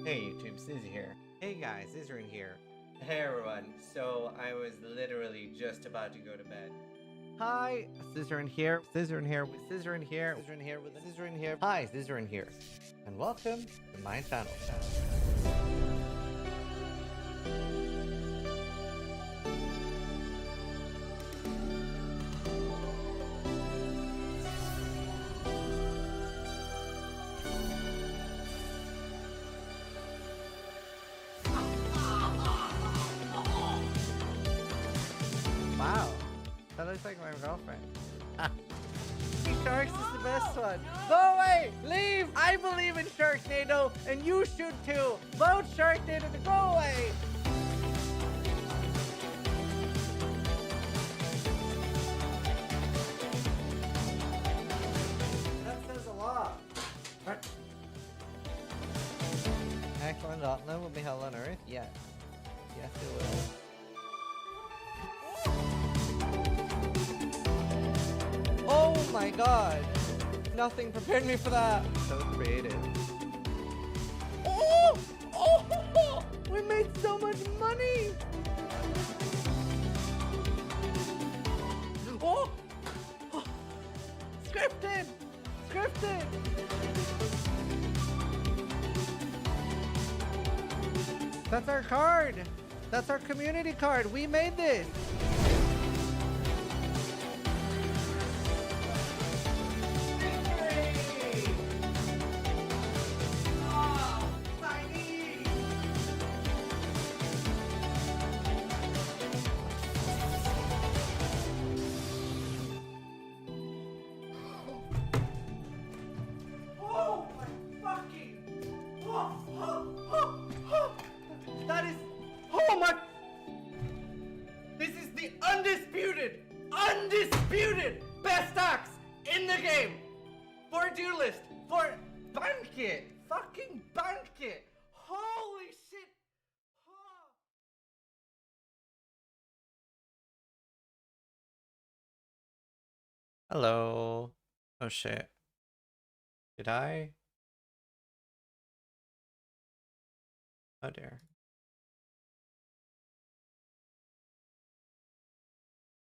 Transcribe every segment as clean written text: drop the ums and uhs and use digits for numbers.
Hey YouTube, Sizzy here. Hey guys, Isrin here. Hey everyone, so I was literally just about to go to bed. Hi, Scissorin here. Scissorin here with Scissorin here. Scissorin here with Scissorin here. Hi, Scissorin here. And welcome to my channel. Wow, that looks like my girlfriend. Sharks is the best one. Go away! Leave! I believe in Sharknado, and you should too. Vote Sharknado to go away! That says a lot. What? Excellent. None will be hell on Earth? Yes. Yes, it will. Oh my god! Nothing prepared me for that! So creative. Oh! Oh! We made so much money! Oh! Oh. Scripted! Scripted! That's our card! That's our community card! We made this! That is, oh my, this is the undisputed best axe in the game for duelist, for banquet, fucking banquet. Holy shit. Oh. Hello. Oh shit. Did I? Oh dear.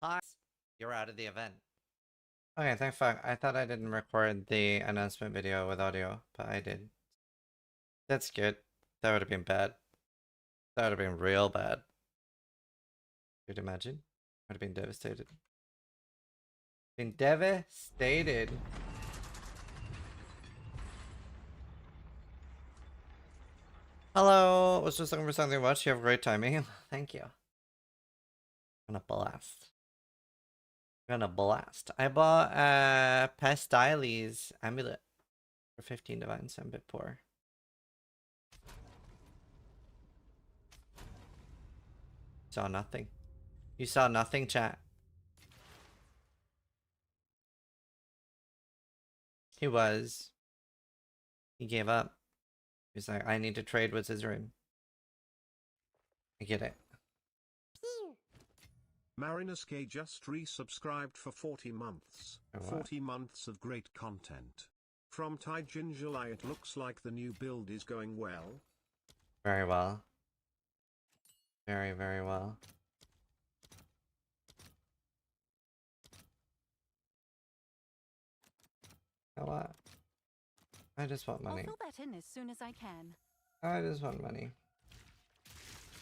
Hi. You're out of the event. Okay, thank fuck. I thought I didn't record the announcement video with audio, but I did. That's good. That would have been bad. That would have been real bad. Could you imagine? I'd have been devastated. Been devastated. Hello, was just looking for something to watch. You have great timing. Thank you. Gonna blast. Gonna blast. I bought Pastiles amulet for 15 divine, so I'm a bit poor. Saw nothing. You saw nothing, chat. He was. He gave up. He's like, I need to trade with Isrin. I get it. Marinus K just resubscribed for 40 months. Oh, wow. 40 months of great content. From Ty Gingerly, it looks like the new build is going well. Very well. Very, very well. You know what? I just want money. I'll fill that in as soon as I can. I just want money.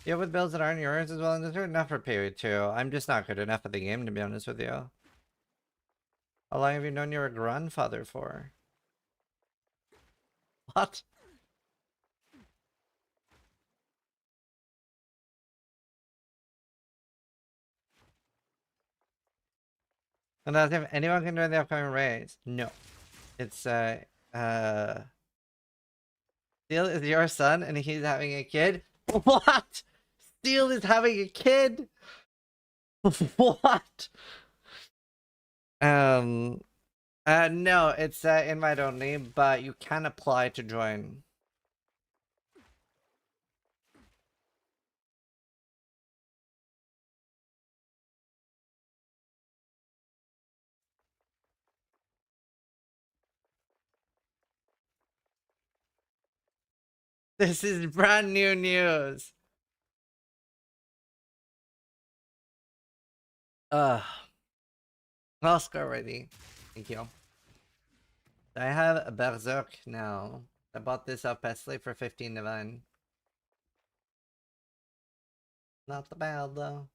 Yeah, with builds that aren't yours as well, and there's enough for pay too. I'm just not good enough at the game, to be honest with you. How long have you known your grandfather for? What? And that's if anyone can join the upcoming race. No. It's Steel is your son and he's having a kid? What? Steel is having a kid? What? No, it's invite only, but you can apply to join. This is brand new news. I'll score already. Thank you. I have a Berserk now. I bought this off Pesley for 15 divine. Not bad though.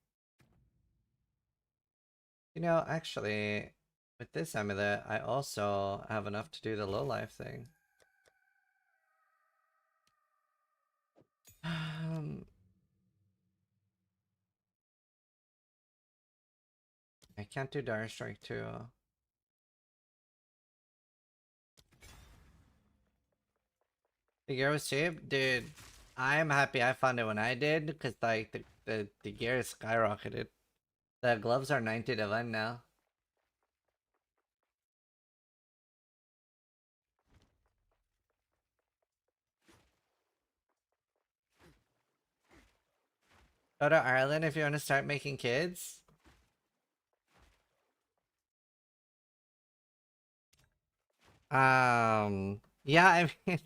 You know, actually, with this amulet, I also have enough to do the low life thing. I can't do Dire Strike too. The gear was cheap? Dude, I'm happy I found it when I did, because like the gear is skyrocketed. The gloves are 90 divine now. Go to Ireland if you want to start making kids? Yeah, I mean,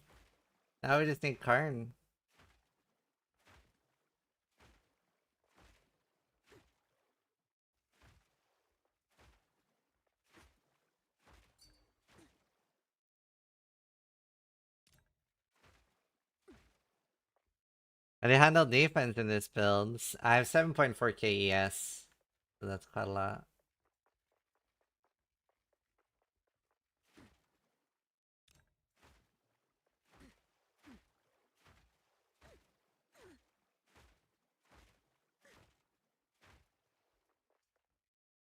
now we just need Karn. And they handle defense in this build. I have 7.4 KES, so that's quite a lot.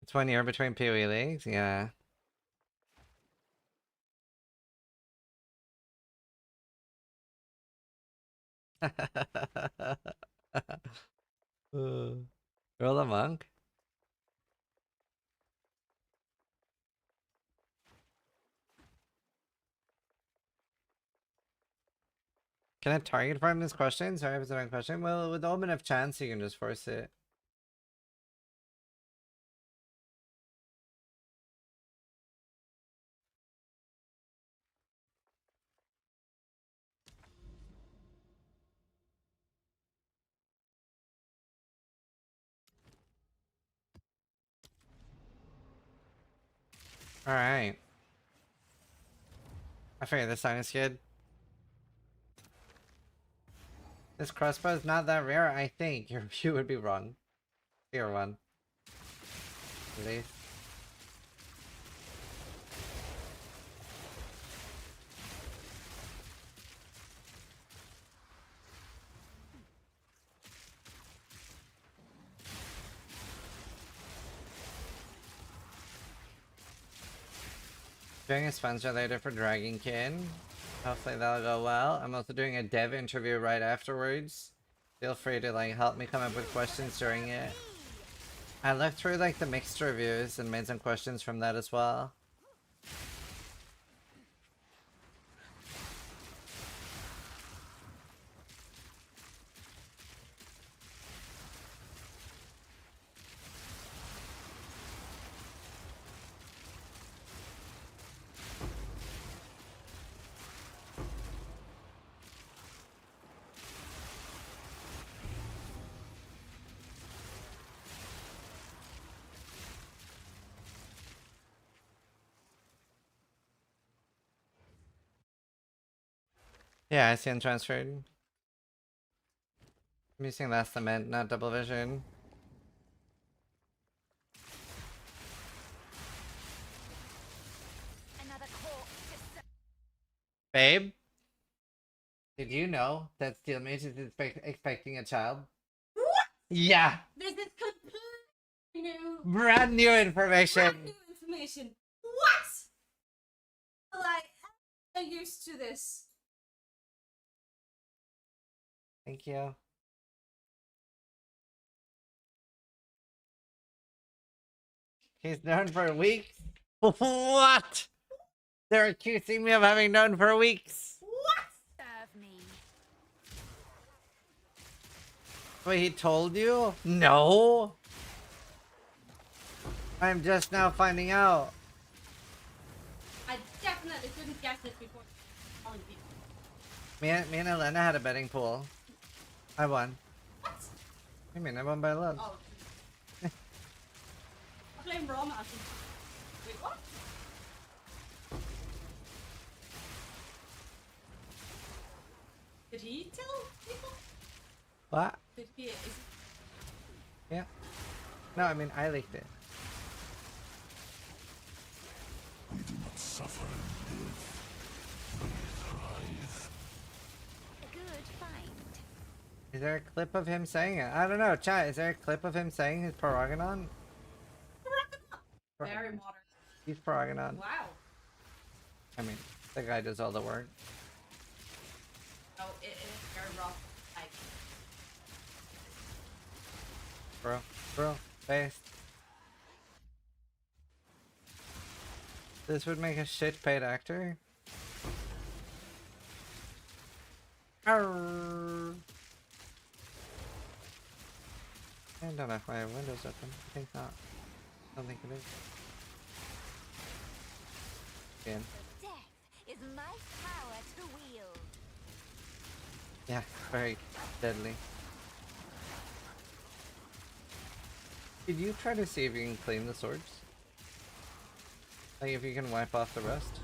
It's 1 year between PoE leagues? Yeah. Roll a monk? Can I target farm this question? Sorry if it's the wrong question. Well, with Omen of Chance, you can just force it. Alright. I figured this song is good. This crossbow is not that rare, I think. Your view would be wrong. Tier 1. At least. Doing a sponsor later for Dragonkin. Hopefully that'll go well. I'm also doing a dev interview right afterwards. Feel free to like help me come up with questions during it. I looked through like the mixed reviews and made some questions from that as well. Yeah, I see him transferred. I'm using last cement, not double vision. Babe? Did you know that Steel Mage is expecting a child? What? Yeah! This is completely new. Brand new information! Brand new information. What? Like, I'm used to this. Thank you. He's known for weeks? What? They're accusing me of having known for weeks. What? Serve me. Wait, he told you? No. I'm just now finding out. I definitely couldn't guess it before calling people. Me and Elena had a betting pool. I won. What? I mean, I won by a lot. Oh. I blame Roma. Wait, what? Did he tell people? What? Did he? Is it? Yeah. No, I mean, I leaked it. We do not suffer in death. We thrive. Good find. Is there a clip of him saying it? I don't know, chat. Is there a clip of him saying his Paragonon? Very modern. He's Paragonon. Wow. I mean, the guy does all the work. No, it is very rough. Like, Bro, based. This would make a shit paid actor. Arrgh. I don't know if my window's open. I think not. I don't think it is. Again. Death is my power to wield. Yeah, very deadly. Did you try to see if you can clean the swords? Like if you can wipe off the rust?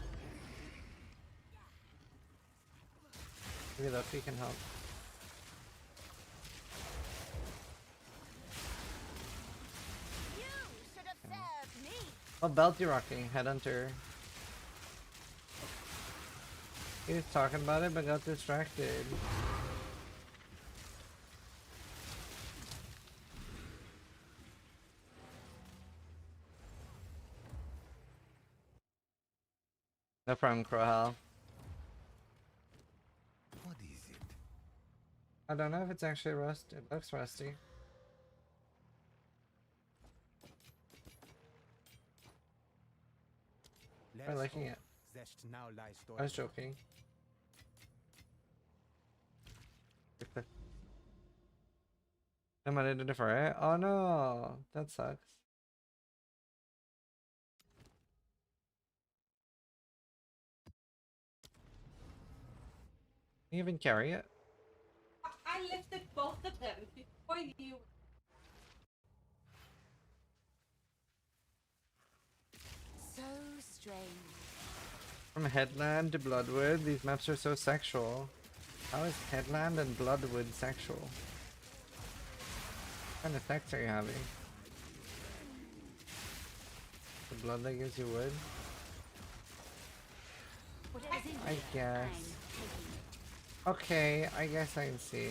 Maybe Loki can help. You should have served me. Oh, Belty rocking, Headhunter. He was talking about it but got distracted. No problem, Crowhal. What is it? I don't know if it's actually rust. It looks rusty. I'm liking it. I was joking. Am I to defer it? Oh no, that sucks. Can you even carry it? I lifted both of them before you. So strange. From Headland to Bloodwood, these maps are so sexual. How is Headland and Bloodwood sexual? What kind of sex are you having? The blood that gives you wood? Whatever's in I here, guess. I'm taking it. Okay, I guess I can see.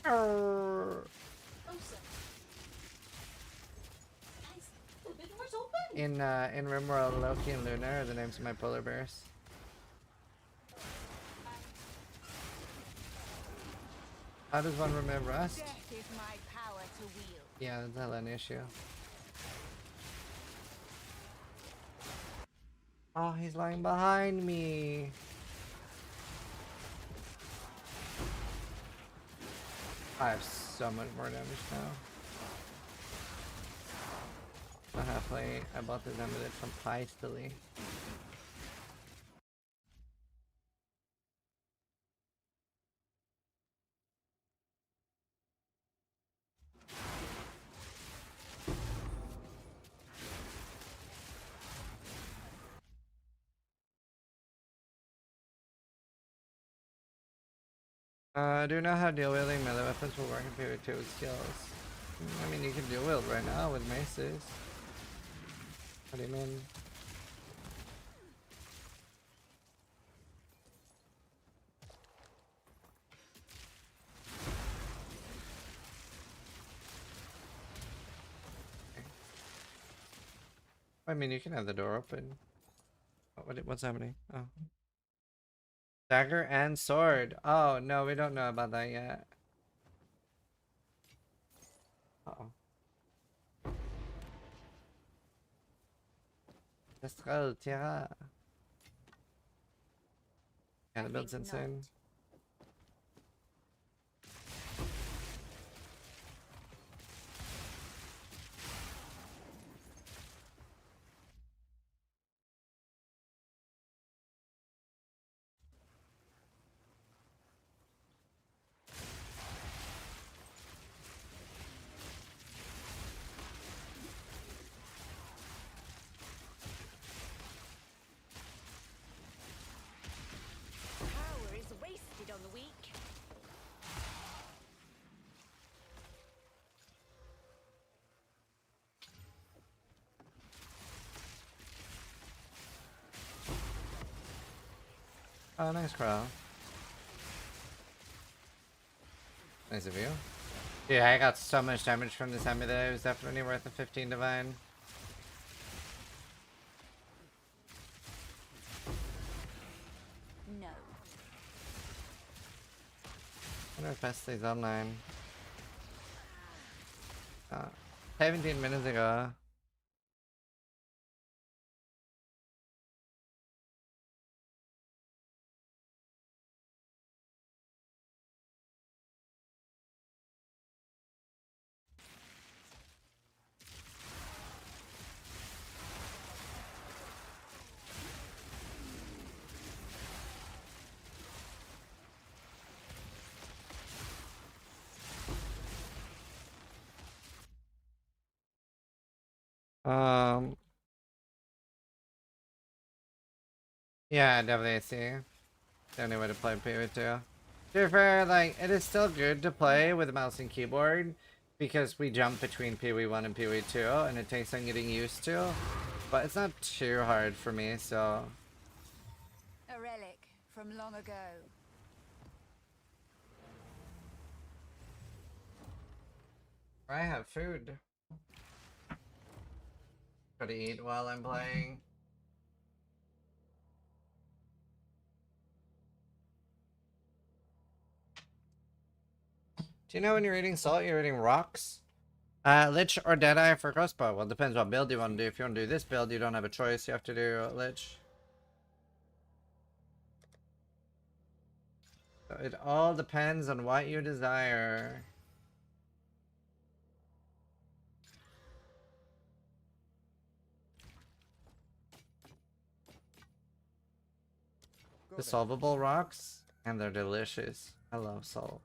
Arrgh. Closer. Guys, the door's open. In RimWorld, Loki and Luna are the names of my polar bears. How does one remove rust? Death is my power to wield. Yeah, that's hella an issue. Oh, he's lying behind me. I have so much more damage now. So halfway, I bought this amulet from Heistily. Do you know how dual wielding melee weapons will work in Period 2 skills? I mean, you can dual wield right now with maces. What do you mean? I mean, you can have the door open. What's happening? Oh. Dagger and sword. Oh, no, we don't know about that yet. Uh-oh. Destral, Tierra. Yeah, the build's think insane. not. Oh, nice crow. Nice of you. Yeah, I got so much damage from this amulet. It was definitely worth the 15 divine. No. I wonder if best stays online. 17 minutes ago. Yeah, definitely see. The only way to play PvE2. To be fair, like, it is still good to play with a mouse and keyboard because we jump between PvE1 and PvE2 and it takes some getting used to. But it's not too hard for me, so... A relic from long ago. I have food. Gotta eat while I'm playing. Do you know when you're eating salt, you're eating rocks? Lich or Deadeye for crossbow? Well, depends what build you want to do. If you want to do this build, you don't have a choice. You have to do Lich. So it all depends on what you desire. Dissolvable rocks, and they're delicious. I love salt.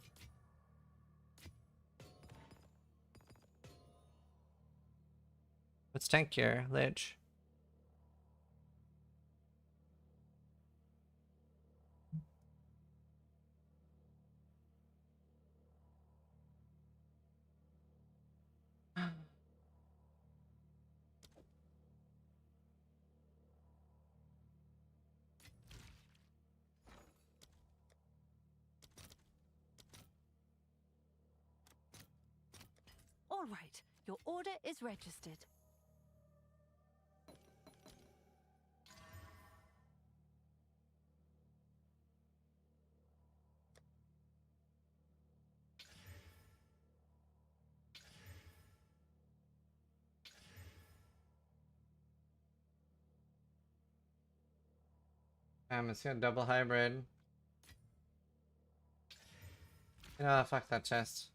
What's tankier, Lich? All right, your order is registered. It's got double hybrid. Oh, fuck that chest.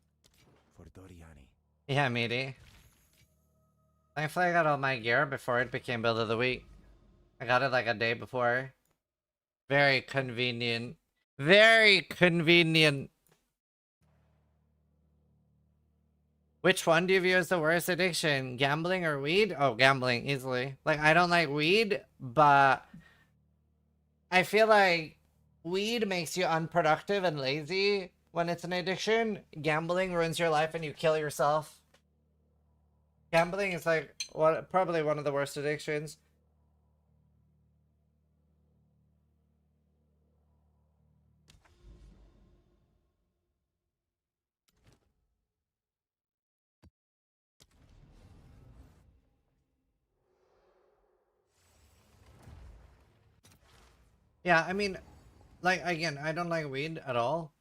For Doriani. Yeah, meaty. Thankfully, I got all my gear before it became build of the week. I got it like a day before. Very convenient. Very convenient. Which one do you view as the worst addiction? Gambling or weed? Oh, gambling, easily. Like, I don't like weed, but I feel like weed makes you unproductive and lazy when it's an addiction. Gambling ruins your life and you kill yourself. Gambling is like probably one of the worst addictions. Yeah, I mean, like, again, I don't like weed at all.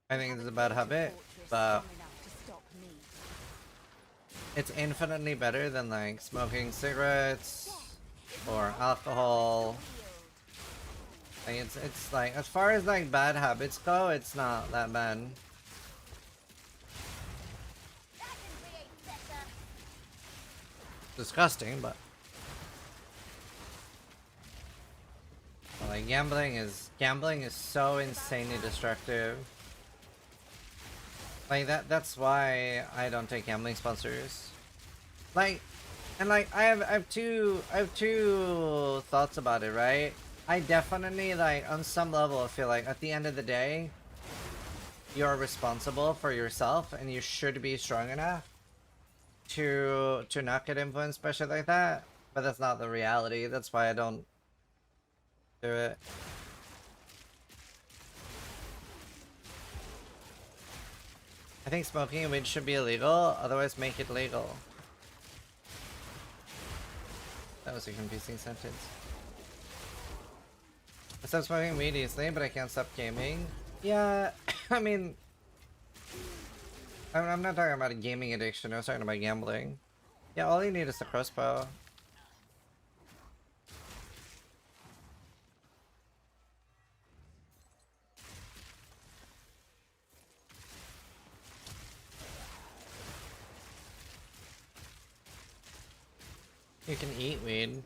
I think it's a bad habit, but it's infinitely better than, like, smoking cigarettes or alcohol. Like, it's like, as far as, like, bad habits go, it's not that bad. Disgusting, but... like, gambling is so insanely destructive. Like, that's why I don't take gambling sponsors. Like, and like, I have two thoughts about it, right? I definitely, like, on some level, I feel like at the end of the day, you're responsible for yourself and you should be strong enough to not get influenced by shit like that. But that's not the reality. That's why I don't do it. I think smoking weed should be illegal, otherwise make it legal. That was a confusing sentence. I stopped smoking weed easily, but I can't stop gaming. Yeah, I mean, I'm not talking about a gaming addiction, I was talking about gambling. Yeah, all you need is the crossbow. You can eat weed.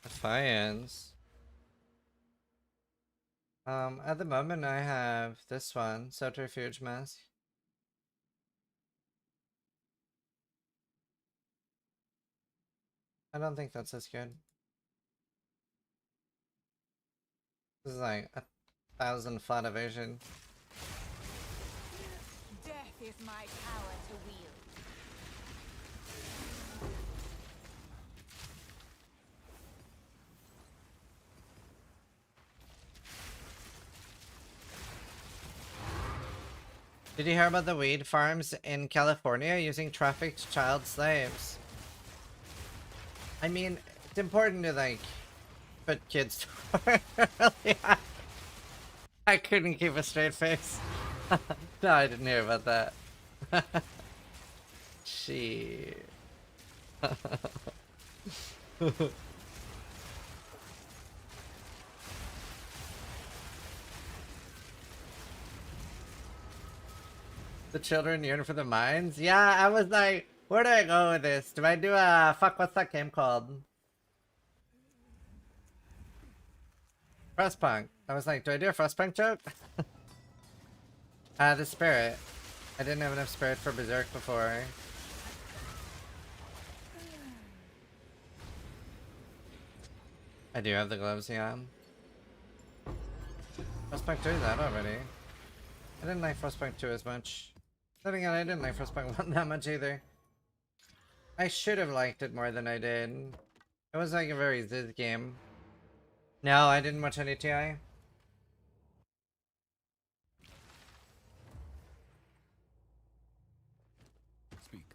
Defiance. At the moment I have this one, Subterfuge Mask. I don't think that's as good. This is like 1,000 flat evasion. Death is my power to wield. Did you hear about the weed farms in California using trafficked child slaves? I mean, it's important to like put kids to work. I couldn't keep a straight face. No, I didn't hear about that. Shit. The children yearn for the mines? Yeah, I was like, where do I go with this? Do I do a fuck, what's that game called? Frostpunk. I was like, do I do a Frostpunk joke? The spirit. I didn't have enough spirit for Berserk before. I do have the gloves, yeah. Frostpunk 2 is out already. I didn't like Frostpunk 2 as much. Then again, I didn't like Frostpunk 1 that much either. I should have liked it more than I did. It was like a very Ziz game. No, I didn't watch any TI. Speak.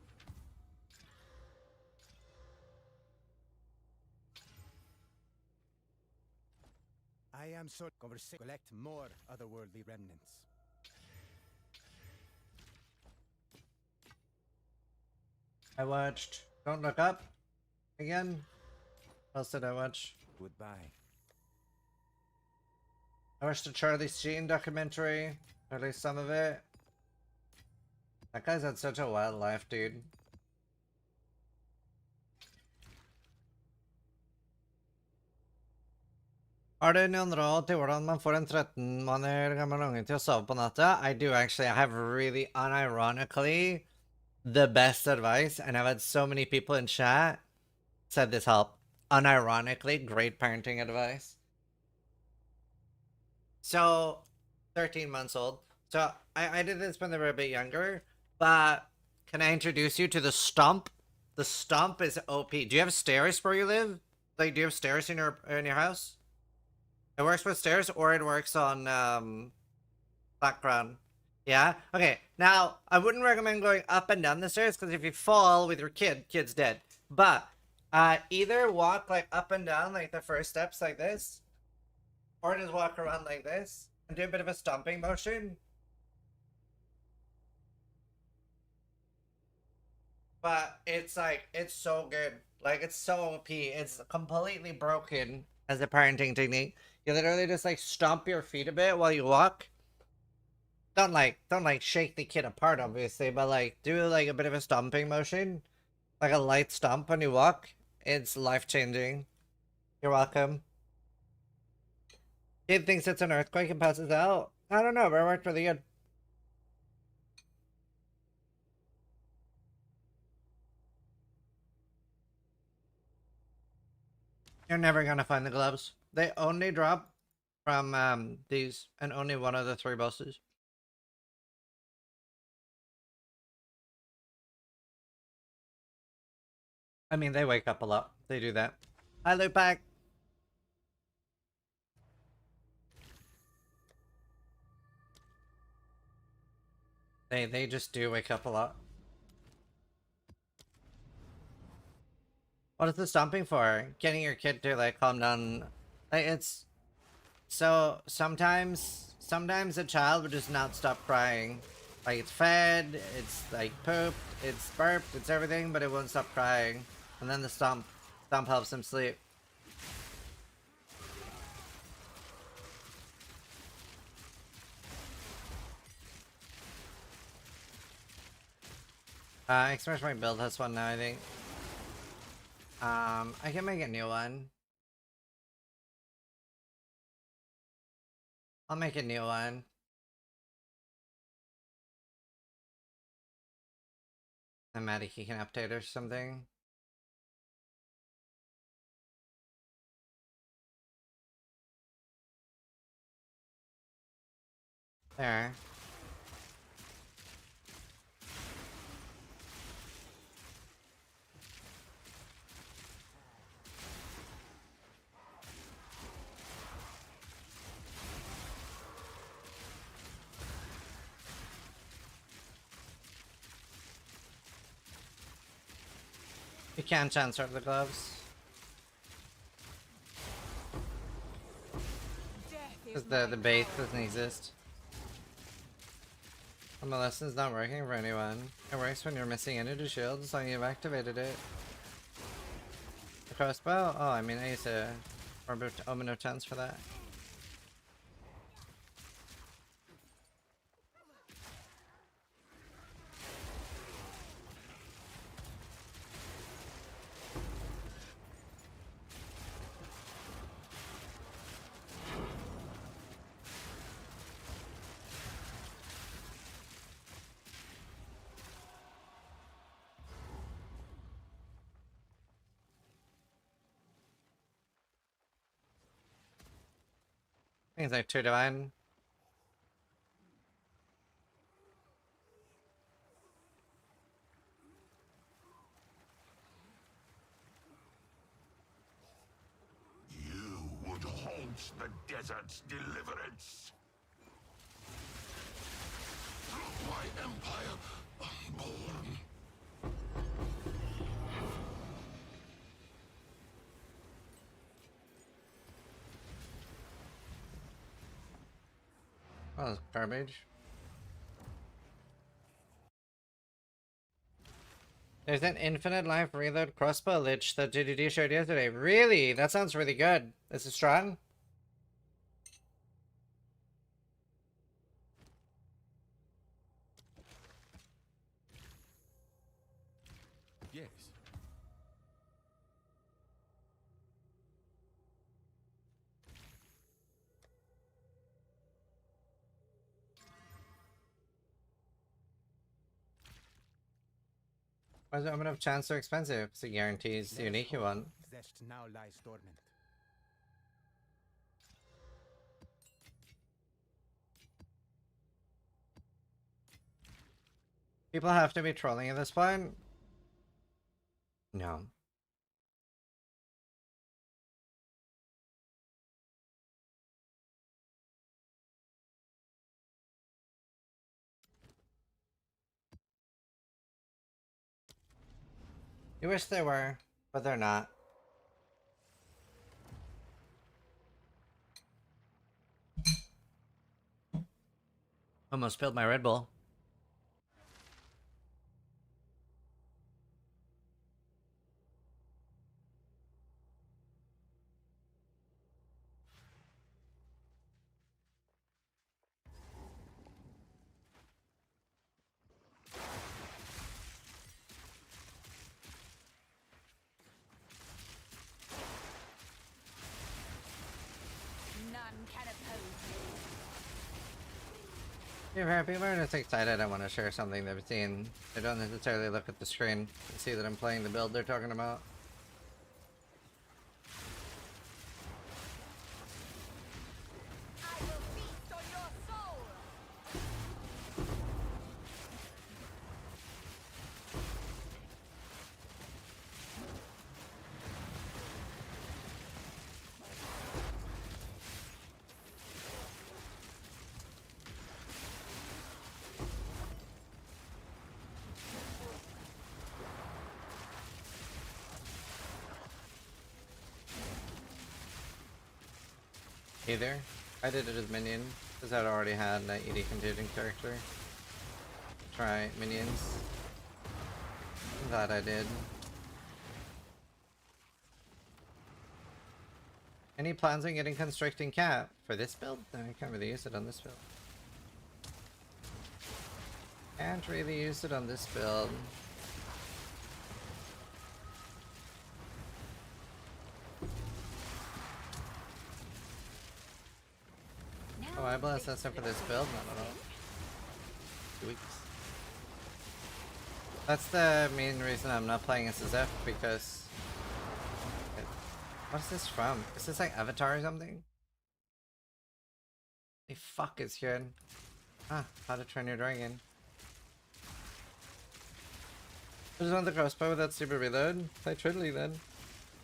I am so collect more otherworldly remnants. I watched Don't Look Up again. What else did I watch? Goodbye. I watched the Charlie Sheen documentary, or at least some of it. That guy's had such a wild life, dude. Har du noen råd til hvordan man får en 13 måneder gammel unge til å sove på natta? I do actually. I have really unironically the best advice, and I've had so many people in chat said this helped. Unironically, great parenting advice. So, 13 months old. So, I did this when they were a bit younger, but can I introduce you to the stump? The stump is OP. Do you have stairs where you live? Like, do you have stairs in your house? It works with stairs, or it works on background. Yeah? Okay, now, I wouldn't recommend going up and down the stairs, because if you fall with your kid's dead. But, either walk, like, up and down, like, the first steps like this, or just walk around like this, and do a bit of a stomping motion. But it's like, it's so good. Like, it's so OP. It's completely broken as a parenting technique. You literally just, like, stomp your feet a bit while you walk. Don't like shake the kid apart, obviously, but like do like a bit of a stomping motion, like a light stomp when you walk. It's life-changing. You're welcome. Kid thinks it's an earthquake and passes out. I don't know, but it worked really good. You're never gonna find the gloves. They only drop from these, and only one of the 3 bosses. I mean, they wake up a lot. They do that. Hi, Lupac. They just do wake up a lot. What is the stomping for? Getting your kid to like calm down. Like it's so sometimes a child would just not stop crying. Like it's fed, it's like pooped, it's burped, it's everything, but it won't stop crying. And then the stomp helps him sleep. Express my build has one now, I think. I can make a new one. I'll make a new one. And Maddie he can update or something. There. You can't transfer the gloves. Because the base doesn't exist. Well, the lesson's not working for anyone. It works when you're missing energy shields, as long as you've activated it. The crossbow? Oh, I mean, I used a Omen of Chance for that. I think it's like 2 divine. You would haunt the desert's deliverance. My empire unborn. Oh, that's garbage. There's an infinite life reload crossbow lich that GDD showed yesterday. Really? That sounds really good. Is it strong? Yes. Why is Omen of Chance so expensive? Because it guarantees the unique you want. Zest now lies dormant. People have to be trolling at this point? No. You wish they were, but they're not. Almost spilled my Red Bull. None can oppose me. Yeah, people are just excited I want to share something they've seen. They don't necessarily look at the screen and see that I'm playing the build they're talking about. I will feast on your soul. either. I did it as minion because I'd already had an ED computing character. Try minions. I'm glad I did. Any plans on getting Constricting Cap for this build? No, I can't really use it on this build. Can't really use it on this build. Oh, I bless that's it for this build? No. 2 weeks. That's the main reason I'm not playing SSF, because... What's this from? Is this like Avatar or something? Hey, fuck, it's good. Ah, how to train your dragon. I just want the crossbow without super reload. Play Tridley then.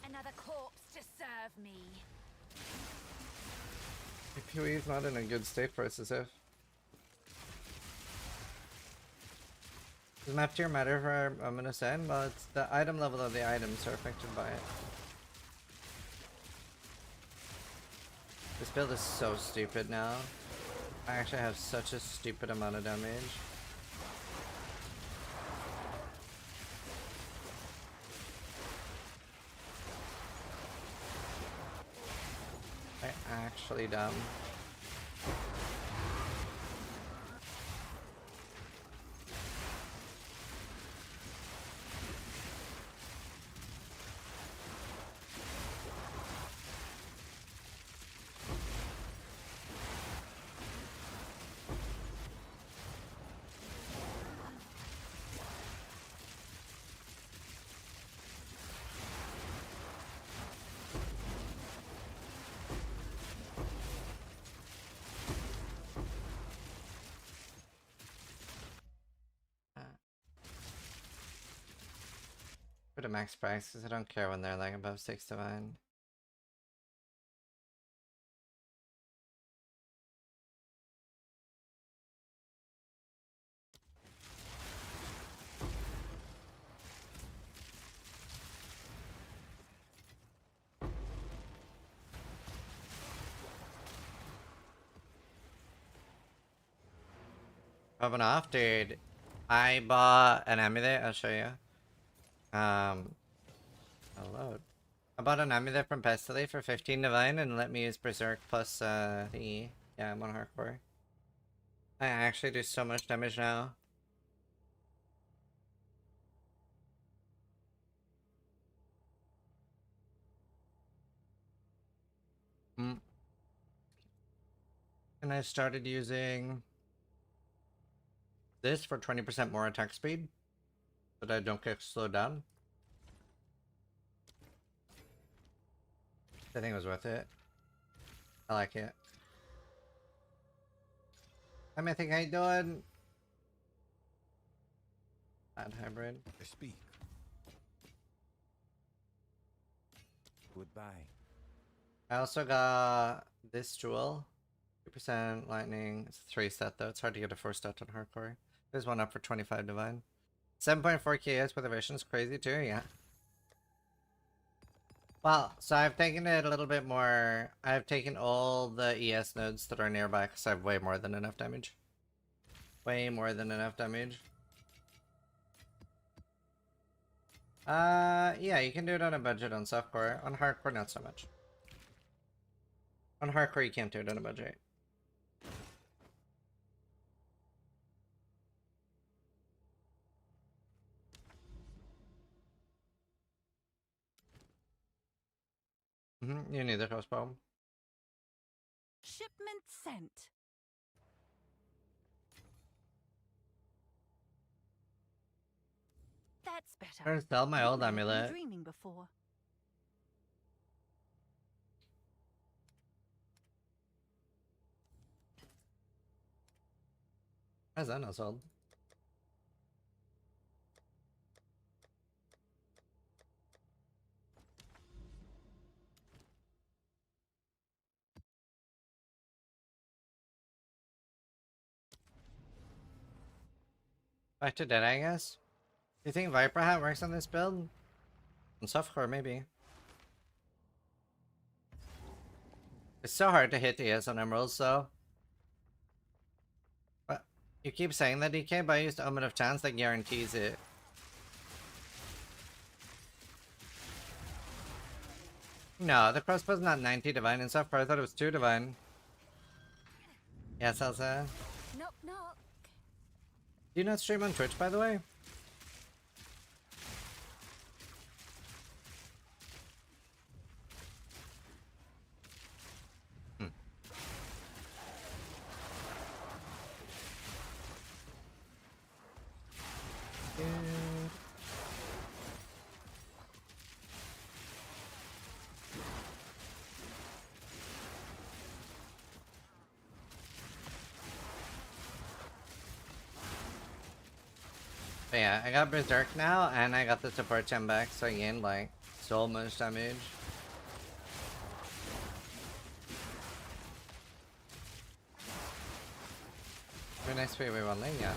Another corpse to serve me. PoE is not in a good state for SSF. Does map tier matter for Ominous End? Well, it's the item level of the items are affected by it. This build is so stupid now. I actually have such a stupid amount of damage. Actually dumb. Put a max price because I don't care when they're like above 6 divine. Popping off, dude. I bought an amulet, I'll show you. Hello. I bought an amulet from Pestily for 15 divine and let me use Berserk plus thingy. Yeah, I'm on hardcore. I actually do so much damage now. And I started using this for 20% more attack speed, but I don't get slowed down. I think it was worth it. I like it. I think how you doing? Bad hybrid. I speak. Goodbye. I also got this jewel. 2% lightning. It's a 3 stat though. It's hard to get a 4 stat on hardcore. There's one up for 25 divine. 7.4 KS with evasion is crazy too, yeah. Well, so I've taken it a little bit more. I've taken all the ES nodes that are nearby because I have way more than enough damage. Way more than enough damage. Yeah, you can do it on a budget on softcore. On hardcore, not so much. On hardcore, you can't do it on a budget. You need the crossbow. Shipment sent. That's better. I'm trying to sell my old amulet. Dreaming before. How's that not sold? Back to dead, I guess. Do you think Viper Hat works on this build? On softcore, maybe. It's so hard to hit ES on emeralds though. But you keep saying that, DK, but I used Omen of Chance that guarantees it. No, the crossbow's not 90 divine and stuff, but I thought it was 2 divine. Yes, Elsa. Knock knock. Do you not stream on Twitch, by the way? But yeah, I got Berserk now, and I got the support gem back, so I gained like so much damage. Very nice way we won lane, yeah.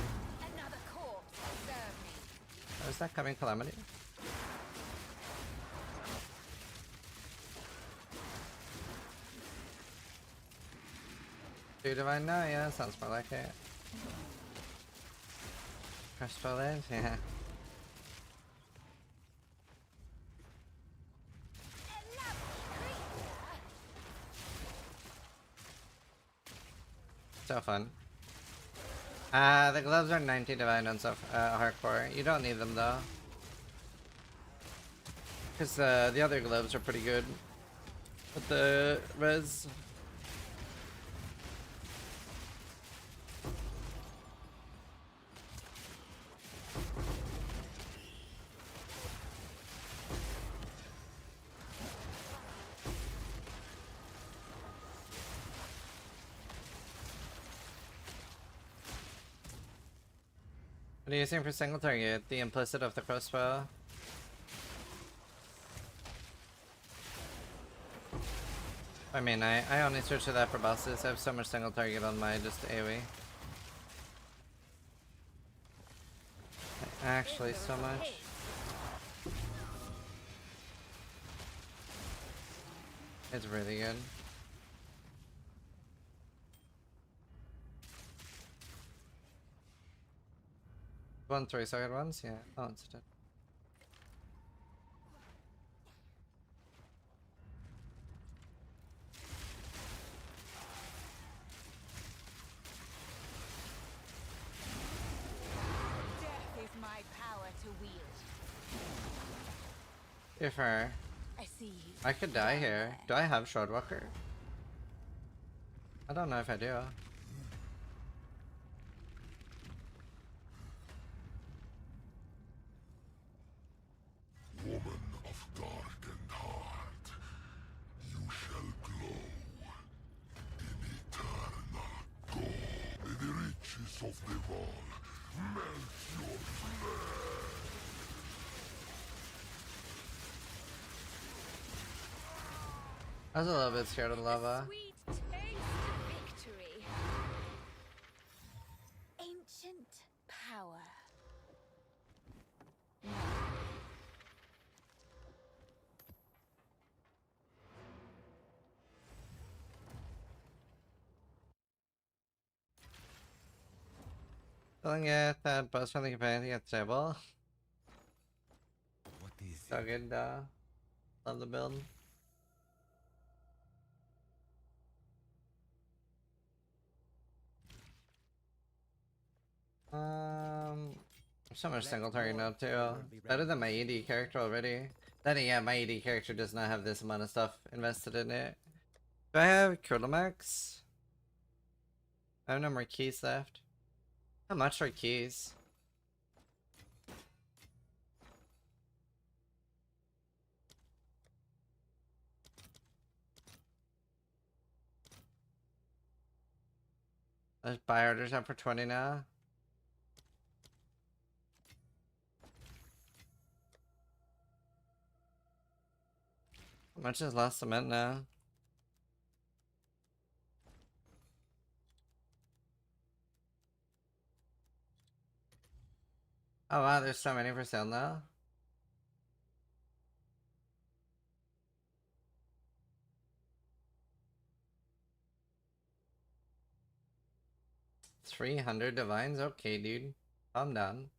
Another corpse will serve me. Oh, is that coming Calamity? Do divine now? Yeah, sounds more like it. Crossbow lives? Yeah. So fun. The gloves are 90 divine on stuff, hardcore. You don't need them though. Because the other gloves are pretty good. With the res. What are you using for single target? The implicit of the crossbow? I mean, I only switch to that for bosses. I have so much single target on my just AoE. Actually, so much. It's really good. 1 3-sided ones? Yeah. Oh, it's dead. Death is my power to wield. If I see you. I could die here. Do I have Shroudwalker? I don't know if I do. Woman of darkened heart, you shall glow in eternal gold. May the riches of the wall melt your flesh. I was a little bit scared of lava. Sweet taste of victory. Ancient power. Telling it that boss from the companion gets stable. What is So it? good, love the build. So much single target now too. Better than my ED character already. Then yeah, my ED character does not have this amount of stuff invested in it. Do I have Kurtlemax? I have no more keys left. How much are keys? There's buy orders up for 20 now. How much is last cement now? Oh wow, there's so many for sale now. 300 divines? Okay, dude. Calm down.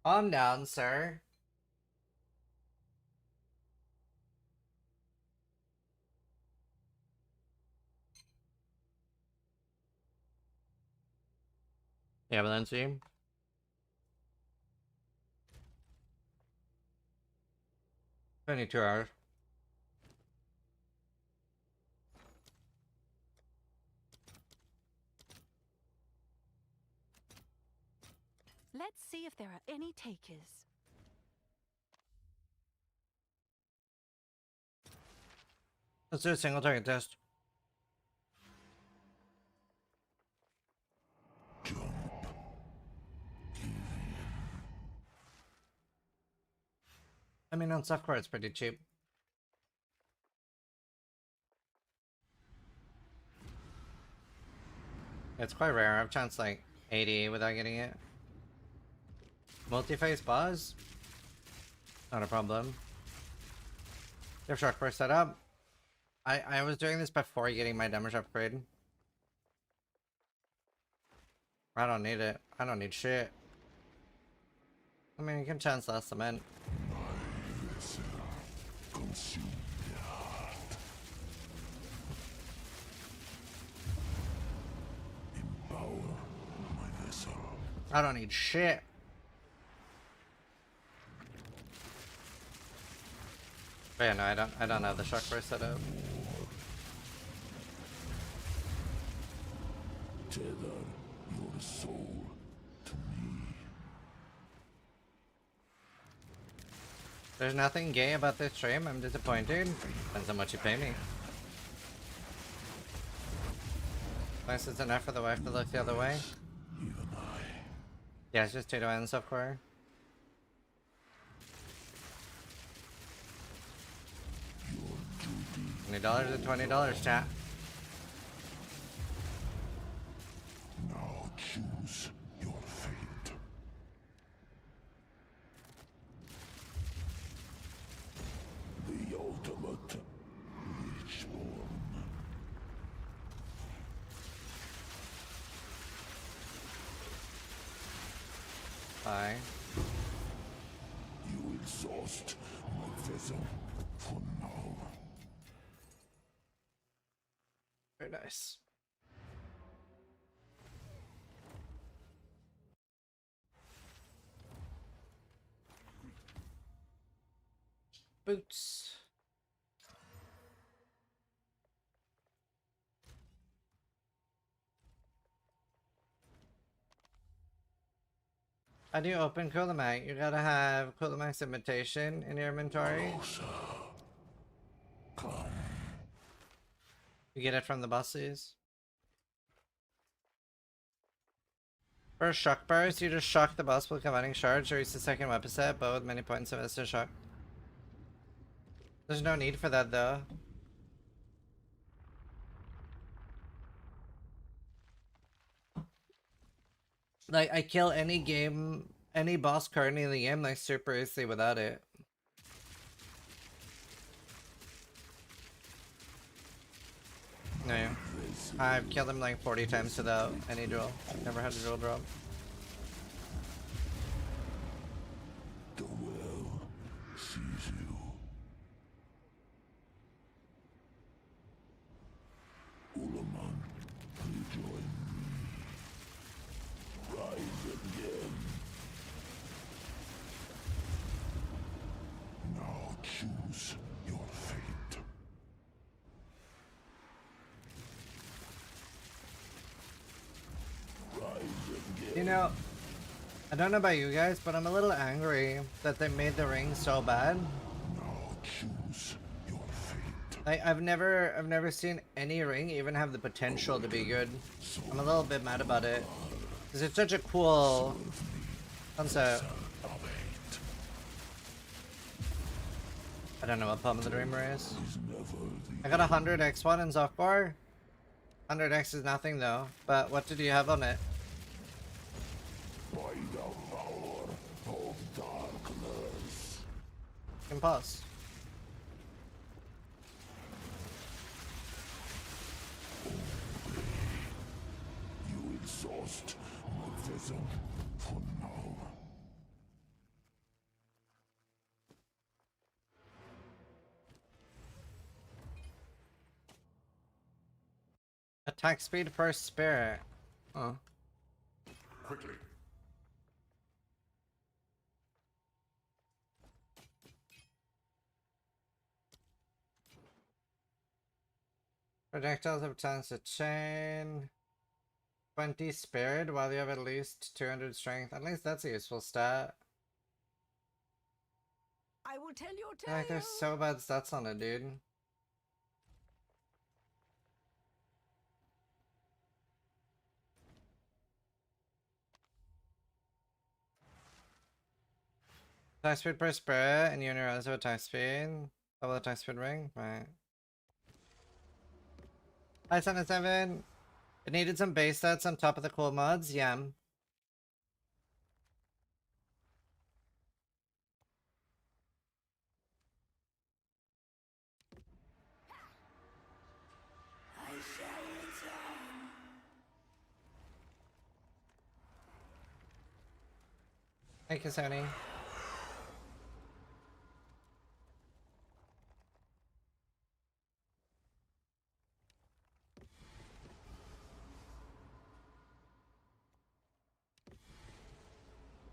Calm down, sir. Yeah, but then see. 22 hours. Let's see if there are any takers. Let's do a single target test. I mean, on softcore, it's pretty cheap. It's quite rare. I've chanced like 80 without getting it. Multi-phase boss? Not a problem. You have shock burst set up? I was doing this before getting my damage upgrade. I don't need it. I don't need shit. I mean, you can chance less cement. Consume their heart. Empower my vessel. I don't need shit. But yeah, no, I don't have the shock burst set up. Tether your soul to me. There's nothing gay about this stream. I'm disappointed. Depends on what you pay me. Nice, it's enough for the wife to look the other way. Even I. Yeah, it's just 2 to end softcore. $20 to $20, chat. Now choose your fate. The ultimate Lichborn. Bye. You exhaust my vessel for now. Very nice. Boots. How do you open Coolamak? You gotta have Coolamak's invitation in your inventory. You get it from the buses. For shock burst, you just shock the boss with combining shards or use the second weapon set, but with many points of instant shock. There's no need for that though. Like, I kill any game, any boss currently in the game, like, super easily without it. No, yeah. I've killed him like 40 times without any drill. Never had a drill drop. The well sees you. Ulaman, rejoin me. Rise again. Now choose your fate. You know, I don't know about you guys, but I'm a little angry that they made the ring so bad. Now choose your fate. Like, I've never seen any ring even have the potential to be good. I'm a little bit mad about it. Because it's such a cool concept. I don't know what Palm of the Dreamer is. I got 100 X1 in softcore. 100X is nothing though, but what did you have on it? By the power of darkness. You can pause. You exhaust Just revision for now. Attack speed per spirit. Oh. Quickly. Projectiles have chance to chain. 20 spirit while you have at least 200 strength. At least that's a useful stat. I will tell your I tale. feel like there's so bad stats on it, dude. Attack speed per spirit, and you also attack speed. Double attack speed ring, right. Hi, 77. It needed some base stats on top of the cool mods, yeah. Thank you, Sony.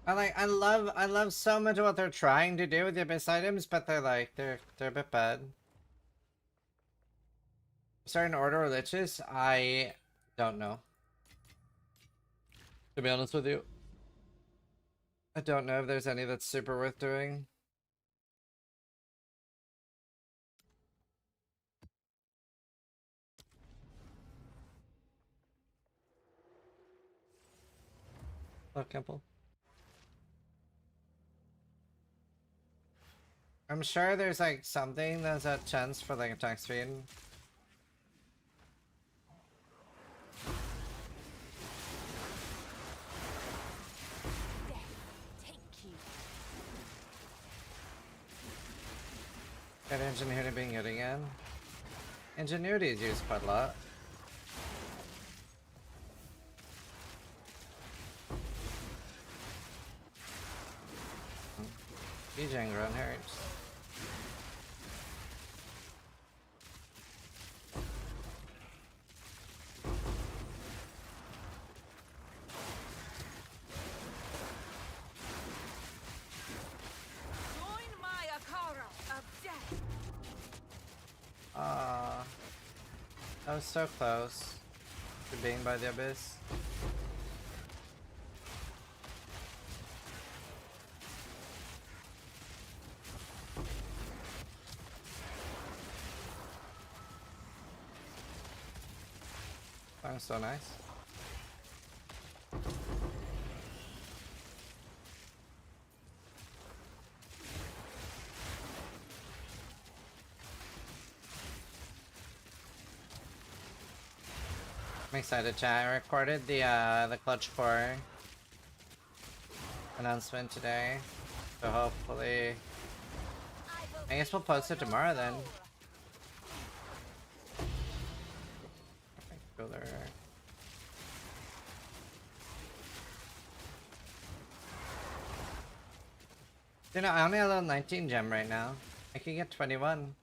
I love so much of what they're trying to do with the abyss items, but they're a bit bad. Starting to order liches? I don't know. To be honest with you. I don't know if there's any that's super worth doing. Oh, Kemple. I'm sure there's like something that's a chance for like attack speed. Take you. Got Ingenuity being good again. Ingenuity is used quite a lot. DJing run hurts. Join my Akara of death. That was so close to being by the abyss. That was so nice. I'm excited, chat. I recorded the clutch core announcement today, so hopefully, I guess we'll post it tomorrow then. Cooler. You know, I only have a 19 gem right now. I can get 21.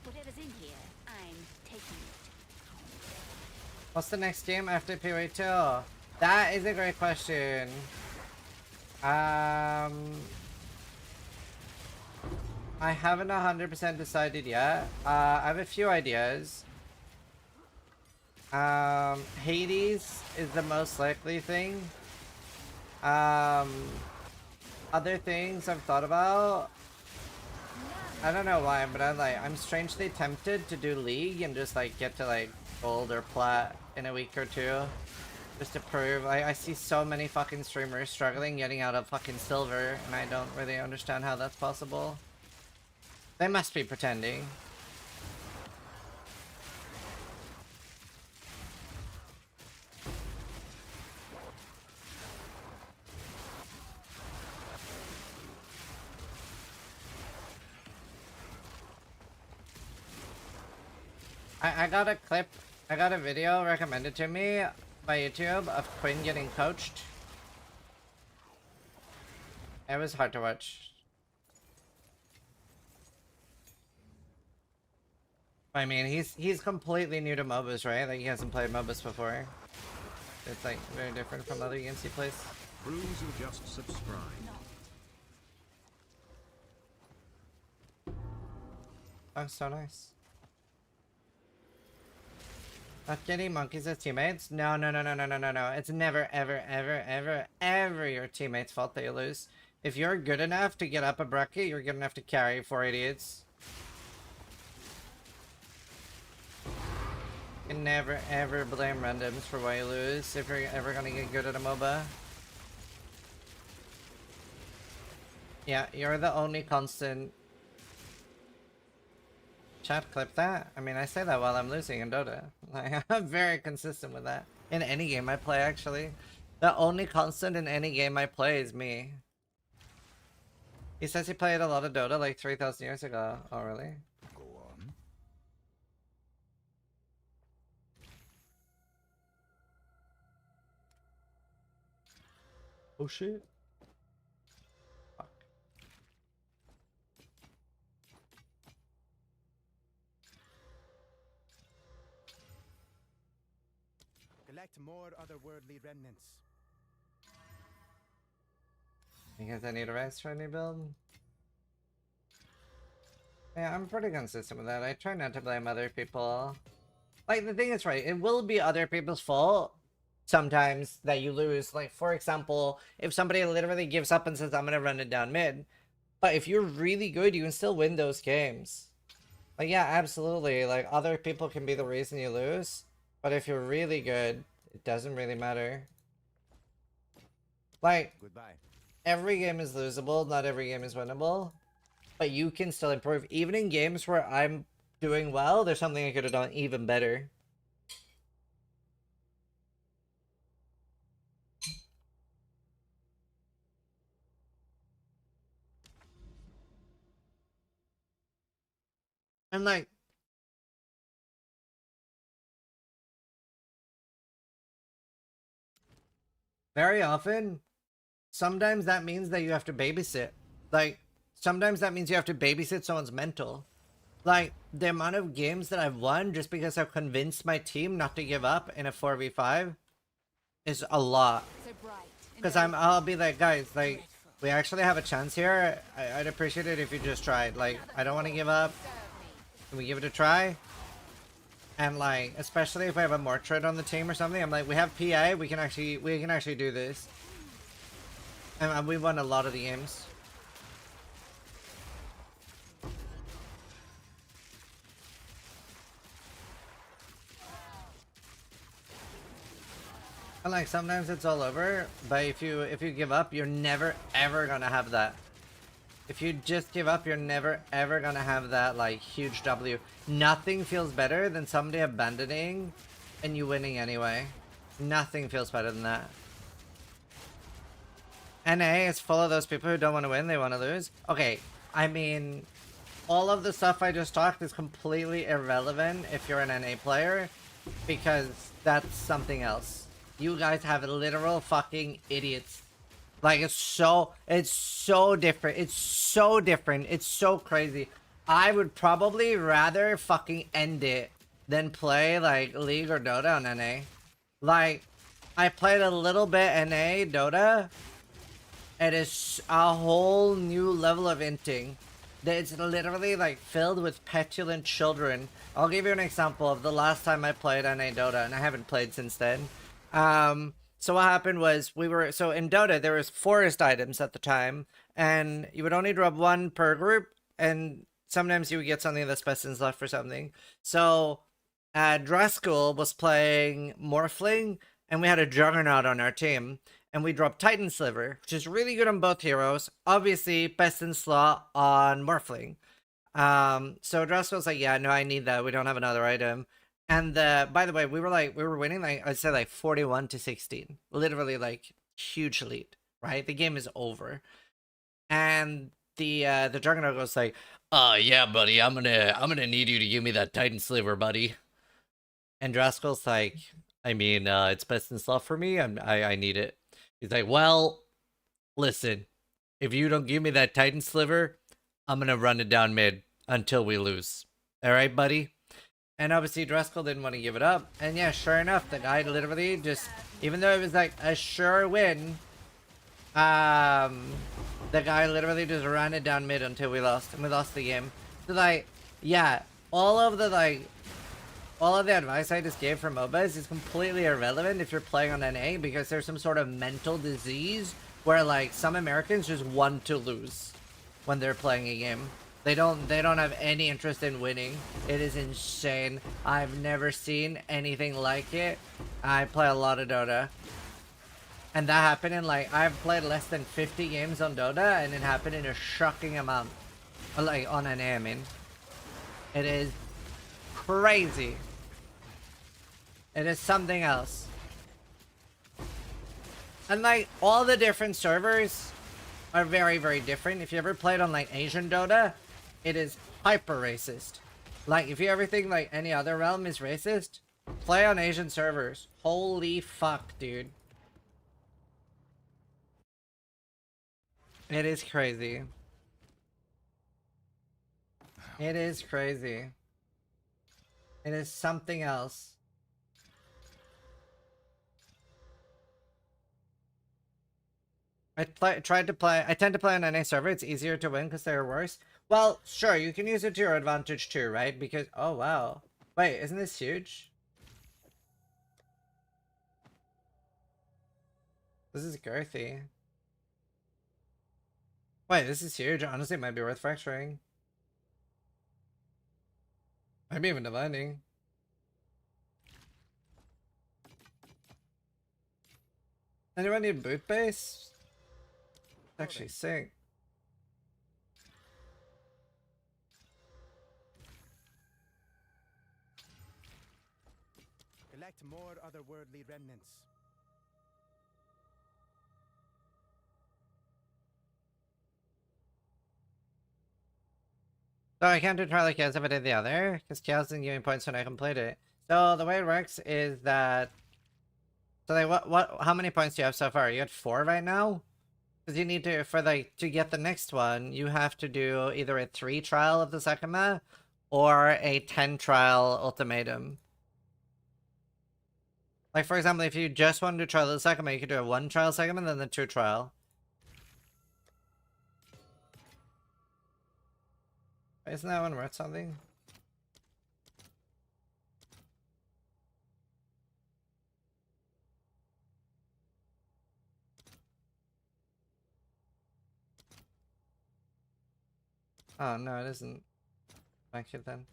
Whatever's in here, I'm taking it. What's the next game after POE2? That is a great question. I haven't 100% decided yet. I have a few ideas. Hades is the most likely thing. Other things I've thought about. I don't know why, but I'm strangely tempted to do League and just like get to like gold or plat in a week or two. Just to prove, I see so many fucking streamers struggling getting out of fucking silver, and I don't really understand how that's possible. They must be pretending. I got a clip, I got a video recommended to me by YouTube of Quinn getting coached. It was hard to watch. I mean, he's completely new to MOBAs, right? Like, he hasn't played MOBAs before. It's like very different from other games he plays. Bruiser just subscribed. Oh, so nice. Not getting monkeys as teammates? No. It's never, ever your teammate's fault that you lose. If you're good enough to get up a bracket, you're good enough to carry 4 idiots. You can never, ever blame randoms for why you lose if you're ever gonna get good at a MOBA. Yeah, you're the only constant. Chat, clip that. I mean, I say that while I'm losing in Dota. Like, I'm very consistent with that. In any game I play, actually. The only constant in any game I play is me. He says he played a lot of Dota like 3,000 years ago. Oh, really? Go on. Oh, shit. Fuck. Collect more otherworldly remnants. Because I need a rest for a new build? Yeah, I'm pretty consistent with that. I try not to blame other people. Like, the thing is, right, it will be other people's fault sometimes that you lose. Like, for example, if somebody literally gives up and says, I'm gonna run it down mid. But if you're really good, you can still win those games. Like, yeah, absolutely. Like, other people can be the reason you lose. But if you're really good, it doesn't really matter. Like, Goodbye. every game is losable, not every game is winnable. But you can still improve. Even in games where I'm doing well, there's something I could have done even better. And like, very often, sometimes that means that you have to babysit. Like, sometimes that means you have to babysit someone's mental. Like, the amount of games that I've won just because I've convinced my team not to give up in a 4v5 is a lot. So bright. Because I'll be like, guys, like, we actually have a chance here. I'd appreciate it if you just tried. Like, I don't want to give up. Can we give it a try? And like, especially if I have a Mortred on the team or something, I'm like, we have PA, we can actually do this. And we won a lot of the games. And like, sometimes it's all over, but if you give up, you're never ever gonna have that. If you just give up, you're never ever gonna have that like huge W. Nothing feels better than somebody abandoning and you winning anyway. Nothing feels better than that. NA is full of those people who don't want to win, they want to lose. Okay, I mean, all of the stuff I just talked is completely irrelevant if you're an NA player, because that's something else. You guys have literal fucking idiots. Like, it's so different. It's so different. It's so crazy. I would probably rather fucking end it than play, like, League or Dota on NA. Like, I played a little bit NA Dota. It is a whole new level of inting. It's literally, like, filled with petulant children. I'll give you an example of the last time I played NA Dota, and I haven't played since then. So what happened was so in Dota, there was forest items at the time, and you would only drop one per group, and sometimes you would get something that's best in slot for something. So, Driscoll was playing Morphling, and we had a Juggernaut on our team, and we dropped Titan Sliver, which is really good on both heroes, obviously best in slot on Morphling. So Driscoll's like, yeah, no, I need that, we don't have another item. And by the way, we were winning, like, I'd say like 41-16, literally like huge lead, right? The game is over. And the Juggernaut goes like, yeah, buddy, I'm gonna need you to give me that Titan Sliver, buddy. And Draskell's like, I mean, it's best in slot for me. I need it. He's like, well, listen, if you don't give me that Titan sliver, I'm gonna run it down mid until we lose. All right, buddy. And obviously Driscoll didn't want to give it up. And yeah, sure enough, the guy literally just, even though it was like a sure win, the guy literally just ran it down mid until we lost, and we lost the game. So like, yeah, all of the advice I just gave for MOBAs is completely irrelevant if you're playing on NA, because there's some sort of mental disease where like some Americans just want to lose when they're playing a game. They don't have any interest in winning. It is insane. I've never seen anything like it. I play a lot of Dota. And that happened in like, I've played less than 50 games on Dota, and it happened in a shocking amount. Like on NA, I mean. It is crazy. It is something else. And like, all the different servers are very, very different. If you ever played on like Asian Dota, it is hyper racist. Like, if you ever think like any other realm is racist, play on Asian servers. Holy fuck, dude. It is crazy. It is crazy. It is something else. I tend to play on NA server. It's easier to win because they're worse. Well, sure, you can use it to your advantage too, right? Because, oh wow. Wait, isn't this huge? This is girthy. Wait, this is huge. Honestly, it might be worth fracturing. Maybe even dividing. Anyone need boot base? It's actually sick. Collect more otherworldly remnants. So I can't do trial like Chaos if I did the other, because Chaos didn't give me points when I complete it. So the way it works is that, so like how many points do you have so far? You had 4 right now? Because you need to, for like, to get the next one, you have to do either a 3 trial of the Sekima, or a 10 trial ultimatum. Like, for example, if you just want to trial the Sekima, you could do a 1 trial Sekima and then the 2 trial. Isn't that one worth something? Oh, no, it isn't. Thank you then.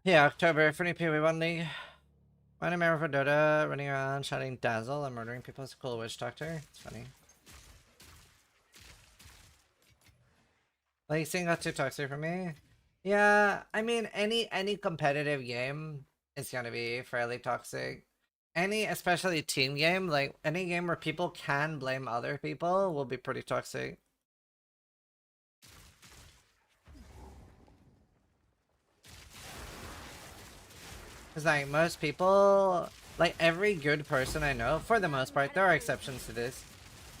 Yeah, October, for new PV1 League. Running Mara for Dota, running around shouting Dazzle and murdering people as a cool witch doctor. It's funny. Like, seeing got too toxic for me. Yeah, I mean, any competitive game is gonna be fairly toxic. Any, especially team game, like any game where people can blame other people will be pretty toxic. Cause like most people, like every good person I know, for the most part, there are exceptions to this.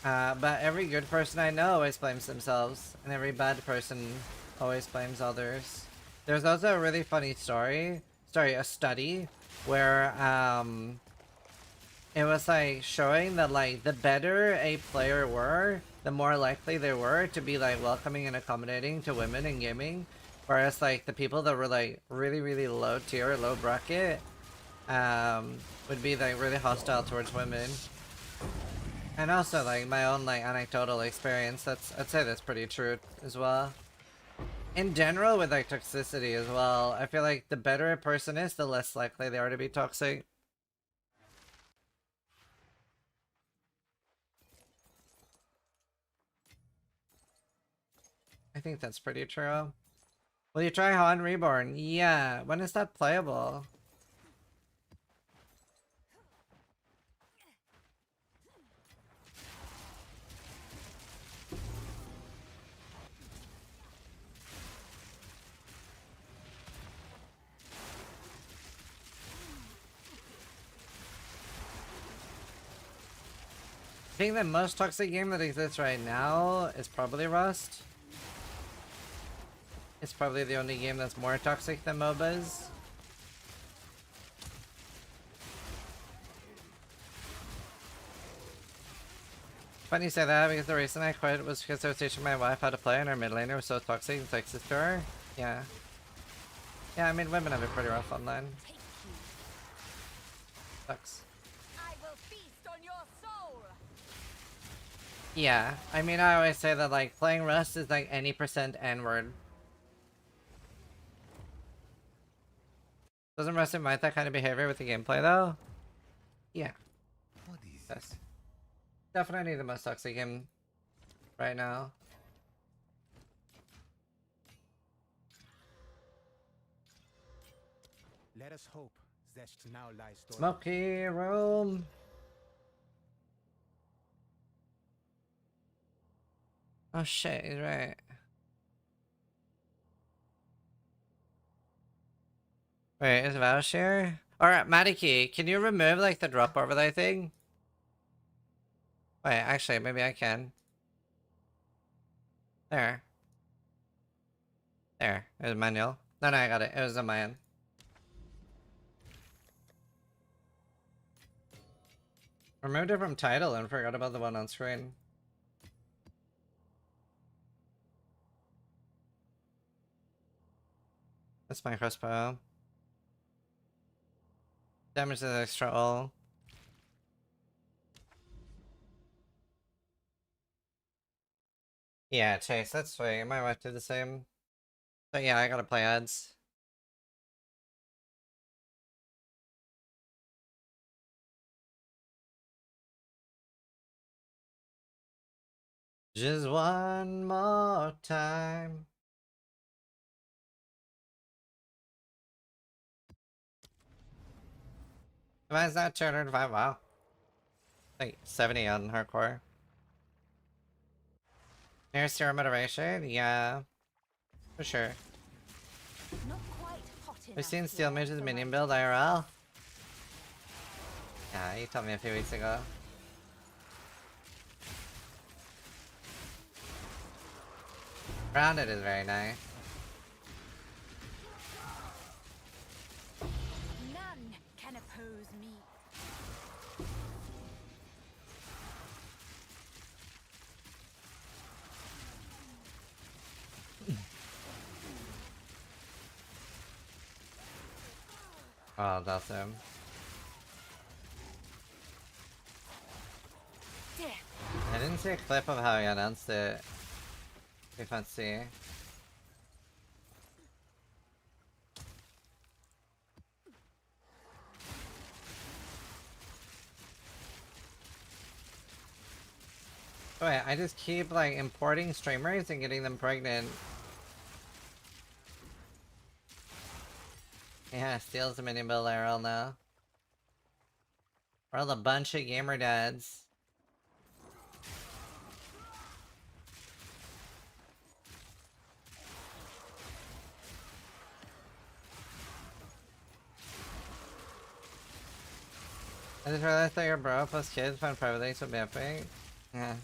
But every good person I know always blames themselves, and every bad person always blames others. There's also a really funny a study, where, it was like showing that like the better a player were, the more likely they were to be like welcoming and accommodating to women in gaming. Whereas like the people that were like really, really low tier, low bracket, would be like really hostile towards women. And also, like, my own, like, anecdotal experience, I'd say that's pretty true as well. In general, with, like, toxicity as well, I feel like the better a person is, the less likely they are to be toxic. I think that's pretty true. Will you try Han Reborn? Yeah, when is that playable? think the most toxic game that exists right now is probably Rust. It's probably the only game that's more toxic than MOBAs. Funny you say that because the reason I quit was because I was teaching my wife how to play and our mid laner was so toxic and sexist to her. Yeah. Yeah, I mean women have it pretty rough online. Take you. Sucks. I will feast on your soul. Yeah, I mean I always say that like playing Rust is like any percent N-word. Doesn't Rust invite that kind of behavior with the gameplay though? Yeah. What is Yes. Definitely the most toxic game right now. Let us hope Zest now lies dormant. Smoky room. Oh shit, he's right. Wait, is Vouch here? Alright, Matiki, can you remove like the drop overlay thing? Wait, actually, maybe I can. There. There. It was manual. No, I got it. It was on my end. Removed it from title and forgot about the one on screen. That's my crossbow. Damage is extra all. Yeah, Chase, that's sweet. My wife did the same. But yeah, I gotta play ads. Just one more time. Why is that 205? Wow. Like 70 on hardcore. Near zero motivation? Yeah. For sure. Not quite hot enough. We've seen Steel yet Mage's for minion my build IRL. Yeah, you told me a few weeks ago. Grounded is very nice. None can oppose me. Oh, that's him. Death. I didn't see a clip of how he announced it. If let's see. Wait, I just keep like importing streamers and getting them pregnant. Yeah, Steel's the minion build IRL now. We're all a bunch of gamer dads. I just realized that your bro plus kids find private links would be epic. Yeah.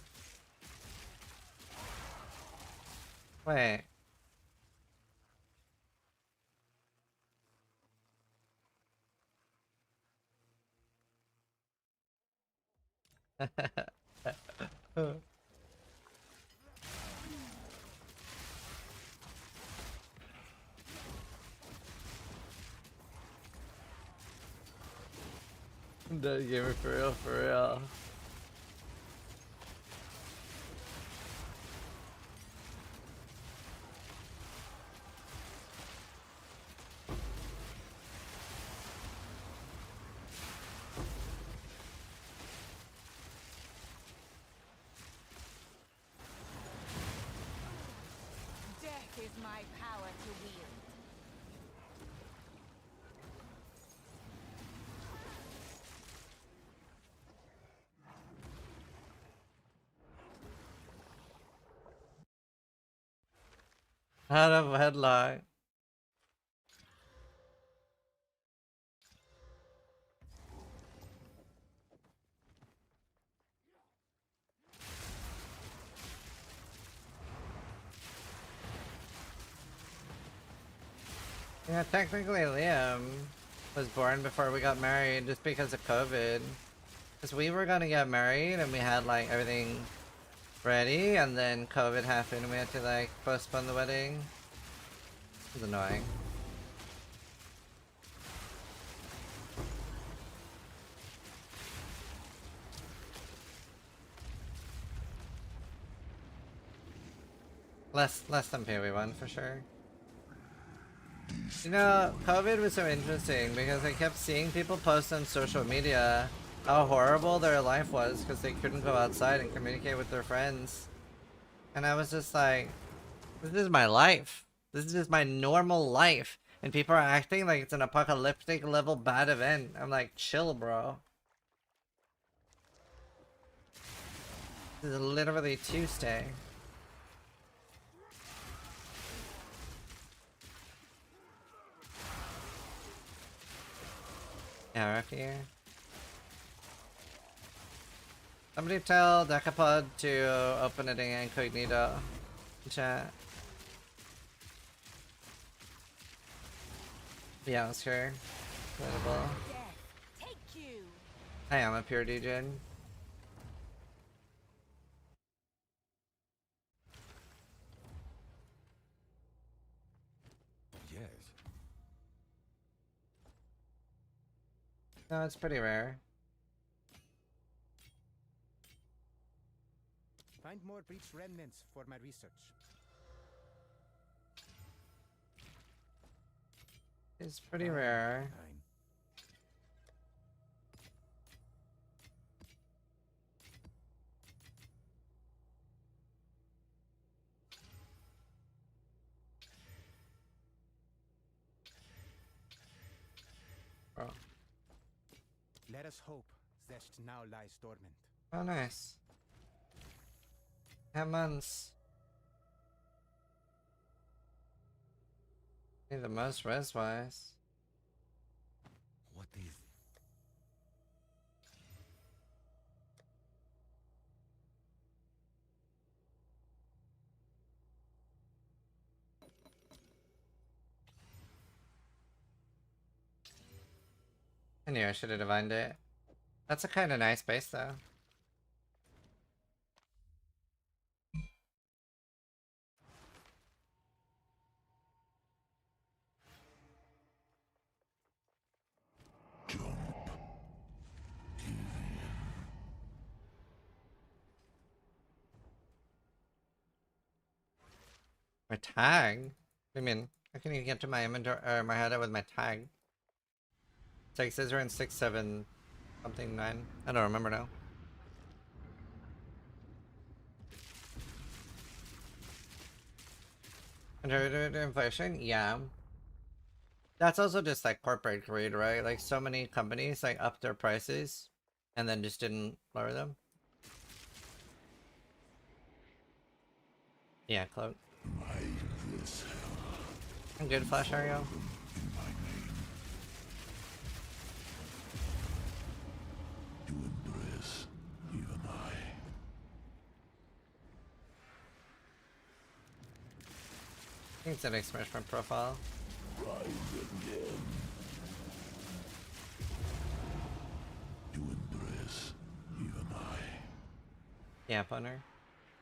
Wait. Dead gamer for real, for real. Death is my power to wield. Out of headlock. Yeah, technically Liam was born before we got married just because of COVID. Because we were gonna get married and we had like everything ready, and then COVID happened and we had to like postpone the wedding. It was annoying. Less than PoE1 for sure. You know, COVID was so interesting because I kept seeing people post on social media how horrible their life was because they couldn't go outside and communicate with their friends. And I was just like, this is my life. This is just my normal life. And people are acting like it's an apocalyptic level bad event. I'm like, chill, bro. This is literally Tuesday. Yeah, Rocky. Somebody tell Decapod to open it in incognito. Chat. Yeah, sure. Incredible. Take you. I am a pure DJ. Yes. No, it's pretty rare. Find more breach remnants for my research. It's pretty rare. Fine. Oh. Let us hope Zest now lies dormant. Oh, nice. 10 months. Need the most res-wise. What is... I knew I should have divined it. That's a kind of nice base, though. Jump. My tag? What do you mean? How can you get to my inventory or my header with my tag? It's like says we're in 6, 7, something 9. I don't remember now. Contributed to inflation? Yeah. That's also just like corporate greed, right? Like so many companies like upped their prices and then just didn't lower them. Yeah, cloak. Mindless hell I'm good, Flash Ario. in my name. You embrace even I. I think it's an expansion profile. Rise again. You embrace even I. Yeah, punter.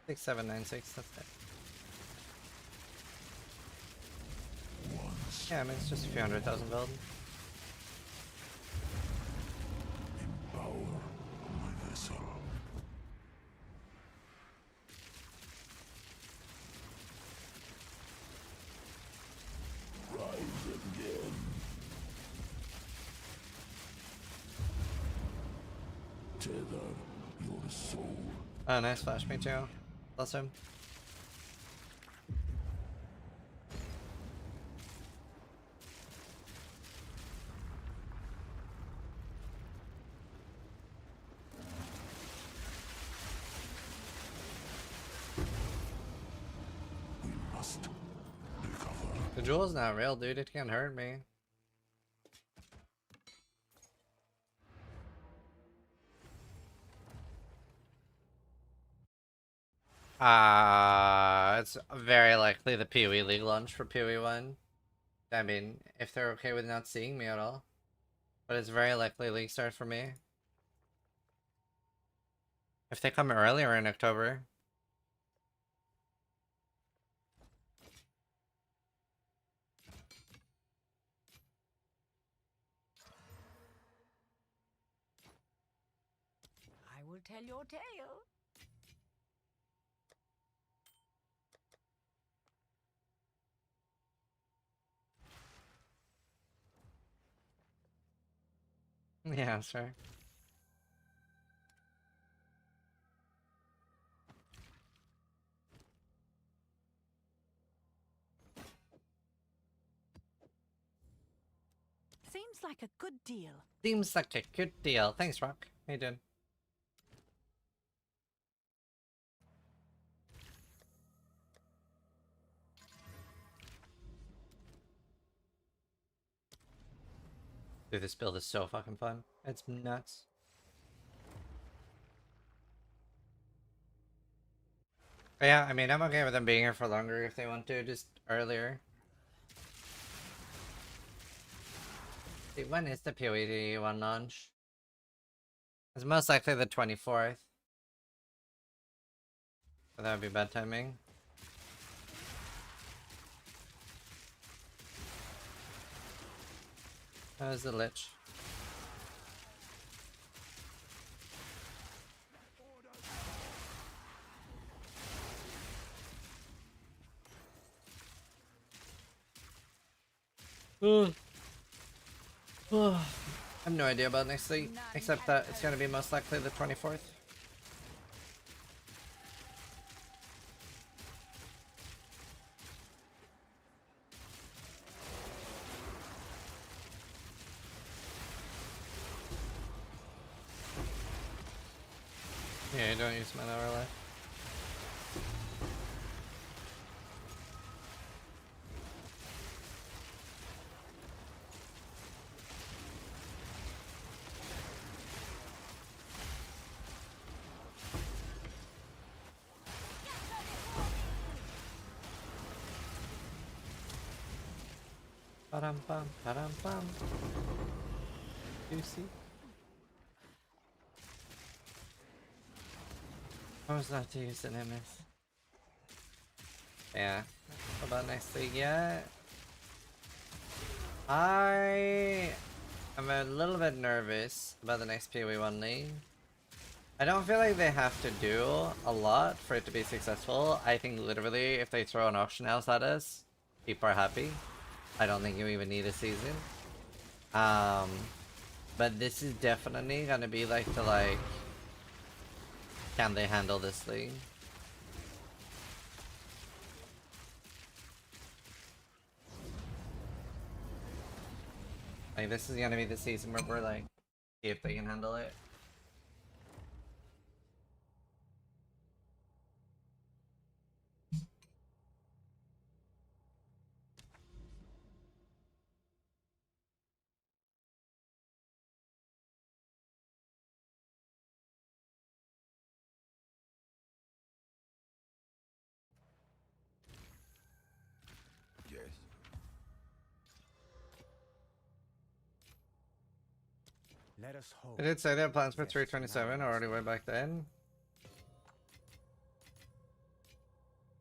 6796, that's it. Once Yeah, I mean it's just a few 100,000 build. empower my vessel. Rise again. Tether your soul. Oh, nice flash, me too. Bless him. We must recover. The jewel's not real, dude. It can't hurt me. It's very likely the PoE League launch for PoE 1. I mean, if they're okay with not seeing me at all. But it's very likely league start for me. If they come earlier in October. I will tell your tale. Yeah, sure. Seems like a good deal. Seems like a good deal. Thanks, Rock. How you doing? Dude, this build is so fucking fun. It's nuts. But yeah, I mean, I'm okay with them being here for longer if they want to, just earlier. See, when is the PoE one launch? It's most likely the 24th. But that would be bad timing. How's the Lich? I have no idea about next week, except that it's gonna be most likely the 24th. Yeah, don't use mana or life. Ba-dum bum, ba-dum bum. Juicy. I was not to use an MS. Yeah. What about next week yet? I am a little bit nervous about the next PoE1 league. I don't feel like they have to do a lot for it to be successful. I think literally if they throw an auction house at us, people are happy. I don't think you even need a season. But this is definitely gonna be like can they handle this league? Like this is gonna be the season where we're like, see if they can handle it. Yes. Let us hope. I did say they had plans for Yes, 327 now already way back then.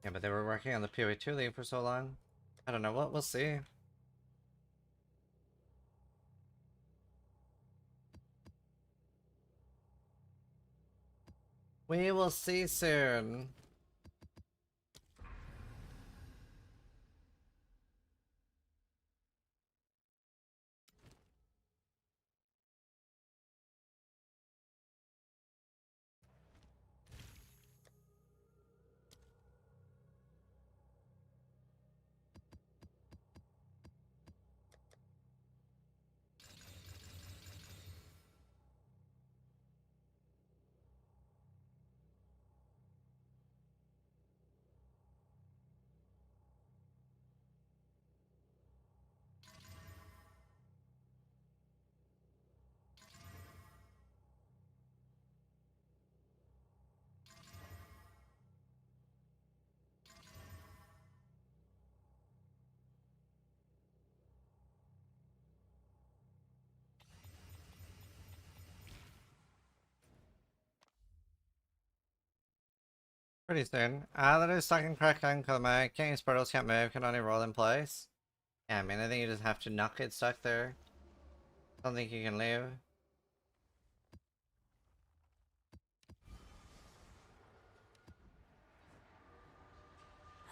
Yeah, but they were working on the PoE2 league for so long. I don't know what, we'll see. We will see soon. Pretty soon. That is stuck in crack and my can't use portals, can't move, can only roll in place. Yeah, I mean, I think you just have to not get stuck there. Don't think you can leave.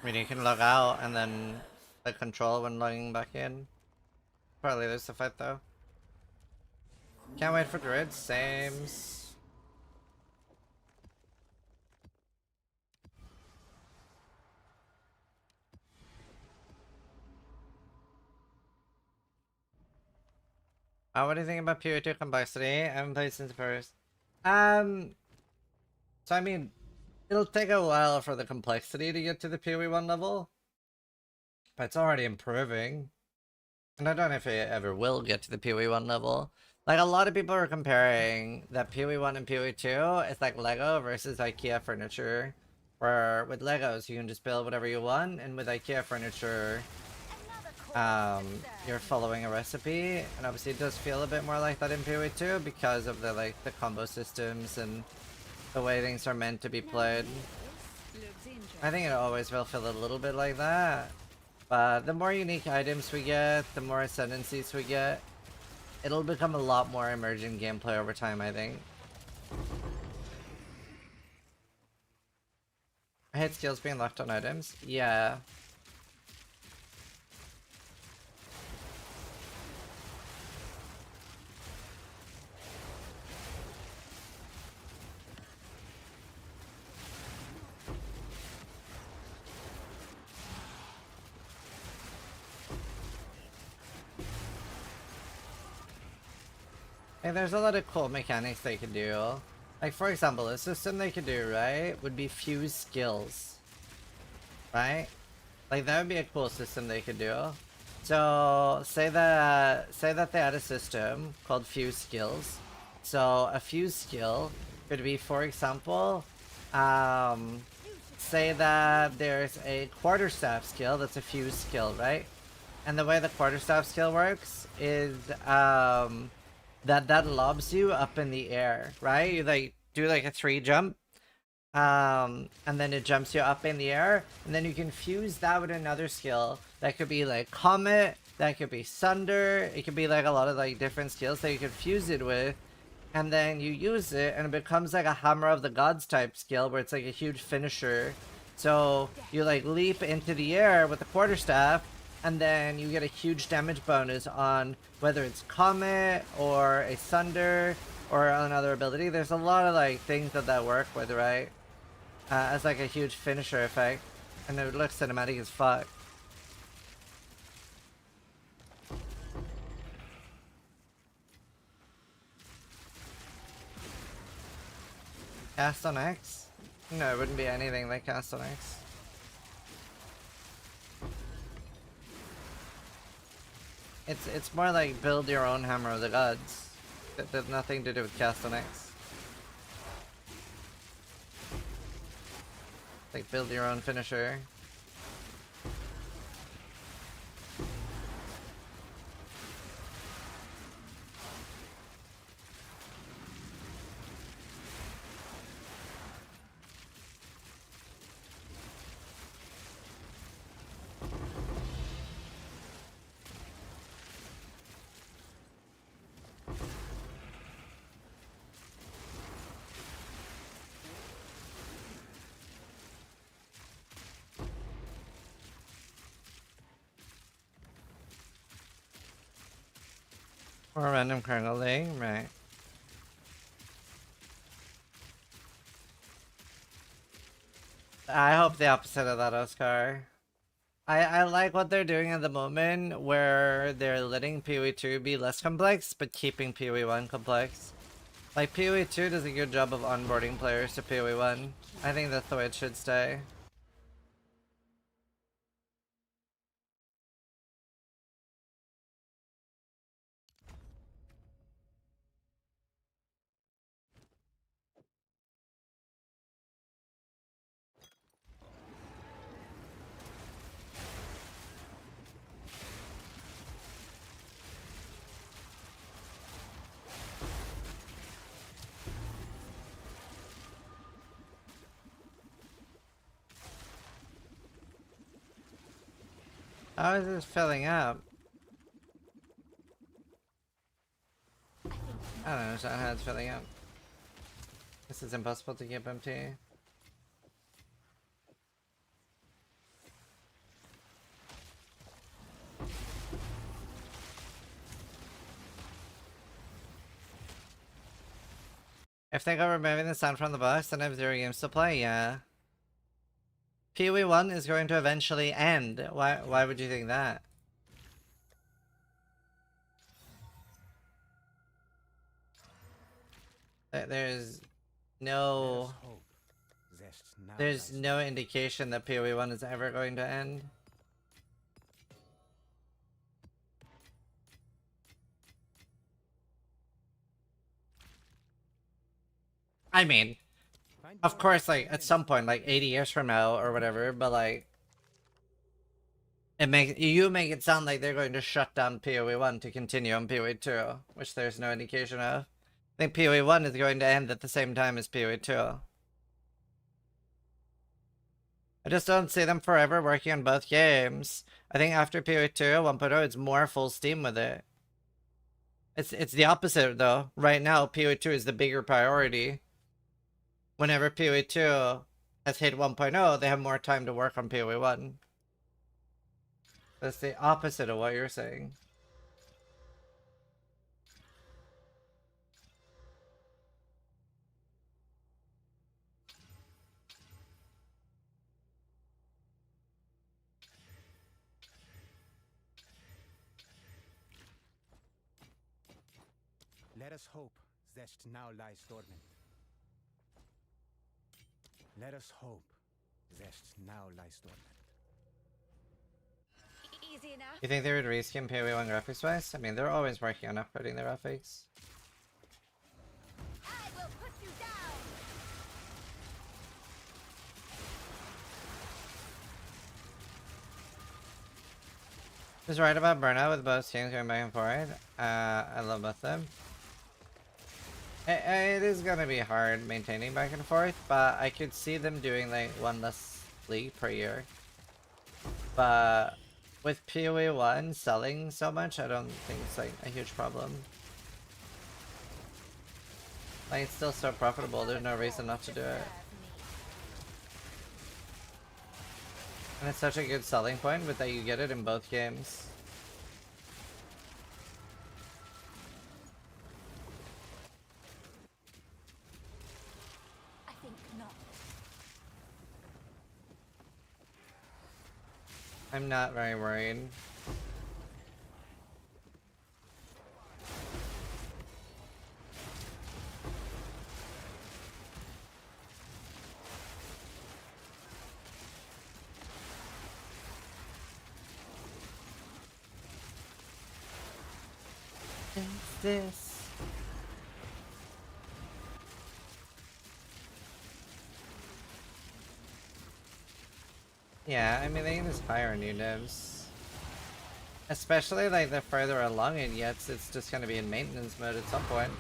I mean, you can log out and then like control when logging back in. Probably there's the fight though. Can't wait for druids. Sames. What do you think about PoE2 complexity? I haven't played since first. So I mean, it'll take a while for the complexity to get to the PoE 1 level. But it's already improving. And I don't know if it ever will get to the PoE 1 level. Like, a lot of people are comparing that PoE 1 and PoE 2. It's like Lego versus IKEA furniture. Where with Legos, you can just build whatever you want. And with IKEA furniture, you're following a recipe, and obviously it does feel a bit more like that in PoE 2 because of the like the combo systems and the way things are meant to be played. I think it always will feel a little bit like that, but the more unique items we get, the more ascendancies we get, it'll become a lot more emergent gameplay over time, I think. I hate skills being left on items. Yeah. Hey, there's a lot of cool mechanics they could do. Like, for example, a system they could do, right, would be fuse skills. Right? Like, that would be a cool system they could do. So, say that they had a system called fuse skills. So, a fuse skill could be, for example, say that there's a quarterstaff skill that's a fuse skill, right? And the way the quarterstaff skill works is, that lobs you up in the air, right? You like do like a 3 jump, and then it jumps you up in the air, and then you can fuse that with another skill. That could be like Comet, that could be Sunder, it could be like a lot of like different skills that you can fuse it with, and then you use it, and it becomes like a Hammer of the Gods type skill where it's like a huge finisher. So you like leap into the air with the quarterstaff, and then you get a huge damage bonus on whether it's Comet or a Sunder or another ability. There's a lot of like things that work with, right? As like a huge finisher effect, and it looks cinematic as fuck. Cast on X? No, it wouldn't be anything like Cast on X. It's more like build your own Hammer of the Gods. It has nothing to do with Cast on X. Like build your own finisher. Or a random kernel thing, right? I hope the opposite of that, Oscar. I like what they're doing at the moment, where they're letting PoE 2 be less complex, but keeping PoE 1 complex. Like, PoE 2 does a good job of onboarding players to PoE 1. I think that's the way it should stay. How is this filling up? I don't understand how it's filling up. This is impossible to keep empty. If they go removing the sound from the box, then I have 0 games to play, yeah. PoE 1 is going to eventually end. Why would you think that? There's no... There's no indication that PoE 1 is ever going to end. I mean, of course, like, at some point, like, 80 years from now or whatever, but, like... You make it sound like they're going to shut down PoE 1 to continue on PoE 2, which there's no indication of. I think PoE 1 is going to end at the same time as PoE 2. I just don't see them forever working on both games. I think after PoE 2, 1.0, it's more full steam with it. It's the opposite, though. Right now, PoE 2 is the bigger priority. Whenever PoE 2 has hit 1.0, they have more time to work on PoE 1. That's the opposite of what you're saying. Let us hope Zest now lies dormant. Let us hope Zest now lies dormant. Easy enough. You think they would reskin PoE 1 graphics wise? I mean, they're always working on upgrading their graphics. I will put you down. Just right about burnout with both teams going back and forth. I love both of them. It is gonna be hard maintaining back and forth, but I could see them doing like one less league per year. But with PoE 1 selling so much, I don't think it's like a huge problem. Like, it's still so profitable, there's no reason not to do it. And it's such a good selling point with that you get it in both games. I think not. I'm not very worried. This. Yeah, I mean they can just hire new devs. Especially like the further along it gets, it's just gonna be in maintenance mode at some point.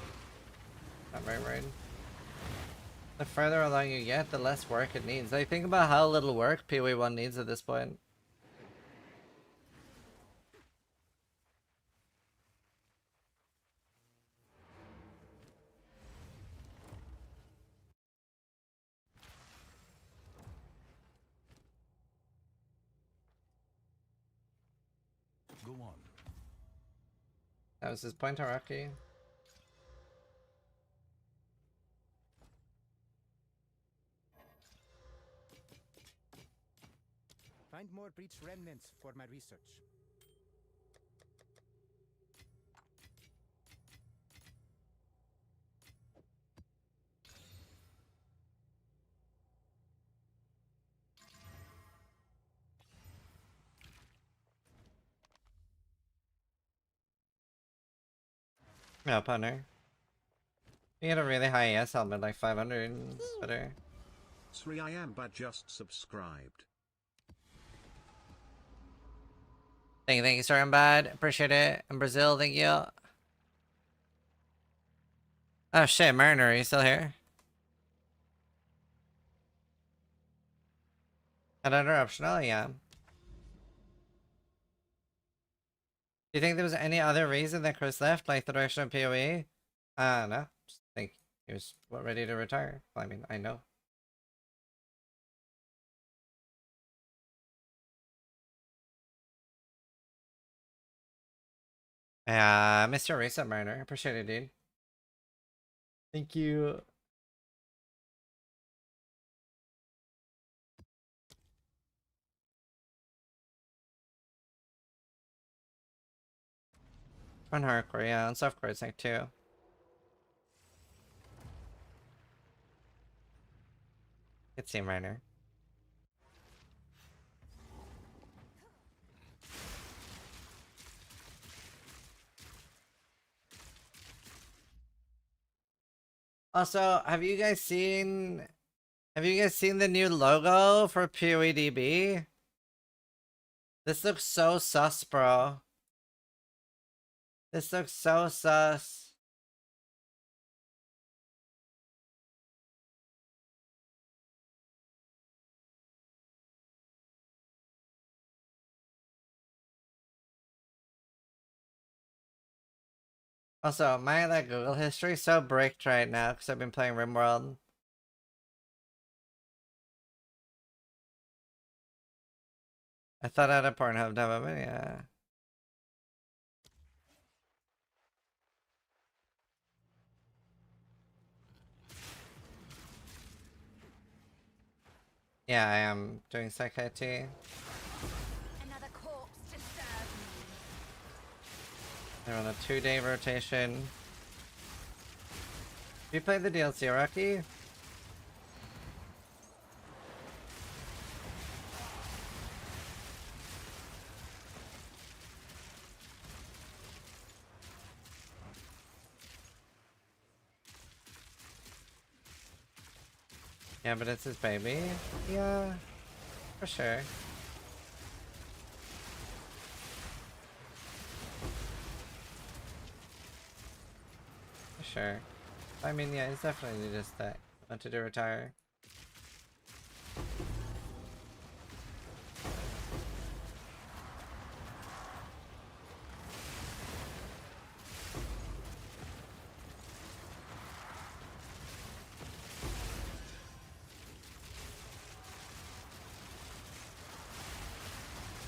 Not very worried. The further along you get, the less work it needs. Like, think about how little work PoE 1 needs at this point. Go on. That was his point, Rocky. Find more breach remnants for my research. Yeah, punter. You get a really high ES helmet, like 500, it's better. 3iamba just subscribed. Thank you, Starting Bad. Appreciate it. In Brazil, thank you. Oh shit, Mariner, are you still here? An interruption, oh yeah. Do you think there was any other reason that Chris left, like the direction of PoE? No. Just think he was ready to retire. Well, I mean, I know. Mr. Reset Miner. Appreciate it, dude. Thank you. On hardcore, yeah, on softcore it's like 2. It's Team Miner. Also, have you guys seen the new logo for PoEDB? This looks so sus, bro. This looks so sus. Also, my like Google history is so bricked right now because I've been playing RimWorld. I thought I had a Pornhub demo, but yeah. Yeah, I am doing psychiatry. Another corpse to serve me. They're on a 2-day rotation. You played the DLC, Rocky? Yeah, but it's his baby. Yeah, for sure. For sure. I mean, yeah, it's definitely just that. Wanted to retire.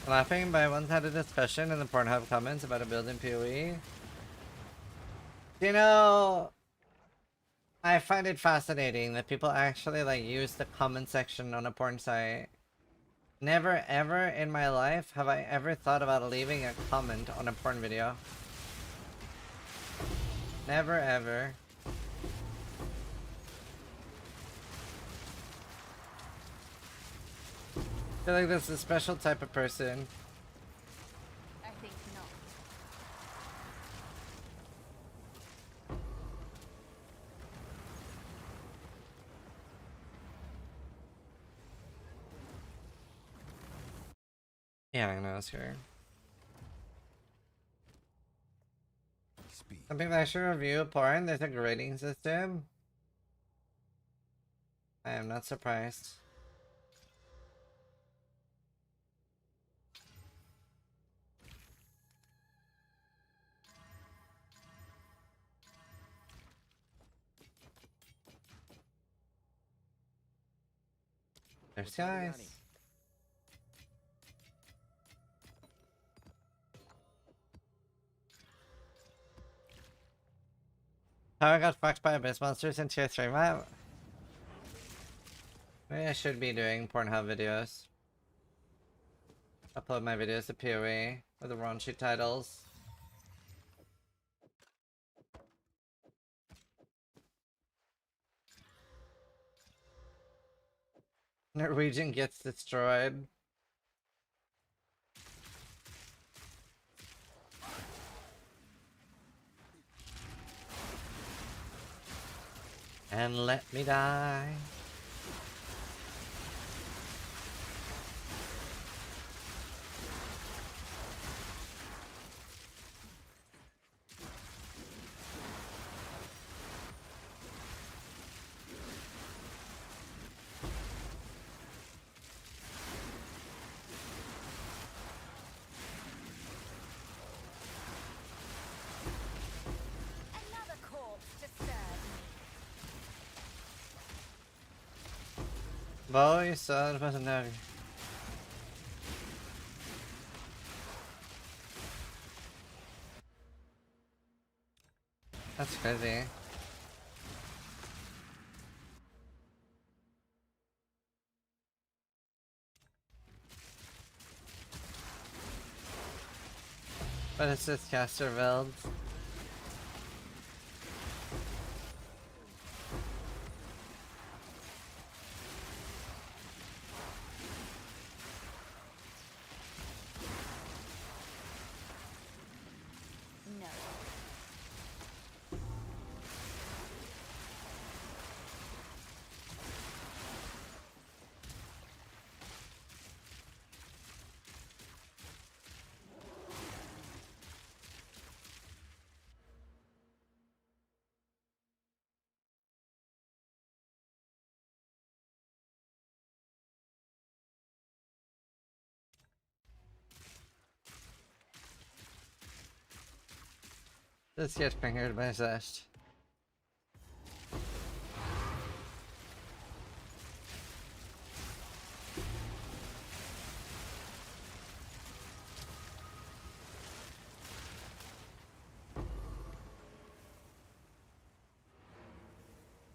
Laughing, but I once had a discussion in the Pornhub comments about a build in PoE. You know, I find it fascinating that people actually like use the comment section on a porn site. Never ever in my life have I ever thought about leaving a comment on a porn video. Never ever. I feel like this is a special type of person. I think not. Yeah, I know, sure. Speed. Something that I should review porn, there's a grading system. I am not surprised. There's guys. How I got fucked by abyss monsters in tier 3 map. Maybe I should be doing Pornhub videos. Upload my videos to PoE with the raunchy titles. Norwegian gets destroyed. And let me die. Boy, son of a nugget. That's crazy. But it's just caster build. No. Just get fingered by Zest.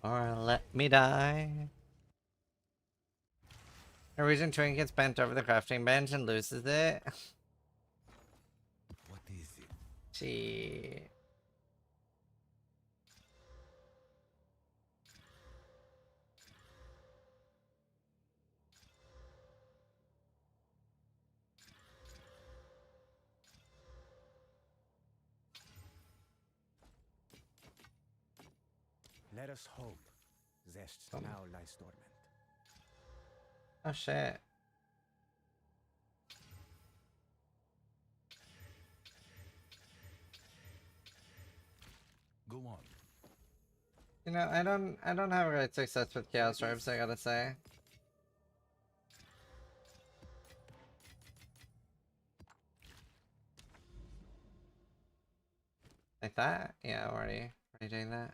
Or let me die. Norwegian twin gets bent over the crafting bench and loses it. What is it? Gee. Let us hope. Zest now lies dormant. Oh shit. Go on. You know, I don't have great success with Chaos Orbs, I gotta say. Like that? Yeah, already doing that.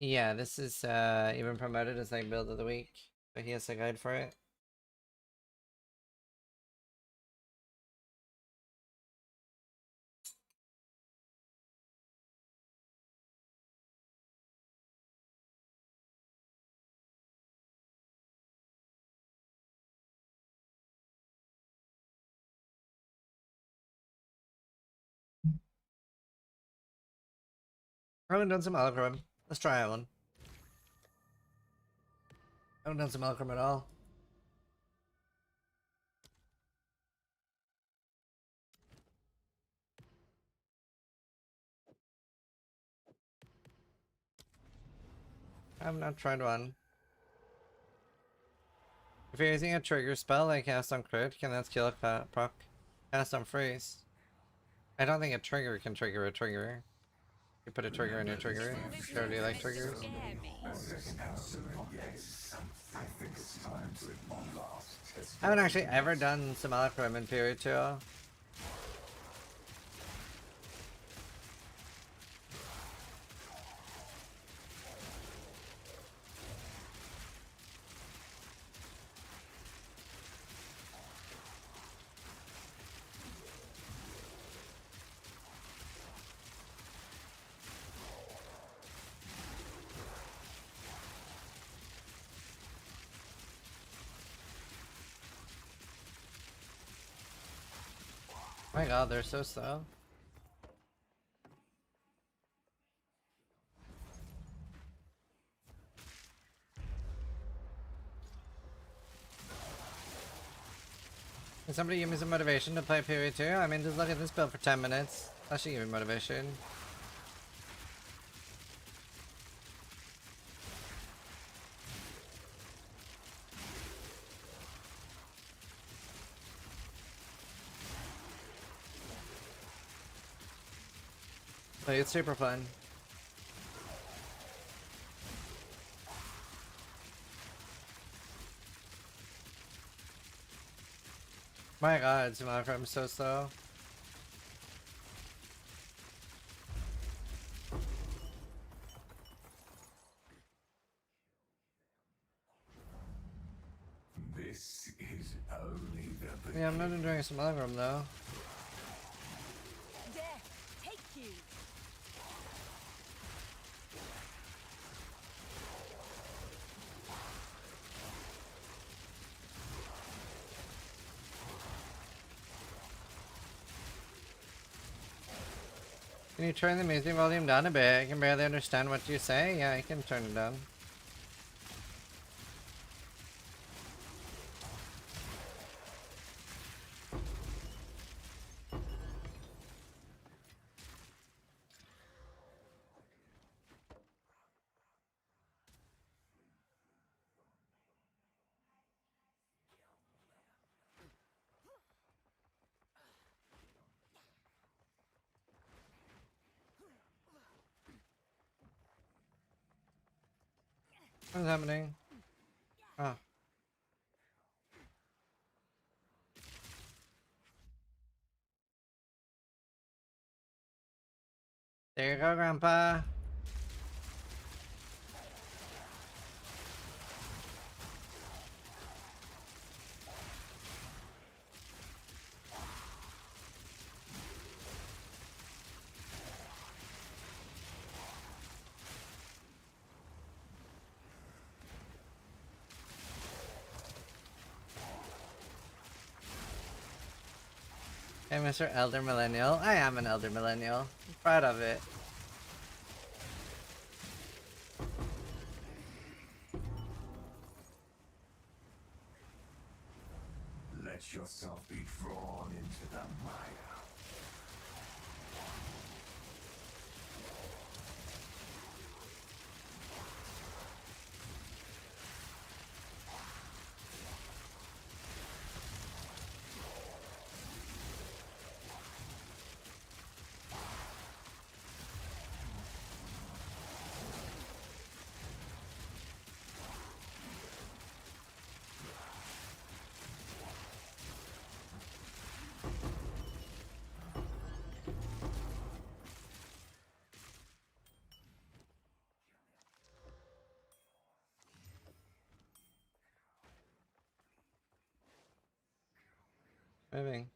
Yeah, this is even promoted as like build of the week, but he has a guide for it. I haven't done some Alchemy. Let's try that one. I haven't done some Alchemy at all. I've not tried one. If you're using a trigger spell like cast on crit, can that skill proc cast on freeze? I don't think a trigger can trigger a trigger. You put a trigger in your trigger. Sure, do you like triggers? I haven't actually ever done some Alchemy in period 2. Oh my god, they're so slow. Can somebody give me some motivation to play period 2? I mean, just look at this build for 10 minutes. That should give me motivation. Like, it's super fun. My god, I'm so slow. Only the Yeah, I'm not enjoying some other room though. Death, take you. Can you turn the music volume down a bit? I can barely understand what you say. Yeah, I can turn it down. What's happening? Oh. There you go, Grandpa. Hey, Mr. Elder Millennial. I am an Elder Millennial. I'm proud of it. let yourself be drawn into the mire. Moving.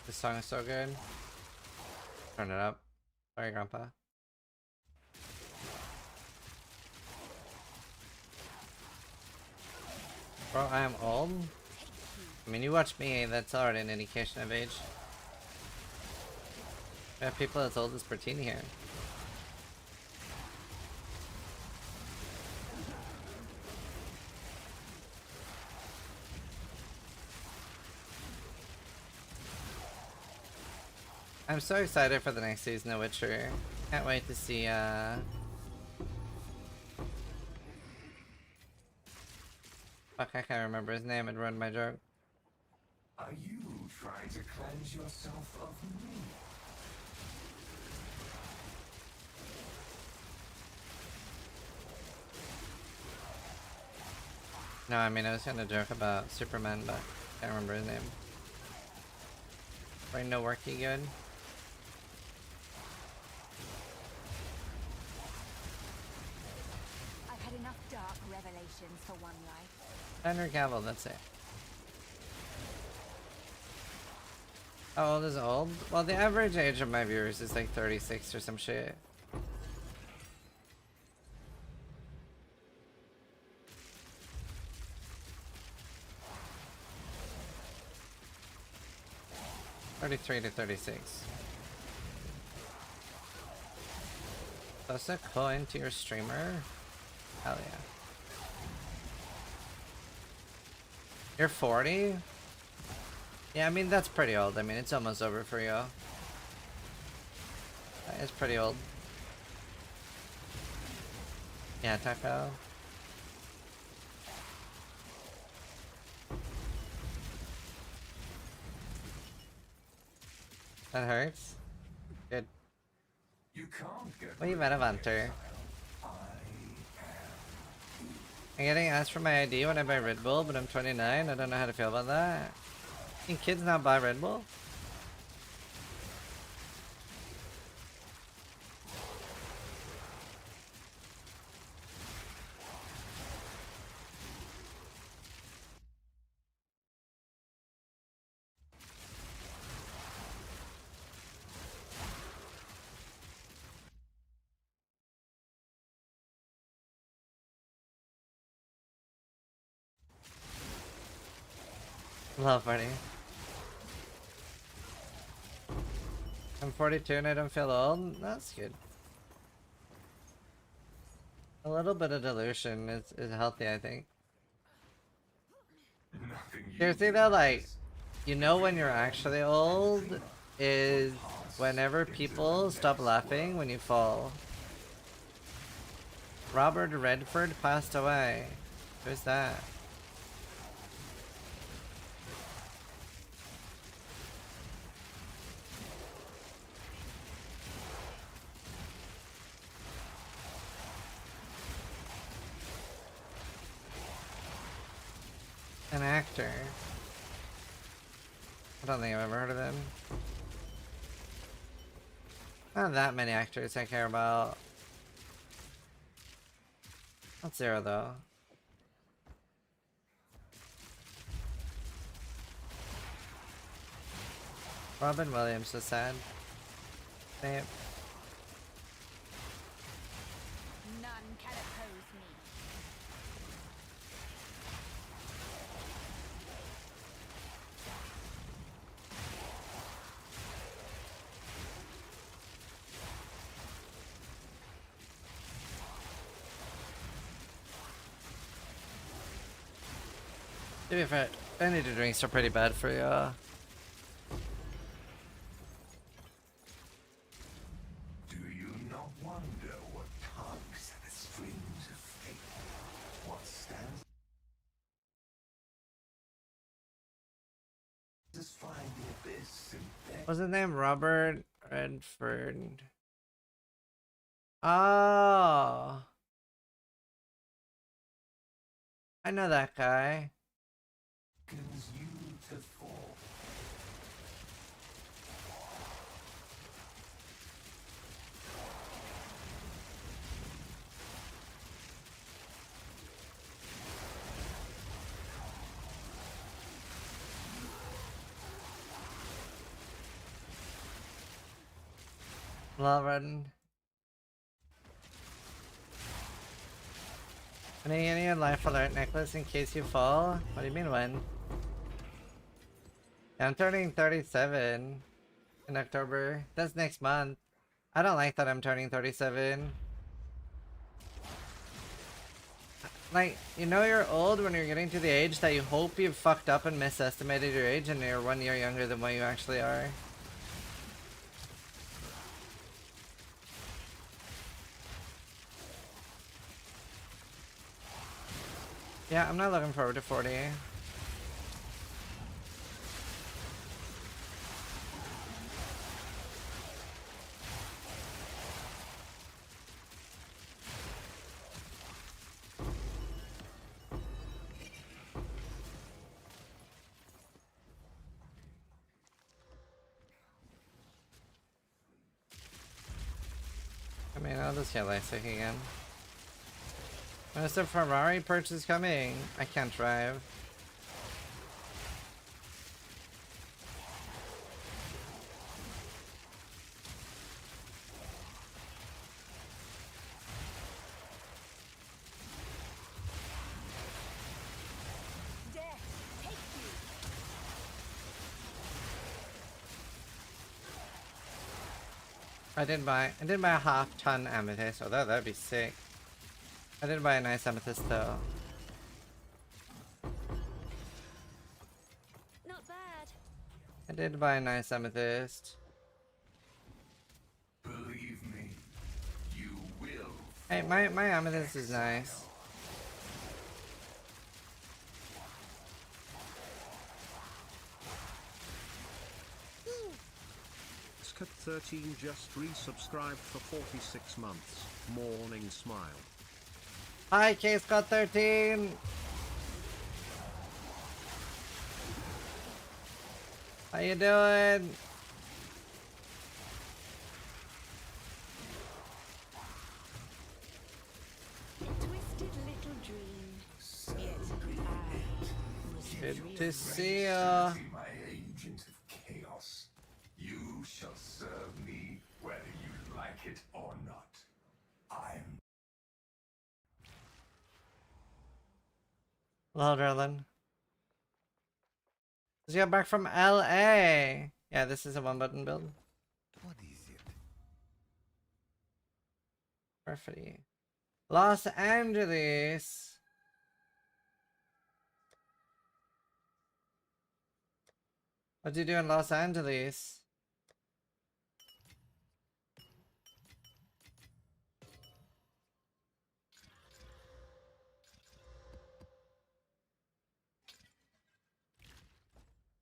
This song is so good. Turn it up. Sorry, Grandpa. Bro, I am old? I mean, you watch me, that's already an indication of age. We have people as old as Bertini here. I'm so excited for the next season of Witcher. Can't wait to see, fuck, I can't remember his name, it ruined my joke. Are you trying to cleanse yourself of me? No, I mean, I was gonna joke about Superman, but I can't remember his name. Right, no worky good. I've had enough dark revelations for one life. Henry Cavill, that's it. How old is old? Well, the average age of my viewers is like 36 or some shit. $33 to $36. Plus a coin to your streamer? Hell yeah. You're 40? Yeah, I mean, that's pretty old. I mean, it's almost over for you. It's pretty old. Yeah, Taco. That hurts. Good. You can't get What are you mad about, Hunter? I'm getting asked for my ID when I buy Red Bull, but I'm 29. I don't know how to feel about that. Can kids not buy Red Bull? Love party. I'm 42 and I don't feel old. That's good. A little bit of dilution is healthy, I think. Seriously though, like, you know when you're actually old is whenever people stop laughing when you fall. Robert Redford passed away. Who's that? An actor. I don't think I've ever heard of him. Not that many actors I care about. Not zero though. Robin Williams was sad. Same. None can oppose me. To be fair, energy drinks are pretty bad for you. Do you not wonder what tugs at the strings of fate? What stands satisfying the abyss and beg Was his name Robert Redford? Oh, I know that guy. beckons you to fall? Lauren. When are you getting a life alert necklace in case you fall? What do you mean when? Yeah, I'm turning 37 in October. That's next month. I don't like that I'm turning 37. Like, you know you're old when you're getting to the age that you hope you've fucked up and misestimated your age and you're 1 year younger than what you actually are. Yeah, I'm not looking forward to 40. I mean, I'll just get LASIK again. Mr. Ferrari purchase is coming. I can't drive. Death, take you. I did buy a half-ton amethyst, so that'd be sick. I did buy a nice amethyst though. Not bad. I did buy a nice amethyst. Believe me, you will. Hey, my amethyst is nice. Scut 13 just resubscribed for 46 months. Morning smile. Hi, K Scott 13. How you doing? Twisted little dream. Yet I was Good to see ya. My agent of chaos. You shall serve me whether you like it or not. I'm Hello, darling. Just got back from LA. Yeah, this is a one button build. What is it? Perfect. Los Angeles. What do you do in Los Angeles?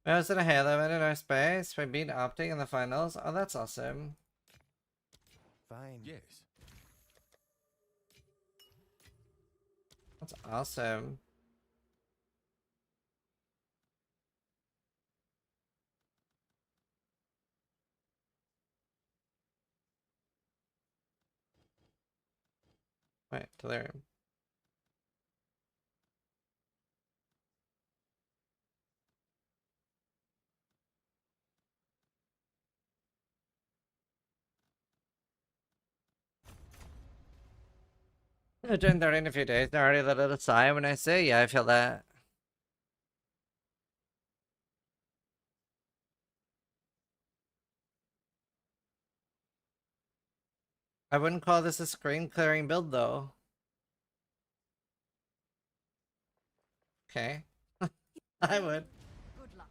I was in a Halo event in our space. We beat Optic in the finals. Oh, that's awesome. Fine. Yes. That's awesome. Wait, delirium. I turned 30 in a few days. I already let out a sigh when I say, yeah, I feel that. I wouldn't call this a screen clearing build though. Okay. I would. Good luck.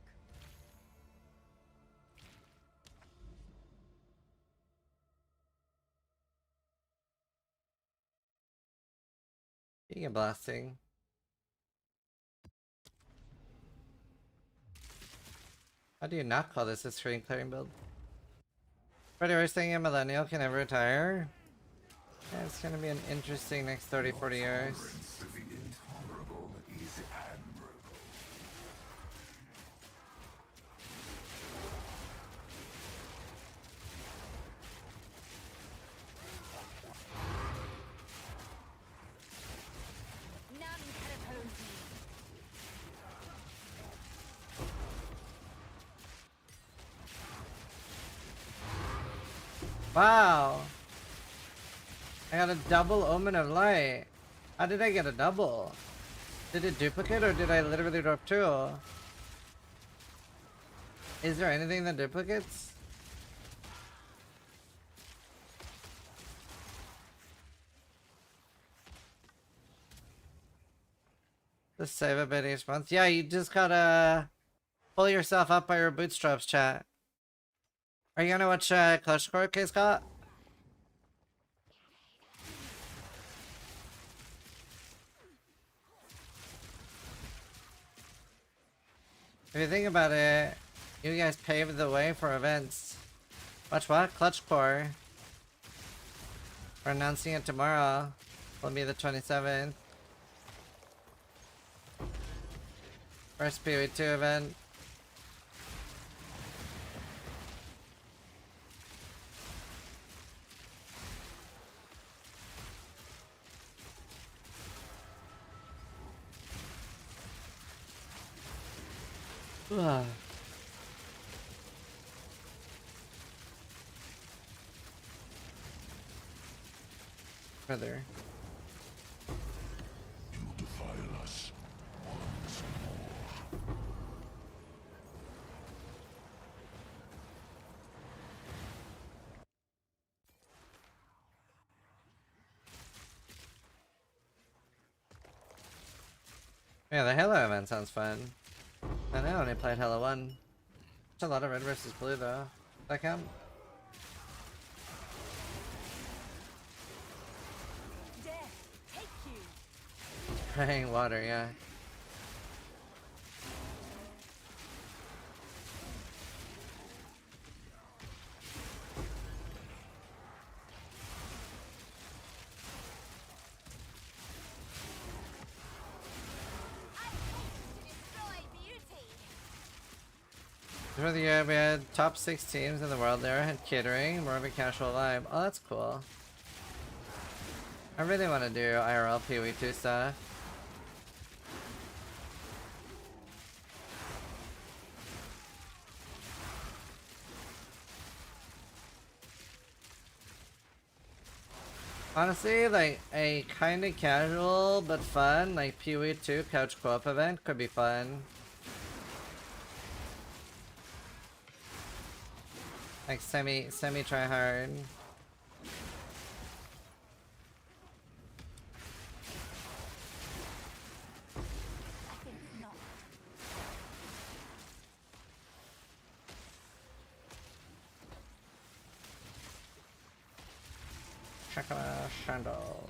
Giga blasting. How do you not call this a screen clearing build? Pretty worst thing a millennial can ever retire. Yeah, it's gonna be an interesting next 30-40 years. Tolerance of the intolerable is admirable. None can oppose me. Wow! I got a double Omen of Light. How did I get a double? Did it duplicate or did I literally drop two? Is there anything that duplicates? Just save a bit each month. Yeah, you just gotta pull yourself up by your bootstraps, chat. Are you gonna watch Clutch Court, K Scott? If you think about it, you guys paved the way for events. Watch what? Clutch Core. We're announcing it tomorrow. It'll be the 27th. First PV2 event. Ugh. Further. You defile us once more. Yeah, the Halo event sounds fun. And I only played Halo 1. It's a lot of red versus blue though. Does that count? Death, take you. Spraying water, yeah. For the year, we had top 6 teams in the world there, had catering, more of a casual vibe. Oh, that's cool. I really want to do IRL PoE2 stuff. Honestly, like, a kinda casual but fun, like PoE2 couch co-op event could be fun. Like semi try hard. I think not. Chakra Shandle.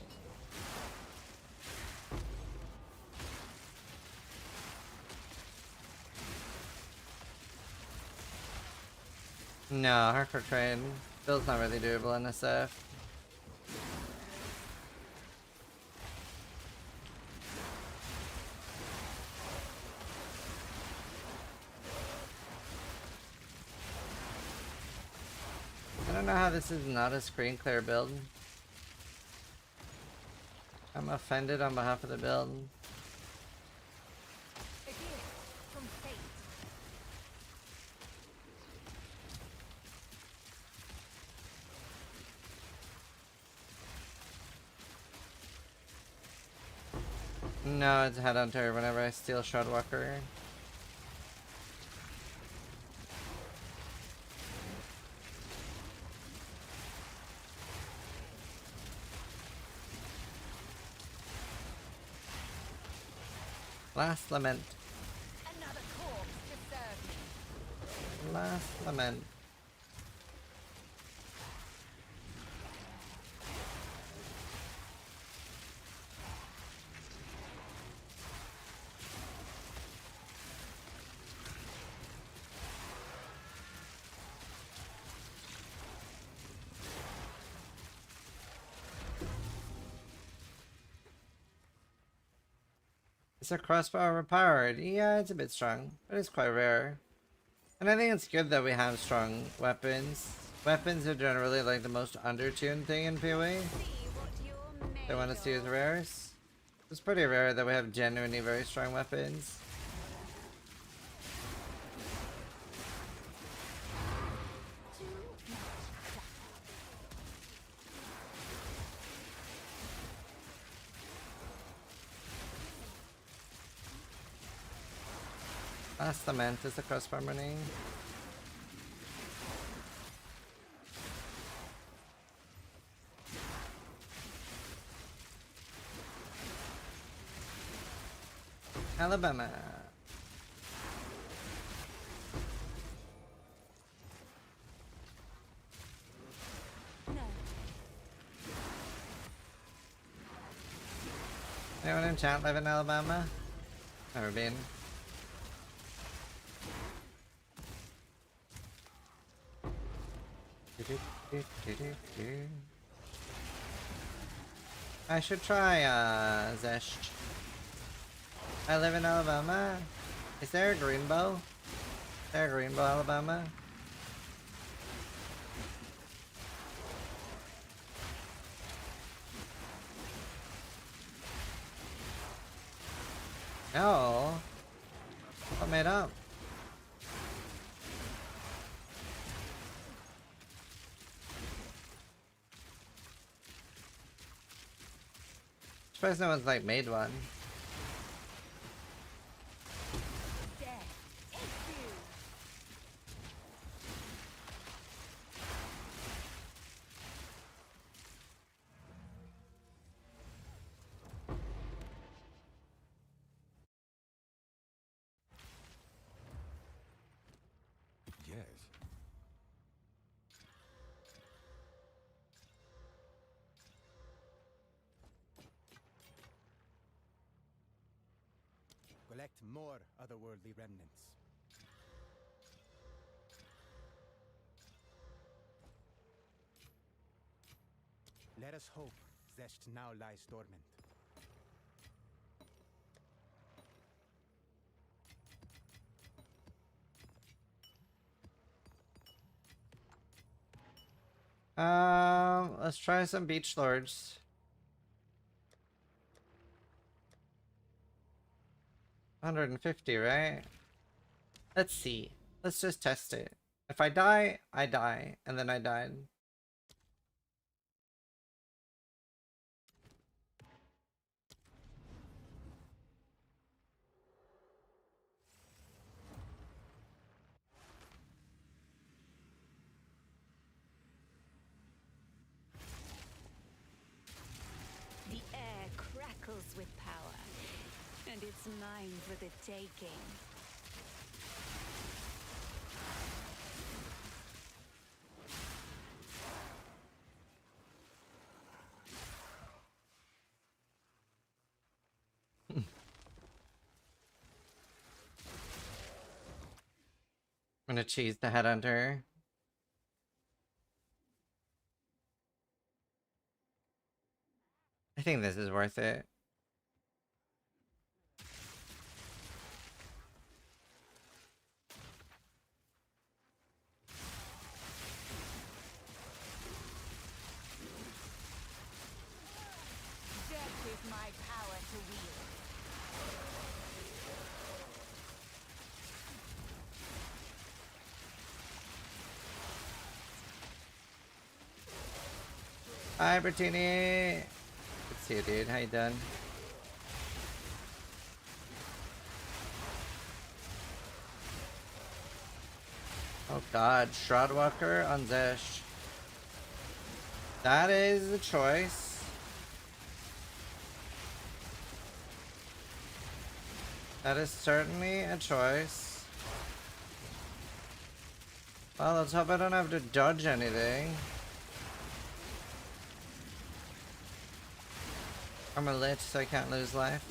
No, hardcore trade. Bill's not really doable in SF. I don't know how this is not a screen clear build. I'm offended on behalf of the build. A gift from fate. No, it's Headhunter whenever I steal Shroudwalker. Last Lament. Another corpse to serve me. Last Lament. Is a crossbow overpowered? Yeah, it's a bit strong, but it's quite rare. And I think it's good that we have strong weapons. Weapons are generally like the most undertuned thing in PoE. See what you're made They want us to use of. rares. It's pretty rare that we have genuinely very strong weapons. Too much clutter. Last Lament is the crossbow running. Alabama. No. Anyone in chat live in Alabama? Never been. I should try Zesht. I live in Alabama. Is there a Greenbow? Is there a Greenbow, Alabama? No. What made up? Surprised no one's like made one. Death. Issue. Yes. Collect more otherworldly remnants. Let us hope Zesht now lies dormant. Let's try some Beach Lords. $150, right? Let's see. Let's just test it. If I die, I die. And then I died. trickles with power, and it's mine for the taking. I'm gonna cheese the headhunter. I think this is worth it. Death is my power to wield. Hi, Bertini. Good to see you, dude. How you doing? Oh god, Shroudwalker on Zesh. That is the choice. That is certainly a choice. Well, let's hope I don't have to dodge anything. I'm a Lich, so I can't lose life.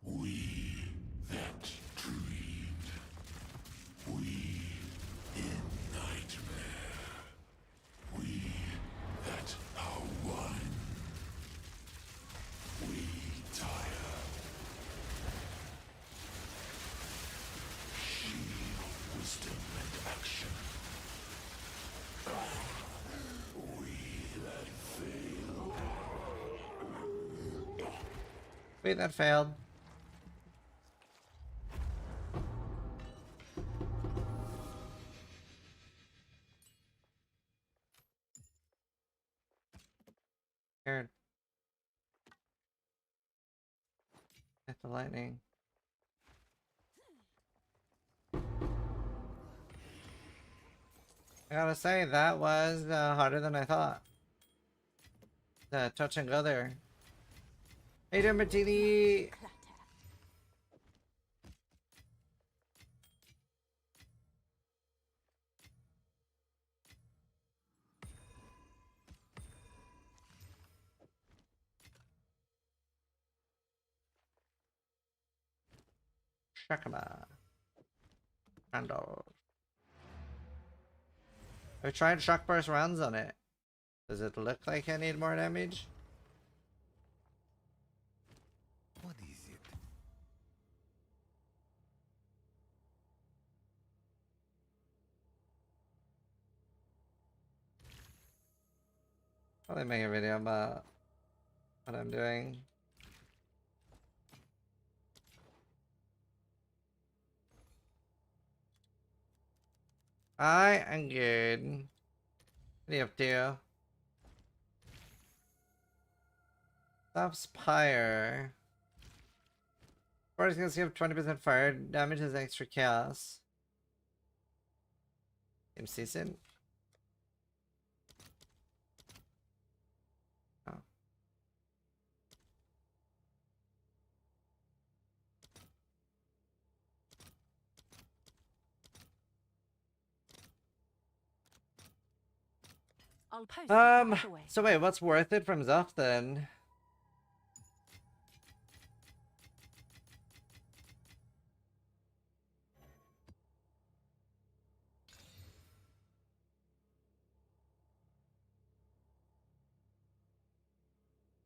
We that dreamed. We in nightmare. We that are one. We tire. She wisdom and action. We that fail. Wait, that failed. Scared. Hit the lightning. I gotta say, that was harder than I thought. The touch and go there. Hey there, Martini! Clutter. Shakama. Handle. I tried shock burst rounds on it. Does it look like I need more damage? What is it? Probably make a video about what I'm doing. I am good. What are you up to? Stops Pyre. Forest gonna give 20% fire damage as extra chaos. Seems decent. Oh. I'll post it right away. So wait, what's worth it from Zuff then?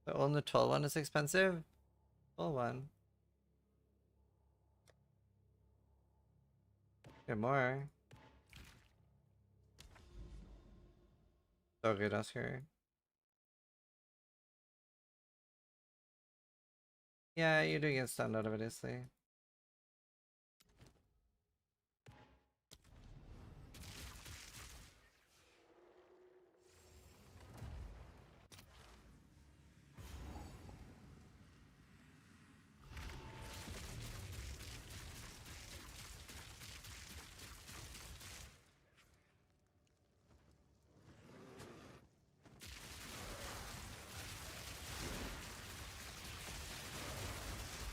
The only tall one is expensive? Tall one. Get more. So good, Oscar. Yeah, you do get stunned out of it, obviously.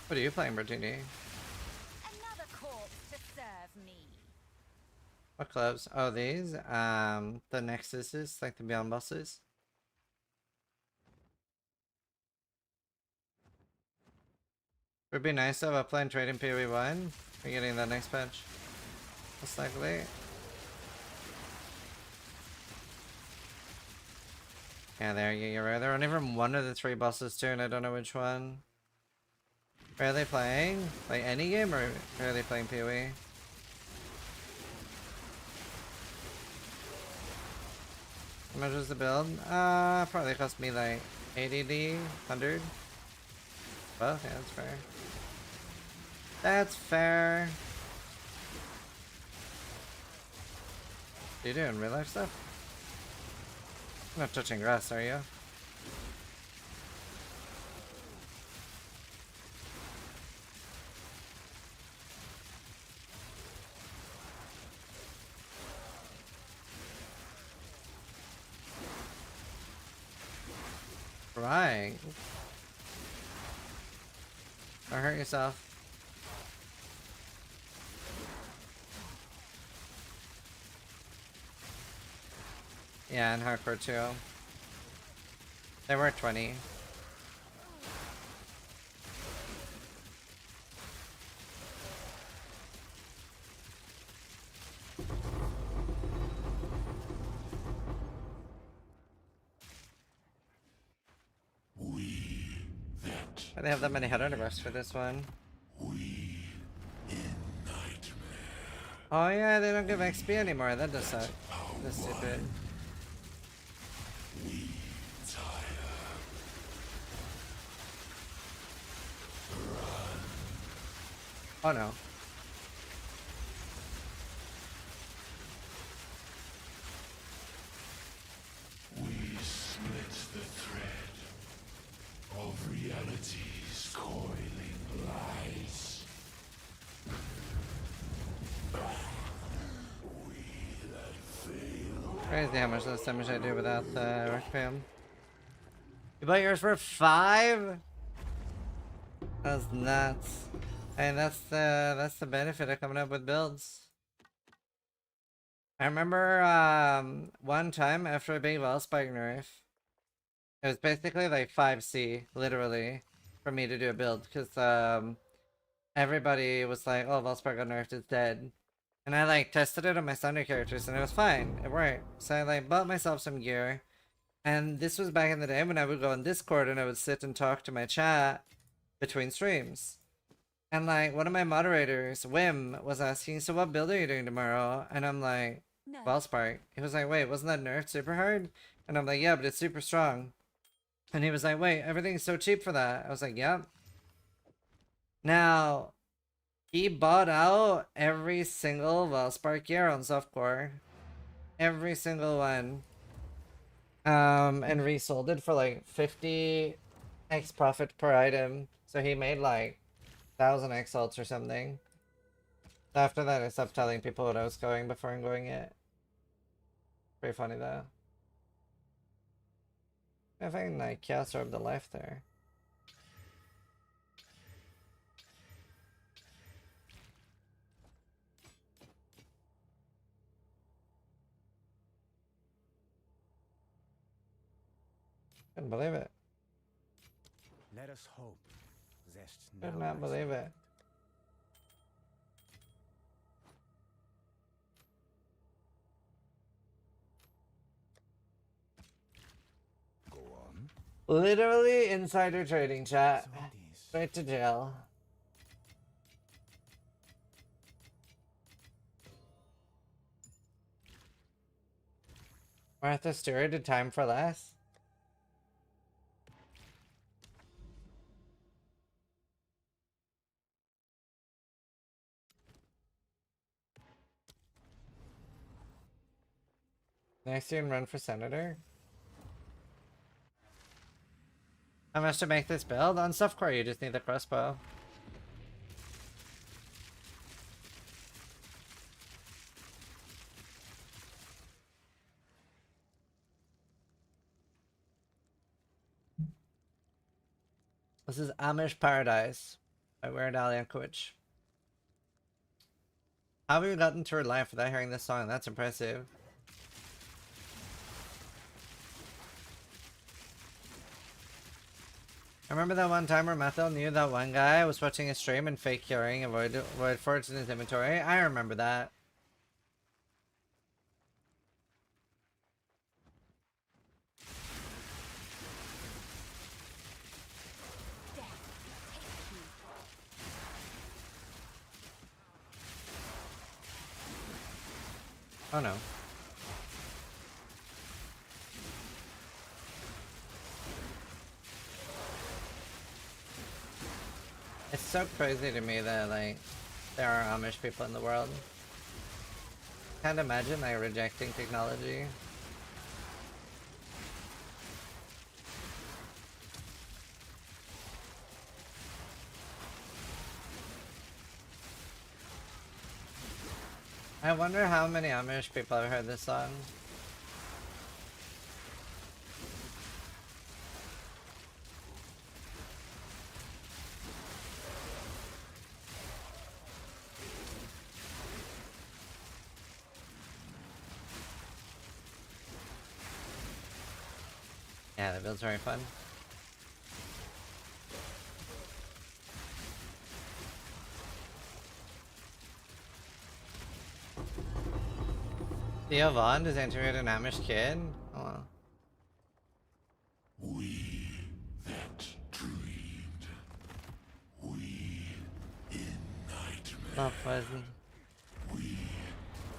What are you playing, Virginia? Another corpse to serve me. What clubs? Oh, these? The Nexuses, like the Beyond bosses. Would be nice though, upline trading PoE 1. We're getting that next patch. Most likely. Yeah, there you're right. They're only from one of the 3 bosses too, and I don't know which one. Where are they playing? Like any game, or are they playing PoE? How much was the build? Probably cost me like 80D, 100. Well, yeah, that's fair. That's fair. What are you doing? Real life stuff? You're not touching grass, are you? Right. Don't hurt yourself. Yeah, and hardcore too. They were 20. Why they have that many head universe for this one? Oh yeah, they don't give XP anymore. That does suck. That's stupid. Oh no. We split the thread of reality's coiling lies. We that fail. Crazy how much less damage I do without the Requiem. You bought yours for 5? That's nuts. And that's the benefit of coming up with builds. I remember one time after a big Wellspike nerf, it was basically like 5C, literally, for me to do a build, because everybody was like, oh, Wellspike got nerfed, it's dead. And I like tested it on my standard characters and it was fine, it worked. So I like bought myself some gear. And this was back in the day when I would go on Discord and I would sit and talk to my chat between streams. And like one of my moderators, Wim, was asking, so what build are you doing tomorrow? And I'm like, No. Wellspark. He was like, wait, wasn't that nerfed super hard? And I'm like, yeah, but it's super strong. And he was like, wait, everything's so cheap for that. I was like, yep. Now, he bought out every single Wellspark gear on softcore. Every single one. And resold it for like 50x profit per item. So he made like 1000x ults or something. After that, I stopped telling people what I was going before I'm going it. Pretty funny though. I think like Chaos Orb the life there. Couldn't believe it. Let us hope. Zest Could now not believe it. go on. Literally insider trading chat. So it is. Straight to jail. Martha Stewart did time for less. Next year and run for senator. How much to make this build? On softcore you just need the crossbow. This is Amish Paradise. by Weird Al Yankovic. How have you gotten through life without hearing this song? That's impressive. I remember that one time where Methel knew that one guy was watching a stream and fake curing avoid forts in his inventory. I remember that. Oh no. It's so crazy to me that, like, there are Amish people in the world. Can't imagine, like, rejecting technology. I wonder how many Amish people have heard this song. Yeah, the build's very fun. Theo Vaughn has interviewed an Amish kid? Oh well. We that dreamed. We in nightmare. Not pleasant. We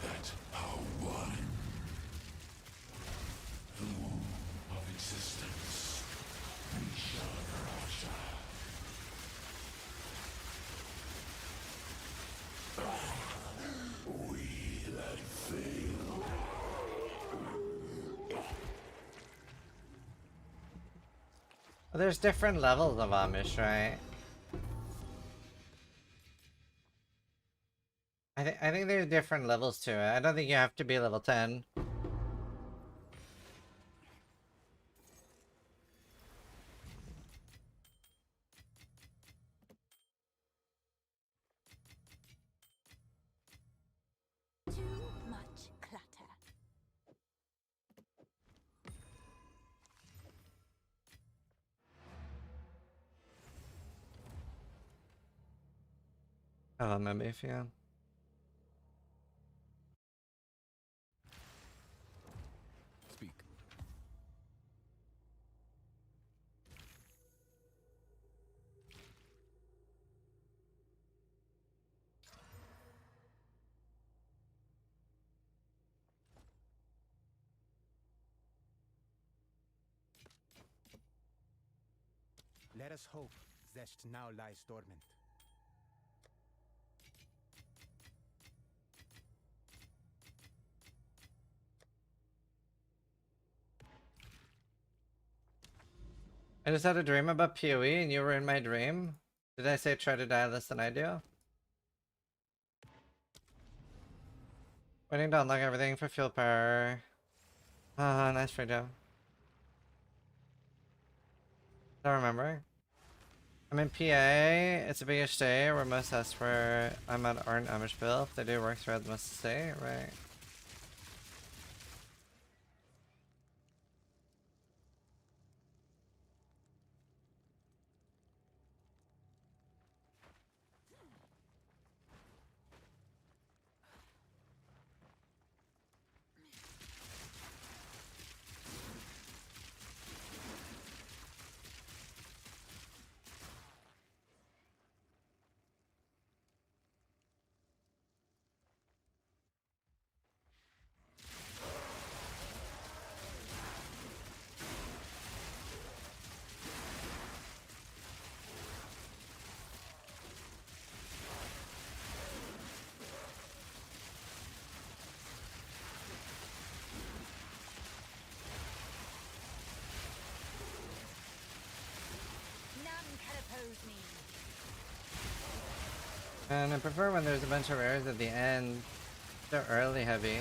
that are one. The womb of existence. We shall crush. We that fail. Well, there's different levels of Amish, right? I think there's different levels to it. I don't think you have to be level 10. Too much clutter. Hello, my Mayfield. Speak. Let us hope Zest now lies dormant. I just had a dream about PoE and you were in my dream. Did I say try to die less than I do? Waiting to unlock everything for fuel power. Ah, nice free job. Don't remember. I'm in PA. It's a big stay where most Esper I'm at aren't Amish built. They do work throughout the most stay, right? None can oppose me. And I prefer when there's a bunch of rares at the end. They're early heavy.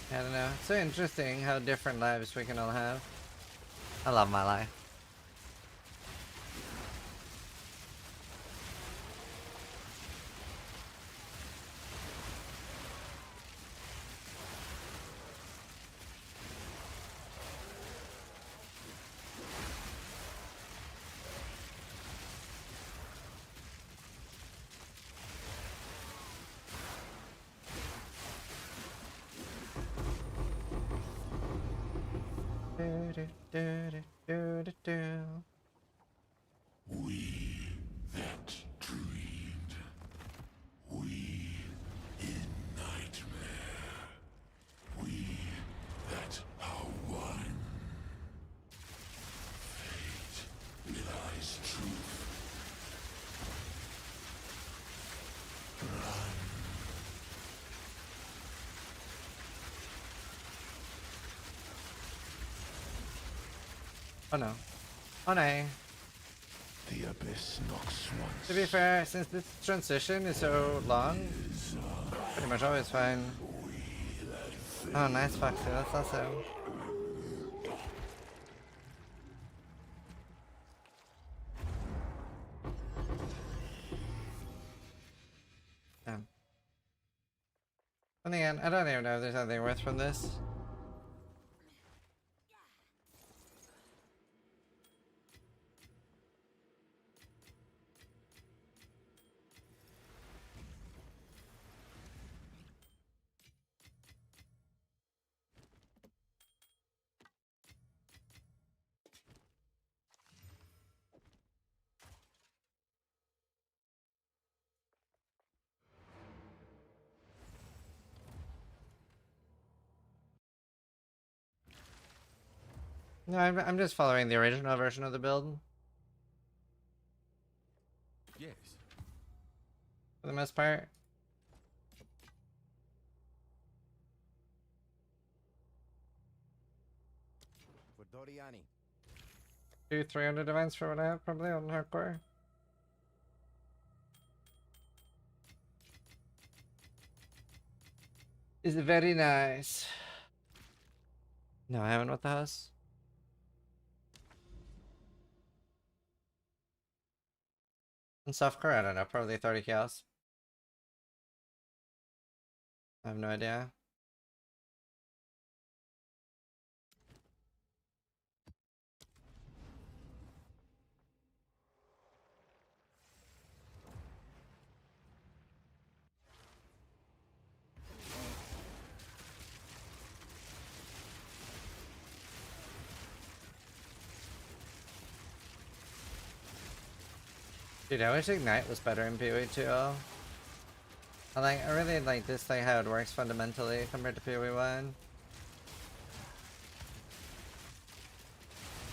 I don't know. It's so interesting how different lives we can all have. I love my life. We that dreamed. We in nightmare. We that are one. Fate realize truth. Oh no. Oh no. The abyss knocks once. To be fair, since this transition is so long, pretty much always fine. Oh, nice Foxy, that's awesome. Damn. In the end, I don't even know if there's anything worth from this. No, I'm just following the original version of the build, Yes. for the most part. For Doriani. Do 300 events for what I have probably on hardcore. Is very nice. No, I haven't with the house. In softcore, I don't know, probably 30 chaos. I have no idea. Dude, I wish Ignite was better in PoE 2.0. I really like this, like how it works fundamentally compared to PoE 1.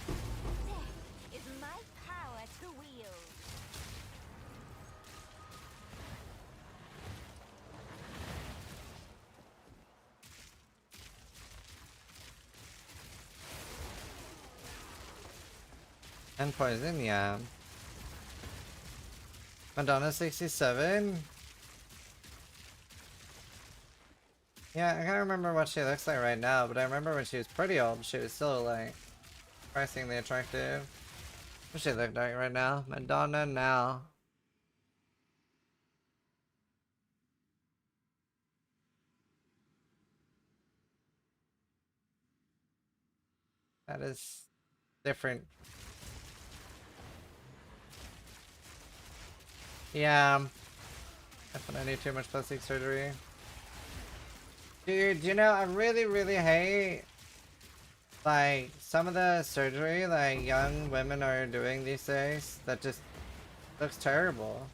Death is my power to wield. And poison, yeah. Madonna 67. Yeah, I can't remember what she looks like right now, but I remember when she was pretty old, she was still like surprisingly attractive. What she look like right now? Madonna now. That is different. Yeah. Definitely too much plastic surgery. Dude, you know, I really hate like some of the surgery like young women are doing these days that just looks terrible.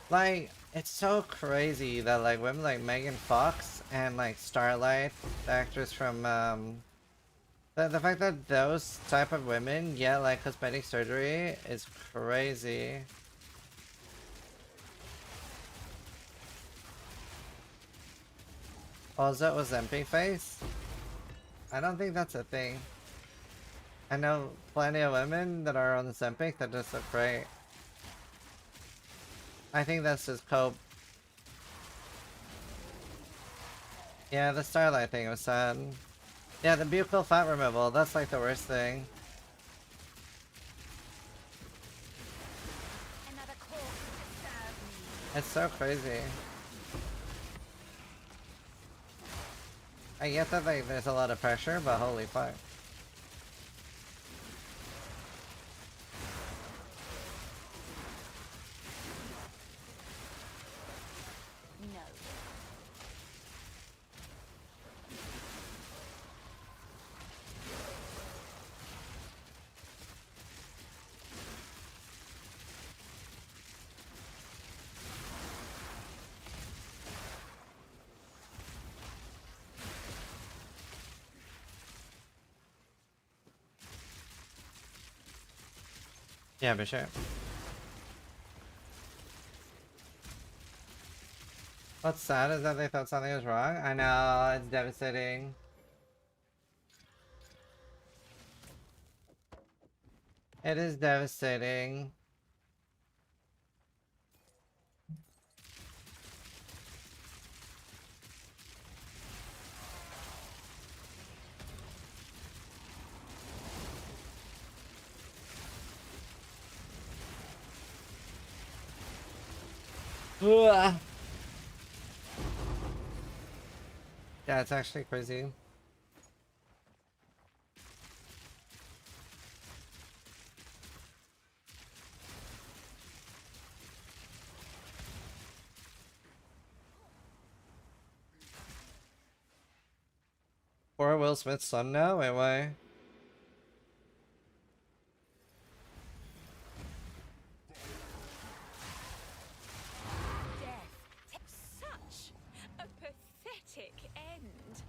Like, it's so crazy that like women like Megan Fox and like Starlight, the actress from the fact that those type of women get like cosmetic surgery is crazy. Also, Ozempic face? I don't think that's a thing. I know plenty of women that are on Ozempic that just look great. I think that's just cope. Yeah, the Starlight thing was sad. Yeah, the buccal fat removal, that's like the worst thing. Another corpse to serve me. It's so crazy. I get that like there's a lot of pressure, but holy fuck. No. Yeah, but sure. What's sad is that they thought something was wrong. I know, it's devastating. It is devastating. Ugh. Yeah, it's actually crazy. Poor Will Smith's son now? Wait, why? Death. Such a pathetic end.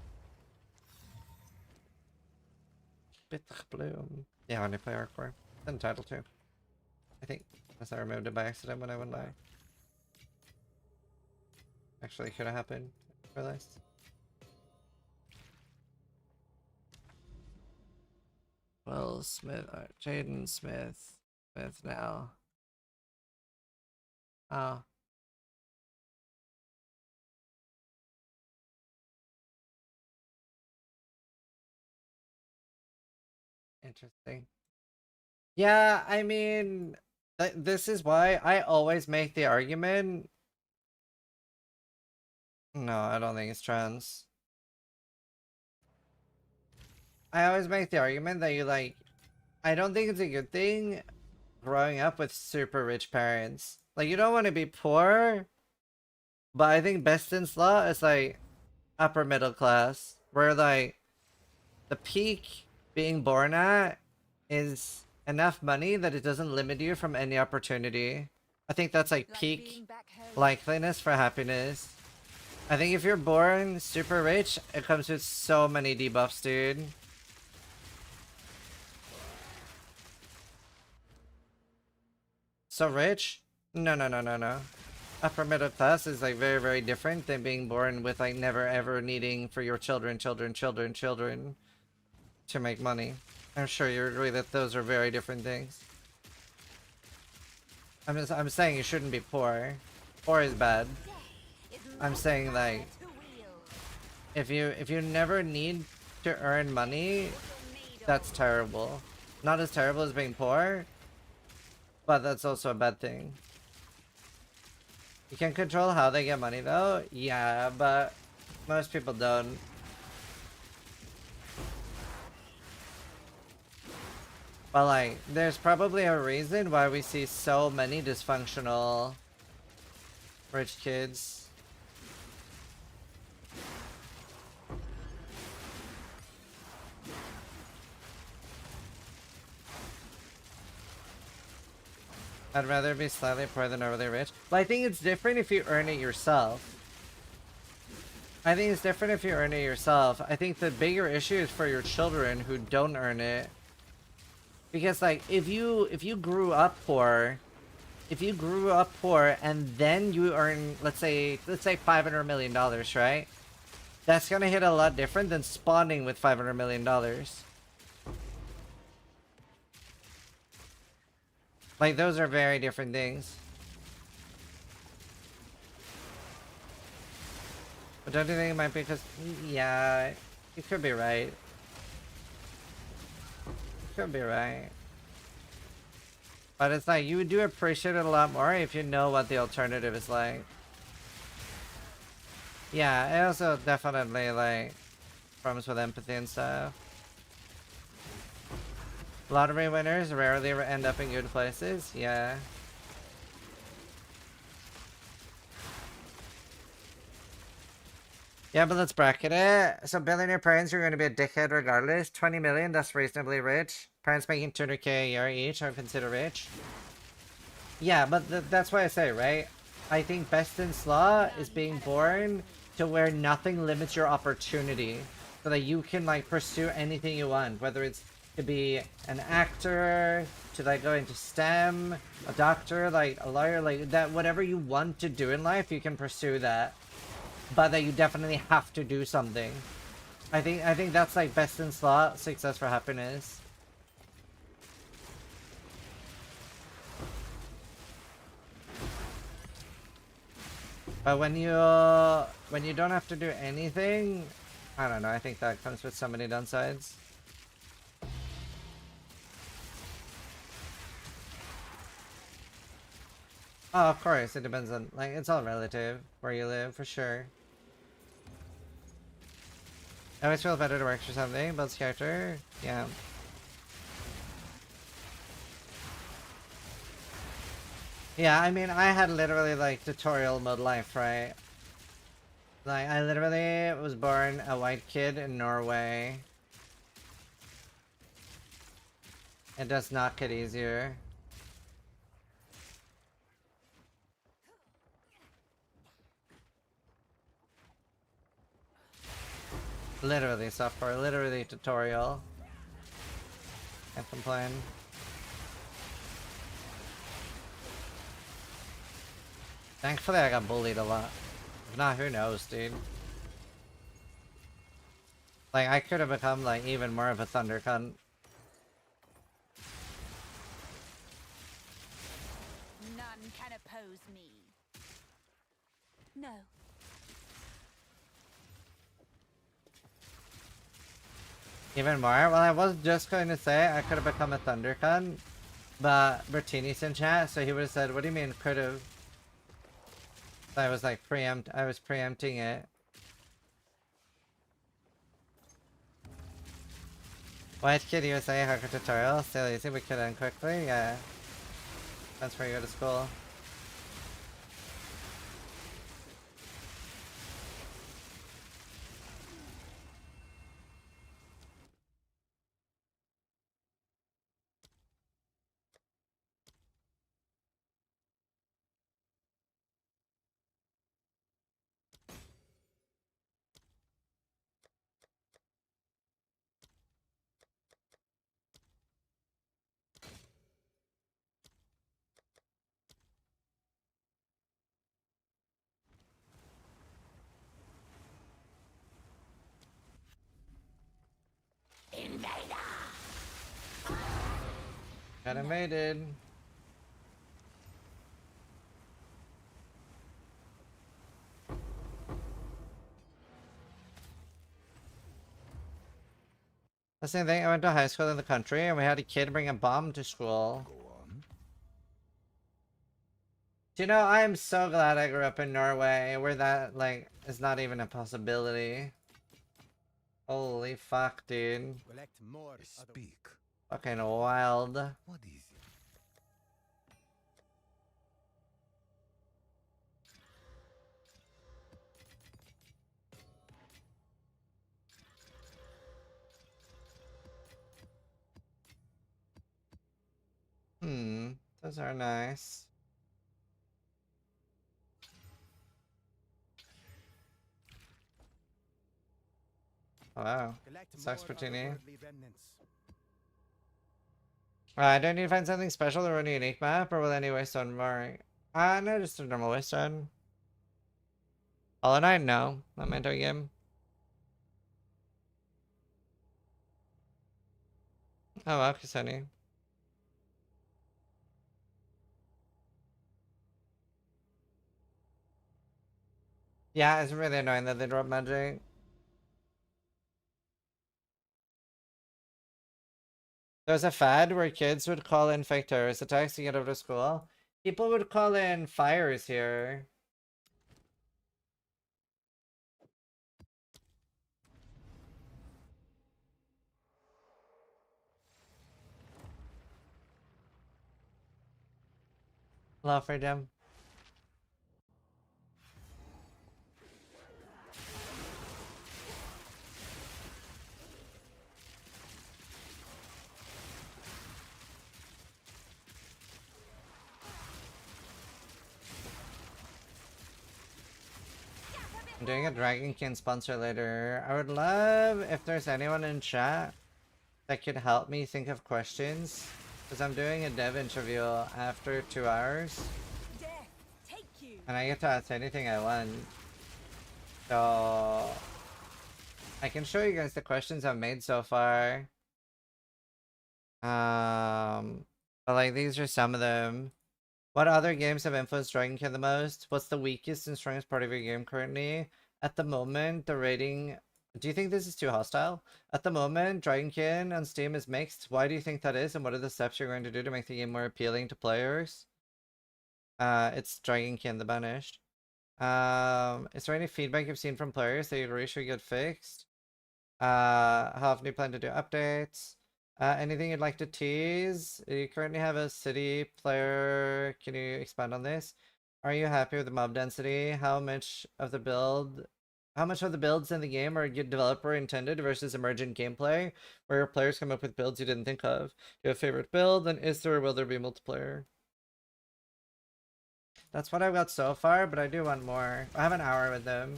Bitter Bloom. Yeah, when I play Hardcore. It's entitled to. I think. Unless I removed it by accident when I went live. Actually, could have happened. I realized. Will Smith. Jaden Smith. Smith now. Oh. Interesting. Yeah, I mean, this is why I always make the argument. No, I don't think it's trans. I always make the argument that you like, I don't think it's a good thing growing up with super rich parents. Like, you don't want to be poor, but I think Beston's Law is like upper middle class, where like the peak being born at is enough money that it doesn't limit you from any opportunity. I think that's like Like peak being back home. likeliness for happiness. I think if you're born super rich, it comes with so many debuffs, dude. So rich? No, no, no, no, no. Upper middle class is like very, very different than being born with like never ever needing for your children to make money. I'm sure you agree that those are very different things. I'm saying you shouldn't be poor. Poor is bad. Is I'm my saying power like to wield. if you never need to earn money, that's terrible. Not as terrible as being poor, but that's also a bad thing. You can control how they get money though? Yeah, but most people don't. But like, there's probably a reason why we see so many dysfunctional rich kids. I'd rather be slightly poor than overly rich. But I think it's different if you earn it yourself. I think it's different if you earn it yourself. I think the bigger issue is for your children who don't earn it. Because like, if you grew up poor, and then you earn, let's say $500 million, right? That's gonna hit a lot different than spawning with $500 million. Like, those are very different things. But don't you think it might be because... Yeah, you could be right. You could be right. But it's like, you do appreciate it a lot more if you know what the alternative is like. Yeah, it also definitely, like, problems with empathy and stuff. Lottery winners rarely end up in good places, yeah. Yeah, but let's bracket it. So billionaire parents are going to be a dickhead regardless. 20 million, that's reasonably rich. Parents making 200k a year each are considered rich. Yeah, but that's why I say, right? I think best in slot is being born to where nothing limits your opportunity. So that you can, like, pursue anything you want. Whether it's to be an actor, to, like, go into STEM, a doctor, like, a lawyer, like, that, whatever you want to do in life, you can pursue that. But that you definitely have to do something. I think that's, like, best in slot, success for happiness. But when you don't have to do anything, I don't know, I think that comes with so many downsides. Oh, of course, it depends on, like, it's all relative where you live, for sure. I always feel better to work for something, builds character, yeah. Yeah, I mean, I had literally, like, tutorial mode life, right? Like, I literally was born a white kid in Norway. It does not get easier. Literally software, literally tutorial. Can't complain. Thankfully I got bullied a lot. If not, who knows, dude. Like, I could have become, like, even more of a thunder cunt. None can oppose me. No. Even more? Well, I was just going to say I could have become a thunder cunt, but Bertini's in chat, so he would have said, what do you mean could have? So I was like, I was preempting it. White Kid USA hacker tutorial, still easy, we could end quickly, yeah. That's where you go to school. Got invaded. The same thing, I went to high school in the country and we had a kid bring a bomb to school. Go on. Do you know, I am so glad I grew up in Norway, where that, like, is not even a possibility. Holy fuck, dude. Collect more. Speak. Fucking wild. What is it? Those are nice. Oh, wow. Sucks, Bertini. I don't need to find something special to run a unique map, or will any waystone mark? No, just a normal waystone. Hollow Knight? No. Not meant to game. Oh, wow, Kisoni. Yeah, it's really annoying that they drop magic. There's a fad where kids would call in fake terrorist attacks to get out of school. People would call in fires here. Hello, Freedom. I'm doing a Dragonkin sponsor later. I would love if there's anyone in chat that could help me think of questions. Because I'm doing a dev interview after 2 hours. Death, take you. And I get to ask anything I want. So I can show you guys the questions I've made so far. But like these are some of them. What other games have influenced Dragonkin the most? What's the weakest and strongest part of your game currently? At the moment, the rating... Do you think this is too hostile? At the moment, Dragonkin on Steam is mixed. Why do you think that is? And what are the steps you're going to do to make the game more appealing to players? It's Dragonkin the Banished. Is there any feedback you've seen from players that you really should get fixed? How often do you plan to do updates? Anything you'd like to tease? You currently have a city player. Can you expand on this? Are you happy with the mob density? How much of the builds in the game are good developer intended versus emergent gameplay, where your players come up with builds you didn't think of? Do you have a favorite build? And is there or will there be multiplayer? That's what I've got so far, but I do want more. I have an hour with them.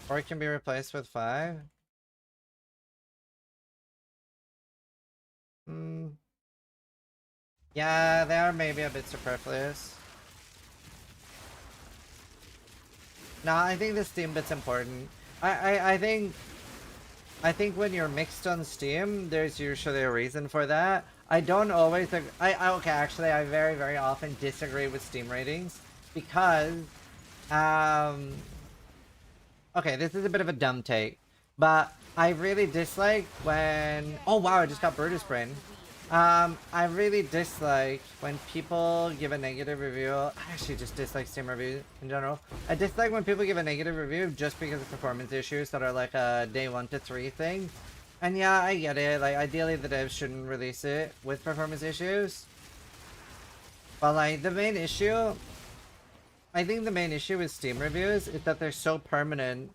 Or it can be replaced with 5. Yeah, they are maybe a bit superfluous. No, I think the Steam bit's important. I think when you're mixed on Steam, there's usually a reason for that. I don't always okay, actually I very, very often disagree with Steam ratings because okay, this is a bit of a dumb take, but I really dislike when... Oh wow, I just got Brutus Brain. I really dislike when people give a negative review. I actually just dislike Steam reviews in general. I dislike when people give a negative review just because of performance issues that are like a day 1 to 3 thing. And yeah, I get it. Like, ideally the devs shouldn't release it with performance issues. But like, the main issue... I think the main issue with Steam reviews is that they're so permanent.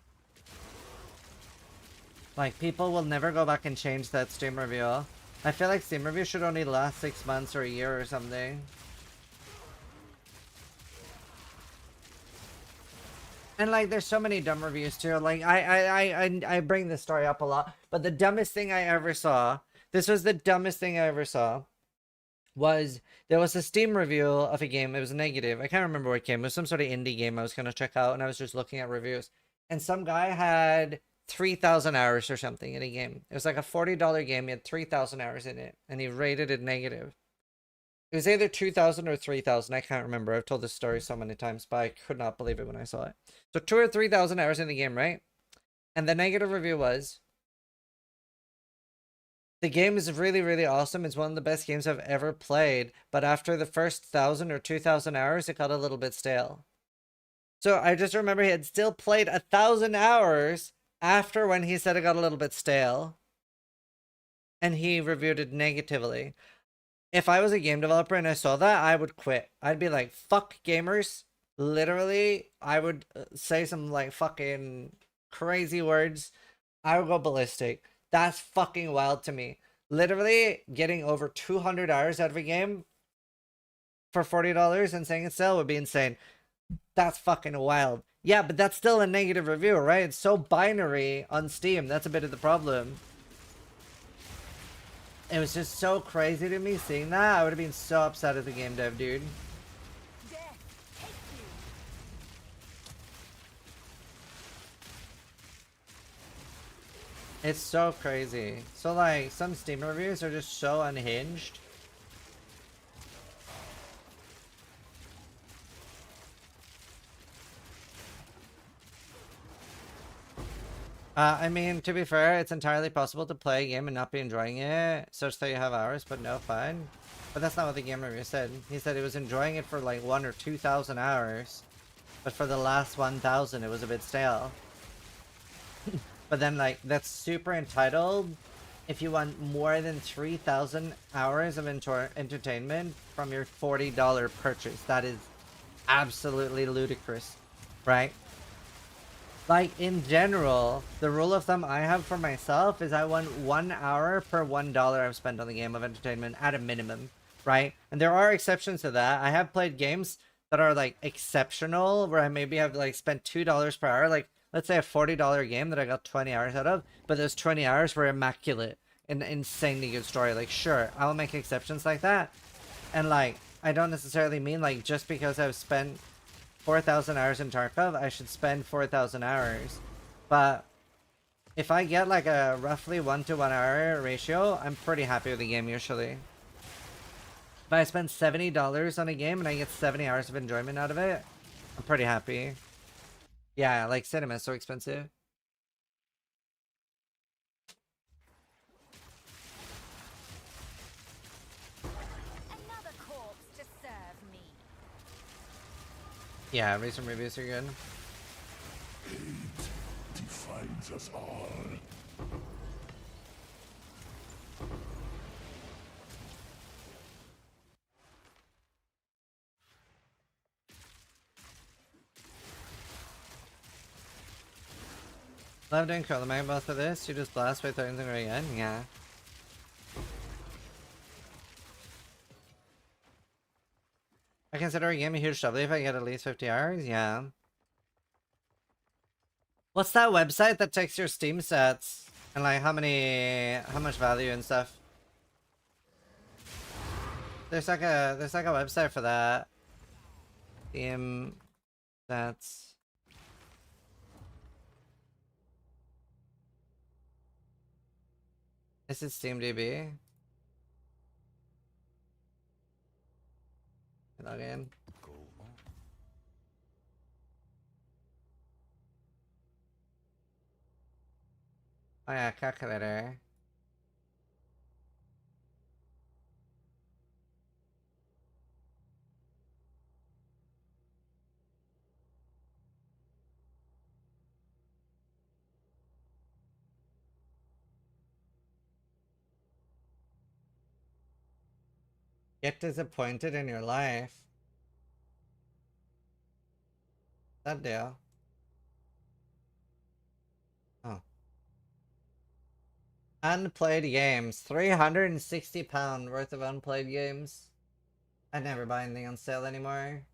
Like, people will never go back and change that Steam review. I feel like Steam reviews should only last 6 months or a year or something. And like, there's so many dumb reviews too. Like, I bring this story up a lot, but the dumbest thing I ever saw, this was the dumbest thing I ever saw, was there was a Steam review of a game. It was negative. I can't remember what game. It was some sort of indie game I was going to check out, and I was just looking at reviews. And some guy had 3,000 hours or something in a game. It was like a $40 game. He had 3,000 hours in it, and he rated it negative. It was either 2,000 or 3,000. I can't remember. I've told this story so many times, but I could not believe it when I saw it. So 2,000 or 3,000 hours in the game, right? And the negative review was, the game is really, really awesome. It's one of the best games I've ever played. But after the first 1,000 or 2,000 hours, it got a little bit stale. So I just remember he had still played 1,000 hours after when he said it got a little bit stale. And he reviewed it negatively. If I was a game developer and I saw that, I would quit. I'd be like, fuck gamers. Literally, I would say some like fucking crazy words. I would go ballistic. That's fucking wild to me. Literally, getting over 200 hours out of a game for $40 and saying it's stale would be insane. That's fucking wild. Yeah, but that's still a negative review, right? It's so binary on Steam. That's a bit of the problem. It was just so crazy to me seeing that. I would have been so upset as a game dev, dude. It's so crazy. So like, some Steam reviews are just so unhinged. I mean, to be fair, it's entirely possible to play a game and not be enjoying it, such that you have hours, but no fun. But that's not what the game review said. He said he was enjoying it for like 1 or 2,000 hours, but for the last 1,000, it was a bit stale. But then, like, that's super entitled if you want more than 3,000 hours of entertainment from your $40 purchase. That is absolutely ludicrous, right? Like, in general, the rule of thumb I have for myself is I want 1 hour per $1 I've spent on the game of entertainment at a minimum, right? And there are exceptions to that. I have played games that are, like, exceptional, where I maybe have, like, spent $2 per hour. Like, let's say a $40 game that I got 20 hours out of, but those 20 hours were immaculate. An insanely good story. Like, sure, I'll make exceptions like that. And, like, I don't necessarily mean, like, just because I've spent 4,000 hours in Tarkov, I should spend 4,000 hours. But if I get like a roughly 1 to 1 hour ratio, I'm pretty happy with the game usually. If I spend $70 on a game and I get 70 hours of enjoyment out of it, I'm pretty happy. Yeah, like cinema is so expensive. Another corpse to serve me. Yeah, recent reviews are good. Hate defines us all. Love doing curl the mag boss for this. You just blast by throwing them again. Yeah. I consider a game a huge W if I get at least 50 hours. Yeah. What's that website that takes your Steam stats and like how much value and stuff? There's like a website for that. Steam stats. Is it SteamDB? Log in. Oh yeah, calculator. Get disappointed in your life. That deal. Oh. Unplayed games. £360 worth of unplayed games. I never buy anything on sale anymore.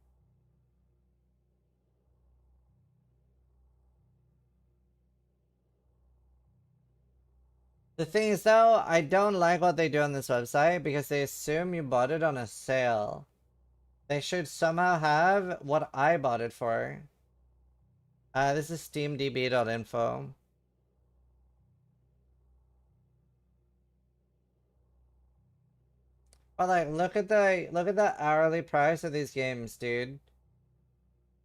The thing is though, I don't like what they do on this website because they assume you bought it on a sale. They should somehow have what I bought it for. This is steamdb.info. But like, look at the hourly price of these games, dude.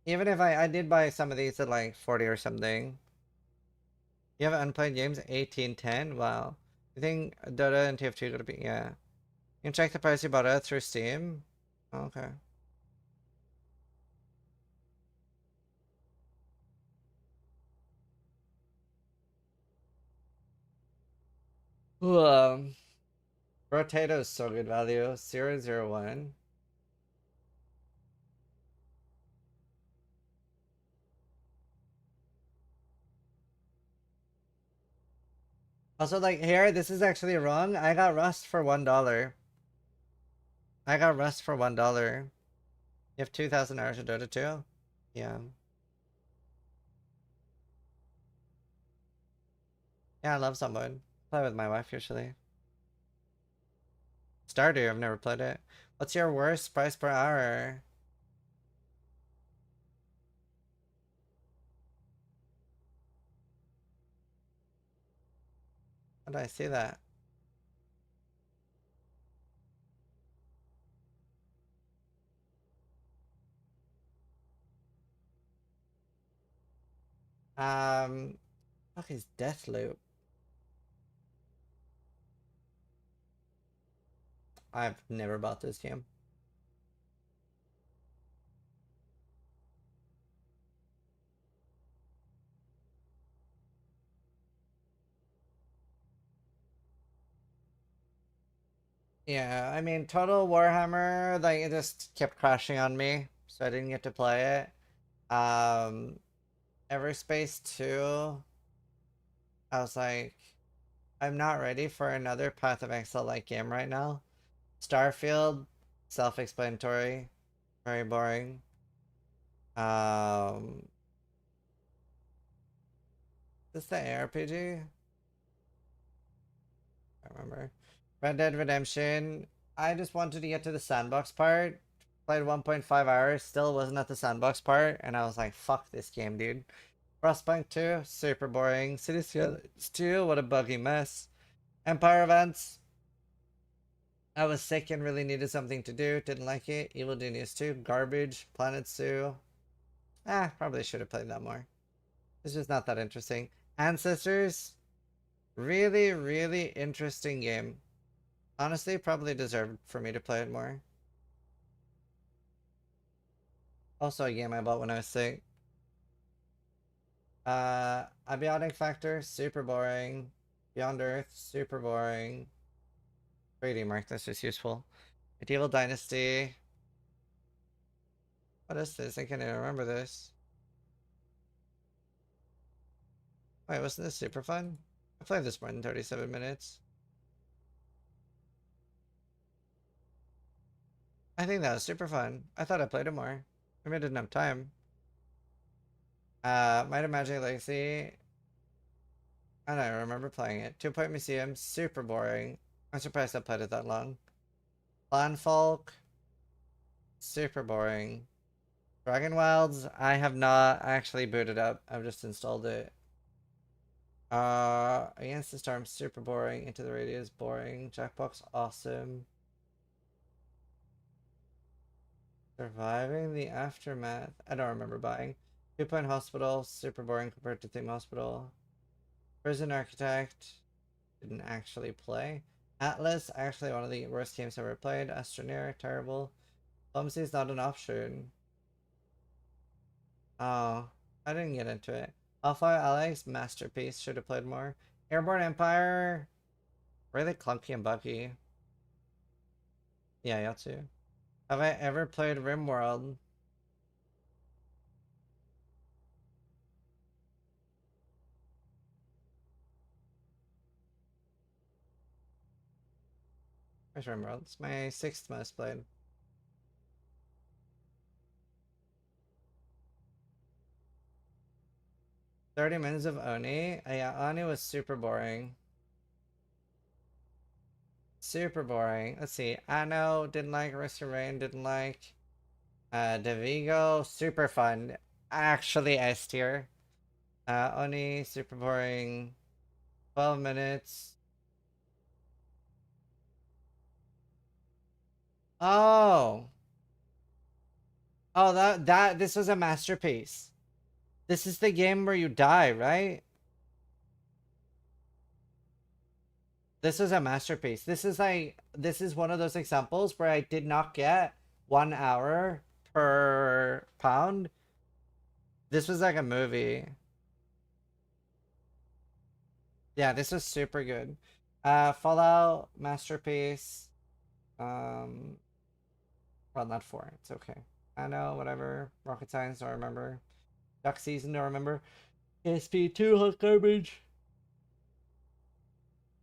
Even if I did buy some of these at like 40 or something. You have unplayed games 1810? Wow. You think Dota and TF2 gotta be, yeah. You can check the price you bought it through Steam. Oh, okay. Rotato is so good value. 001. Also, like, here, this is actually wrong. I got Rust for $1. I got Rust for $1. You have 2,000 hours of Dota 2? Yeah. Yeah, I love Sunbird. Play with my wife usually. Stardew, I've never played it. What's your worst price per hour? How do I see that? Um, Fuck is Deathloop? I've never bought this game. Yeah, I mean, Total Warhammer, like, it just kept crashing on me, so I didn't get to play it. Everspace 2, I was like, I'm not ready for another Path of Exile-like game right now. Starfield, self-explanatory, very boring. Is this the ARPG? I remember. Red Dead Redemption. I just wanted to get to the sandbox part. Played 1.5 hours, still wasn't at the sandbox part, and I was like, fuck this game, dude. Frostpunk 2, super boring. City Skylines 2, what a buggy mess. Empire Events. I was sick and really needed something to do, didn't like it. Evil Genius 2, garbage. Planet Zoo. Probably should have played that more. It's just not that interesting. Ancestors. Really, really interesting game. Honestly, probably deserved for me to play it more. Also a game I bought when I was sick. Abiotic Factor, super boring. Beyond Earth, super boring. 3D Mark, that's just useful. Medieval Dynasty. What is this? I can't even remember this. Wait, wasn't this super fun? I played this more than 37 minutes. I think that was super fun. I thought I played it more. Maybe I didn't have time. Might have Magic Legacy. I don't remember playing it. 2 Point Museum, super boring. I'm surprised I played it that long. Planfolk, super boring. Dragon Wilds, I have not actually booted up. I've just installed it. Against the Storm, super boring. Into the Radius, boring. Jackbox, awesome. Surviving the Aftermath. I don't remember buying. 2 Point Hospital, super boring compared to Theme Hospital. Prison Architect, didn't actually play. Atlas, actually one of the worst games I've ever played. Astroneer, terrible. Clumsy is not an option. Oh, I didn't get into it. Alpha Alex, masterpiece. Should have played more. Airborne Empire, really clunky and buggy. Yeah, Yatsu. Have I ever played RimWorld? Where's RimWorld? It's my 6th most played. "30 minutes of Oni." Yeah, Oni was super boring. Super boring. Let's see. Anno, didn't like. Risk of Rain, didn't like. Devigo, super fun. Actually S tier. Oni, super boring. 12 minutes. Oh. Oh, this was a masterpiece. This is the game where you die, right? This is a masterpiece. This is one of those examples where I did not get 1 hour per pound. This was like a movie. Yeah, this was super good. Fallout, masterpiece. Well, not 4. It's okay. I know, whatever. Rocket Science, don't remember. Duck Season, don't remember. SP2, hot garbage.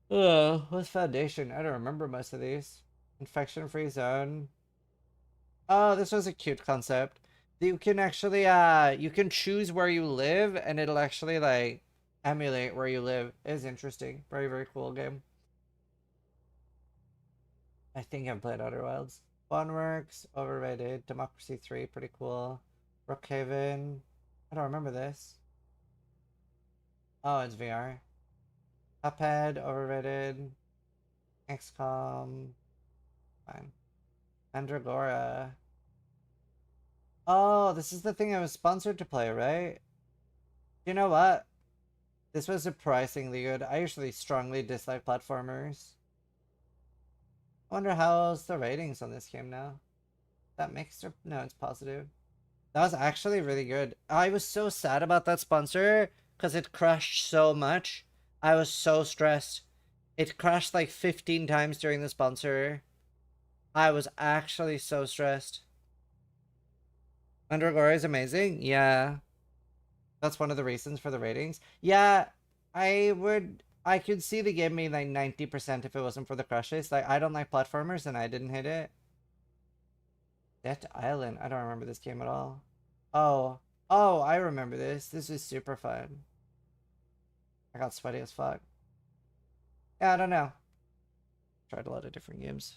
What's Foundation? I don't remember most of these. Infection Free Zone. Oh, this was a cute concept. You can actually, you can choose where you live, and it'll actually, like, emulate where you live. It's interesting. Very, very cool game. I think I've played Outer Wilds. Funworks, overrated. Democracy 3, pretty cool. Brookhaven. I don't remember this. Oh, it's VR. Cuphead, overrated. XCOM. Fine. Mandragora. Oh, this is the thing I was sponsored to play, right? You know what? This was surprisingly good. I usually strongly dislike platformers. I wonder how's the ratings on this game now. That mixed or no, it's positive. That was actually really good. I was so sad about that sponsor because it crashed so much. I was so stressed. It crashed like 15 times during the sponsor. I was actually so stressed. Undergore is amazing. Yeah. That's one of the reasons for the ratings. Yeah, I could see the game being like 90% if it wasn't for the crashes. Like, I don't like platformers and I didn't hit it. Death Island. I don't remember this game at all. Oh. Oh, I remember this. This is super fun. I got sweaty as fuck. Yeah, I don't know. Tried a lot of different games.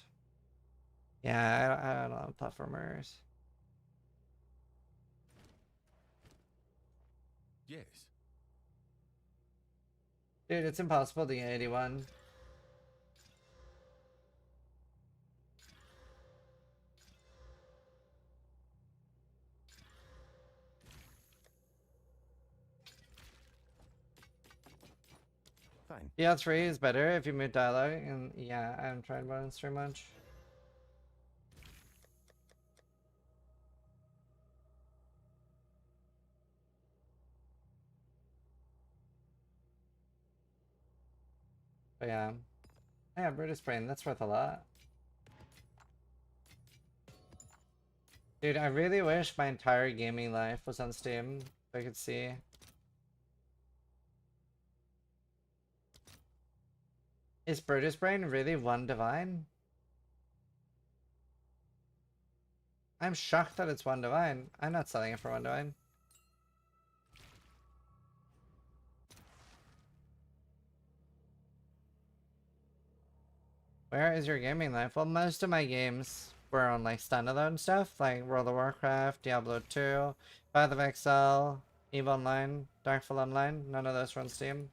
Yeah, I don't know. Platformers. Yes. Dude, it's impossible to get 81. Fine. Yeah, 3 is better if you mute dialogue, and yeah, I haven't tried bonus too much. But yeah. Yeah, Brutus Brain, that's worth a lot. Dude, I really wish my entire gaming life was on Steam, so I could see. Is Brutus Brain really 1 divine? I'm shocked that it's 1 divine. I'm not selling it for 1 divine. Where is your gaming life? Well, most of my games were on like standalone stuff, like World of Warcraft, Diablo 2, Path of Exile, EVE Online, Darkfall Online. None of those were on Steam.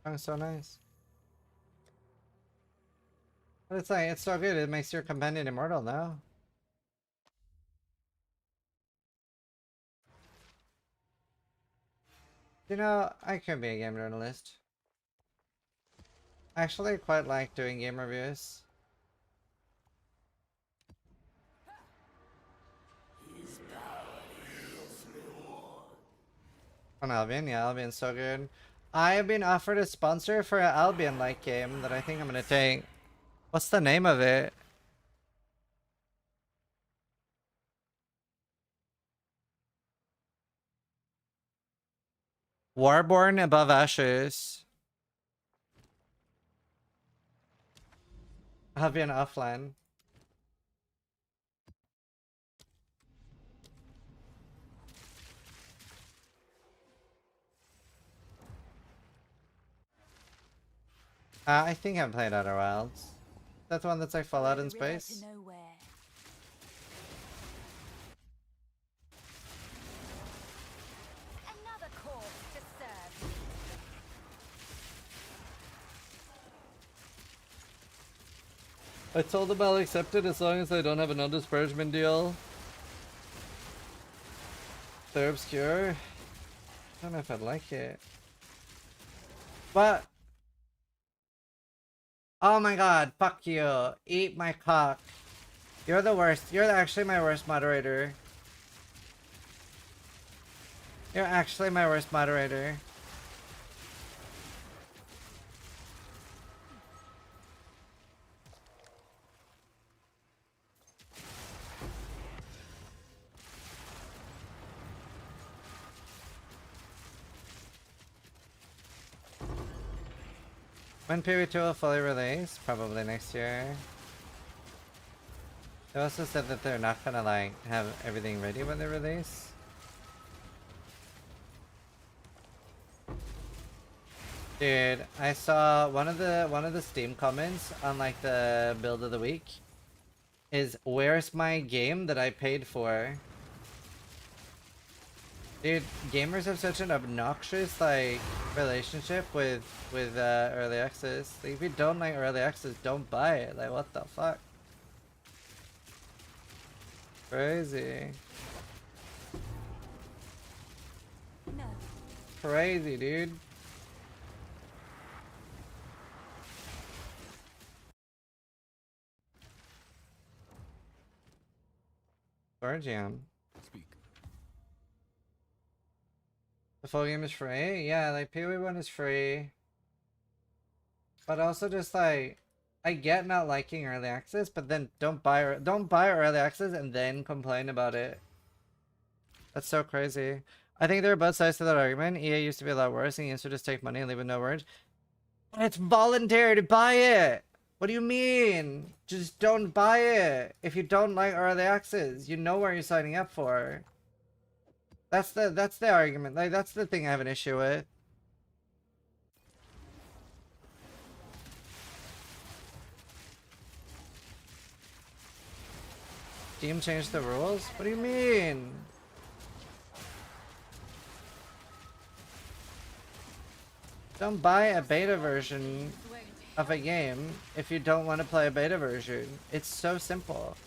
Oh, so nice. But it's like, it's so good, it makes your companion immortal now. You know, I could be a game journalist. I actually quite like doing game reviews. On Albion, yeah, Albion's so good. I have been offered a sponsor for an Albion-like game that I think I'm gonna take. What's the name of it? Warborn Above Ashes. Albion offline. I think I've played Outer Wilds. That's the one that's like Fallout in space. Another cause to serve. I told them I'll accept it as long as I don't have a non-disparagement deal. They're obscure. I don't know if I'd like it. But... oh my god, fuck you. Eat my cock. You're the worst. You're actually my worst moderator. You're actually my worst moderator. When PV2 will fully release? Probably next year. They also said that they're not gonna like have everything ready when they release. Dude, I saw one of the Steam comments on like the build of the week is, where's my game that I paid for? Dude, gamers have such an obnoxious like relationship with early access. Like, if you don't like early access, don't buy it. Like, what the fuck? Crazy. No. Crazy, dude. Jam. Speak. The full game is free? Yeah, like PoE 1 is free. But also just like, I get not liking early access, but then don't buy early access and then complain about it. That's so crazy. I think there are both sides to that argument. EA used to be a lot worse and used to just take money and leave with no word. But it's voluntary to buy it. What do you mean? Just don't buy it. If you don't like early access, you know what you're signing up for. That's the argument. Like, that's the thing I have an issue with. Steam changed the rules? What do you mean? Don't buy a beta version of a game if you don't want to play a beta version. It's so simple.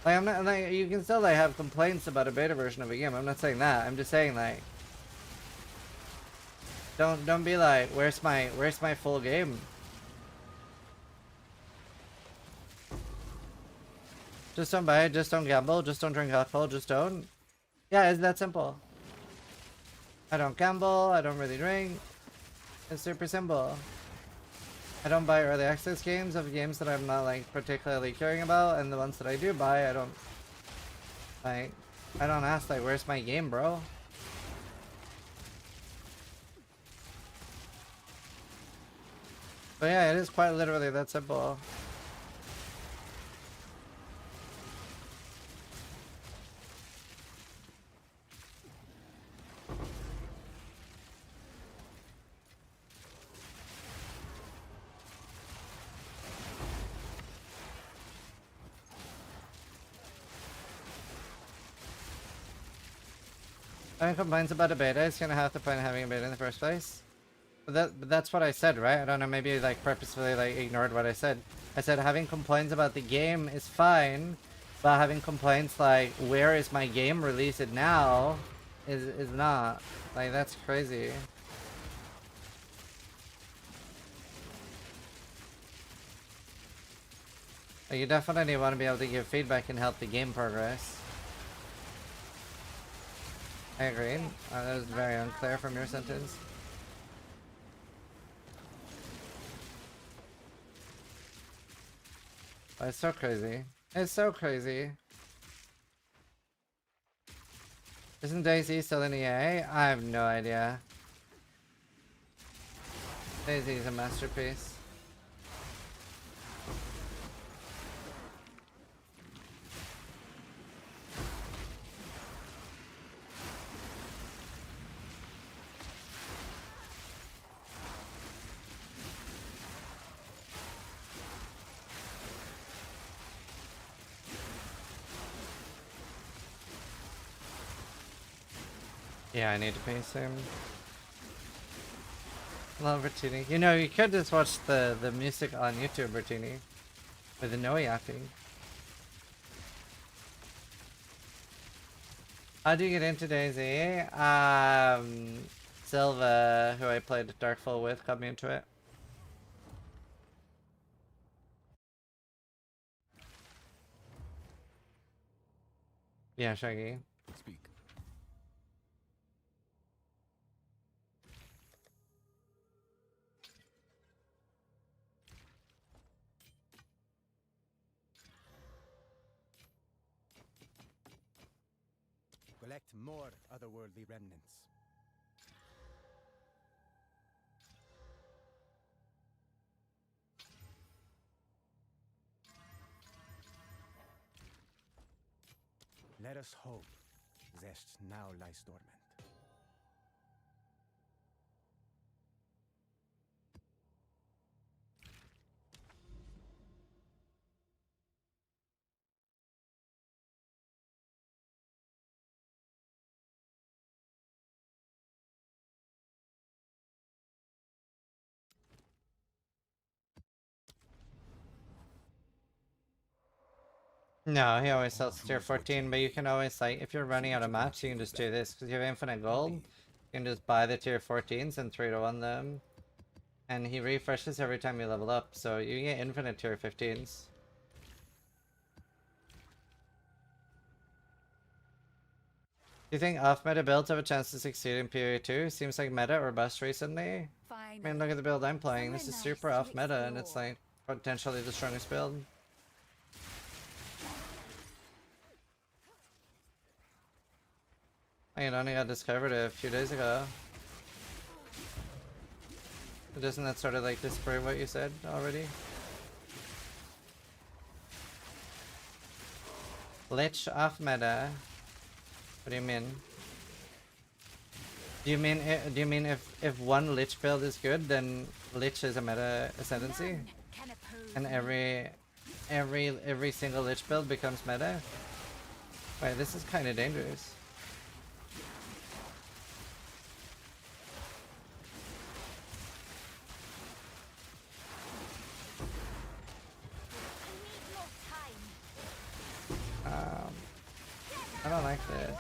Like, I'm not like, you can still like have complaints about a beta version of a game. I'm not saying that. I'm just saying like, don't be like, where's my full game? Just don't buy it, just don't gamble, just don't drink alcohol, just don't. Yeah, it's that simple. I don't gamble, I don't really drink. It's super simple. I don't buy early access games of games that I'm not like particularly caring about, and the ones that I do buy, I don't ask like, where's my game, bro? But yeah, it is quite literally that simple. Anyone complains about a beta, it's gonna have to plan having a beta in the first place. But that's what I said, right? I don't know, maybe like purposefully like ignored what I said. I said having complaints about the game is fine, but having complaints like, where is my game, release it now, is not. Like, that's crazy. Like, you definitely want to be able to give feedback and help the game progress. I agree. That was very unclear from your sentence. But it's so crazy. It's so crazy. Isn't DayZ still in EA? I have no idea. DayZ is a masterpiece. Yeah, I need to pace him. Love Bertini. You know, you could just watch the music on YouTube, Bertini. With the no yapping. How do you get into DayZ? Silva, who I played Darkfall with, got me into it. Yeah, Shaggy. Speak. Collect more otherworldly remnants. Let us hope Zest now lies dormant. No, he always sells tier 14, but you can always, like, if you're running out of maps, you can just do this, because you have infinite gold. You can just buy the tier 14s and 3-to-1 them. And he refreshes every time you level up, so you get infinite tier 15s. Do you think off-meta builds have a chance to succeed in PoE 2? Seems like meta or bust recently. I mean, look at the build I'm playing. This is super off-meta, and it's like potentially the strongest build. I mean, it only got discovered a few days ago. Doesn't that sort of like disprove what you said already? Lich off meta. What do you mean? Do you mean if one Lich build is good, then Lich is a meta ascendancy, and every single Lich build becomes meta? Wait, this is kind of dangerous. I don't like this.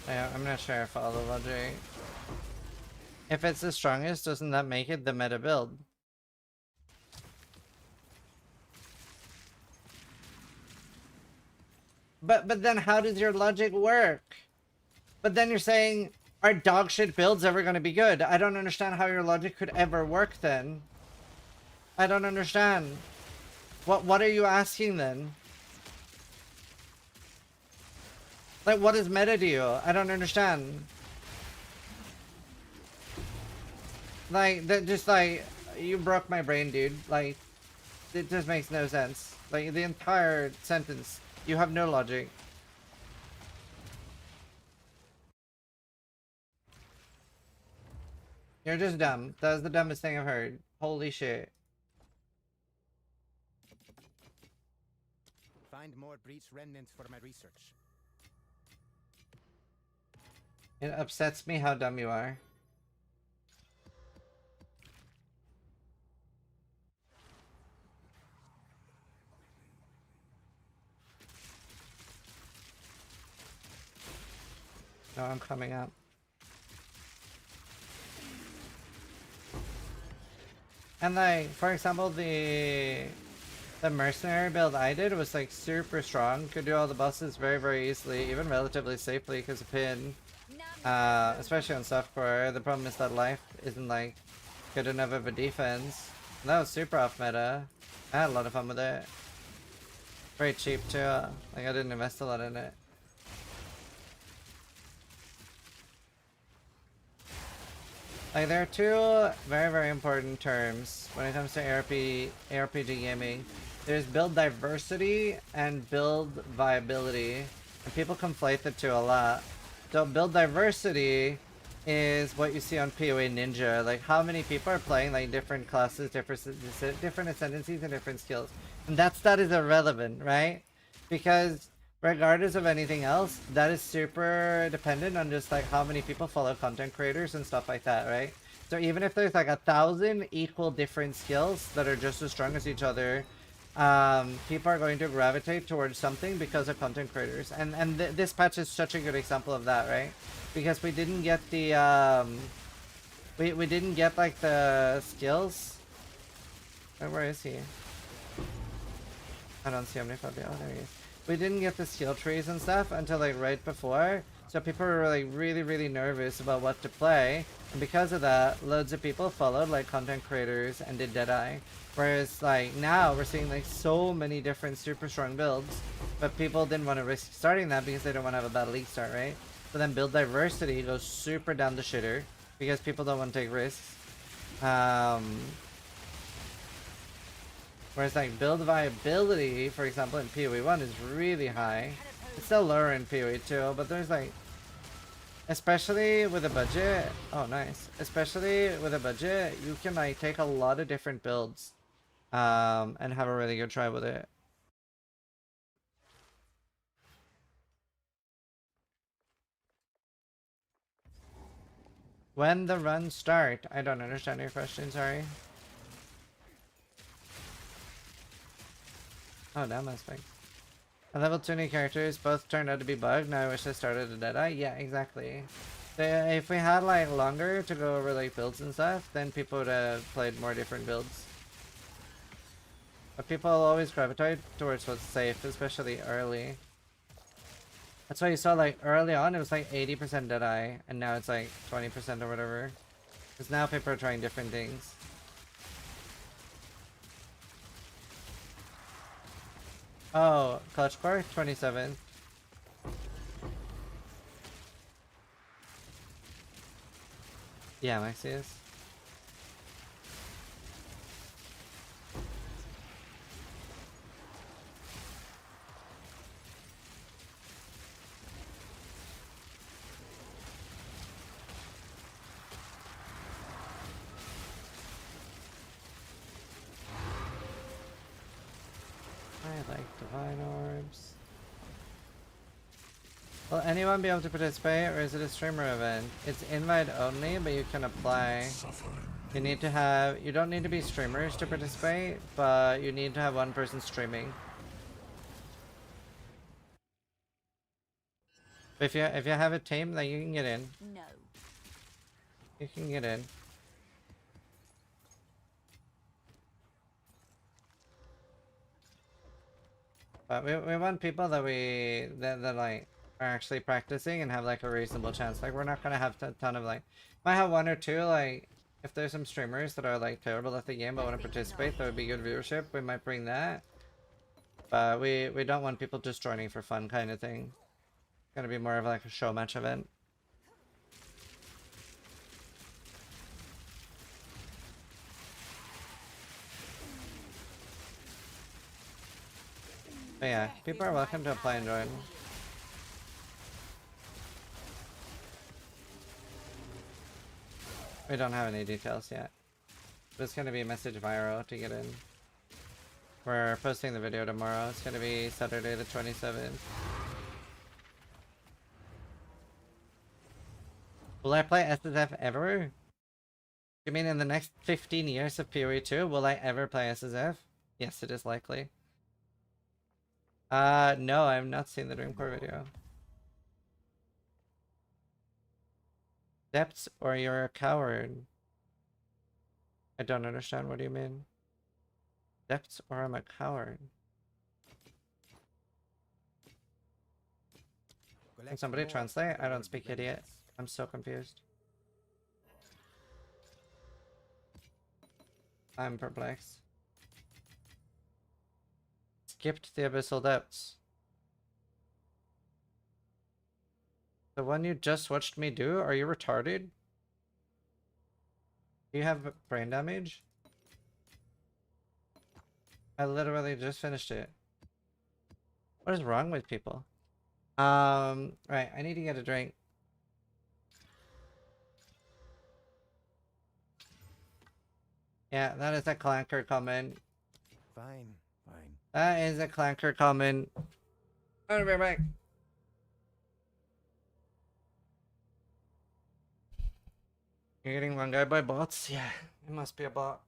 Yeah, I'm not sure I follow the logic. If it's the strongest, doesn't that make it the meta build? But then how does your logic work? But then you're saying, are dog shit builds ever going to be good? I don't understand how your logic could ever work then. I don't understand. What are you asking then? Like, what is meta to you? I don't understand. Like, that just like, you broke my brain, dude. Like, it just makes no sense. Like, the entire sentence, you have no logic. You're just dumb. That was the dumbest thing I've heard. Holy shit. Find more breach remnants for my research. It upsets me how dumb you are. No, I'm coming up. And like, for example, the mercenary build I did was like super strong. Could do all the bosses very, very easily, even relatively safely because of pin. Especially on softcore. The problem is that life isn't like good enough of a defense. And that was super off meta. I had a lot of fun with it. Very cheap too. Like, I didn't invest a lot in it. Like, there are two very, very important terms when it comes to ARPG gaming. There's build diversity and build viability. And people conflate the two a lot. So build diversity is what you see on PoE Ninja. Like, how many people are playing like different classes, different ascendancies, and different skills. And that is irrelevant, right? Because regardless of anything else, that is super dependent on just like how many people follow content creators and stuff like that, right? So even if there's like 1,000 equal different skills that are just as strong as each other, people are going to gravitate towards something because of content creators. And this patch is such a good example of that, right? Because we didn't get the we didn't get like the skills. Where is he? I don't see how many Fabio. Oh, there he is. We didn't get the skill trees and stuff until like right before, so people were like really nervous about what to play, and because of that, loads of people followed like content creators and did Deadeye. Whereas like now we're seeing like so many different super strong builds, but people didn't want to risk starting that because they don't want to have a bad league start, right? So then build diversity goes super down the shitter because people don't want to take risks. Whereas like build viability, for example, in PoE 1 is really high. It's still lower in PoE 2, but there's like, especially with a budget, oh nice. Especially with a budget, you can like take a lot of different builds and have a really good try with it. When the runs start? I don't understand your question, sorry. Oh, that must be. I leveled 2 new characters, both turned out to be bugged. Now I wish I started a Deadeye. Yeah, exactly. So, if we had like longer to go over like builds and stuff, then people would have played more different builds. But people always gravitate towards what's safe, especially early. That's why you saw like early on it was like 80% Deadeye, and now it's like 20% or whatever. Because now people are trying different things. Oh, Clutch Core? 27th. Yeah, Maxius. I like Divine Orbs. Will anyone be able to participate, or is it a streamer event? It's invite only, but you can apply. You need to have, you don't need to be streamers to participate, but you need to have one person streaming. If you have a team, then you can get in. No. You can get in. But we want people that that like are actually practicing and have like a reasonable chance. Like we're not gonna have a ton of like, might have one or two like, if there's some streamers that are like terrible at the game but want to participate, that would be good viewership. We might bring that. But we don't want people just joining for fun kind of thing. It's gonna be more of like a show match event. But yeah, people are welcome to apply and join. We don't have any details yet. But it's gonna be message viral to get in. We're posting the video tomorrow. It's gonna be Saturday the 27th. Will I play SSF ever? You mean in the next 15 years of PoE 2? Will I ever play SSF? Yes, it is likely. No, I've not seen the Dreamcore video. Depths or you're a coward? I don't understand, what do you mean? Depths or I'm a coward? Can somebody translate? I don't speak idiot. I'm so confused. I'm perplexed. Skipped the Abyssal Depths. The one you just watched me do? Are you retarded? Do you have brain damage? I literally just finished it. What is wrong with people? Right, I need to get a drink. Yeah, that is a clanker comment. Fine, fine. That is a clanker comment. I'll be right back. You're getting one guy by bots? Yeah, it must be a bot.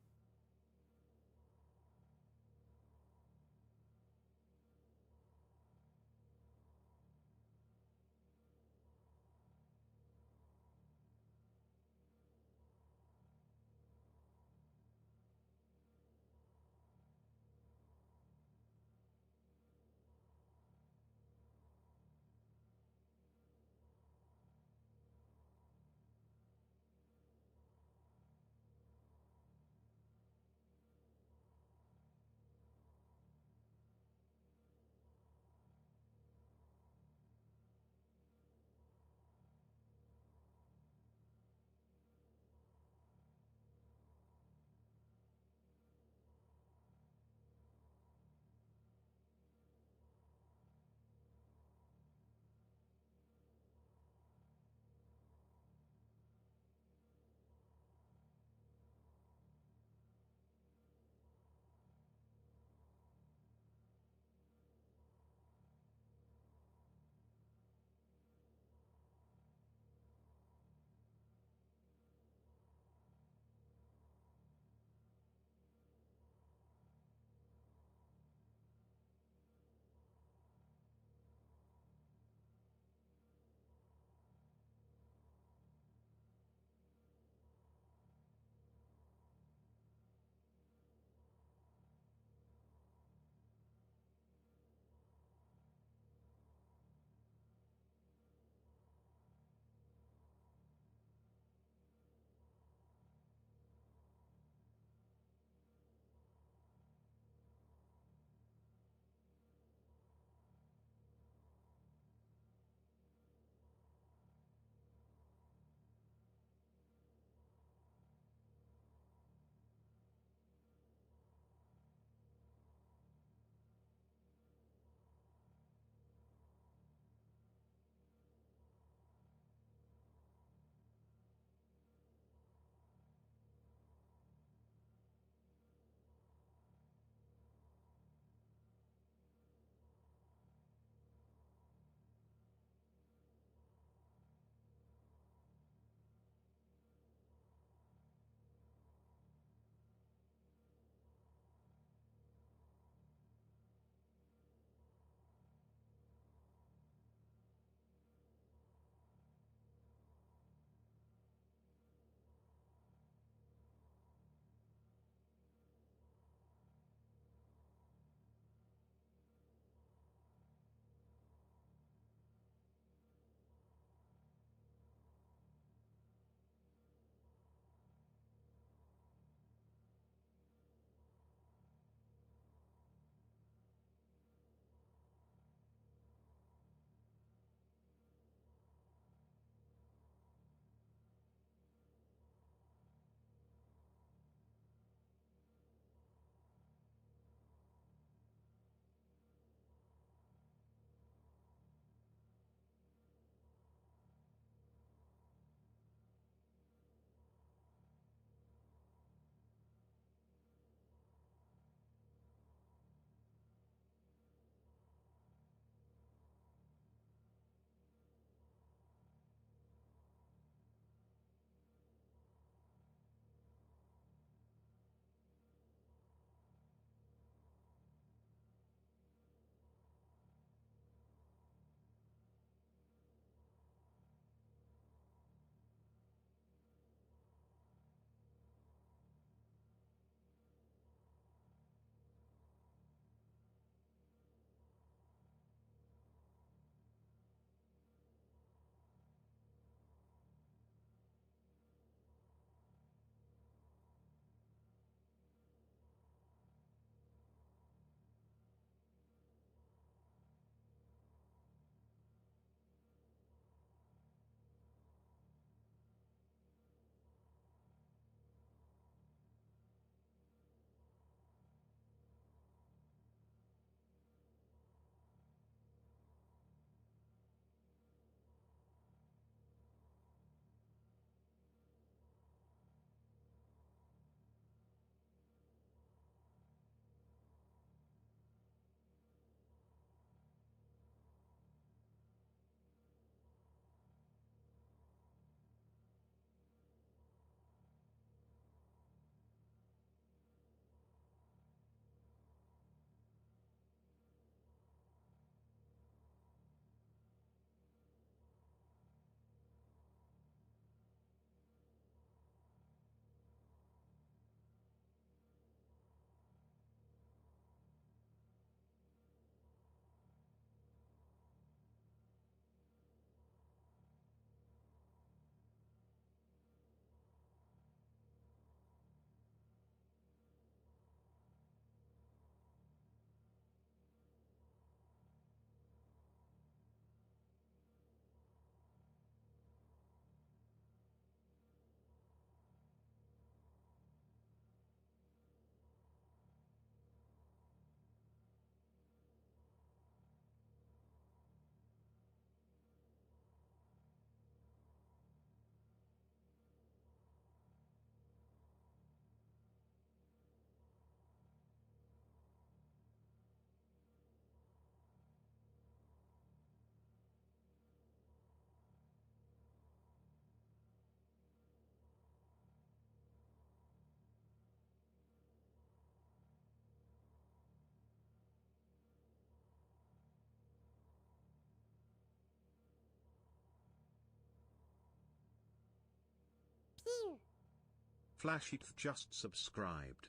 Flashy just subscribed.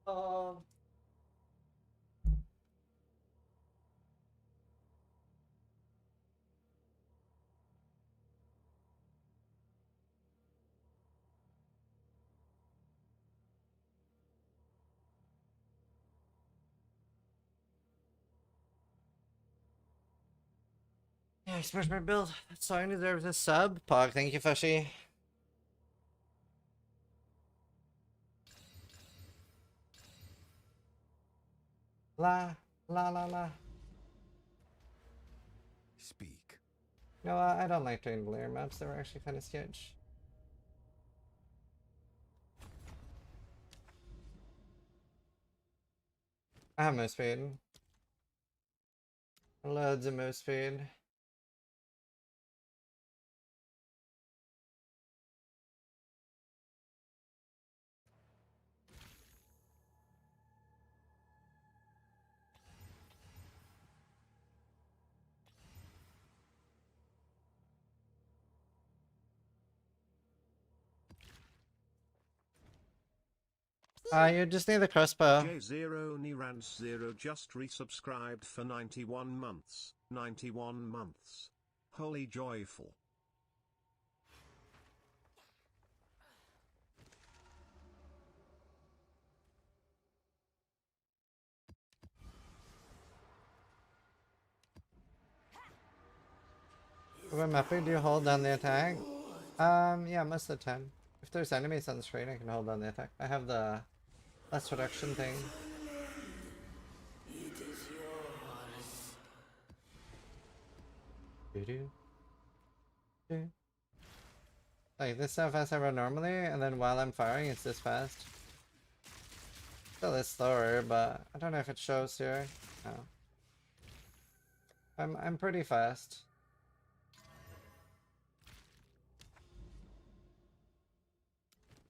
Oh. Yeah, I smashed my build. That song deserves a sub. Pog, thank you, Fushy. La, la, la, la. Speak. No, I don't like doing Blair maps. They were actually kind of sketch. I have move speed. Loads of move speed. You just need the crossbow. J0 Nirans 0 just resubscribed for 91 months. 91 months. Holy joyful. When mapping, do you hold down the attack? Yeah, most of the time. If there's enemies on the screen, I can hold down the attack. I have the less reduction thing. Like this is how fast I run normally, and then while I'm firing, it's this fast. Still is slower, but I don't know if it shows here. No. I'm pretty fast.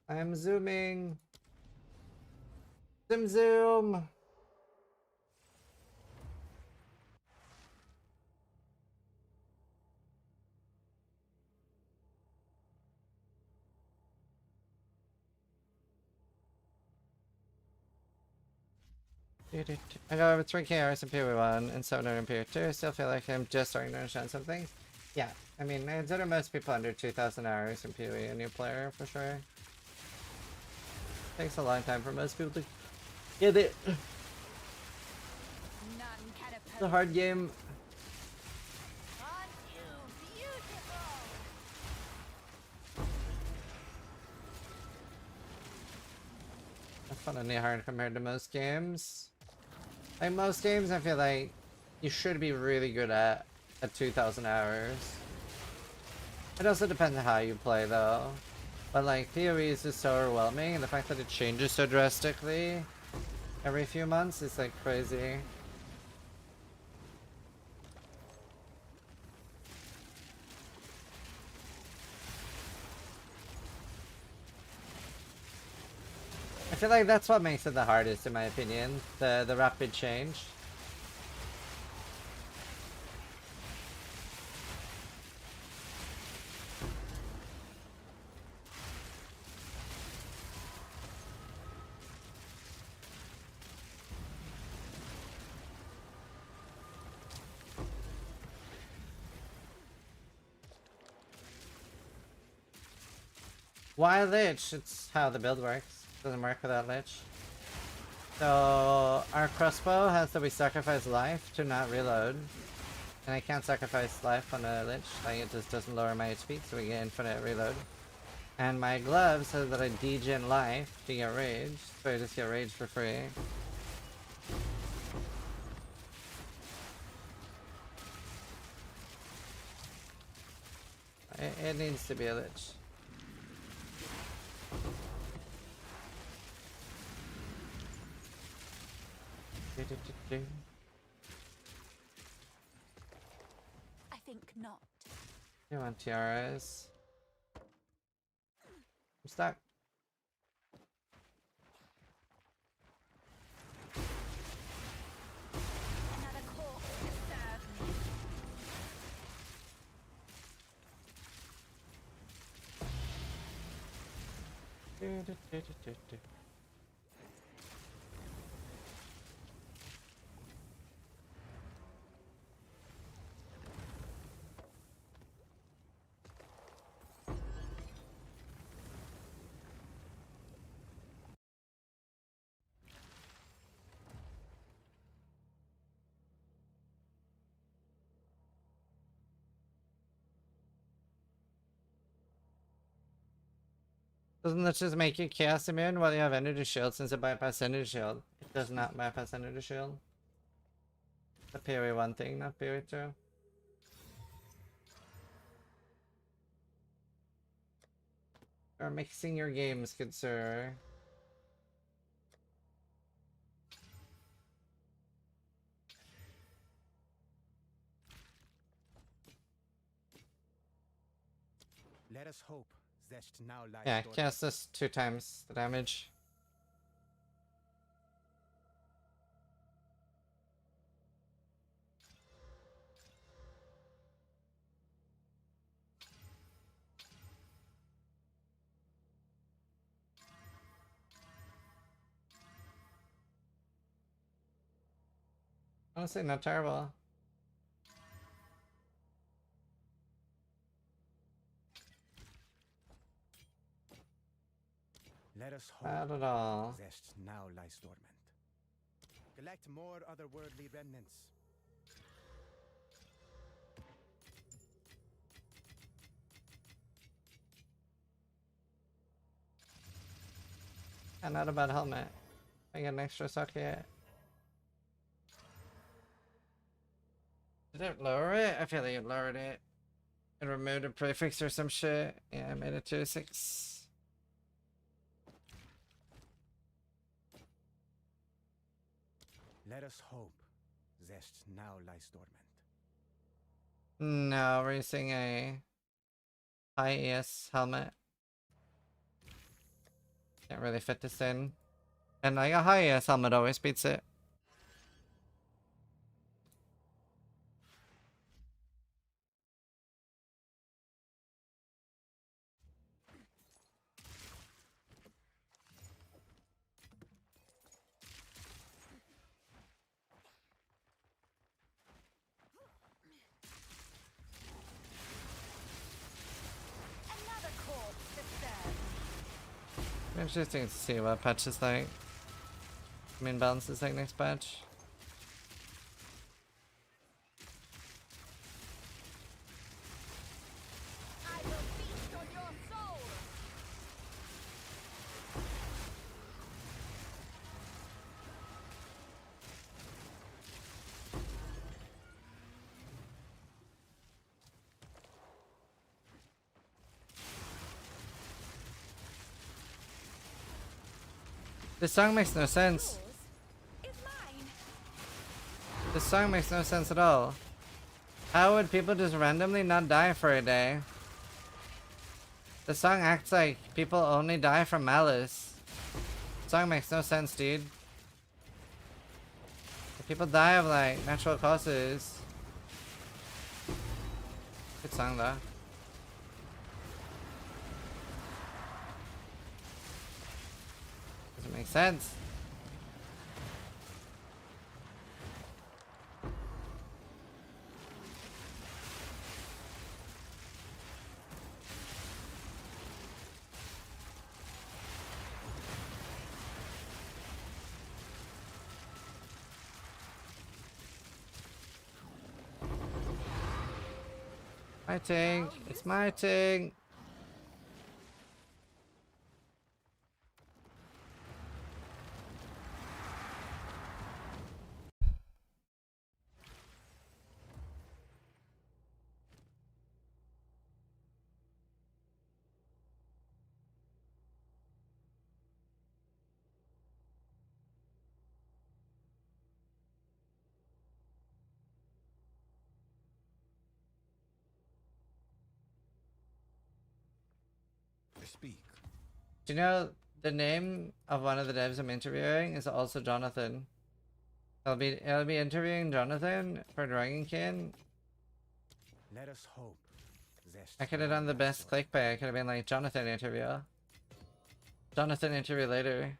I am zooming. Zoom zoom. I got over 3k hours in PoE1 and 700 in PoE2. I still feel like I'm just starting to understand some things. Yeah, I mean, I consider most people under 2,000 hours in PoE a new player for sure. Takes a long time for most people to get it. It's a hard game. Aren't you beautiful? That's funny hard compared to most games. Like most games, I feel like you should be really good at 2,000 hours. It also depends on how you play though. But like PoE is just so overwhelming, and the fact that it changes so drastically every few months is like crazy. I feel like that's what makes it the hardest in my opinion, the rapid change. Why Lich? It's how the build works. Doesn't work without Lich. So our crossbow has that we sacrifice life to not reload. And I can't sacrifice life on a Lich, like it just doesn't lower my HP, so we get infinite reload. And my glove says that I degen life to get rage, so I just get rage for free. It needs to be a Lich. I think not. You want tiaras? I'm stuck. Another corpse to serve me. Doesn't that just make you chaos immune while you have energy shield since it bypasses energy shield? It does not bypass energy shield. The PoE 1 thing, not PoE 2. You're mixing your games, good sir. Let us hope Zest now lies Yeah, dormant. cast this 2 times the damage. Honestly, not terrible. Let us hope Not at all. Zest now lies dormant. Collect more otherworldly remnants. And not a bad helmet. I get an extra socket. Did it lower it? I feel like it lowered it. It removed a prefix or some shit. Yeah, I made it to a 6. Let us hope Zest now lies dormant. No, we're using a high ES helmet. Can't really fit this in. And like a high ES helmet always beats it. Another corpse disturbed. Interesting to see what patch is like. I mean, balance is like next patch. I will feast on your soul. This song makes no sense. Yours is mine. This song makes no sense at all. How would people just randomly not die for a day? The song acts like people only die from malice. The song makes no sense, dude. If people die of like natural causes. Good song though. Doesn't make sense. My tank. It's my tank. Speak. Do you know the name of one of the devs I'm interviewing is also Jonathan? I'll be interviewing Jonathan for Dragonkin. Let us hope Zest I could have now done the lies best dormant. clickbait. I could have been like Jonathan interview. Jonathan interview later.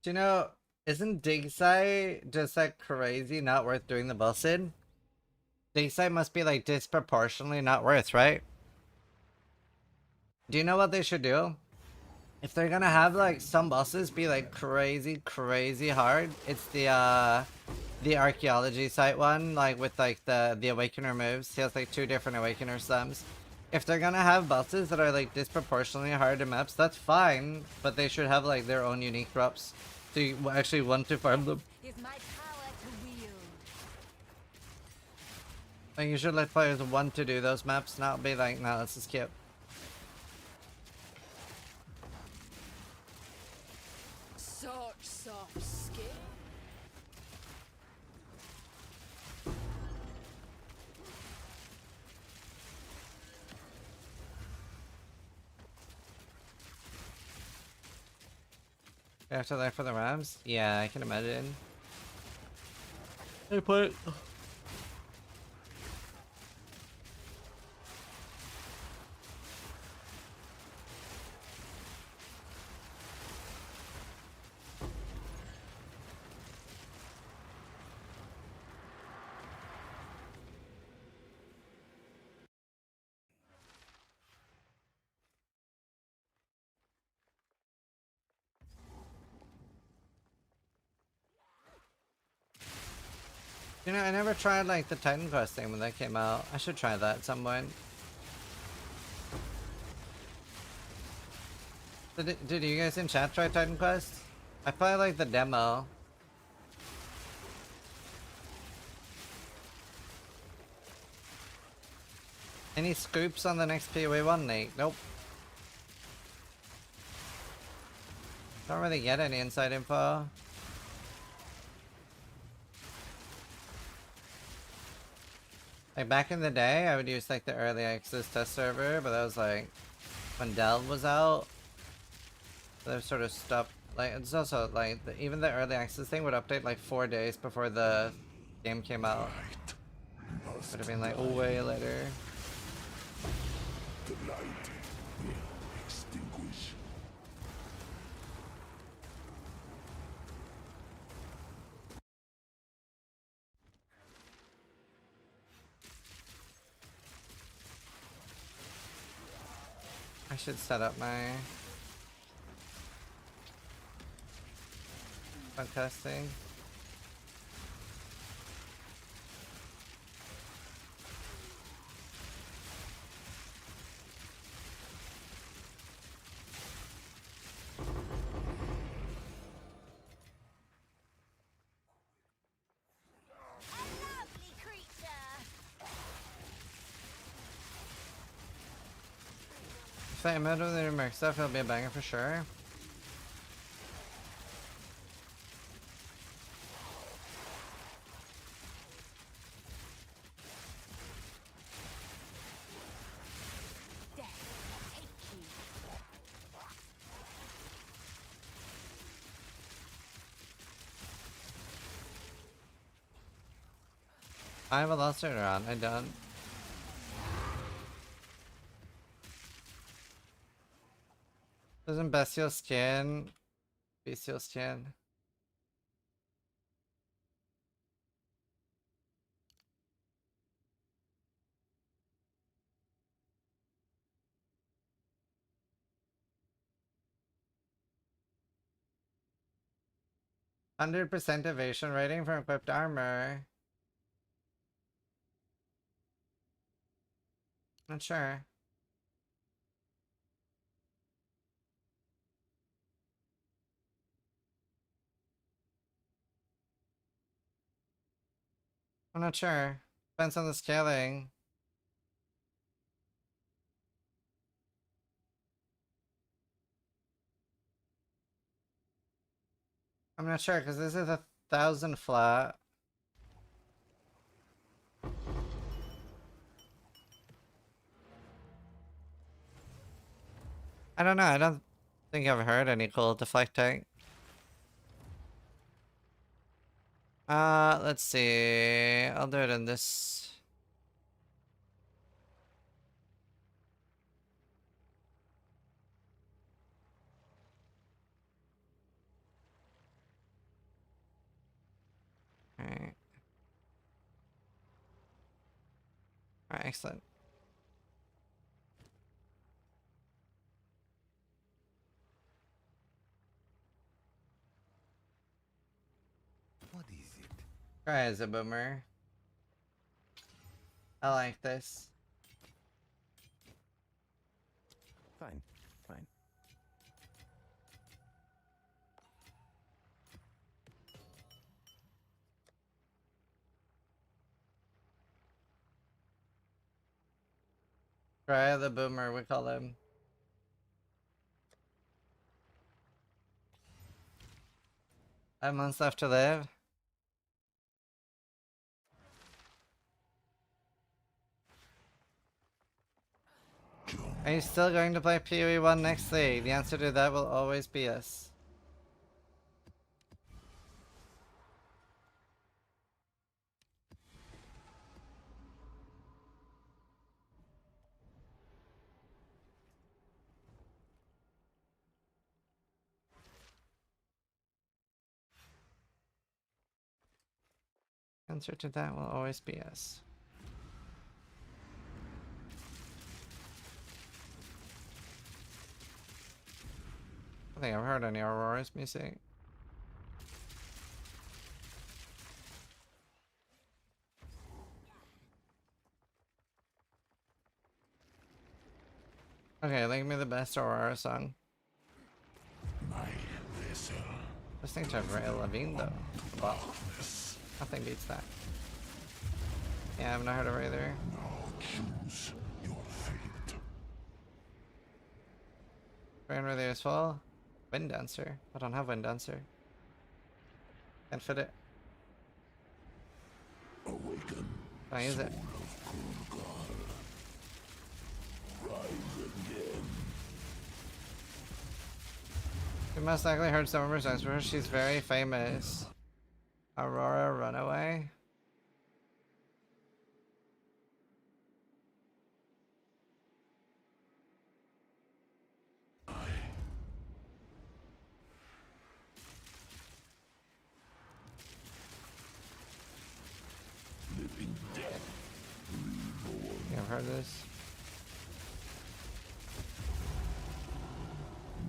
Do you know, isn't Digsai just like crazy not worth doing the boss in? Digsai must be like disproportionately not worth, right? Do you know what they should do? If they're gonna have like some bosses be like crazy hard, it's the archaeology site one, like with like the awakener moves. He has like 2 different awakener slams. If they're gonna have bosses that are like disproportionately hard to maps, that's fine, but they should have like their own unique drops. So you actually want to farm them. Is my power to wield. Like you should let players want to do those maps, not be like, nah, let's just skip. Such soft skin. After that for the Rams? Yeah, I can imagine. I put You know, I never tried like the Titan Quest thing when that came out. I should try that at some point. Did you guys in chat try Titan Quest? I probably like the demo. Any scoops on the next PoE one, Nate? Nope. Don't really get any inside info. Like back in the day, I would use like the early access test server, but that was like when Delve was out. They've sort of stopped. Like it's also like even the early access thing would update like 4 days before the game came out. Would have been like way later. The light will extinguish. I should set up my bug testing. A lovely creature. If they embed with the numeric stuff, it'll be a banger for sure. Death take you. I have a Velociraptor around. I don't. Doesn't Bestial Skin? Bestial Skin. %100 evasion rating for equipped armor. Not sure. I'm not sure. Depends on the scaling. I'm not sure because this is a 1,000 flat. I don't know, I don't think I've heard any cool deflecting. Let's see. I'll do it in this. Alright. Alright, excellent. What is it? Try as a boomer. I like this. Fine, fine. Try the boomer, we call him. Five months left to live. Are you still going to play PoE 1 next league? The answer to that will always be yes. Answer to that will always be yes. I think I've heard any Aurora's music. Okay, link me the best Aurora song. My vessel. Listening to Avril Lavigne though. Wow. Nothing beats that. Yeah, I've not heard of her either. Now choose your fate. Brain really useful. Wind Dancer. I don't have Wind Dancer. Can't fit it. Awaken. Don't use it. You most likely heard some of her songs before. She's very famous. Aurora Runaway. You ever heard this?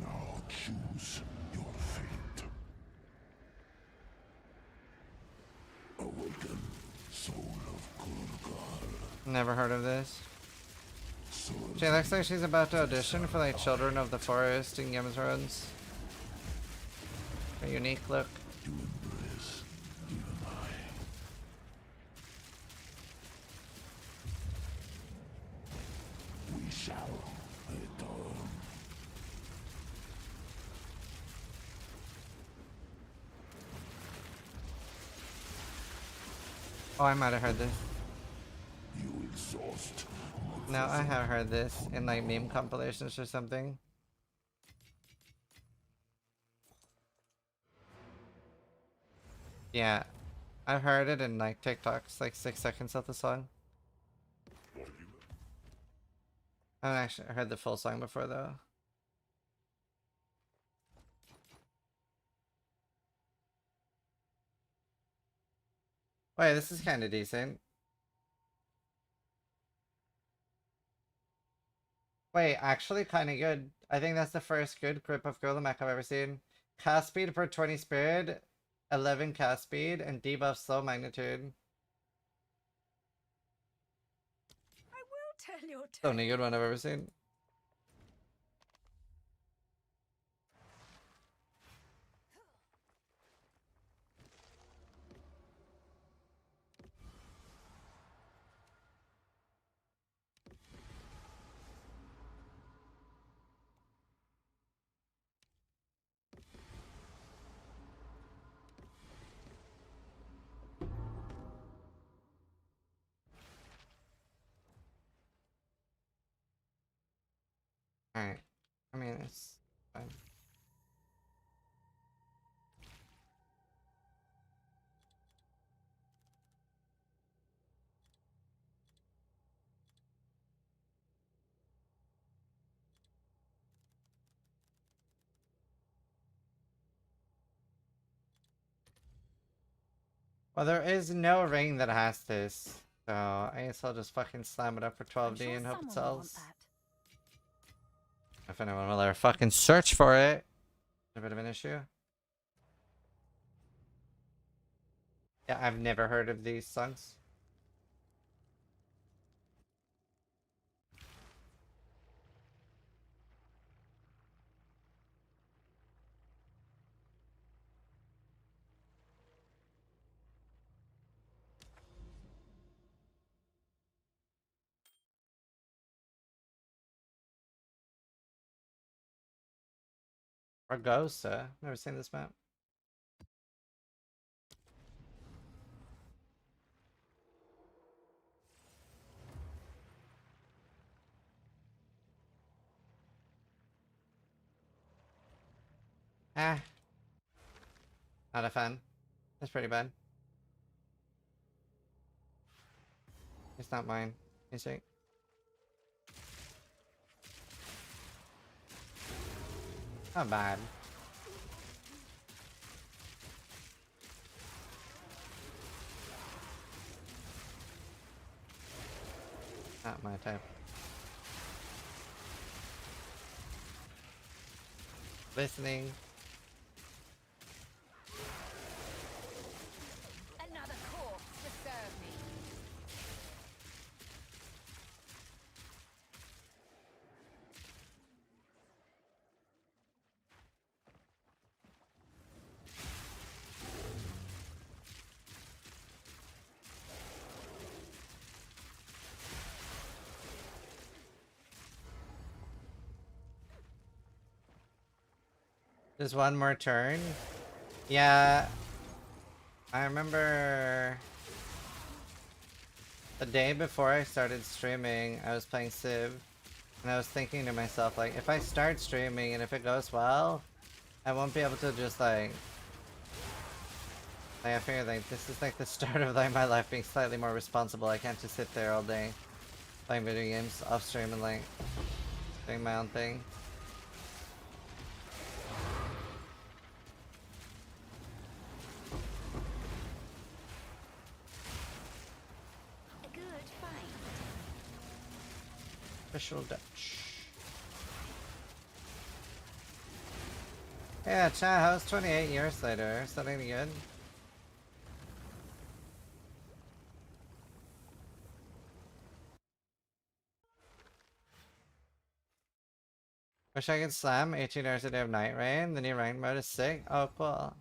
Now choose your fate. Awaken, soul of Kurgar. Never heard of this. She looks like she's about to audition for like Children of the Forest in Game of Thrones. A unique look. To embrace even I. We shall return. Oh, I might have heard this. You exhaust. No, I have heard this in like meme compilations or something. Yeah, I've heard it in like TikToks, like 6 seconds of the song. I haven't actually heard the full song before though. Wait, this is kind of decent. Wait, actually kind of good. I think that's the first good grip of Golem I've ever seen. Cast speed per 20 spirit, 11 cast speed, and debuff slow magnitude. I will tell your The only good one I've ever seen. Alright. I mean, it's fine. Well, there is no ring that has this, so I guess I'll just fucking slam it up for 12D and hope it sells. If anyone will ever fucking search for it, a bit of an issue. Yeah, I've never heard of these songs. Ragosa. Never seen this map. Ah. Not a fan. That's pretty bad. It's not mine. Is it? Not bad. Not my type. Listening. Another corpse to serve me. Just one more turn. Yeah. I remember the day before I started streaming, I was playing Civ, and I was thinking to myself, like, if I start streaming and if it goes well, I won't be able to just like I figured like this is like the start of like my life being slightly more responsible. I can't just sit there all day playing video games off stream and like doing my own thing. A good fight. Official Dutch. Yeah, chat, how's 28 years later? Is that any good? Wish I could slam 18 hours a day of Night Rain. The new ranked mode is sick. Oh, cool.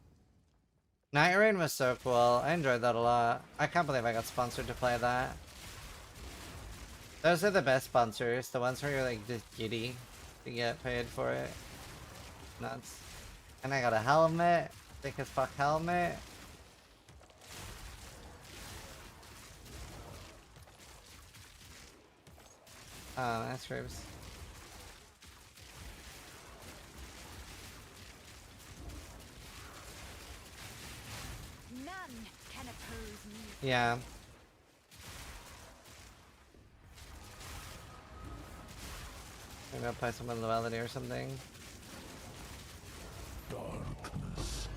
Night Rain was so cool. I enjoyed that a lot. I can't believe I got sponsored to play that. Those are the best sponsors. The ones where you're like just giddy to get paid for it. Nuts. And I got a helmet. Thick as fuck helmet. Oh, that's ribs. None can oppose me. Yeah. Maybe I'll play some Duality or something. Darkness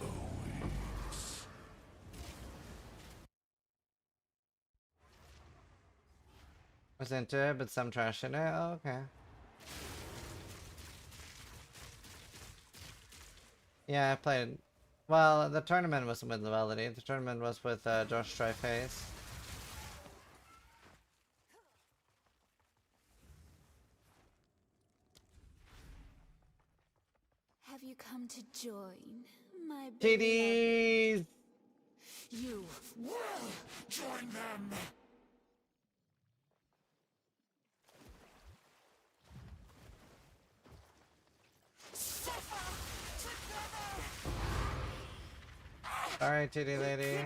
awaits. Was into it, but some trash in it. Oh, okay. Yeah, I played. Well, the tournament wasn't with Duality. The tournament was with Josh Triface. Have you come to join my TDs! You will join them. Alright, TD lady.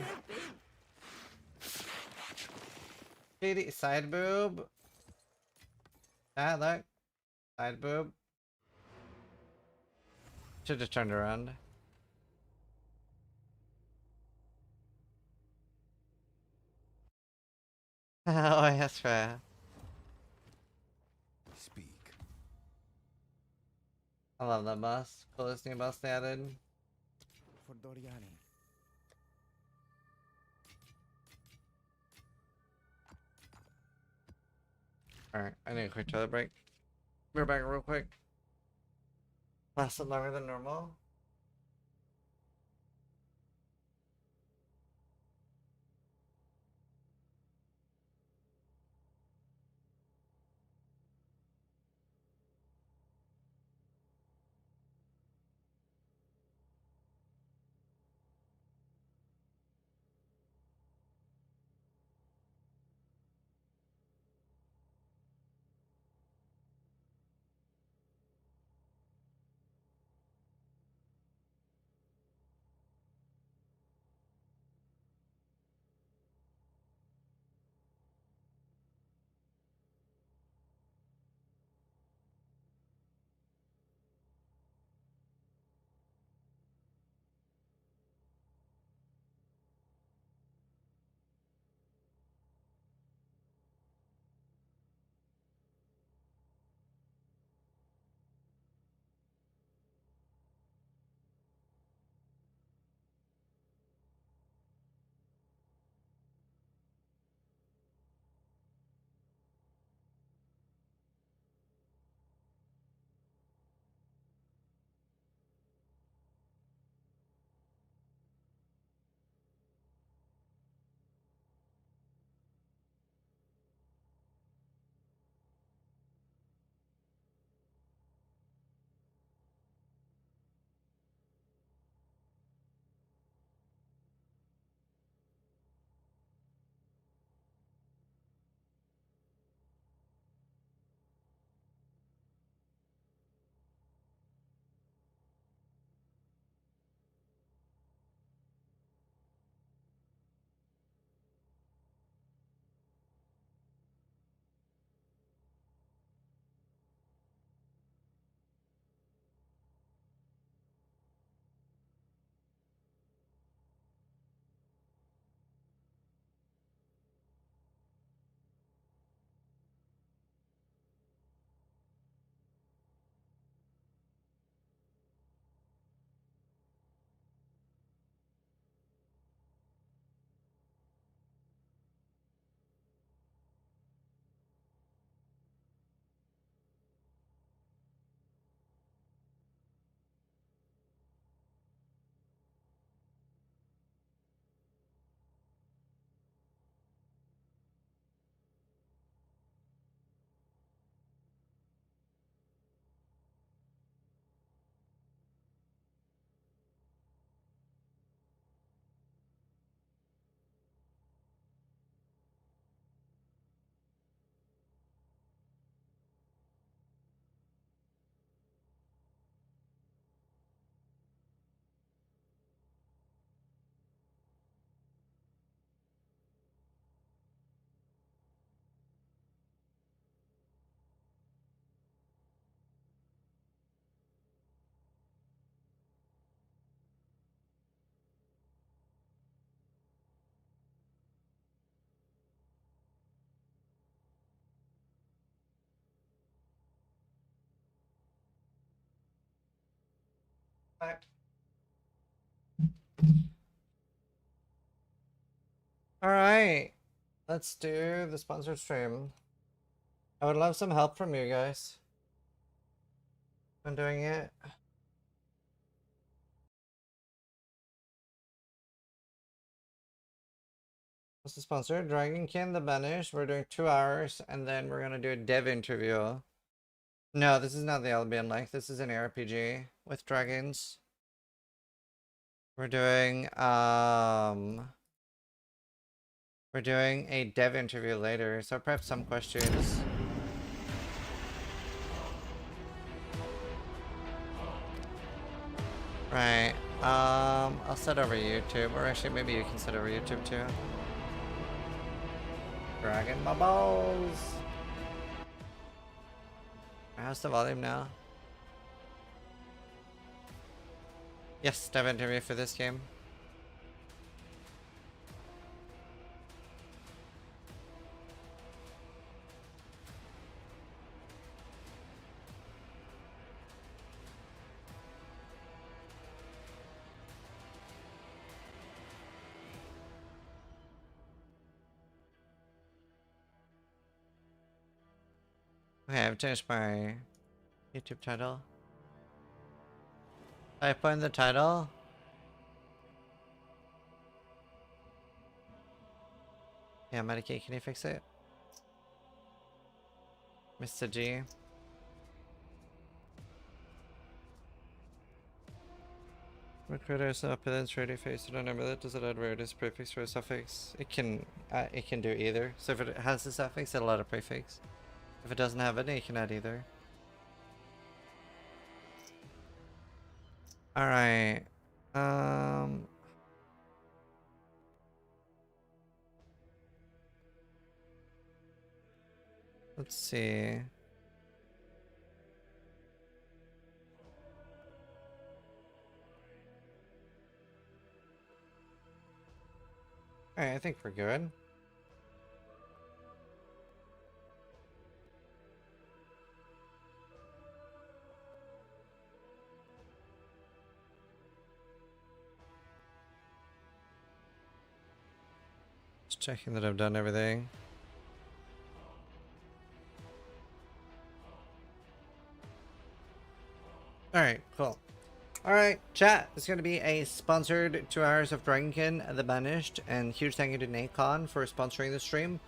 TD side boob. Ah, look. Side boob. Should have turned around. Oh, yes, fair. Speak. I love that boss. Coolest new boss they added. For Doriani. Alright, I need a quick toilet break. We're back real quick. Lasted longer than normal. Bye. Alright. Let's do the sponsored stream. I would love some help from you guys. I'm doing it. What's the sponsor? Dragonkin, the Banished. We're doing 2 hours, and then we're gonna do a dev interview. No, this is not the Albion like. This is an RPG with dragons. We're doing a dev interview later, so perhaps some questions. Right. I'll set over YouTube, or actually maybe you can set over YouTube too. Dragon bubbles. how's the volume now? Yes, dev interview for this game. Okay, I've changed my YouTube title. I put in the title. Yeah, Medicaid, can you fix it? Mr. G. Recruiters up and then ready face. I don't remember that. Does it add rarity prefix or a suffix? It can do either. So if it has a suffix, it'll add a prefix. If it doesn't have it, it can add either. Alright. Let's see. Alright, I think we're good. Just checking that I've done everything. Alright, cool. Alright, chat. It's going to be a sponsored 2 hours of Dragonkin, the Banished, and huge thank you to Nacon for sponsoring the stream.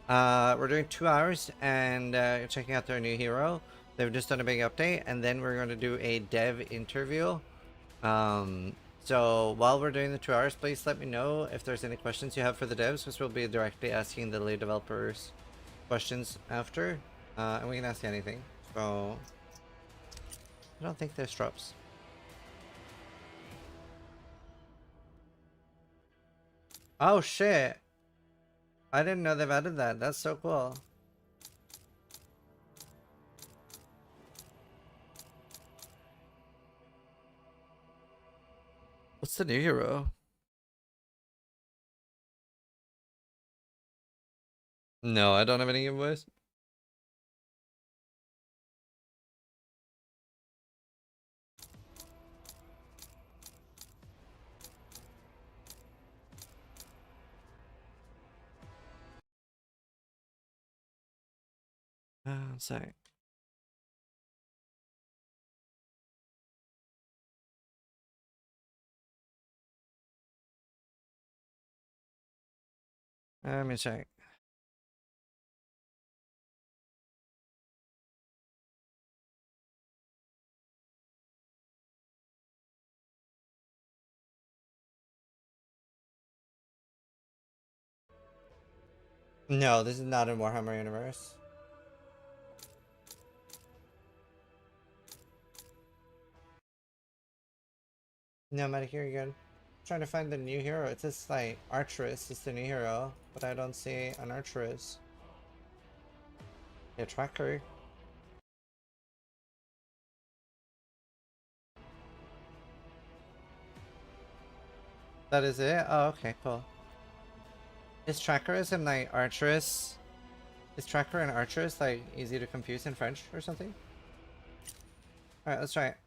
We're doing 2 hours and checking out their new hero. They've just done a big update, and then we're going to do a dev interview. So while we're doing the 2 hours, please let me know if there's any questions you have for the devs, because we'll be directly asking the lead developers questions after, and we can ask anything. So I don't think there's drops. Oh shit! I didn't know they've added that. That's so cool. What's the new hero? No, I don't have any giveaways. Sorry. Let me check. No, this is not in Warhammer universe. No, Medicare, you're good. Trying to find the new hero. It says like Archeress is the new hero, but I don't see an Archeress. Yeah, tracker. That is it? Oh, okay, cool. Is Trackeress and like Archeress? Is Tracker and Archeress like easy to confuse in French or something? Alright, let's try it.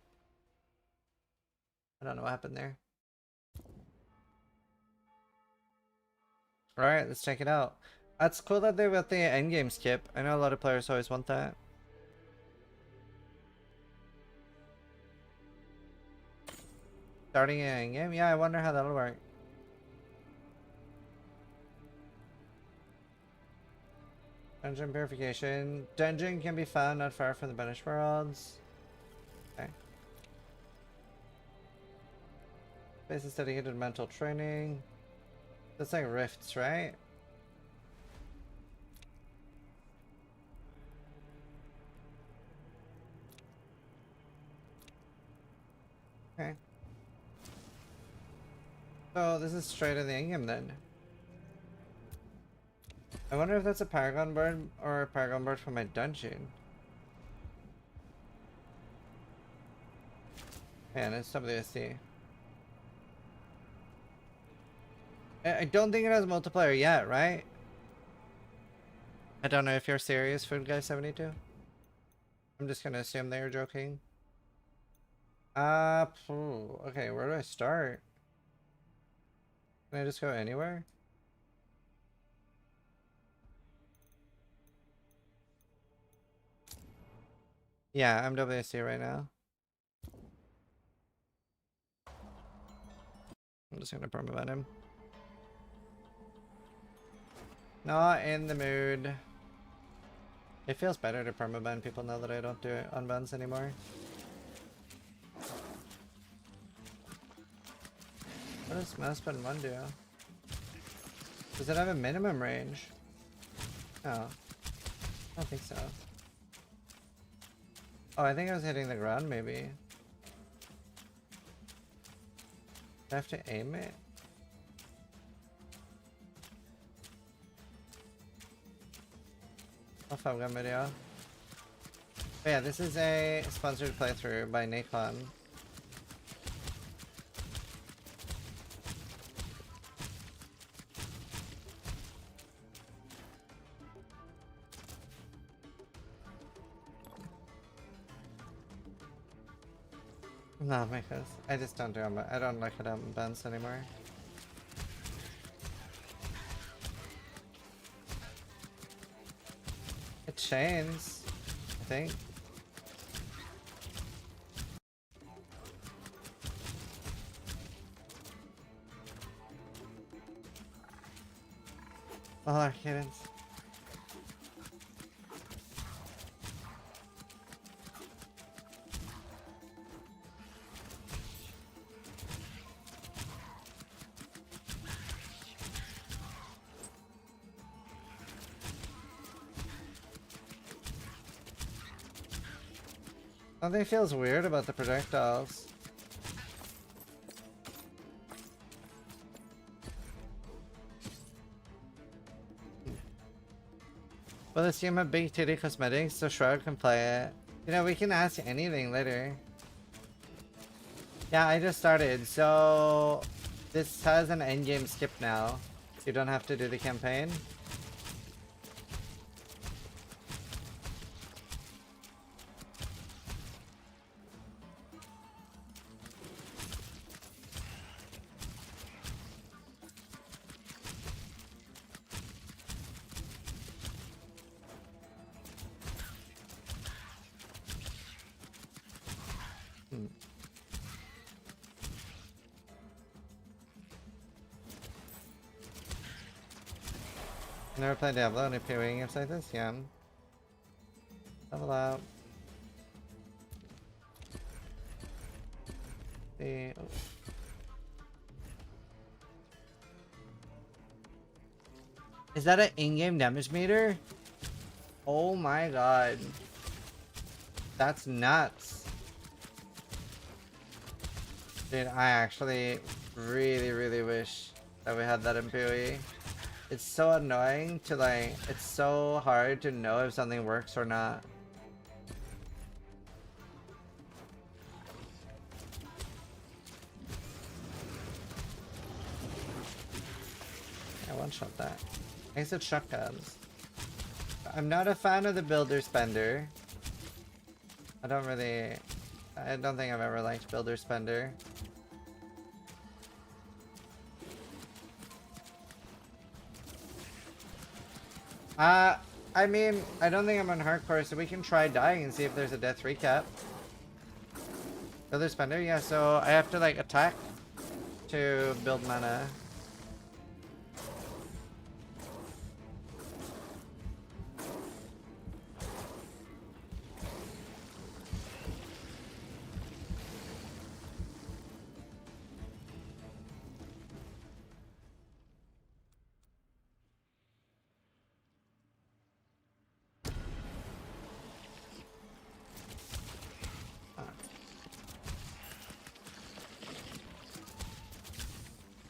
I don't know what happened there. Alright, let's check it out. That's cool that they got the endgame skip. I know a lot of players always want that. Starting an endgame? Yeah, I wonder how that'll work. Dungeon purification. Dungeon can be found not far from the Banished worlds. Okay. Spaces dedicated to mental training. That's like rifts, right? Okay. So this is straight in the endgame then. I wonder if that's a Paragon bird or a Paragon bird from my dungeon. Man, it's WSC. I don't think it has multiplayer yet, right? I don't know if you're serious, Food Guy 72. I'm just gonna assume they were joking. Okay, where do I start? Can I just go anywhere? Yeah, I'm WSC right now. I'm just gonna permaban him. Not in the mood. It feels better to permaban people now that I don't do unbans anymore. What does mouse button 1 do? Does it have a minimum range? No. I don't think so. Oh, I think I was hitting the ground maybe. Do I have to aim it? Oh, Fab Gun video. But yeah, this is a sponsored playthrough by Nacon. No, because I just don't do them. I don't like it on bands anymore. It chains, I think. Oh, our kittens. Something feels weird about the projectiles. Will this game have big titty cosmetics so Shroud can play it? You know, we can ask anything later. Yeah, I just started, so this has an endgame skip now. You don't have to do the campaign. Never played Diablo, any PoE games like this? Yeah. Level out. The Is that an in-game damage meter? Oh my god. That's nuts. Dude, I actually really wish that we had that in PoE. It's so annoying to like, it's so hard to know if something works or not. I one-shot that. I guess it's shotguns. I'm not a fan of the builder spender. I don't think I've ever liked builder spender. I mean, I don't think I'm on hardcore, so we can try dying and see if there's a death recap. Builder spender, yeah, so I have to like attack to build mana.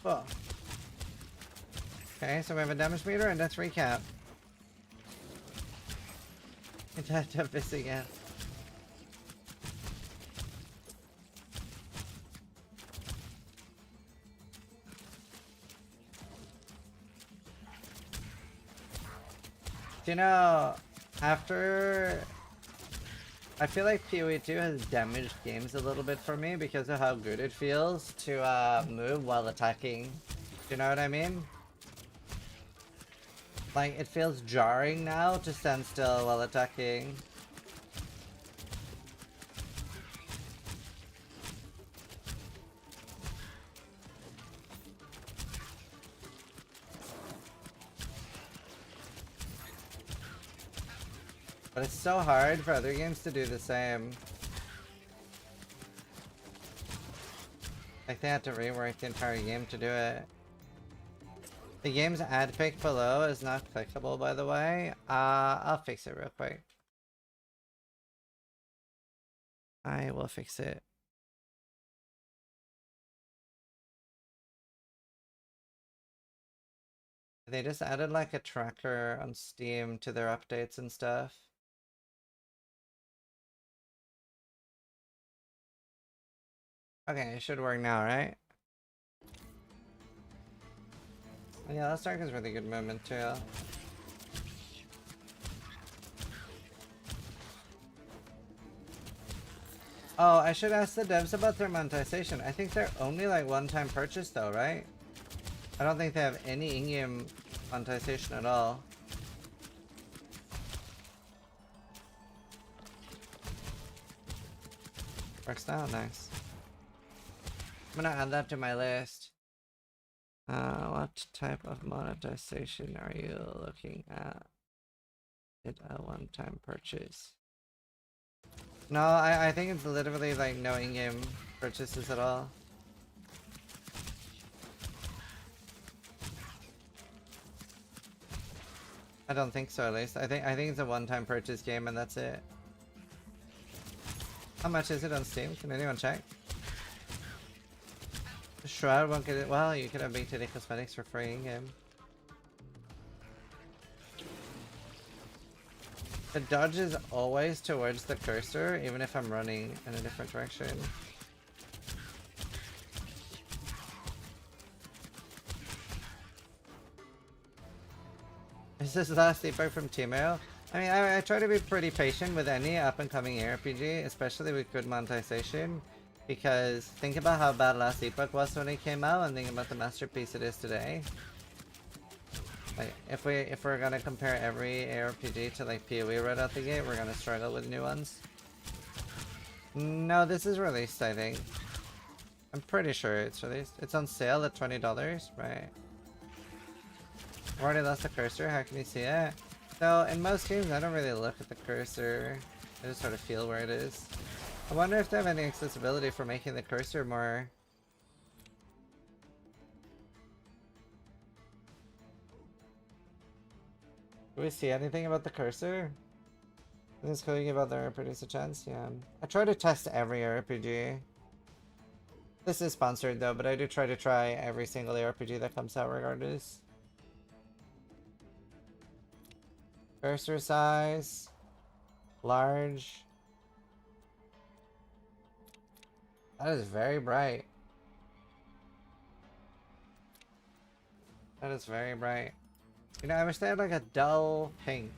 Cool. Okay, so we have a damage meter and death recap. It's had to this again. You know, after I feel like PoE 2 has damaged games a little bit for me because of how good it feels to move while attacking. Do you know what I mean? Like, it feels jarring now to stand still while attacking. But it's so hard for other games to do the same. Like, they had to rework the entire game to do it. The game's ad pic below is not clickable, by the way. I'll fix it real quick. I will fix it. They just added like a tracker on Steam to their updates and stuff. Okay, it should work now, right? Yeah, that Stark is really good movement too. Oh, I should ask the devs about their monetization. I think they're only like one-time purchase though, right? I don't think they have any in-game monetization at all. Works now, nice. I'm gonna add that to my list. What type of monetization are you looking at? Is it a one-time purchase? No, I think it's literally like no in-game purchases at all. I don't think so, at least. I think it's a one-time purchase game and that's it. How much is it on Steam? Can anyone check? Shroud won't get it. Well, you could have Big Titty Cosmetics for free in-game. The dodge is always towards the cursor, even if I'm running in a different direction. Is this last feedback from Timo? I mean, I try to be pretty patient with any up-and-coming ARPG, especially with good monetization, because think about how bad last epoch was when it came out, and think about the masterpiece it is today. Like, if we're gonna compare every ARPG to like PoE right out the gate, we're gonna struggle with new ones. No, this is released, I think. I'm pretty sure it's released. It's on sale at $20, right? I've already lost the cursor, how can you see it? So, in most games, I don't really look at the cursor. I just sort of feel where it is. I wonder if they have any accessibility for making the cursor more... Do we see anything about the cursor? Is cool, you give other RPGs a chance? Yeah. I try to test every RPG. This is sponsored though, but I do try to try every single RPG that comes out regardless. Cursor size. Large. That is very bright. That is very bright. You know, I wish they had like a dull pink.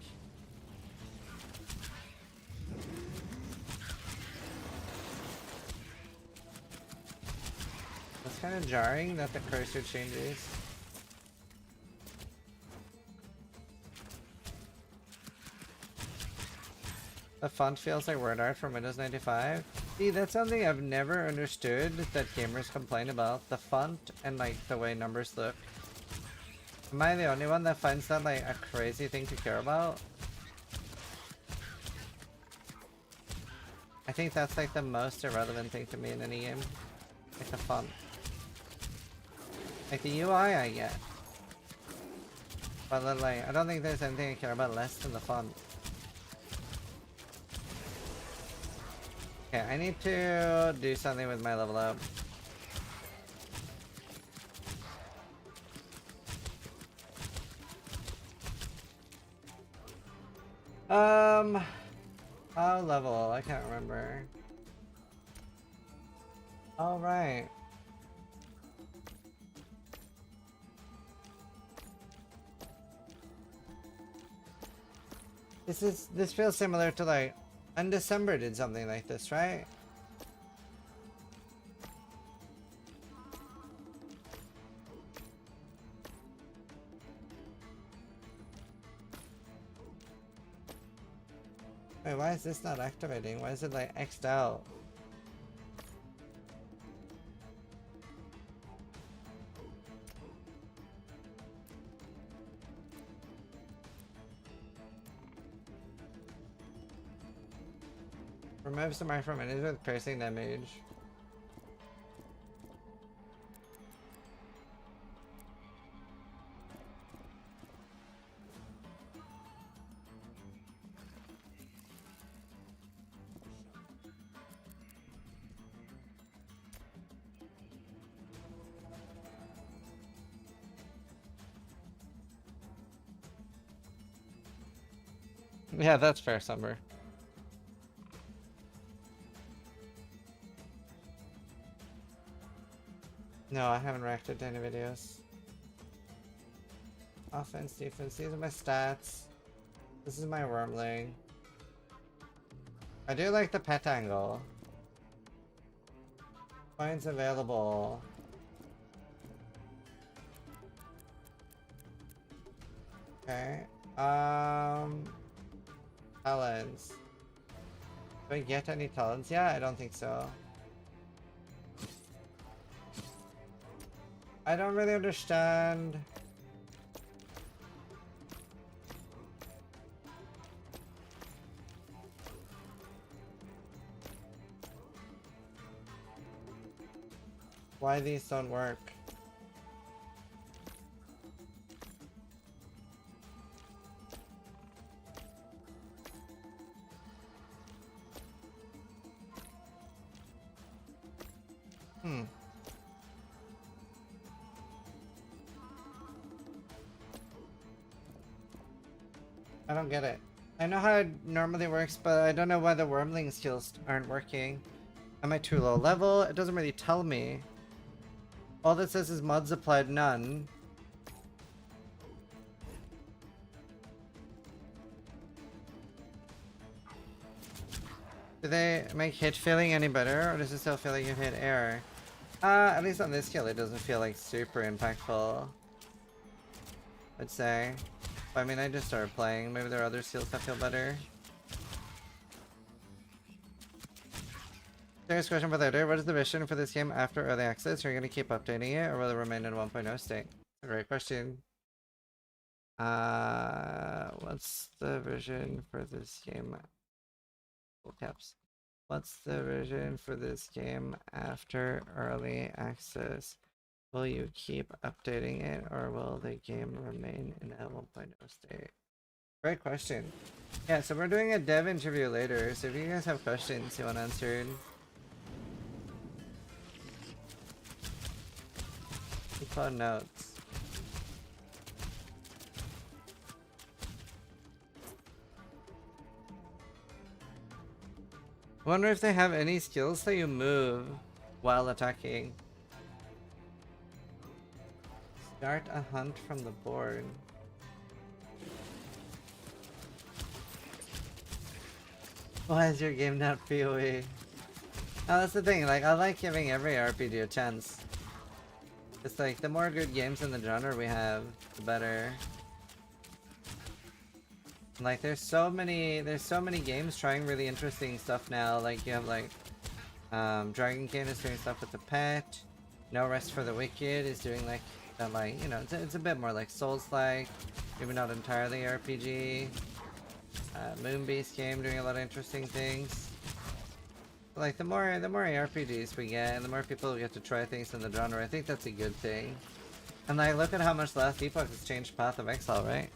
It's kind of jarring that the cursor changes. The font feels like word art from Windows 95. See, that's something I've never understood that gamers complain about. The font and like the way numbers look. Am I the only one that finds that like a crazy thing to care about? I think that's like the most irrelevant thing to me in any game. Like the font. Like the UI I get. But then, like, I don't think there's anything I care about less than the font. Okay, I need to do something with my level up. How level? I can't remember. All right. This feels similar to like Undecember did something like this, right? Wait, why is this not activating? Why is it like X'd out? Remove some art from enemies with piercing damage. Yeah, that's fair, Summer. No, I haven't reacted to any videos. Offense, defense, these are my stats. This is my wormling. I do like the pet angle. Coins available. Okay. Talents. Do I get any talents? Yeah, I don't think so. I don't really understand. Why these don't work. I don't get it. I know how it normally works, but I don't know why the wormling skills aren't working. Am I too low level? It doesn't really tell me. All that says is mods applied, none. Do they make hit feeling any better, or does it still feel like you hit air? At least on this skill it doesn't feel like super impactful, I'd say. But, I mean, I just started playing. Maybe there are other skills that feel better. Serious question for later. What is the vision for this game after early access? Are you going to keep updating it, or will it remain in 1.0 state? A great question. What's the vision for this game? Full caps. What's the vision for this game after early access? Will you keep updating it, or will the game remain in a 1.0 state? Great question. Yeah, so we're doing a dev interview later, so if you guys have questions you want answered, keep on notes. I wonder if they have any skills that you move while attacking. Start a hunt from the board. Why is your game not PoE? Oh, that's the thing, like, I like giving every RPG a chance. It's like, the more good games in the genre we have, the better. Like, there's so many games trying really interesting stuff now. Like, you have, like, Dragonkin is doing stuff with the pet. No Rest for the Wicked is doing, like, you know, it's a bit more like Souls-like, maybe not entirely RPG. Moonbeast game doing a lot of interesting things. But, like, the more RPGs we get, and the more people get to try things in the genre, I think that's a good thing. And like, look at how much Last Epoch has changed Path of Exile, right?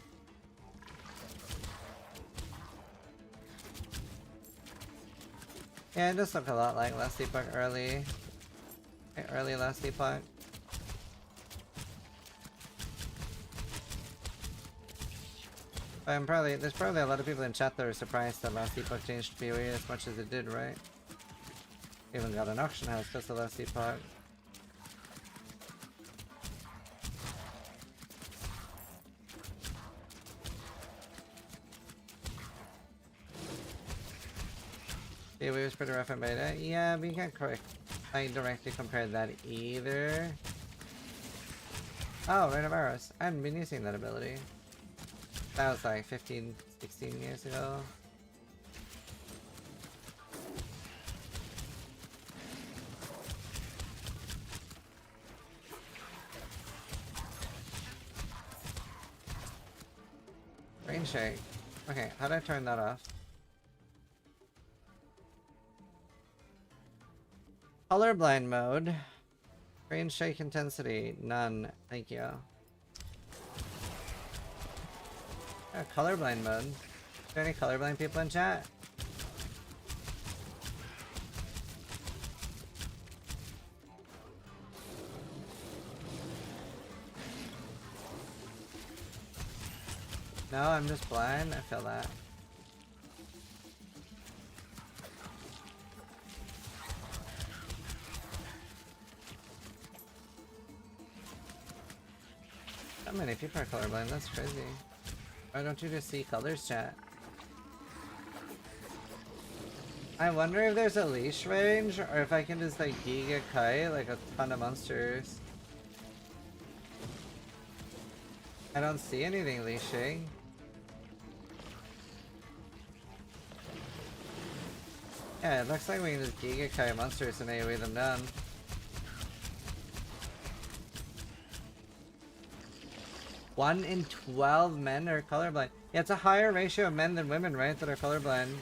Yeah, it does look a lot like Last Epoch early Last Epoch. There's probably a lot of people in chat that are surprised that Last Epoch changed PoE as much as it did, right? Even got an auction house because of Last Epoch. Yeah, we was pretty rough in beta. Yeah, we can't like directly compare that either. Oh, Rain of Arrows. I hadn't been using that ability. That was like 15, 16 years ago. Rain Shake. Okay, how do I turn that off? Colorblind mode. Rain Shake intensity. None. Thank you. Colorblind mode. Is there any colorblind people in chat? No, I'm just blind. I feel that. How many people are colorblind? That's crazy. Why don't you just see colors, chat? I wonder if there's a leash range, or if I can just like Giga Kite like a ton of monsters. I don't see anything leashing. Yeah, it looks like we can just Giga Kite monsters and AoE them down. One in 12 men are colorblind. Yeah, it's a higher ratio of men than women, right, that are colorblind.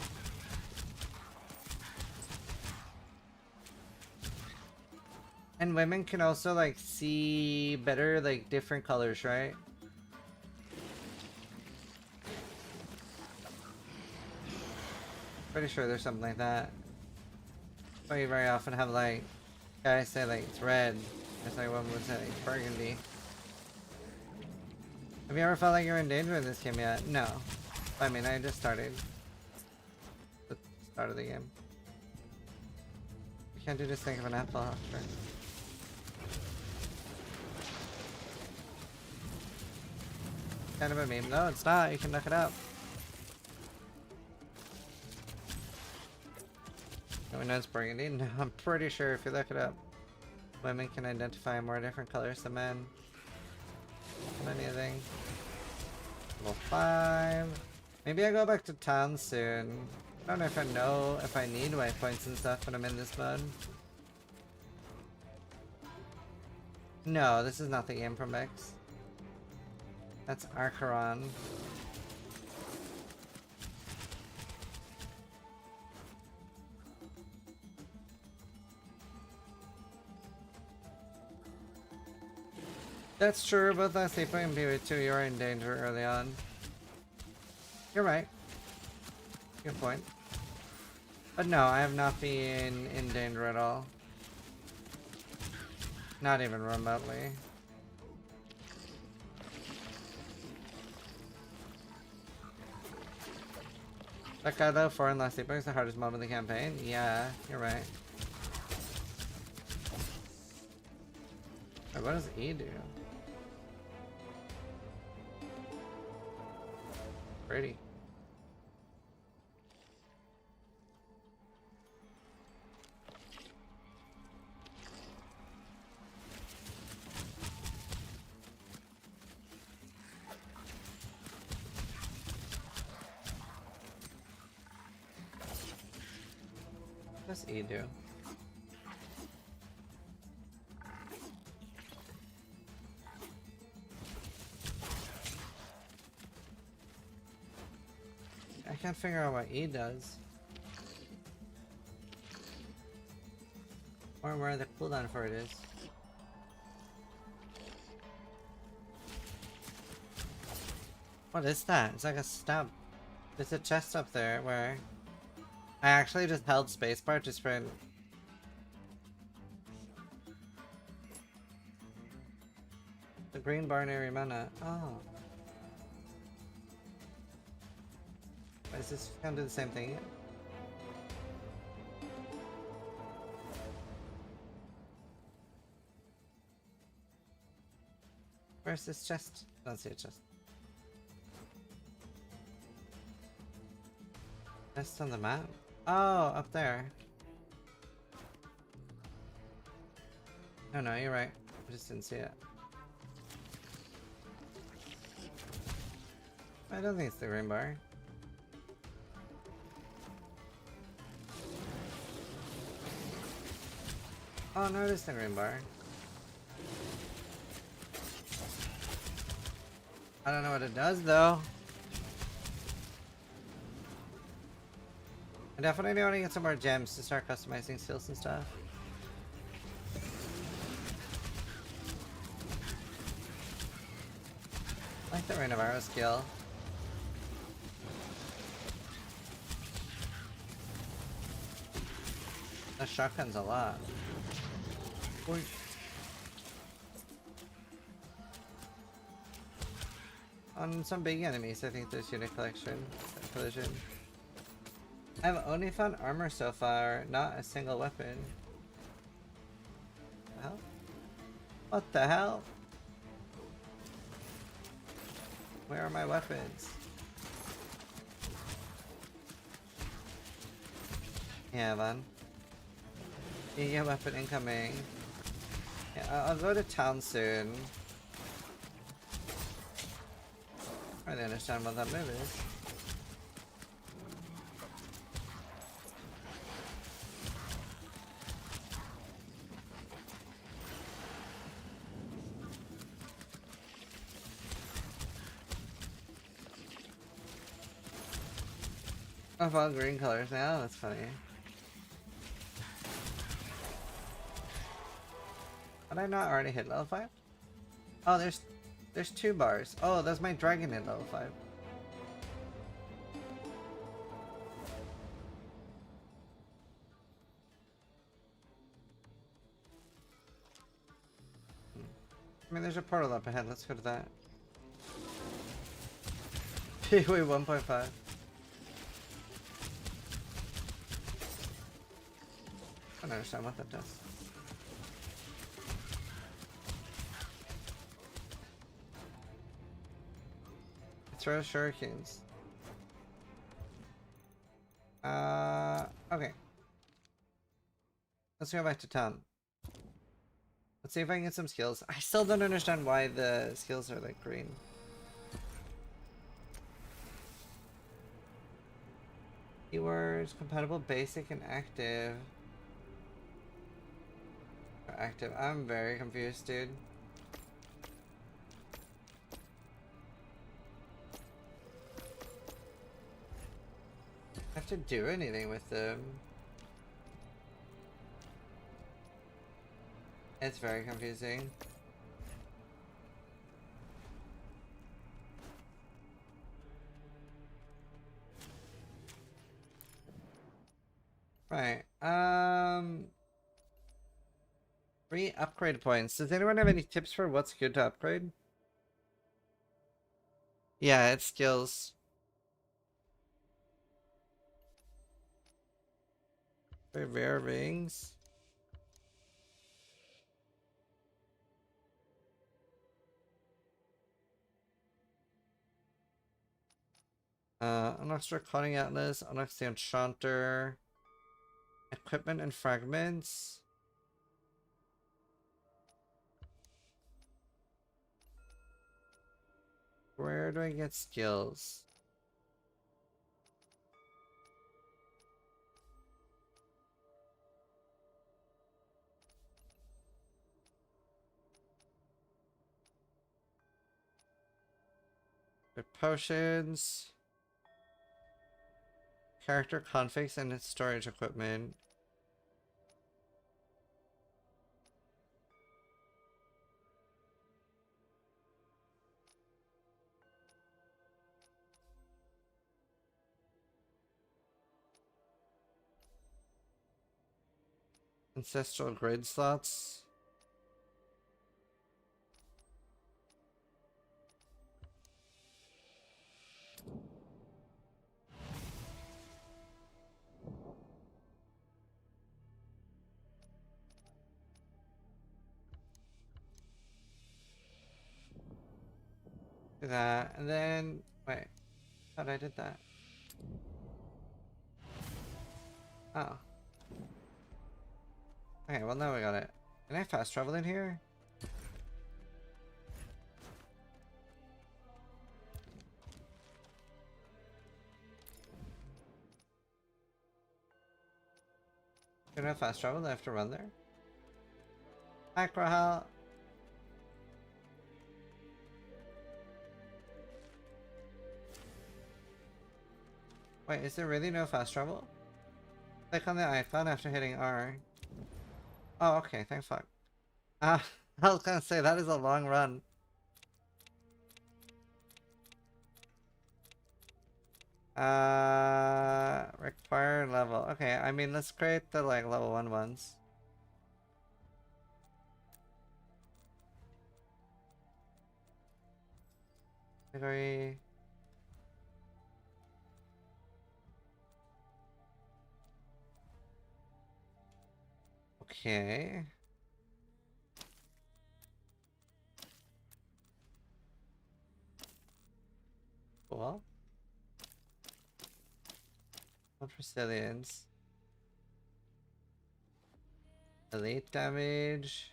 And women can also, like, see better, like, different colors, right? Pretty sure there's something like that. But you very often have, like, guys say, like, it's red. It's like one would say, like, burgundy. Have you ever felt like you're in danger in this game yet? No. I mean, I just started. The start of the game. Can't you just think of an apple after? Kind of a meme. No, it's not. You can look it up. No one knows burgundy? No, I'm pretty sure if you look it up, women can identify more different colors than men. Anything. Level 5. Maybe I go back to town soon. I don't know if I need white points and stuff when I'm in this mode. No, this is not the game from X. That's Archeron. That's true, both last April and PV2 you are in danger early on. You're right. Good point. But no, I have not been in danger at all. Not even remotely. That guy though, 4 in last April is the hardest mod in the campaign? Yeah, you're right. Wait, what does E do? Pretty. What does E do? I can't figure out what E does. Or where the cooldown for it is. What is that? It's like a stump. There's a chest up there where I actually just held spacebar to sprint. The green binary mana. Oh. Is this gonna do the same thing? Where's this chest? Don't see a chest. Chest on the map? Oh, up there. Oh no, you're right. I just didn't see it. I don't think it's the green bar. Oh no, it is the green bar. I don't know what it does though. I definitely want to get some more gems to start customizing skills and stuff. I like the Rain of Arrow skill. The shotgun's a lot. Oy. On some big enemies, I think there's unit collection, collision. I've only found armor so far, not a single weapon. What the hell? What the hell? Where are my weapons? Yeah, Van. Yeah, weapon incoming. Yeah, I'll go to town soon. I don't understand what that move is. I found green colors now, that's funny. Did I not already hit level 5? Oh, there's 2 bars. Oh, that's my dragon at level 5. I mean, there's a portal up ahead. Let's go to that. Wait, 1.5. I don't understand what that does. It throws shurikens. Okay. Let's go back to town. Let's see if I can get some skills. I still don't understand why the skills are like green. Keywords, compatible, basic, and active. Active. I'm very confused, dude. I have to do anything with them. It's very confusing. Right. Free upgrade points. Does anyone have any tips for what's good to upgrade? Yeah, it's skills. Very rare rings. Unlocks Draconic Atlas, unlocks the Enchanter. Equipment and fragments. Where do I get skills? Good potions. Character configs and its storage equipment. Ancestral grid slots. Do that, and then wait. Thought I did that. Oh. Okay, well now we got it. Can I fast travel in here? Can I fast travel? Do I have to run there? Macrohal. Wait, is there really no fast travel? Click on the icon after hitting R. Oh, okay, thank fuck. I was gonna say, that is a long run. Required level. Okay, I mean, let's create the, like, level 1 ones. Category. Okay. Cool. One for Cillians. Elite damage.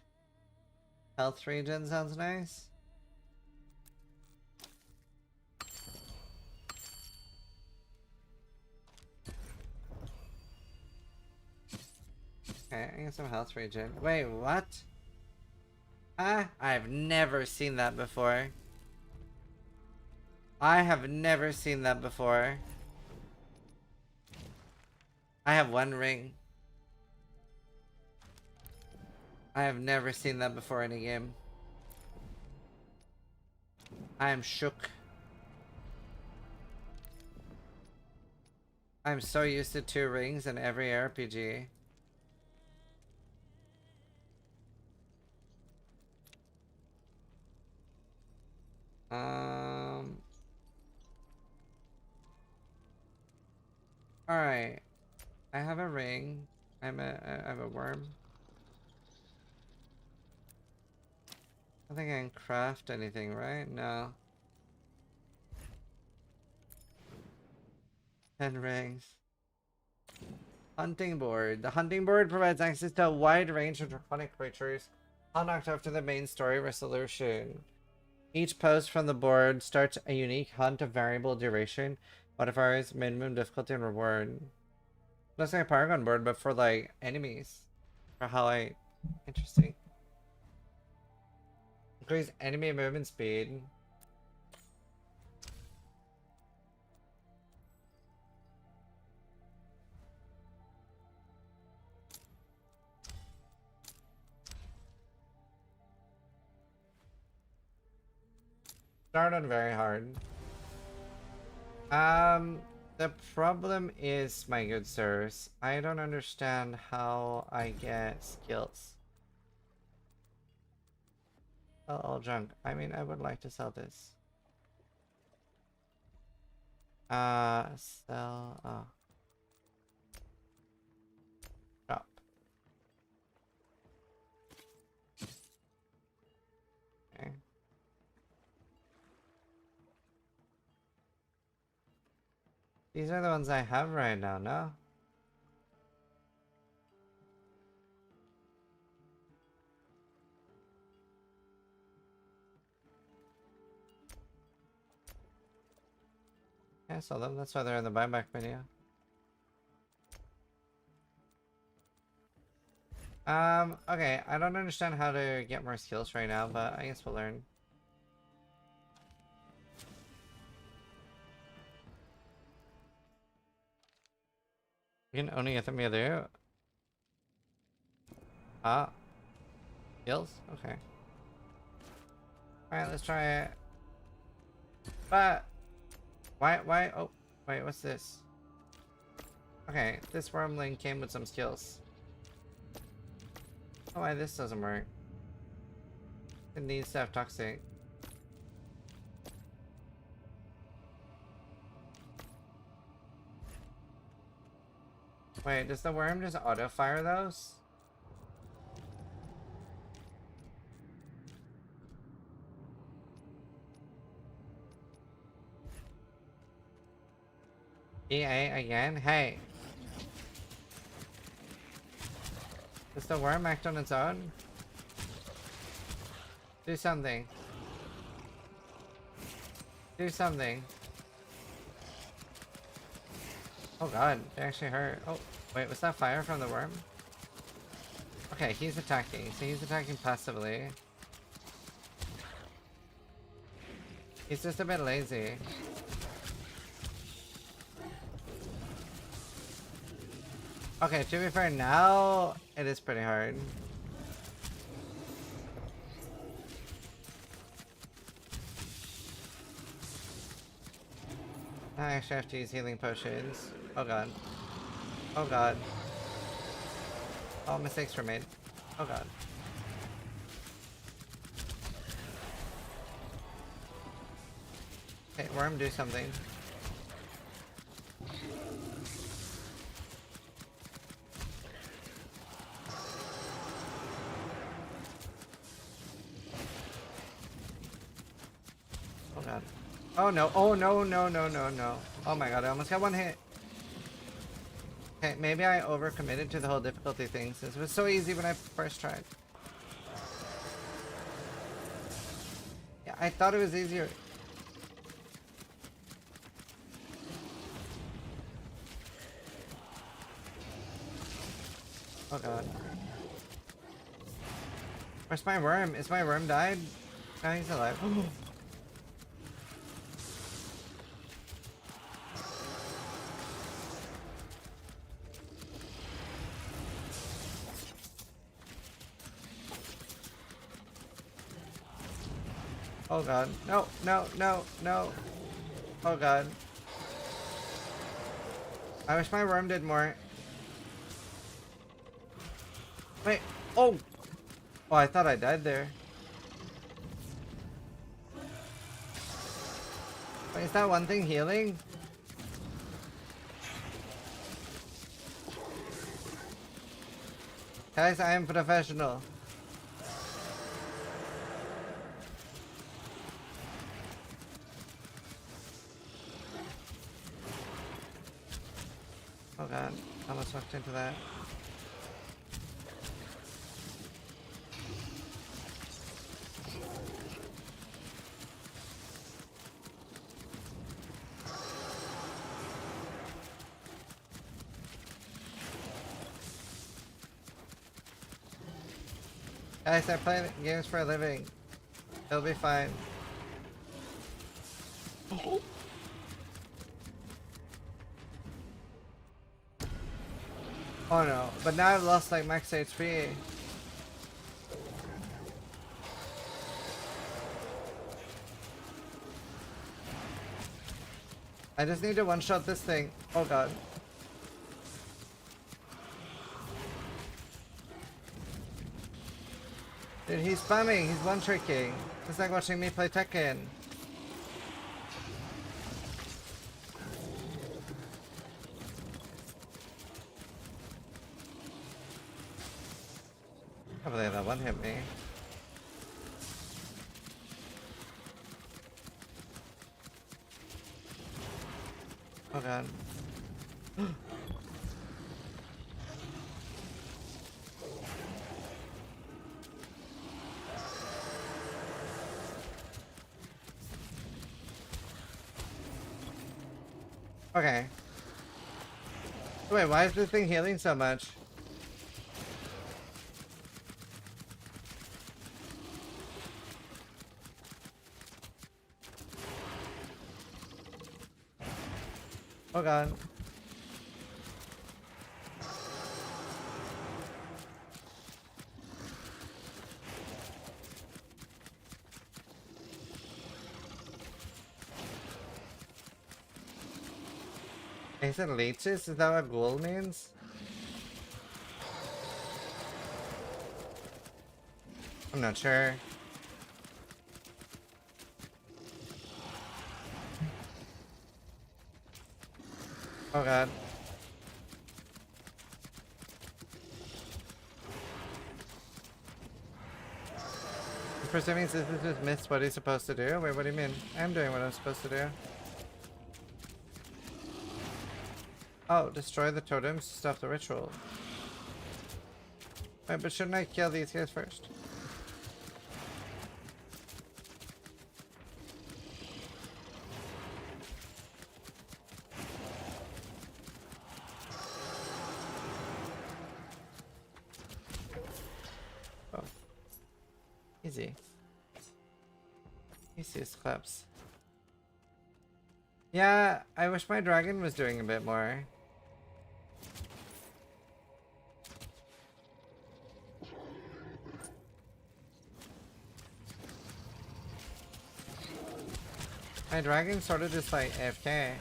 Health regen sounds nice. Okay, I get some health regen. Wait, what? Ah, I've never seen that before. I have never seen that before. I have one ring. I have never seen that before in a game. I am shook. I'm so used to 2 rings in every RPG. Alright. I have a ring. I have a worm. I don't think I can craft anything, right? No. 10 rings. Hunting board. The hunting board provides access to a wide range of draconic creatures unlocked after the main story resolution. Each post from the board starts a unique hunt of variable duration, modifiers, minimum difficulty, and reward. Looks like a Paragon board, but for like enemies. For how I. Interesting. Increase enemy movement speed. Start on very hard. The problem is, my good sirs, I don't understand how I get skills. Oh, all junk. I mean, I would like to sell this. Sell, oh. Shop. Okay. These are the ones I have right now, no? Yeah, I saw them. That's why they're in the buyback menu. Okay. I don't understand how to get more skills right now, but I guess we'll learn. You can only get them either. Ah. Skills? Okay. Alright, let's try it. But why oh wait, what's this? Okay, this wormling came with some skills. Oh, why this doesn't work? It needs to have toxic. Wait, does the worm just auto fire those? EA again? Hey. Does the worm act on its own? Do something. Do something. Oh god, they actually hurt. Oh, wait, was that fire from the worm? Okay, he's attacking. So he's attacking passively. He's just a bit lazy. Okay, to be fair, now it is pretty hard. I actually have to use healing potions. Oh god. Oh god. Oh, mistakes were made. Oh god. Okay, worm, do something. Oh god. Oh no. Oh no, no, no, no, no. Oh my god, I almost got one hit. Okay, maybe I overcommitted to the whole difficulty thing since it was so easy when I first tried. Yeah, I thought it was easier. Oh god. Where's my worm? Is my worm died? No, he's alive. Oh god. No, no, no, no. Oh god. I wish my worm did more. Wait. Oh! Oh, I thought I died there. Wait, is that one thing healing? Guys, I am professional. Oh god, I almost walked into that. Guys, I play games for a living. It'll be fine. Oh no, but now I've lost like max HP. I just need to one-shot this thing. Oh god. Dude, he's spamming, he's one-tricking. It's like watching me play Tekken. I believe that one hit me. Oh god. Okay. Wait, why is this thing healing so much? Oh god. Is it leeches? Is that what ghoul means? I'm not sure. Oh god. I'm presuming this is just missed what he's supposed to do? Wait, what do you mean? I'm doing what I'm supposed to do. Oh, destroy the totems to stop the ritual. Wait, but shouldn't I kill these guys first? Oh. Easy. Easiest clips. Yeah, I wish my dragon was doing a bit more. My dragon sort of just like AFK.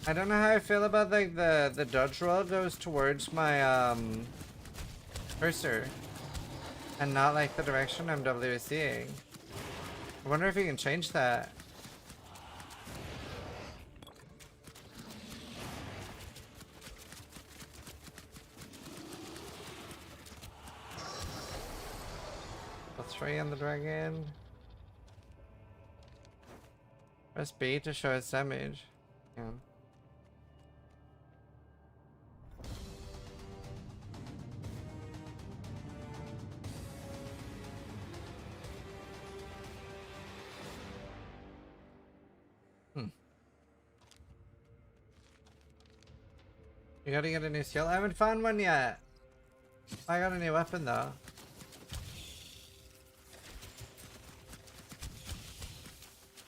I don't know how I feel about like the dodge roll goes towards my cursor and not like the direction I'm WCing. I wonder if you can change that. Three on the dragon. Press B to show its damage. Yeah. You gotta get a new skill. I haven't found one yet. I got a new weapon though.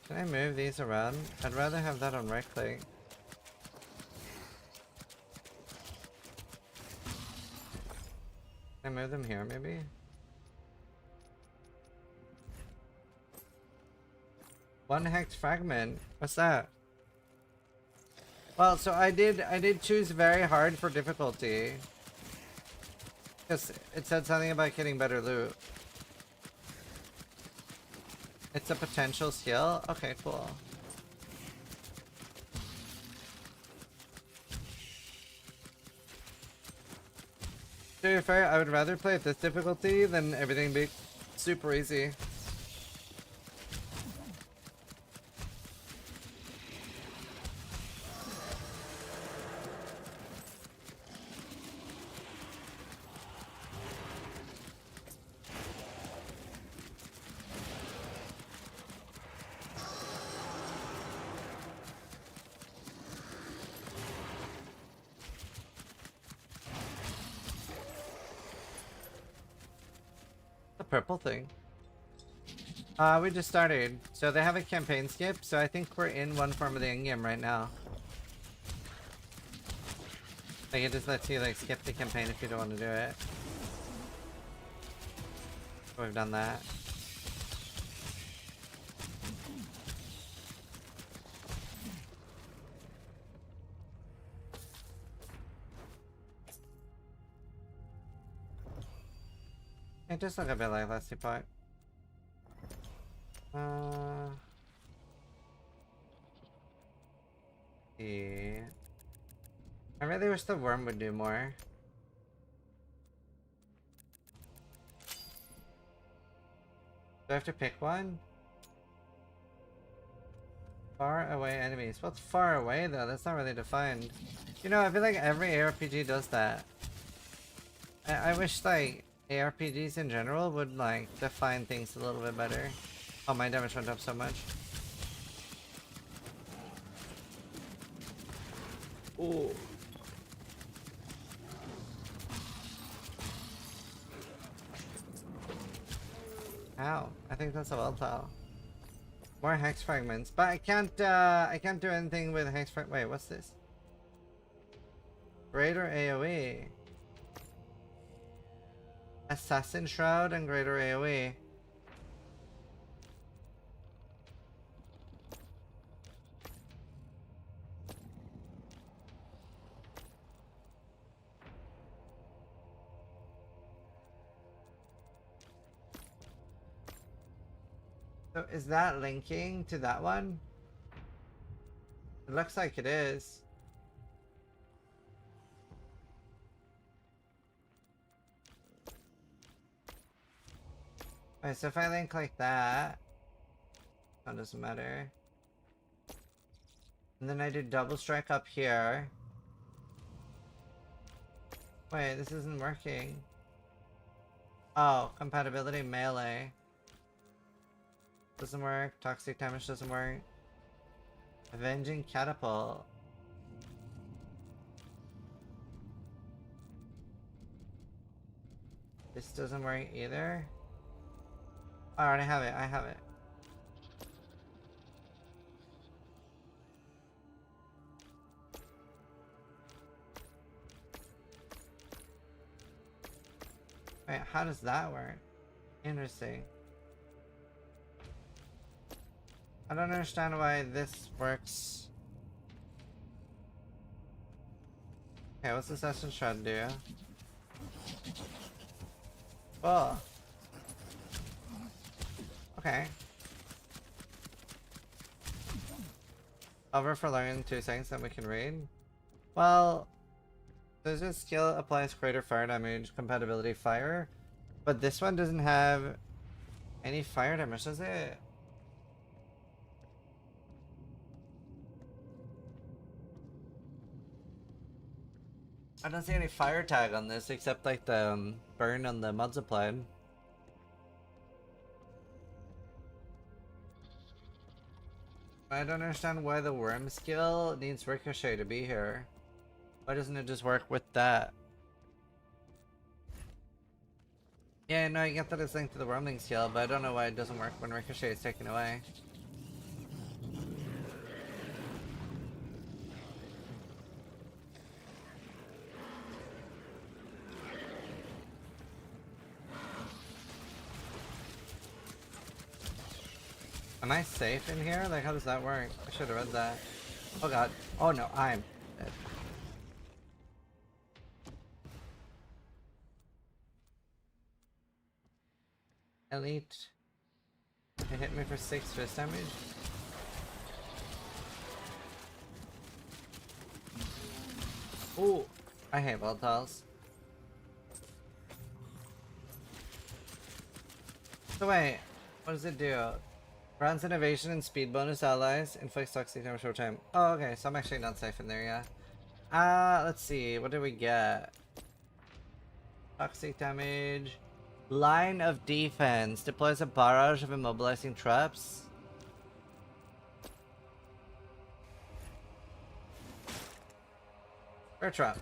Can I move these around? I'd rather have that on right click. Can I move them here maybe? One hacked fragment. What's that? Well, so I did choose very hard for difficulty. Because it said something about getting better loot. It's a potential skill? Okay, cool. To be fair, I would rather play at this difficulty than everything be super easy. Purple thing. We just started. So they have a campaign skip, so I think we're in one form of the endgame right now. Like it just lets you like skip the campaign if you don't want to do it. We've done that. It does look a bit like Lusty Pot. Yeah. I really wish the worm would do more. Do I have to pick one? Far away enemies. What's far away though? That's not really defined. You know, I feel like every ARPG does that. I wish like ARPGs in general would like define things a little bit better. Oh, my damage went up so much. Ooh. Ow. I think that's a well tile. More hex fragments. But I can't do anything with hex frag- Wait, what's this? Greater AoE. Assassin Shroud and Greater AoE. So is that linking to that one? It looks like it is. Alright, so if I link like that, That doesn't matter. And then I do double strike up here. Wait, this isn't working. Oh, compatibility melee. Doesn't work. Toxic damage doesn't work. Avenging catapult. This doesn't work either. Oh, I already have it. I have it. Wait, how does that work? Interesting. I don't understand why this works. Okay, what's this essence trying to do? Oh. Okay. Over for longer than 2 seconds, then we can raid. Well, there's this skill applies greater fire damage, compatibility fire, but this one doesn't have any fire damage, does it? I don't see any fire tag on this except like the burn on the mods applied. I don't understand why the worm skill needs ricochet to be here. Why doesn't it just work with that? Yeah, no, I get that it's linked to the wormling skill, but I don't know why it doesn't work when ricochet is taken away. Am I safe in here? Like, how does that work? I should have read that. Oh god. Oh no, I'm dead. Elite. It hit me for 6 fist damage. Ooh, I hate volatiles. So wait, what does it do? Grants innovation and speed bonus allies, inflicts toxic damage over time. Oh, okay, so I'm actually not safe in there, yeah. Let's see, what do we get? Toxic damage. Line of defense. Deploys a barrage of immobilizing traps. Or a trap.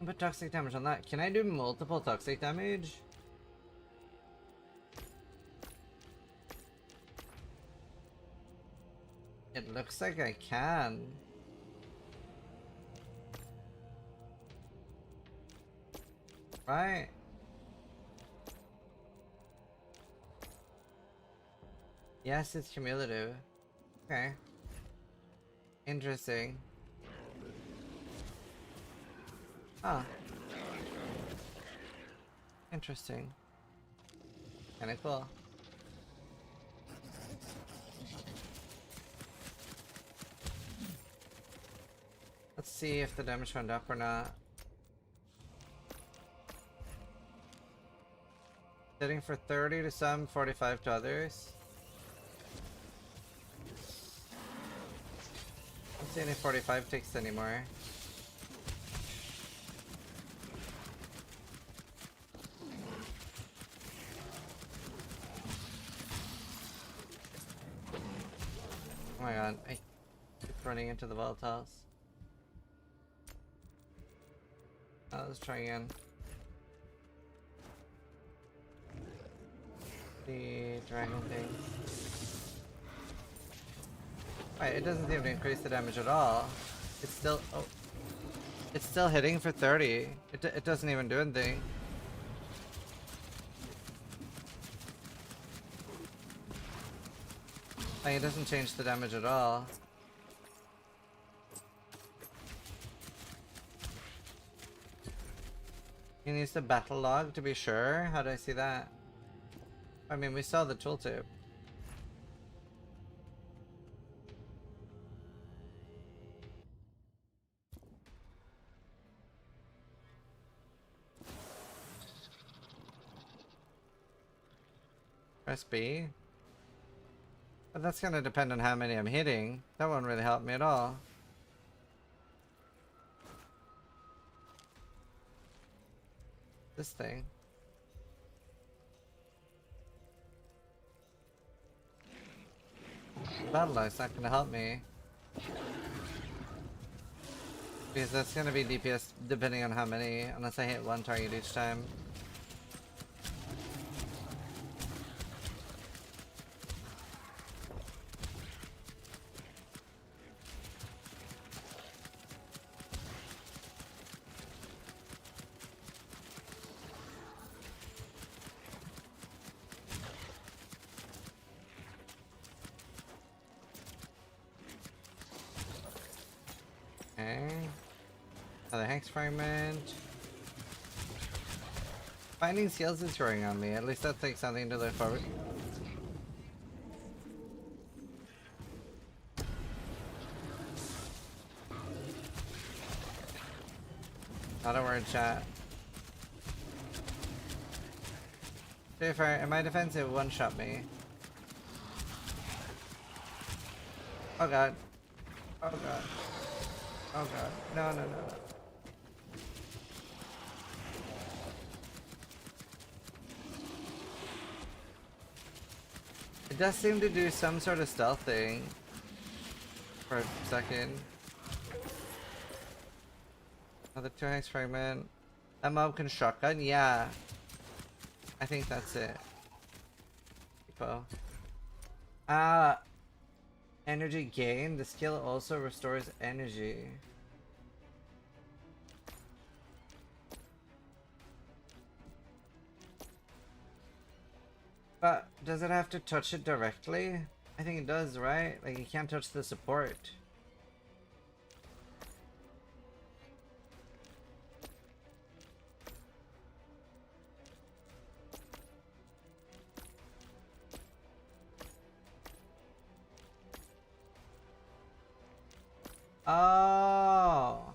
Put toxic damage on that. Can I do multiple toxic damage? It looks like I can. Right? Yes, it's cumulative. Okay. Interesting. Huh. Interesting. Kinda cool. Let's see if the damage went up or not. Hitting for 30 to some, 45 to others. I don't see any 45 ticks anymore. Oh my god, I keep running into the volatiles. Let's try again. The dragon thing. Wait, it doesn't seem to increase the damage at all. It's still... oh. It's still hitting for 30. It doesn't even do anything. Like, it doesn't change the damage at all. You can use the battle log to be sure? How do I see that? I mean, we saw the tooltip. Press B. But that's gonna depend on how many I'm hitting. That won't really help me at all. This thing. Battle Light's not gonna help me. Because that's gonna be DPS depending on how many, unless I hit one target each time. Okay. Another Hex Fragment. Finding skills is growing on me. At least that's like something to look forward. Not a word, chat. To be fair, in my defense, it one-shot me. Oh god. Oh god. Oh god. No, no, no, no. It does seem to do some sort of stealth thing. For a second. Another 2 Hex Fragment. That mob can shotgun? Yeah. I think that's it. People. Energy gain. The skill also restores energy. But does it have to touch it directly? I think it does, right? Like you can't touch the support. Oh,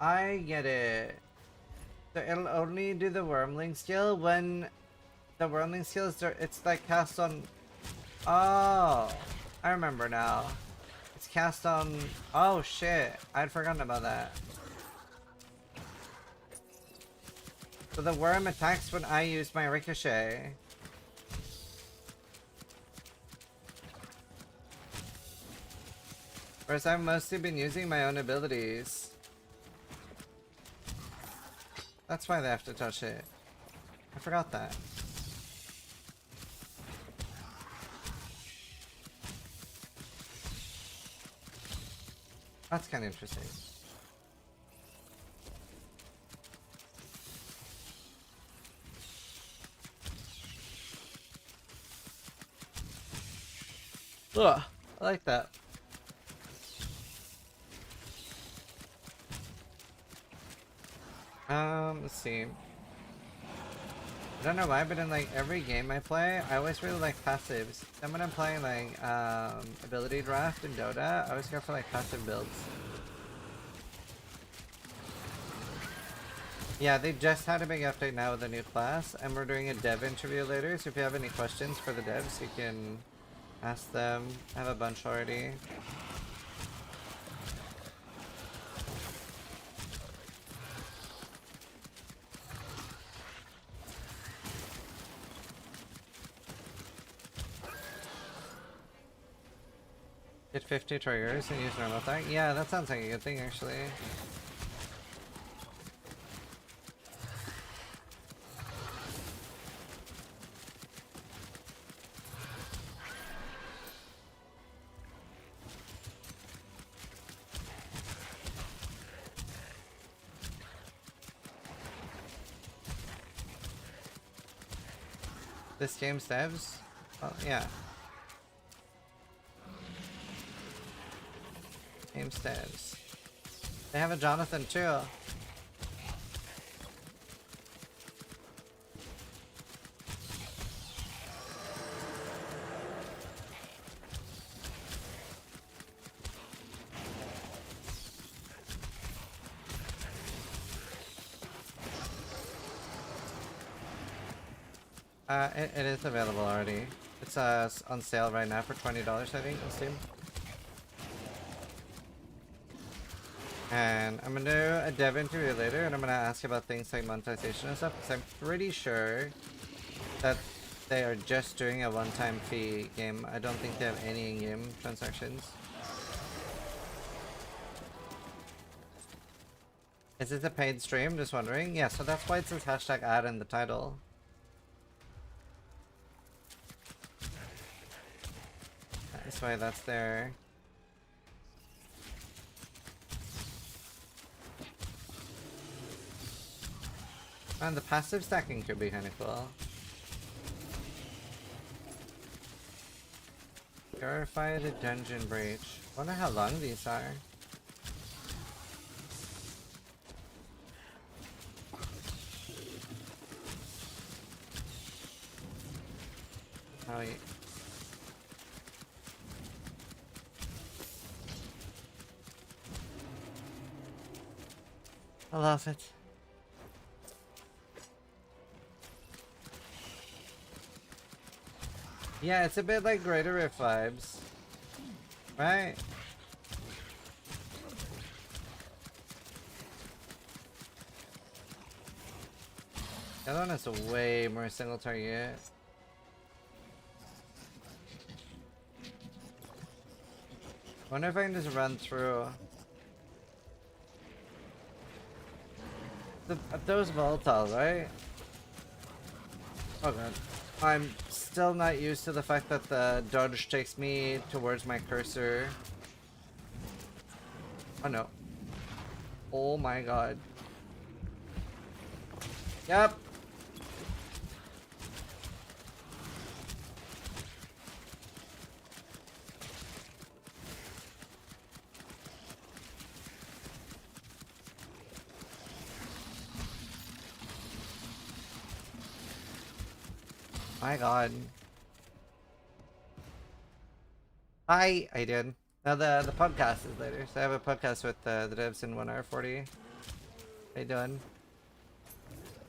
I get it. So it'll only do the Wormling skill when the Wormling skill is it's like cast on. Oh, I remember now. It's cast on. Oh shit, I'd forgotten about that. So the worm attacks when I use my ricochet. Whereas I've mostly been using my own abilities. That's why they have to touch it. I forgot that. That's kind of interesting. Ugh, I like that. Let's see. I don't know why, but in like every game I play, I always really like passives. Then when I'm playing like ability draft in Dota, I always go for like passive builds. Yeah, they just had a big update now with a new class, and we're doing a dev interview later, so if you have any questions for the devs, you can ask them. I have a bunch already. Get 50 triggers and use normal attack? Yeah, that sounds like a good thing actually. This game's devs? Oh, yeah. Game's devs. They have a Jonathan too. It is available already. It's on sale right now for $20, I think, on Steam. And I'm gonna do a dev interview later, and I'm gonna ask about things like monetization and stuff, because I'm pretty sure that they are just doing a one-time fee game. I don't think they have any in-game transactions. Is this a paid stream? Just wondering. Yeah, so that's why it says hashtag ad in the title. That's why that's there. And the passive stacking could be kind of cool. Verify the dungeon breach. Wonder how long these are. Oh, yeah. I love it. Yeah, it's a bit like Greater Rift vibes. Right? The other one is a way more single target. Wonder if I can just run through. Those volatile, right? Oh god. I'm still not used to the fact that the dodge takes me towards my cursor. Oh no. Oh my god. Yep. My god. I did. Now the podcast is later, so I have a podcast with the devs in 1 hour 40. How you doing?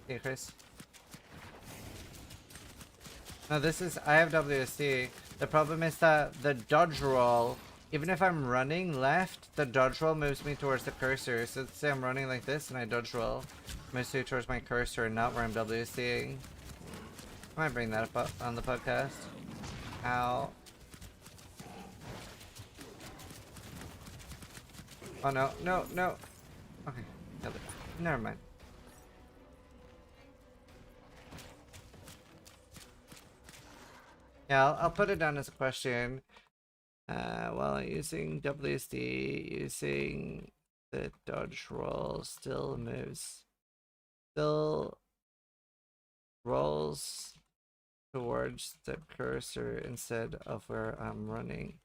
Hey Chris. No, this is I have WSD. The problem is that the dodge roll, even if I'm running left, the dodge roll moves me towards the cursor. So let's say I'm running like this and I dodge roll, moves me towards my cursor and not where I'm WSDing. I might bring that up on the podcast. Ow. Oh no, no, no. Okay, never mind. Yeah, I'll put it down as a question. While using WSD, using the dodge roll still moves. Still rolls towards the cursor instead of where I'm running.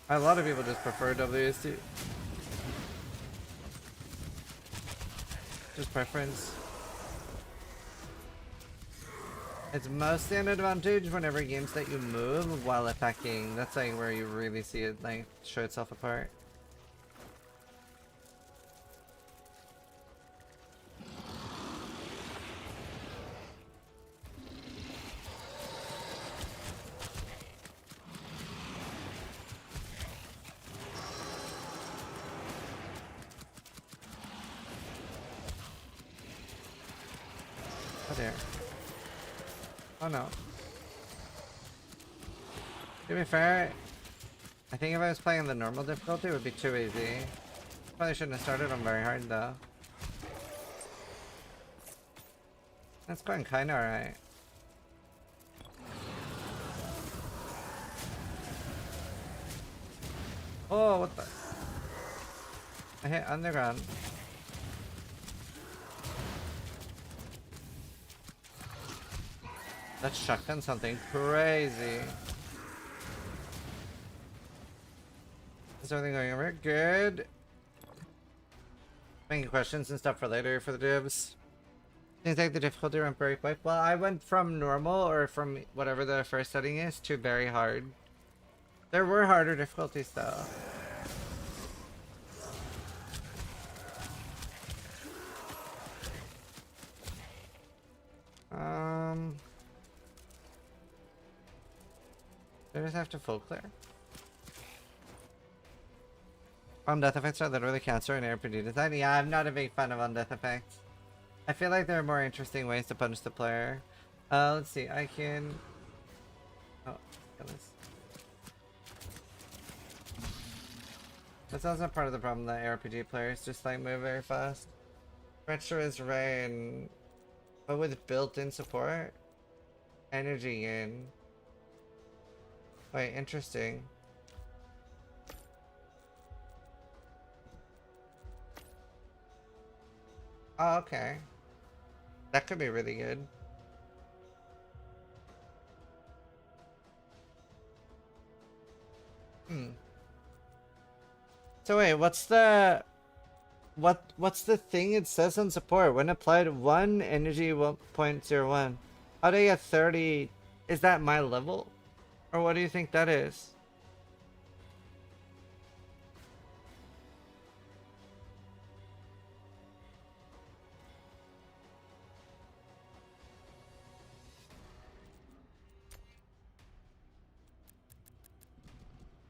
A lot of people just prefer WSD. Just preference. It's mostly an advantage whenever games let you move while attacking. That's like where you really see it like show itself apart. Oh there. Oh no. To be fair, I think if I was playing the normal difficulty it would be too easy. Probably shouldn't have started on very hard though. That's going kinda alright. Oh, what the? I hit underground. Let's shotgun something crazy. Is everything going over? Good. Making questions and stuff for later for the divs. Things like the difficulty went very quick. Well, I went from normal or from whatever the first setting is to very hard. There were harder difficulties though. Do I just have to full clear? Undeath effects are literally cancer in RPG design. Yeah, I'm not a big fan of undeath effects. I feel like there are more interesting ways to punish the player. Let's see, I can... Oh, goodness. That's also part of the problem that RPG players just like move very fast. Treacherous Rain, but with built-in support? Energy gain. Wait, interesting. Oh, okay. That could be really good. Hmm. So wait, what's the thing it says on support? When applied 1 energy 1.01. How do I get 30? Is that my level? Or what do you think that is?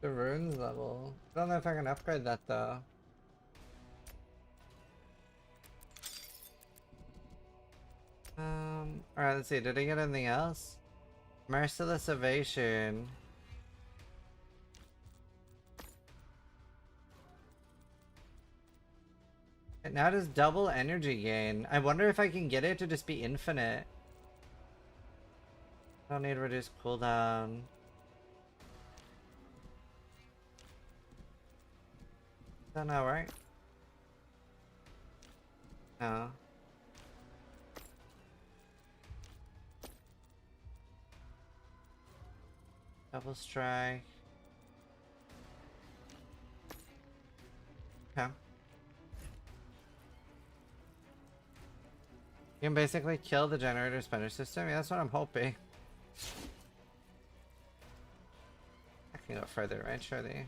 The runes level. I don't know if I can upgrade that though. Alright, let's see. Did I get anything else? Merciless Evasion. It now does double energy gain. I wonder if I can get it to just be infinite. I don't need to reduce cooldown. Don't know, right? No. Double strike. Okay. You can basically kill the generator spender system. Yeah, that's what I'm hoping. I can go further, right? Surely.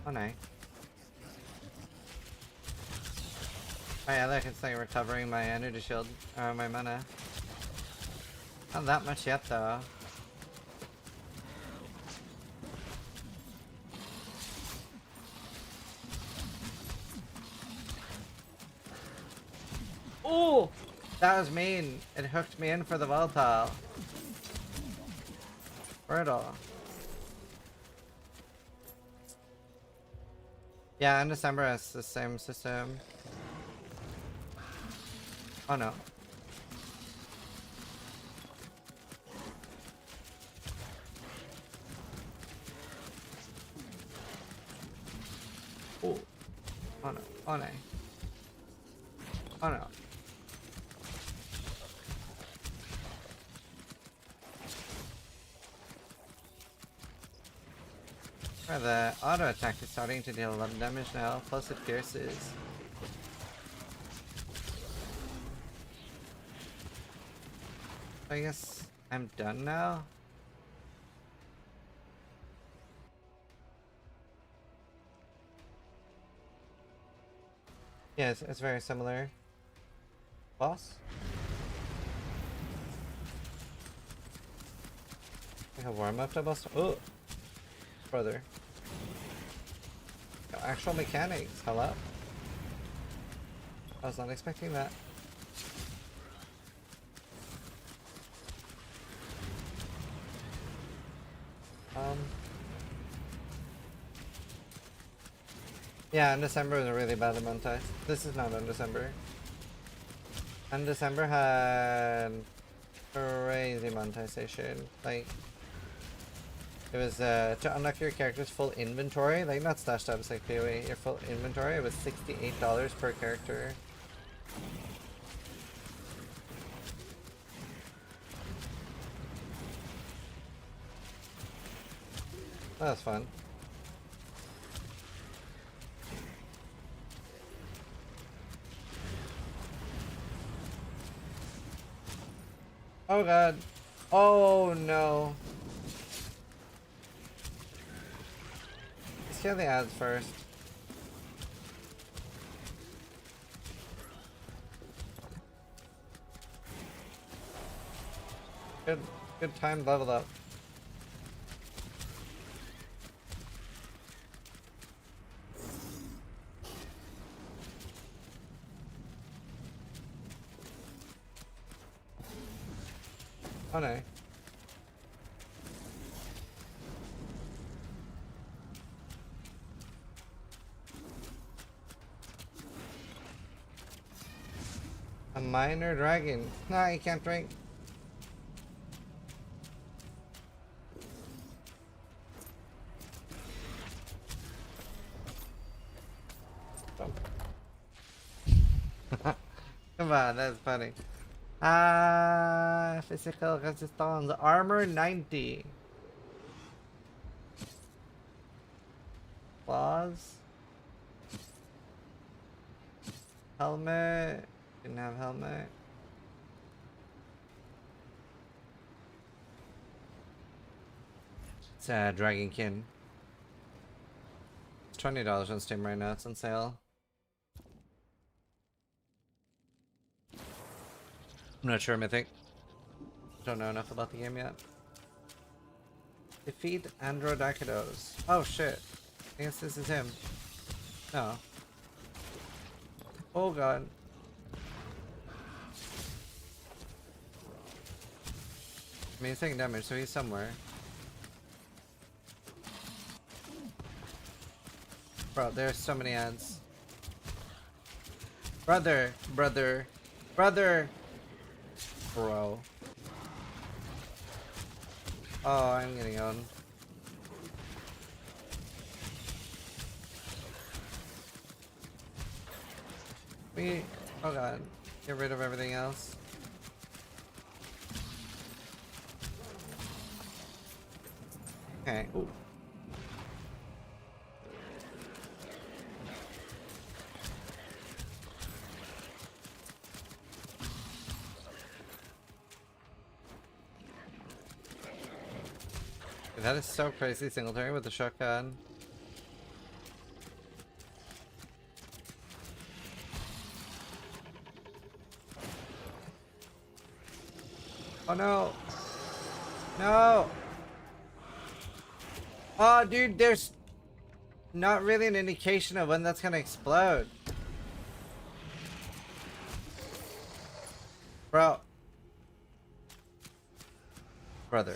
Oh, no. Oh yeah, look, it's like recovering my energy shield, or my mana. Not that much yet, though. Oh! That was mean. It hooked me in for the volatile. Brutal. Yeah, in December it's the same system. Oh no. Oh. Oh no. Oh no. Oh no. The auto attack is starting to deal a lot of damage now, plus it pierces. I guess I'm done now. Yeah, it's very similar. Boss? I have warm up to boss. Oh! Brother. Actual mechanics, hello? I was not expecting that. Yeah, and December was a really bad monetize. This is not on December. And December had crazy monetization. Like, it was to unlock your character's full inventory, like not stash tabs like PoE, your full inventory, it was $68 per character. That was fun. Oh god. Oh no. Let's kill the ads first. Good time level up. Oh no. A minor dragon. Nah, you can't drink. Come on, that's funny. Physical resistance. Armor 90. Claws. Helmet. Didn't have helmet. It's Dragonkin. It's $20 on Steam right now. It's on sale. I'm not sure, Mythic. Don't know enough about the game yet. Defeat Androdakidos. Oh shit. I guess this is him. No. Oh god. I mean, he's taking damage, so he's somewhere. Bro, there's so many ads. Brother. Bro. Oh, I'm getting owned. Oh god. Get rid of everything else. Okay. Ooh. That is so crazy, Singletary with the shotgun. Oh no! No! Oh dude, there's not really an indication of when that's gonna explode. Bro. Brother.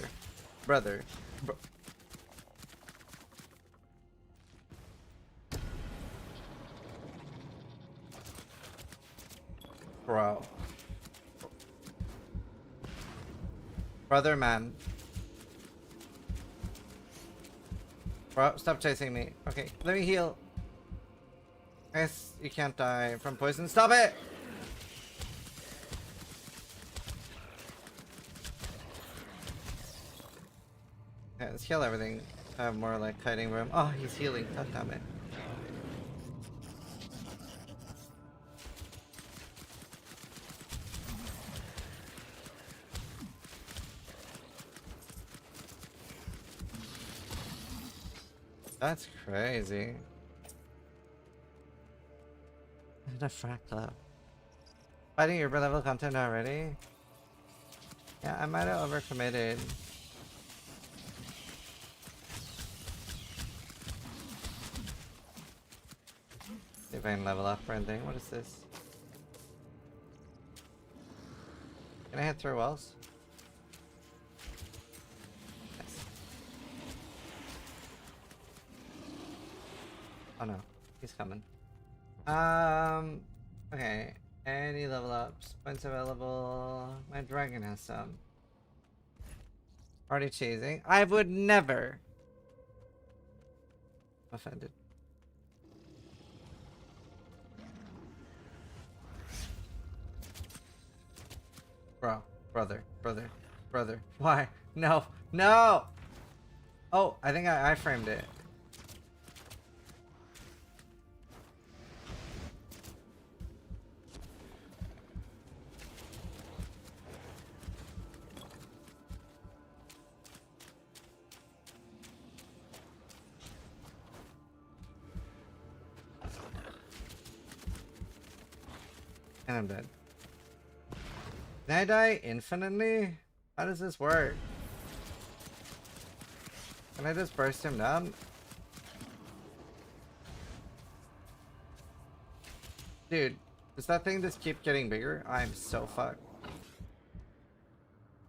Bro. Brother, man. Bro, stop chasing me. Okay, let me heal. I guess you can't die from poison. Stop it! Okay, let's heal everything. Have more like hiding room. Oh, he's healing. God damn it. That's crazy. And a frack club. Fighting your level content already? Yeah, I might have overcommitted. See if I can level up or anything. What is this? Can I hit through walls? Yes. Oh no, he's coming. Okay. Any level ups? Points available. My dragon has some. Already chasing. I would never. Offended. Bro, brother. Why? No, no! Oh, I think I framed it. And I'm dead. Can I die infinitely? How does this work? Can I just burst him down? Dude, does that thing just keep getting bigger? I'm so fucked.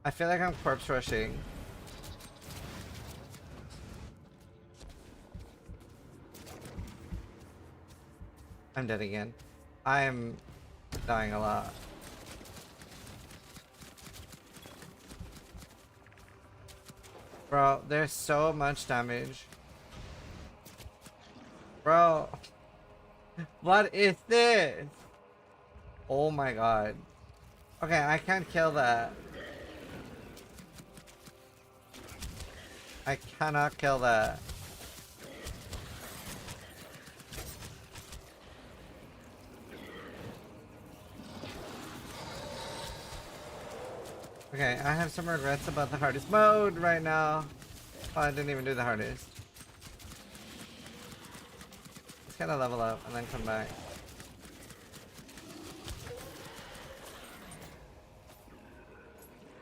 I feel like I'm corpse rushing. I'm dead again. I'm dying a lot. Bro, there's so much damage. Bro. What is this? Oh my god. Okay, I can't kill that. I cannot kill that. Okay, I have some regrets about the hardest mode right now. Oh, I didn't even do the hardest. Let's gotta level up and then come back.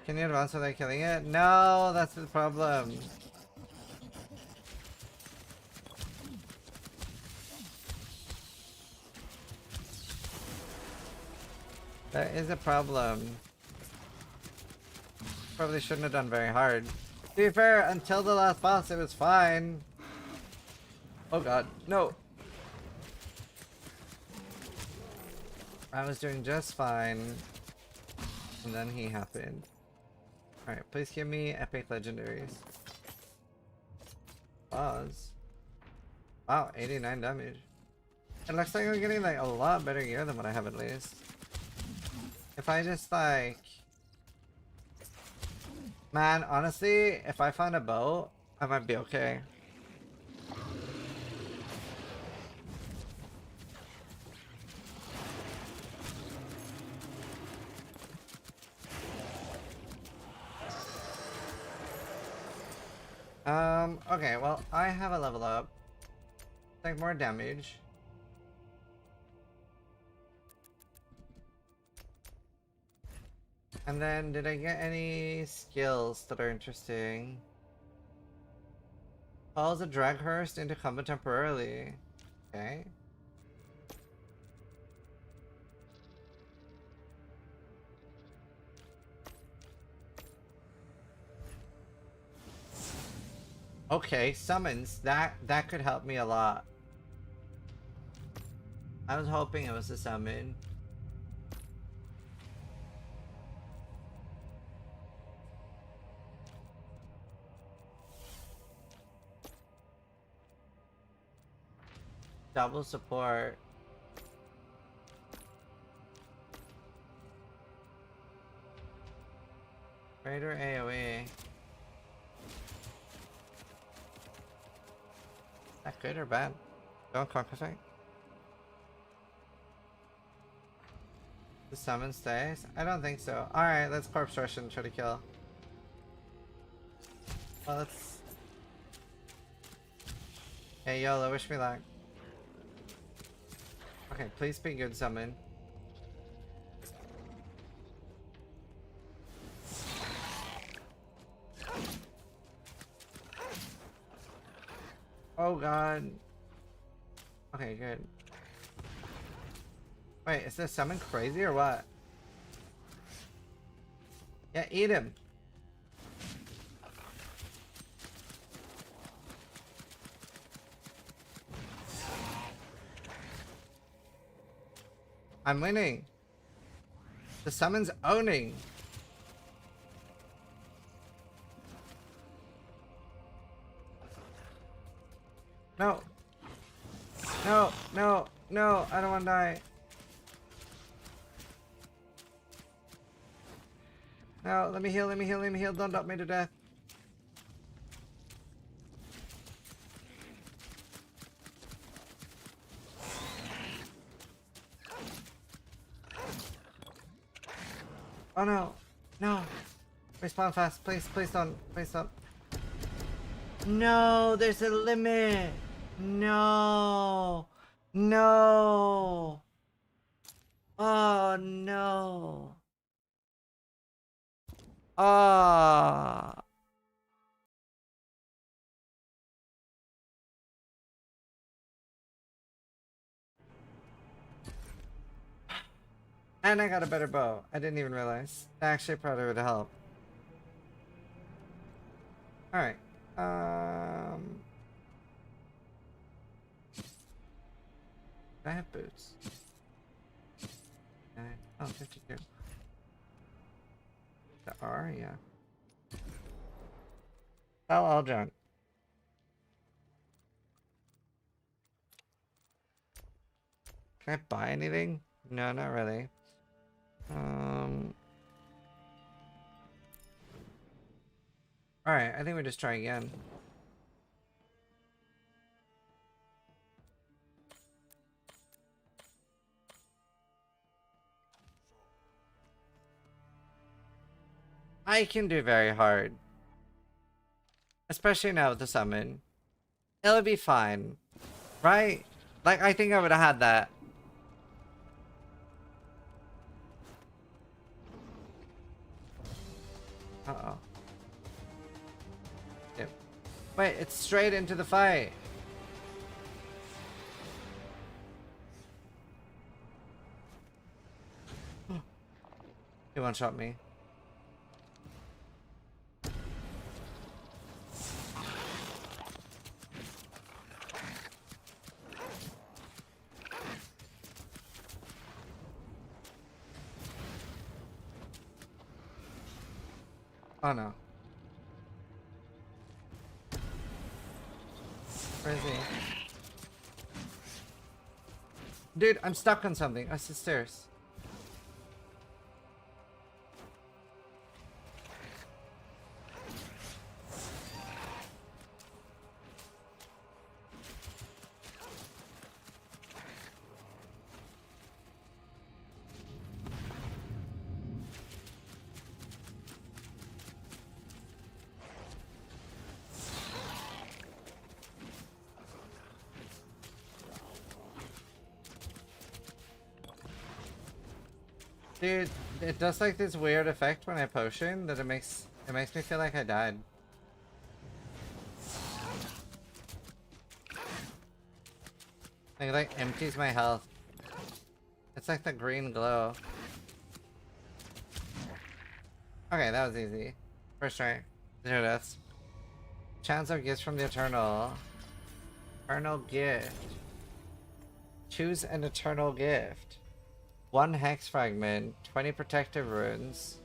Can you advance without killing it? No, that's the problem. That is a problem. Probably shouldn't have done very hard. To be fair, until the last boss it was fine. Oh god, no. I was doing just fine. And then he happened. Alright, please give me epic legendaries. Pause. Wow, 89 damage. It looks like I'm getting like a lot better gear than what I have at least. If I just like... Man, honestly, if I found a boat, I might be okay. Okay, well, I have a level up. Take more damage. And then, did I get any skills that are interesting? Calls a Draghurst into combat temporarily. Okay. Okay, summons. That could help me a lot. I was hoping it was a summon. Double support. Greater AoE. That good or bad? Don't conquer. The summon stays? I don't think so. Alright, let's corpse rush and try to kill. Well, let's... Hey, YOLO, wish me luck. Okay, please be good summon. Oh god. Okay, good. Wait, is this summon crazy or what? Yeah, eat him. I'm winning. The summon's owning. No. No, no, no, I don't want to die. No, let me heal, let me heal, let me heal. Don't dump me to death. Oh no, no. Respawn fast, please, please don't, please don't. No, there's a limit. No, no. Oh no. Ah. And I got a better bow. I didn't even realize. Actually, probably would help. Alright. I have boots. Oh, 52. The R, yeah. Oh, all junk. Can I buy anything? No, not really. Alright, I think we just try again. I can do very hard. Especially now with the summon. It'll be fine. Right? Like, I think I would have had that. Uh-oh. Yep. Wait, it's straight into the fight. He one-shot me. Oh no. Where is he? Dude, I'm stuck on something. That's the stairs. Dude, it does like this weird effect when I potion that it makes me feel like I died. It like empties my health. It's like the green glow. Okay, that was easy. First try. 0 deaths. Chance of gifts from the Eternal. Eternal gift. Choose an Eternal gift. 1 hex fragment, 20 protective runes.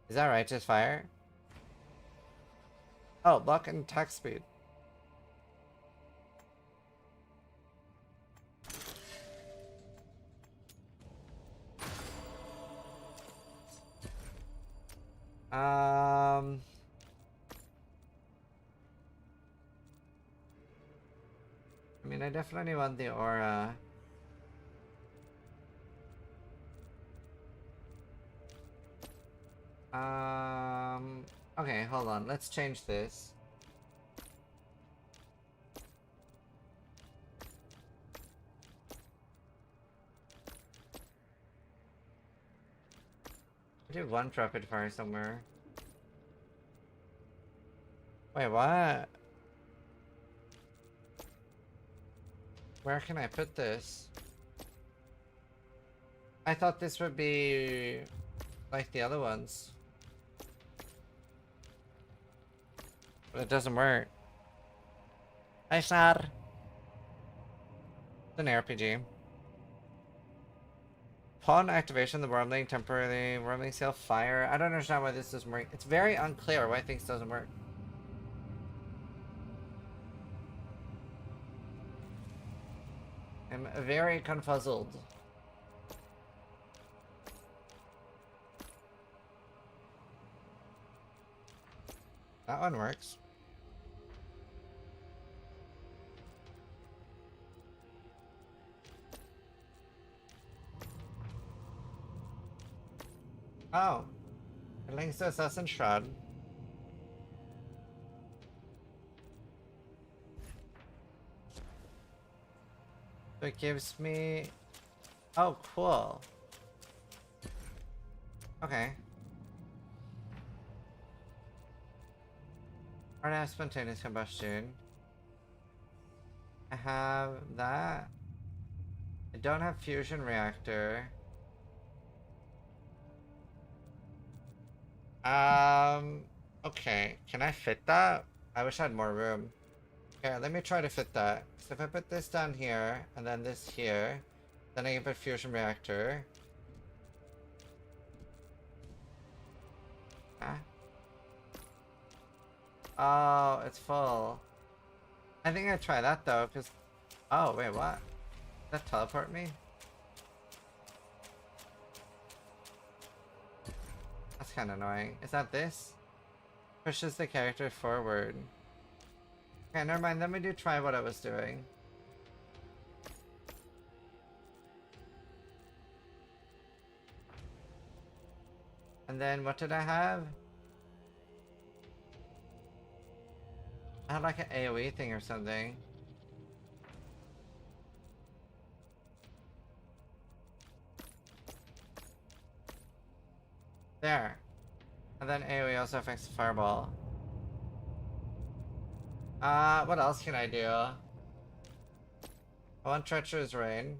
Is that righteous fire? Oh, block and attack speed. I mean, I definitely want the aura. Okay, hold on. Let's change this. I did 1 rapid fire somewhere. Wait, what? Where can I put this? I thought this would be like the other ones. But it doesn't work. Hi, Sar. It's an RPG. Upon activation, the Wormling temporarily Wormling Seal fire. I don't understand why this doesn't work. It's very unclear why things doesn't work. I'm very confuzzled. That one works. Oh. It links to Assassin Shroud. So it gives me Oh, cool. Okay. Already have spontaneous combustion. I have that. I don't have fusion reactor. Okay. Can I fit that? I wish I had more room. Okay, let me try to fit that. So if I put this down here, and then this here, then I can put fusion reactor. Huh? Oh, it's full. I think I'd try that though, because... Oh, wait, what? Did that teleport me? That's kind of annoying. Is that this? Pushes the character forward. Okay, never mind. Let me try what I was doing. And then what did I have? I had like an AoE thing or something. There. And then AoE also affects the fireball. What else can I do? I want Treacherous Rain.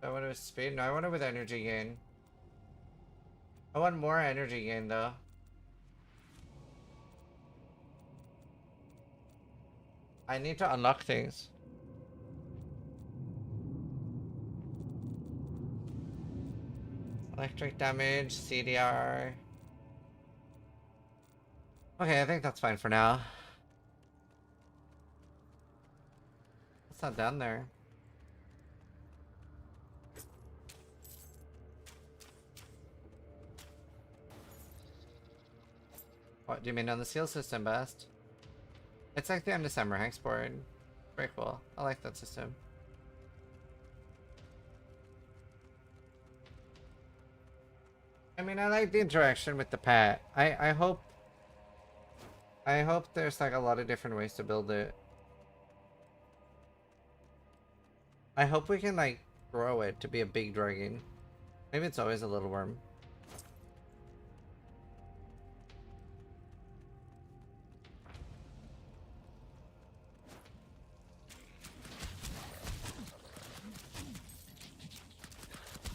Do I want it with speed? No, I want it with energy gain. I want more energy gain though. I need to unlock things. Electric damage, CDR. Okay, I think that's fine for now. It's not down there. What do you mean on the seal system, Best? It's like the end of Summer Hanks board. Very cool. I like that system. I mean, I like the interaction with the pet. I hope there's like a lot of different ways to build it. I hope we can like grow it to be a big dragon. Maybe it's always a little worm.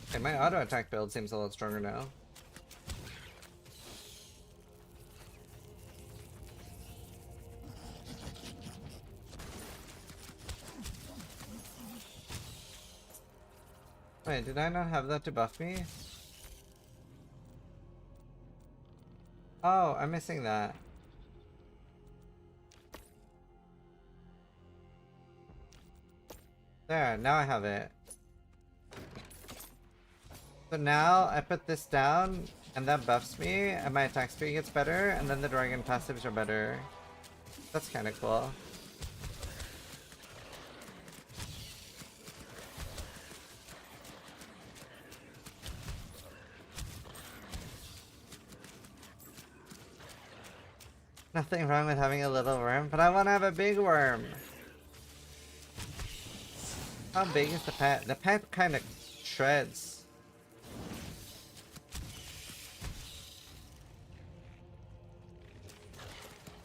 Okay, my auto attack build seems a lot stronger now. Wait, did I not have that to buff me? Oh, I'm missing that. There, now I have it. So now I put this down, and that buffs me, and my attack speed gets better, and then the dragon passives are better. That's kind of cool. Nothing wrong with having a little worm, but I want to have a big worm. How big is the pet? The pet kind of shreds.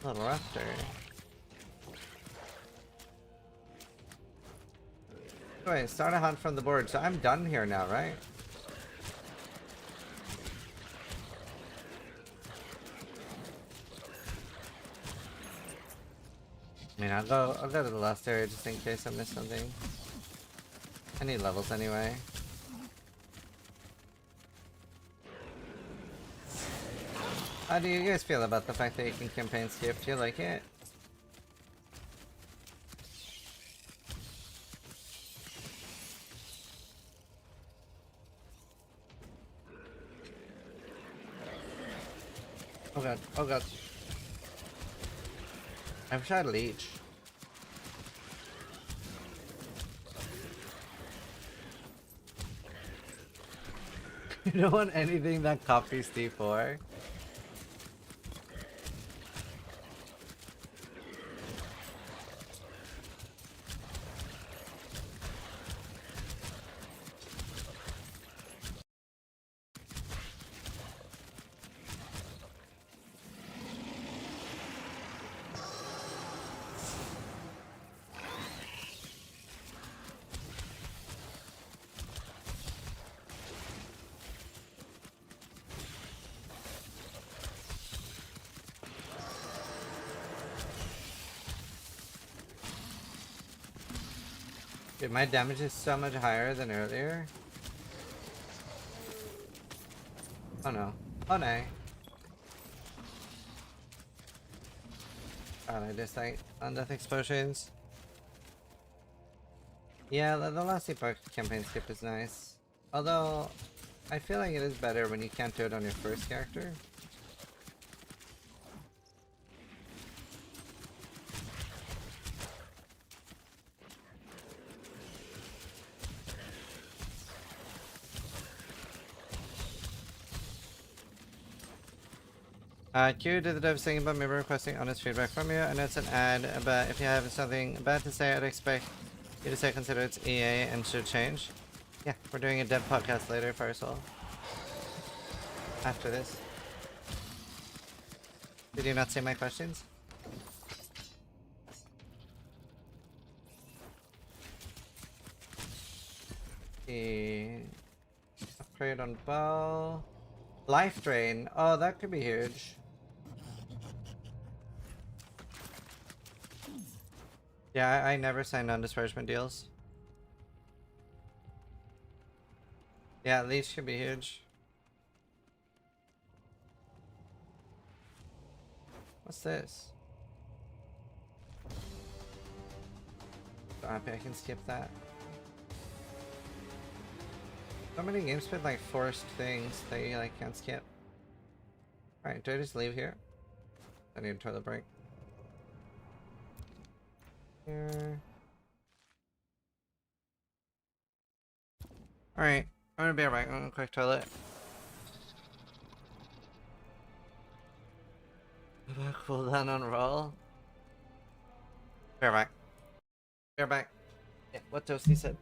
Little raptor. Wait, start a hunt from the board. So I'm done here now, right? I mean, I'll go to the last area just in case I miss something. I need levels anyway. How do you guys feel about the fact that you can campaign skip? Do you like it? Oh god, oh god. I wish I had Leech. You don't want anything that copies D4? Dude, my damage is so much higher than earlier. Oh no. Oh no. God, I dislike undeath explosions. Yeah, the last epoch campaign skip is nice. Although, I feel like it is better when you can't do it on your first character. Q did the dev saying about me requesting honest feedback from you. I know it's an ad, but if you have something bad to say, I'd expect you to say consider it's EA and should change. Yeah, we're doing a dev podcast later, Firesoul. After this. Did you not see my questions? The upgrade on bow. Life drain. Oh, that could be huge. Yeah, I never signed on disparagement deals. Yeah, Lich could be huge. What's this? So happy I can skip that. So many games with like forced things that you like can't skip. Alright, do I just leave here? I need a toilet break. Here. Alright, I'm gonna be right back. I'm gonna quick toilet. Cooldown on roll. Be right back. Be right back. Yeah, what Toasty said.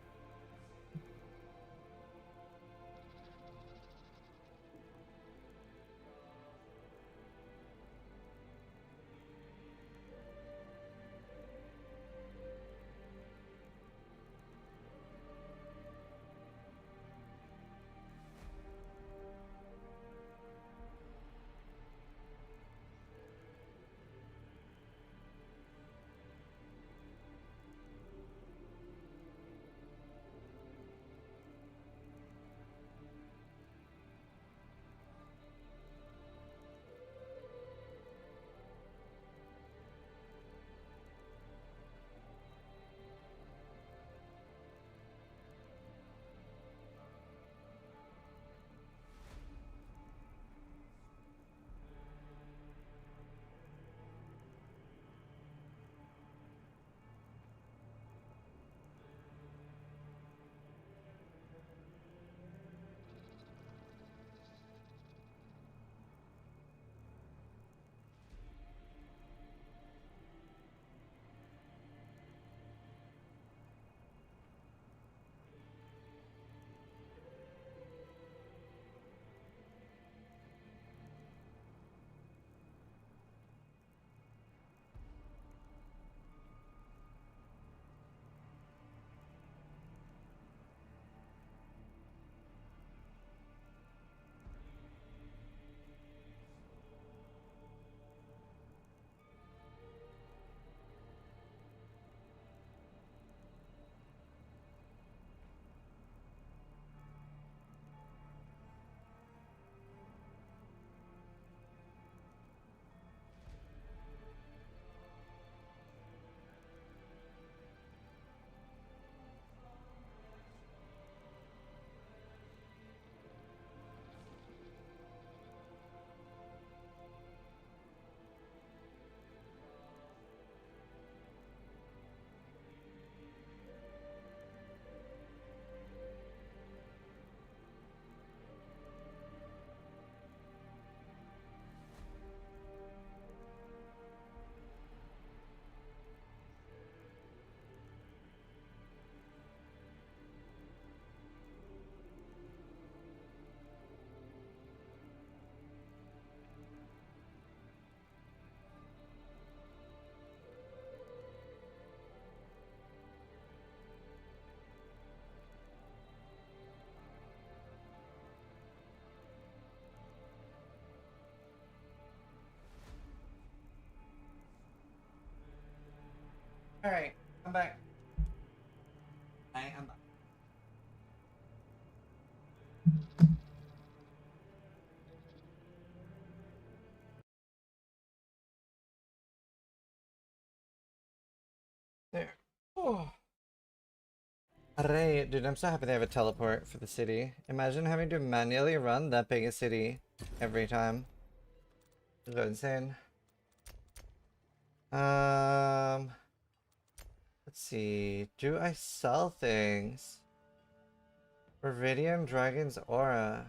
Alright, I'm back. There. Oh. Alright, dude, I'm so happy they have a teleport for the city. Imagine having to manually run that big a city every time. It'd go insane. Let's see. Do I sell things? Viridian Dragon's Aura.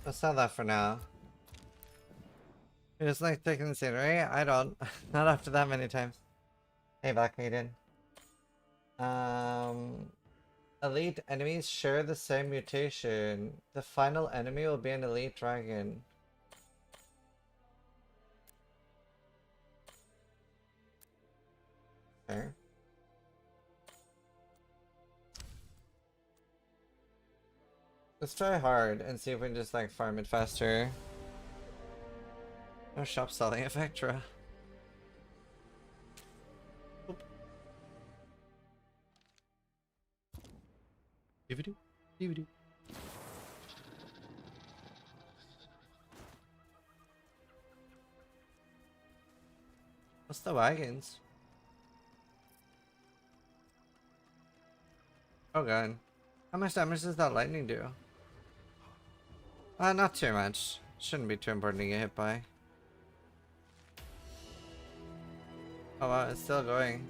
I'll sell that for now. You just like taking the scenery? I don't. Not after that many times. Hey, Black Maiden. Elite enemies share the same mutation. The final enemy will be an elite dragon. Fair. Let's try hard and see if we can just like farm it faster. No shop selling Effectra. DVD. DVD. What's the wagons? Oh god. How much damage does that lightning do? Not too much. Shouldn't be too important to get hit by. Oh wow, it's still going.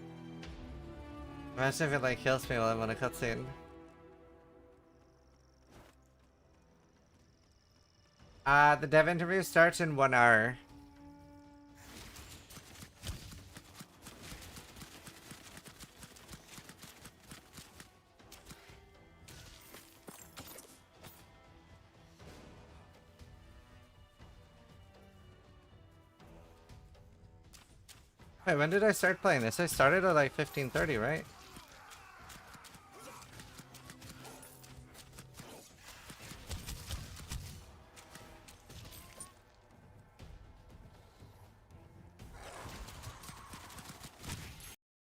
Imagine if it like kills me while I'm on a cutscene. The dev interview starts in 1 hour. Wait, when did I start playing this? I started at like 15:30, right?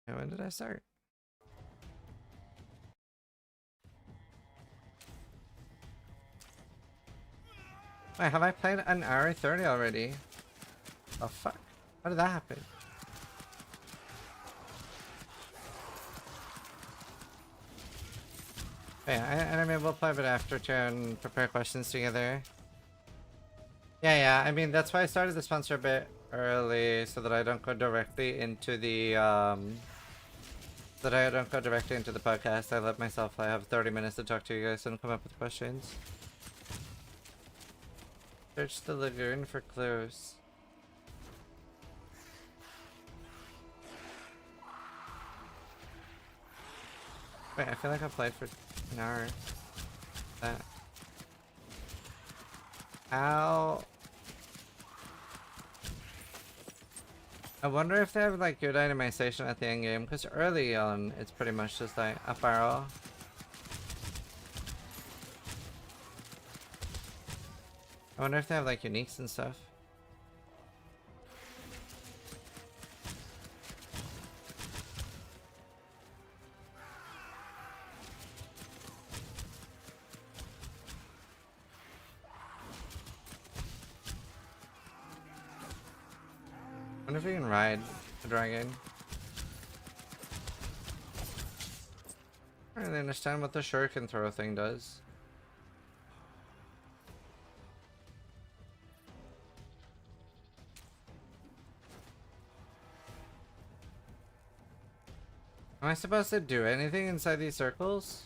Wait, when did I start? Wait, have I played an hour 30 already? Oh fuck. How did that happen? Yeah, I mean, we'll play a bit after too and prepare questions together. Yeah, I mean, that's why I started the sponsor a bit early, so that I don't go directly into the, podcast. I let myself, I have 30 minutes to talk to you guys and come up with questions. Search the lagoon for clues. Wait, I feel like I played for an hour. That. Ow. I wonder if they have like good itemization at the end game, because early on it's pretty much just like a barrel. I wonder if they have like uniques and stuff. I wonder if we can ride a dragon. I don't really understand what the shuriken throw thing does. Am I supposed to do anything inside these circles?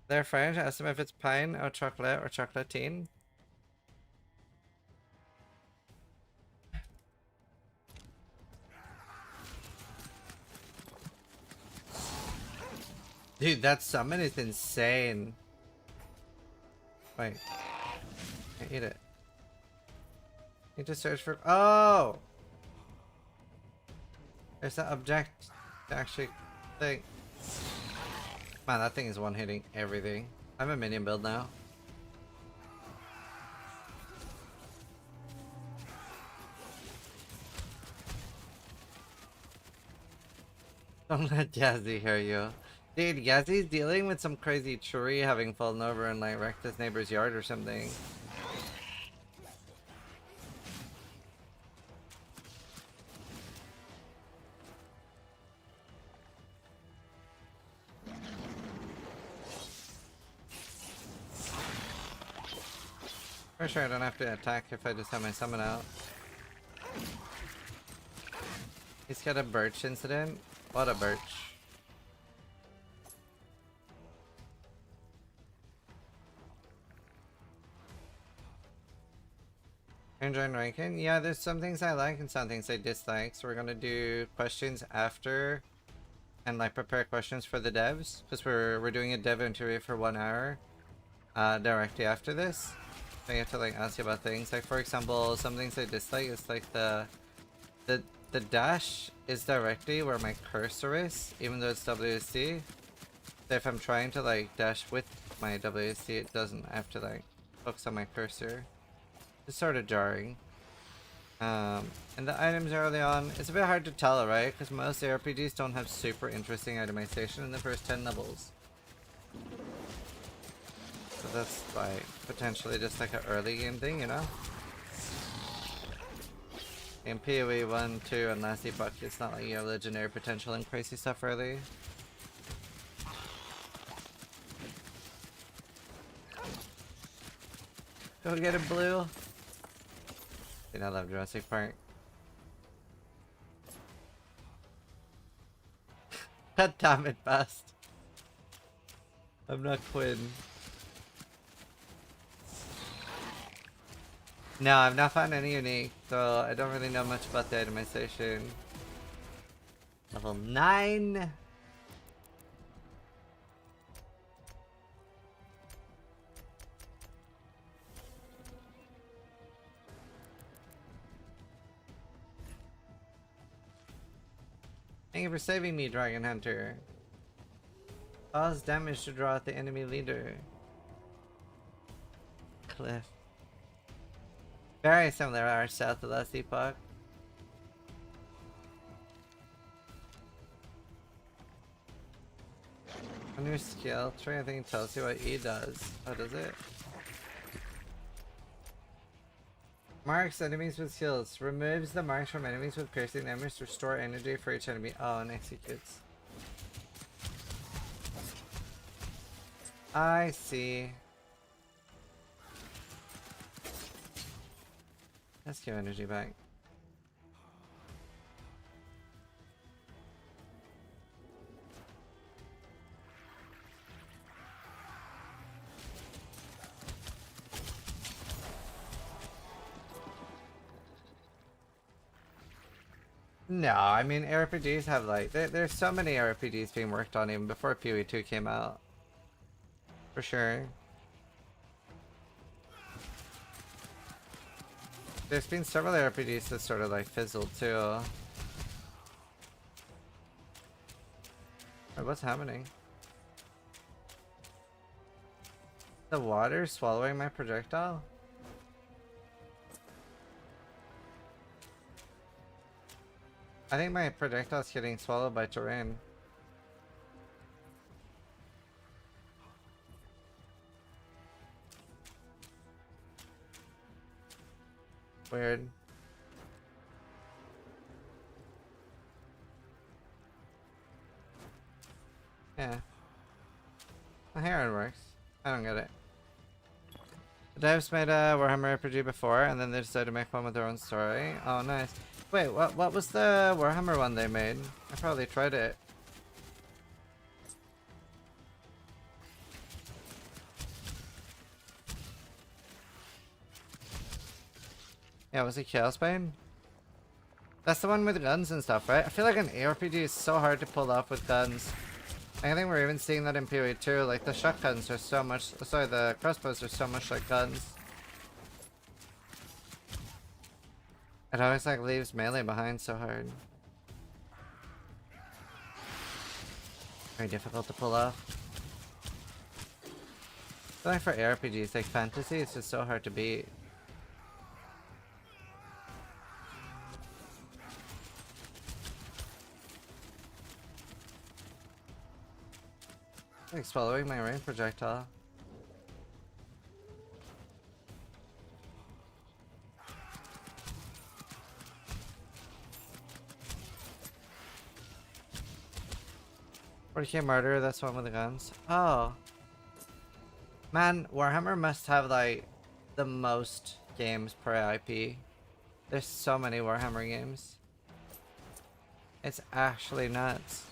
Their friend asked him if it's pine or chocolate or chocolatine. Dude, that summon is insane. Wait. I eat it. Need to search for. Oh! There's that object to actually thing. Man, that thing is one hitting everything. I'm a minion build now. Don't let Yazzie hear you. Dude, Yazzie's dealing with some crazy tree having fallen over and like wrecked his neighbor's yard or something. For sure I don't have to attack if I just have my summon out. He's got a birch incident? What a birch. Enjoying ranking? Yeah, there's some things I like and some things I dislike. So we're gonna do questions after and like prepare questions for the devs. Because we're doing a dev interview for 1 hour directly after this. So you have to like ask you about things. Like for example, some things I dislike is like the dash is directly where my cursor is, even though it's WSD. So if I'm trying to like dash with my WSD, it doesn't. I have to like focus on my cursor. It's sort of jarring. And the items early on, it's a bit hard to tell, right? Because most ARPGs don't have super interesting itemization in the first 10 levels. So that's like potentially just like an early game thing, you know? In PoE 1, 2, and last epoch, it's not like you have legendary potential and crazy stuff early. Go get it, blue. Dude, I love Jurassic Park. God damn it, Bast. I'm not Quinn. No, I've not found any unique, so I don't really know much about the itemization. Level 9! Thank you for saving me, Dragon Hunter. Cause damage to draw out the enemy leader. Cliff. Very similar art style to last epoch. On your skill tree, I think it tells you what E does. Oh, does it? Marks enemies with skills. Removes the marks from enemies with piercing damage to restore energy for each enemy. Oh, and executes. I see. Let's give energy back. No, I mean RPGs have like there's so many RPGs being worked on even before PoE 2 came out. For sure. There's been several RPGs that sort of like fizzled too. Wait, what's happening? The water swallowing my projectile? I think my projectile's getting swallowed by terrain. Weird. Yeah. The Heron works. I don't get it. The devs made a Warhammer RPG before, and then they decided to make one with their own story. Oh, nice. Wait, what was the Warhammer one they made? I probably tried it. Yeah, was it Chaos Bane? That's the one with guns and stuff, right? I feel like an ARPG is so hard to pull off with guns. I think we're even seeing that in PoE 2. Like, the shotguns are so much... Sorry, the crossbows are so much like guns. It always, like, leaves melee behind so hard. Very difficult to pull off. I feel like for ARPGs, like, fantasy, it's just so hard to beat. Like swallowing my rain projectile. $40K Martyr, that's the one with the guns. Oh. Man, Warhammer must have like the most games per IP. There's so many Warhammer games. It's actually nuts.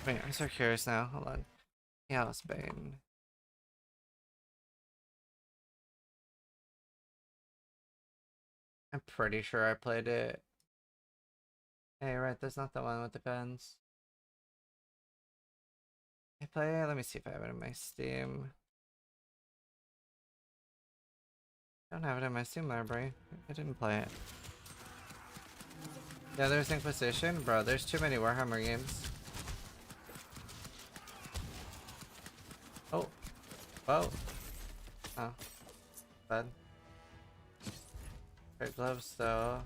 Wait, I'm so curious now. Hold on. Yeah, Spain. I'm pretty sure I played it. Hey, right, that's not the one with the guns. I play it. Let me see if I have it in my Steam. I don't have it in my Steam library. I didn't play it. Yeah, there's Inquisition. Bro, there's too many Warhammer games. Oh. Whoa. Oh. Bad. Great gloves, though.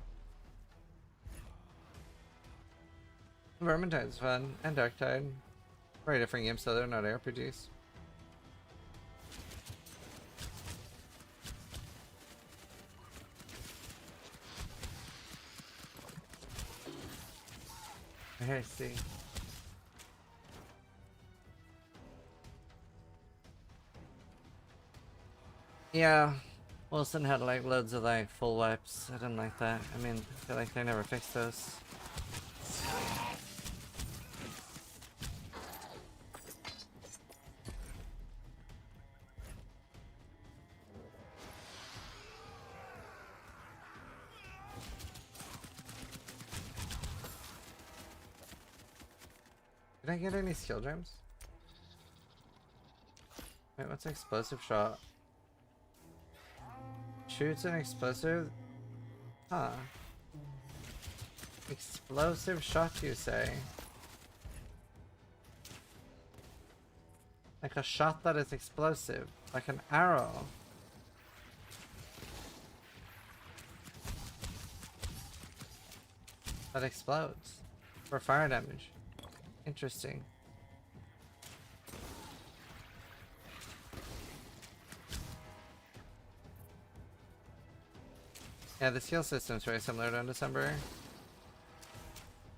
Vermintide's fun. And Darktide. Very different games, so they're not RPGs. I see. Yeah, Wilson had like loads of like full wipes. I didn't like that. I mean, I feel like they never fixed those. Did I get any skill gems? Wait, what's explosive shot? Shoots an explosive? Huh. Explosive shot, you say? Like a shot that is explosive. Like an arrow. That explodes. For fire damage. Interesting. Yeah, the skill system's very similar to Undecember.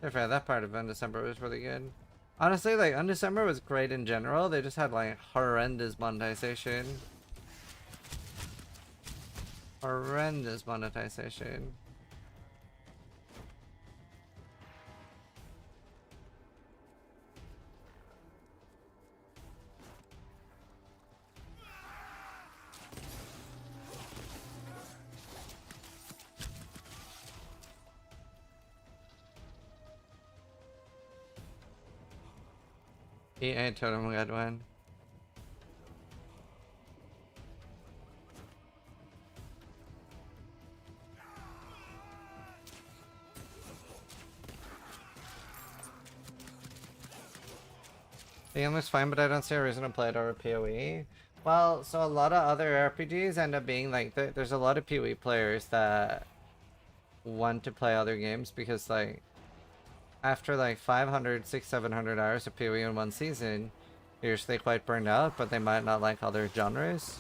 Fair, that part of Undecember was really good. Honestly, like, Undecember was great in general. They just had, like, horrendous monetization. Horrendous monetization. EA Totem got one. The game was fine, but I don't see a reason to play it over PoE. Well, so a lot of other RPGs end up being like, there's a lot of PoE players that want to play other games because like, after like 500, 600, 700 hours of PoE in one season, you're usually quite burned out, but they might not like other genres.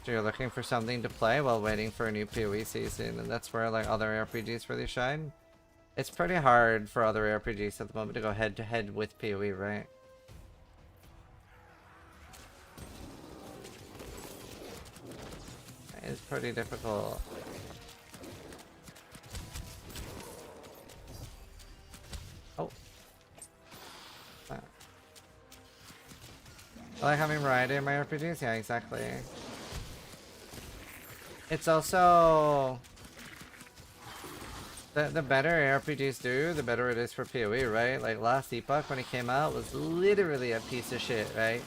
So you're looking for something to play while waiting for a new PoE season, and that's where like other RPGs really shine. It's pretty hard for other RPGs at the moment to go head to head with PoE, right? It's pretty difficult. Oh. I like having variety in my RPGs? Yeah, exactly. It's also... The better RPGs do, the better it is for PoE, right? Like Last Epoch when it came out was literally a piece of shit, right?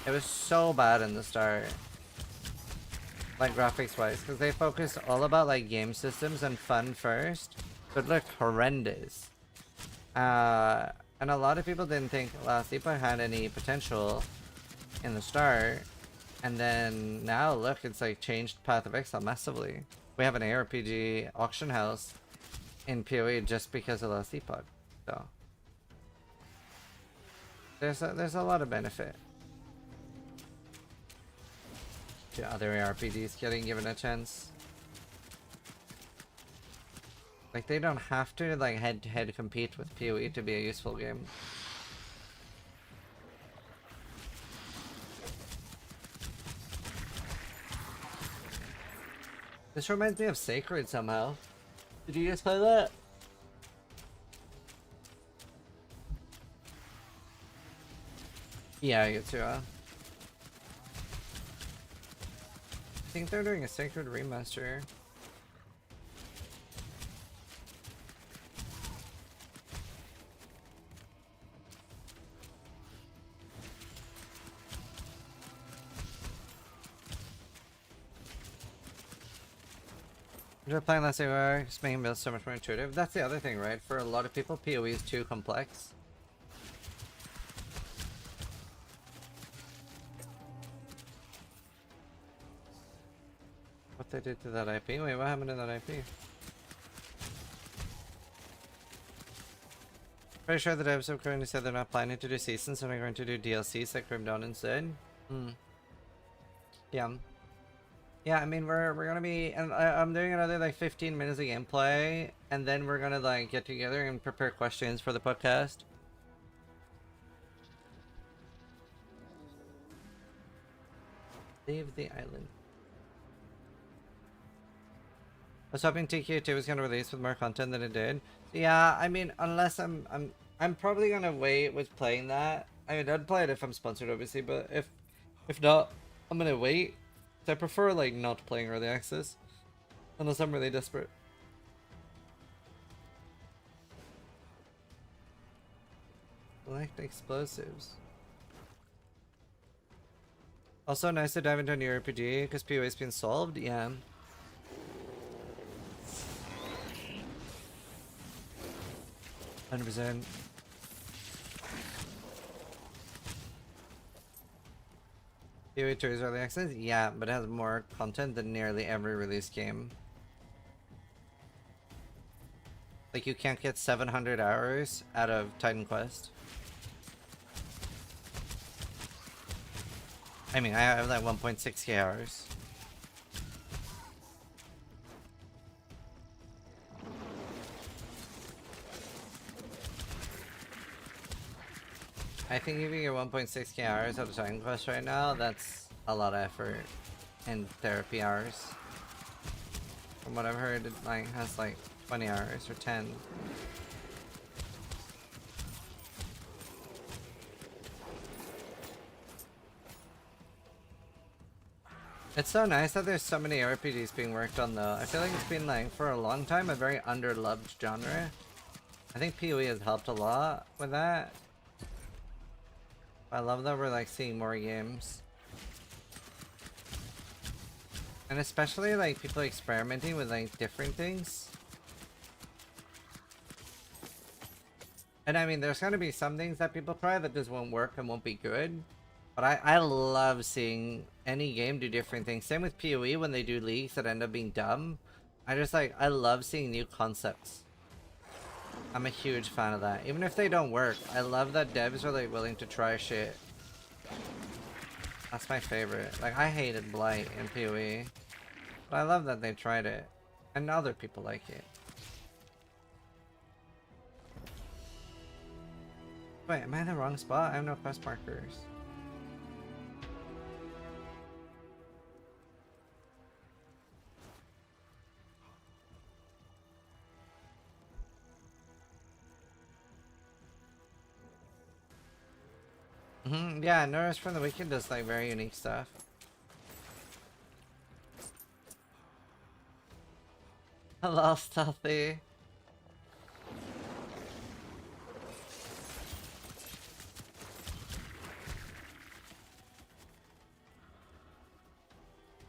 It was so bad in the start. Like graphics wise, because they focused all about like game systems and fun first. So it looked horrendous. And a lot of people didn't think Last Epoch had any potential in the start. And then now look, it's like changed Path of Exile massively. We have an ARPG auction house in PoE just because of last epoch. So there's a lot of benefit to other ARPGs getting given a chance. Like, they don't have to like head-to-head compete with PoE to be a useful game. This reminds me of Sacred somehow. Did you guys play that? Yeah, I get to. I think they're doing a Sacred remaster. You're playing less AOR, just making builds so much more intuitive. That's the other thing, right? For a lot of people, PoE is too complex. What they did to that IP? Wait, what happened to that IP? Pretty sure the devs have currently said they're not planning to do seasons and are going to do DLCs like Crimdon instead. Yeah. Yeah, I mean, we're gonna be, and I'm doing another like 15 minutes of gameplay, and then we're gonna like get together and prepare questions for the podcast. Leave the island. I was hoping TQ2 was gonna release with more content than it did. Yeah, I mean, unless I'm probably gonna wait with playing that. I mean, I'd play it if I'm sponsored, obviously, but if not, I'm gonna wait. I prefer like not playing early access unless I'm really desperate. Select explosives. Also nice to dive into a new RPG because PoE's been solved. Yeah. %. PoE 2 is early access? Yeah, but it has more content than nearly every release game. Like, you can't get 700 hours out of Titan Quest. I mean, I have like 1.6k hours. I think if you get 1.6k hours out of Titan Quest right now, that's a lot of effort and therapy hours. From what I've heard, it like has like 20 hours or 10. It's so nice that there's so many RPGs being worked on though. I feel like it's been like for a long time a very underloved genre. I think PoE has helped a lot with that. I love that we're like seeing more games. And especially like people experimenting with like different things. And I mean, there's gonna be some things that people try that just won't work and won't be good. But I love seeing any game do different things. Same with PoE when they do leagues that end up being dumb. I love seeing new concepts. I'm a huge fan of that. Even if they don't work, I love that devs are like willing to try shit. That's my favorite. Like, I hated Blight in PoE. But I love that they tried it. And other people like it. Wait, am I in the wrong spot? I have no quest markers. Yeah, Notice from the Wicked does like very unique stuff. Hello, Stealthy.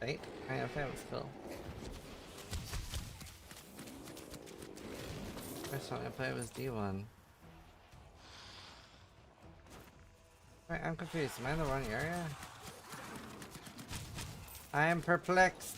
Wait, I have that still. First one I played was D1. Wait, I'm confused. Am I in the wrong area? I am perplexed.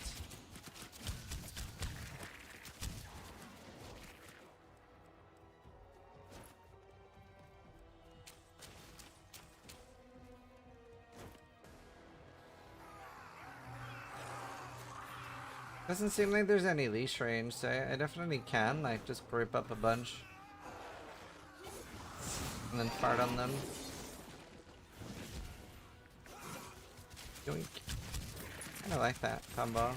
Doesn't seem like there's any leash range, so I definitely can, like, just group up a bunch. And then fart on them. Yoink. Kinda like that combo.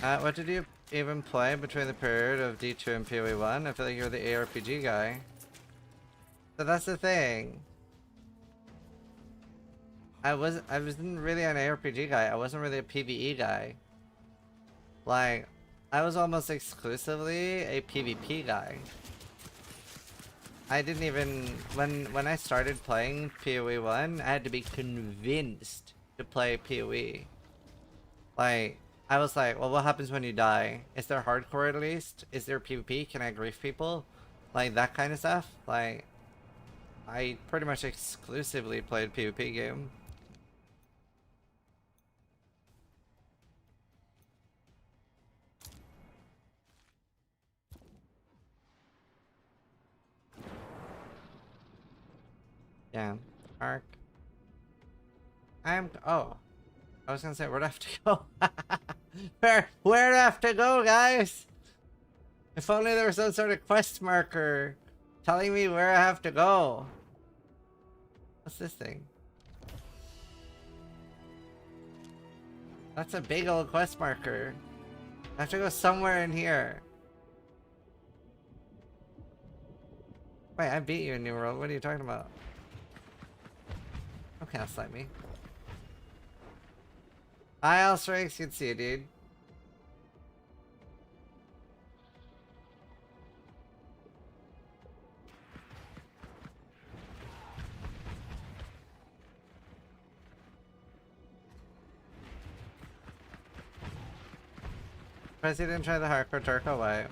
What did you even play between the period of D2 and PoE 1? I feel like you're the ARPG guy. So that's the thing. I wasn't really an ARPG guy. I wasn't really a PvE guy. Like, I was almost exclusively a PvP guy. I didn't even when I started playing PoE 1, I had to be convinced to play PoE. Like, I was like, well, what happens when you die? Is there hardcore at least? Is there PvP? Can I grief people? Like, that kind of stuff. Like, I pretty much exclusively played PvP game. Yeah. Arc. Oh. I was gonna say, where do I have to go? Where do I have to go, guys? If only there was some sort of quest marker telling me where I have to go. What's this thing? That's a big old quest marker. I have to go somewhere in here. Wait, I beat you in New World. What are you talking about? Don't gaslight me. I'll strikes, you'd see, dude. Surprised you didn't try the hardcore Turco way.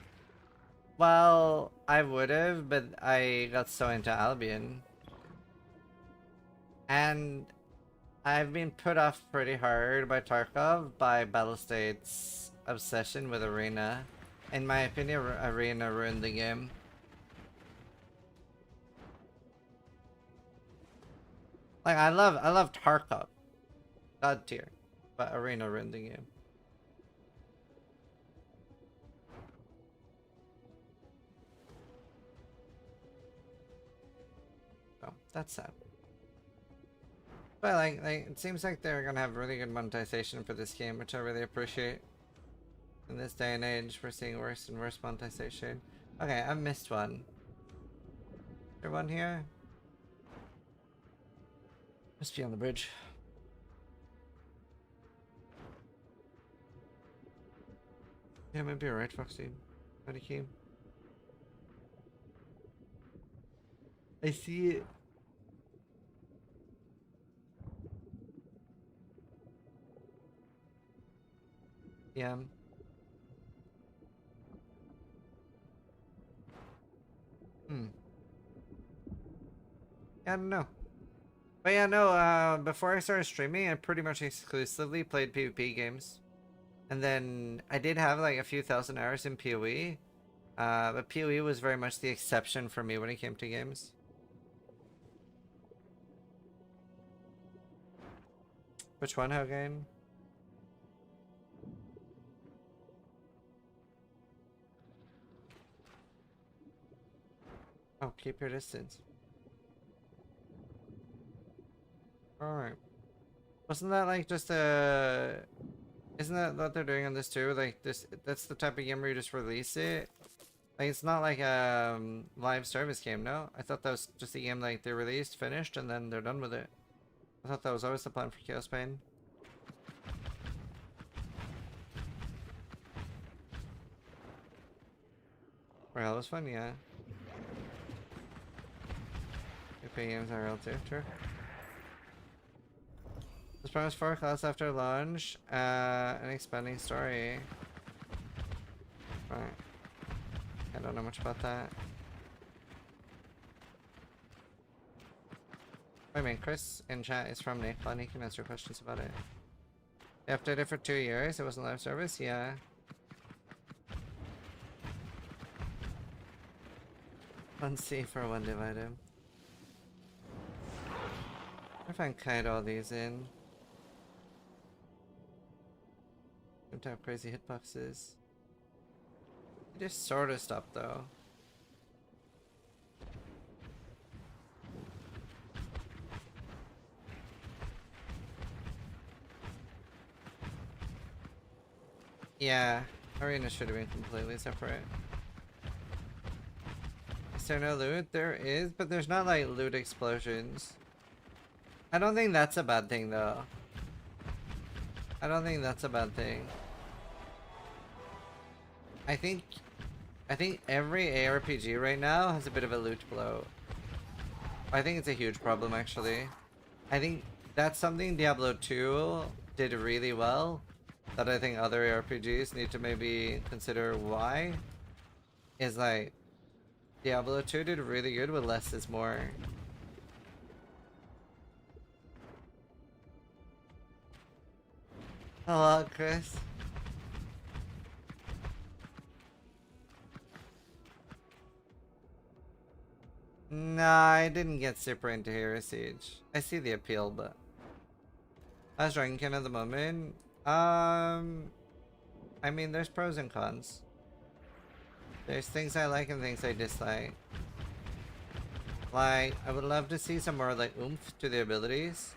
Well, I would've, but I got so into Albion. And I've been put off pretty hard by Tarkov by Battlestate's obsession with Arena. In my opinion, Arena ruined the game. Like, I love Tarkov. God tier. But Arena ruined the game. So, that's sad. But like it seems like they're gonna have really good monetization for this game, which I really appreciate. In this day and age, we're seeing worse and worse monetization. Okay, I missed one. Is there one here? Must be on the bridge. Yeah, maybe you're right, Foxy. Howdy, Key. I see it. Yeah. I don't know. But yeah, no, before I started streaming, I pretty much exclusively played PvP games. And then I did have like a few thousand hours in PoE. But PoE was very much the exception for me when it came to games. Which one, Hogan? Oh, keep your distance. Alright. Wasn't that like just a... Isn't that what they're doing on this too? Like this, that's the type of game where you just release it? Like it's not like a live service game, no? I thought that was just a game like they released, finished, and then they're done with it. I thought that was always the plan for Chaos Pain. Well, that was fun, yeah. PvP games are real too, true. This promised 4 class after launch, an expanding story. Right. I don't know much about that. I mean, Chris in chat is from Naples and he can answer questions about it. They updated for 2 years, it wasn't live service? Yeah. One C for one divided. If I can kite all these in. Don't have crazy hitboxes. It just sort of stopped though. Yeah, arena should have been completely separate. Is there no loot? There is, but there's not like loot explosions. I don't think that's a bad thing though. I don't think that's a bad thing. I think every ARPG right now has a bit of a loot bloat. I think it's a huge problem actually. I think that's something Diablo 2 did really well that I think other ARPGs need to maybe consider why. Is like Diablo 2 did really good with less is more. Hello, Chris. Nah, I didn't get super into Hero Siege. I see the appeal, but as Dragonkin at the moment, I mean, there's pros and cons. There's things I like and things I dislike. Like, I would love to see some more like oomph to the abilities.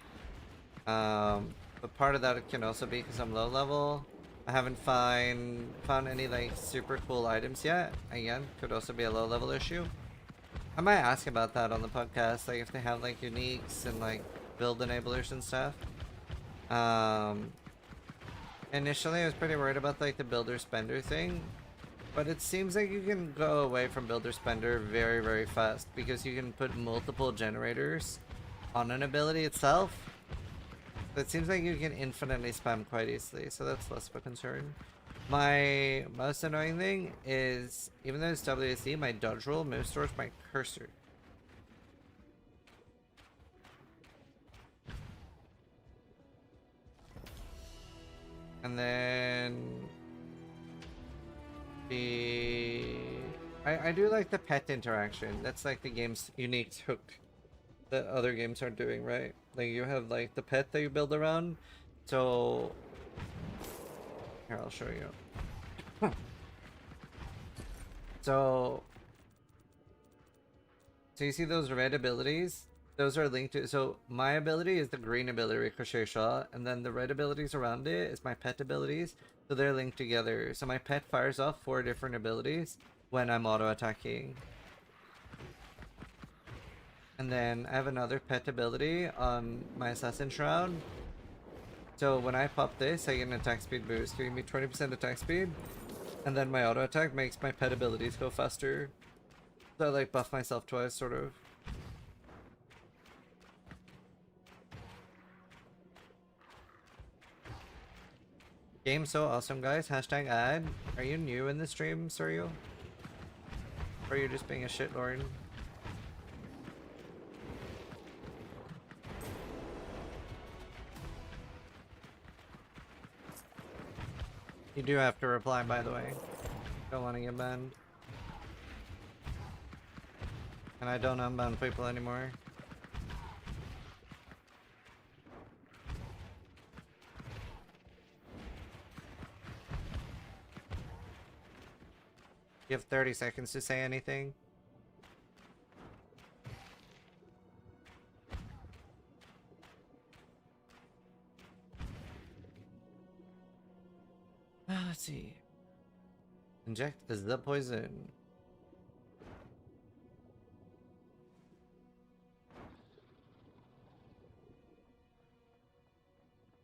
But part of that can also be because I'm low level. I haven't found any like super cool items yet. Again, could also be a low level issue. I might ask about that on the podcast, like if they have like uniques and like build enablers and stuff. Initially I was pretty worried about like the builder spender thing, but it seems like you can go away from builder spender very, very fast because you can put multiple generators on an ability itself. So it seems like you can infinitely spam quite easily, so that's less of a concern. My most annoying thing is, even though it's WSD, my dodge roll moves towards my cursor. And then I do like the pet interaction. That's like the game's unique hook that other games aren't doing, right? Like you have like the pet that you build around. So here, I'll show you. So you see those red abilities? Those are linked to, so my ability is the green ability, Ricochet Shot, and then the red abilities around it is my pet abilities, so they're linked together. So my pet fires off 4 different abilities when I'm auto-attacking. And then I have another pet ability on my Assassin Shroud. So when I pop this, I get an attack speed boost, giving me 20% attack speed. And then my auto-attack makes my pet abilities go faster. So I like buff myself twice, sort of. Game so awesome, guys. Hashtag ad. Are you new in the stream, Suryo? Or are you just being a shitlord? You do have to reply, by the way. Don't want to get banned. And I don't unban people anymore. You have 30 seconds to say anything. Let's see. Inject the poison.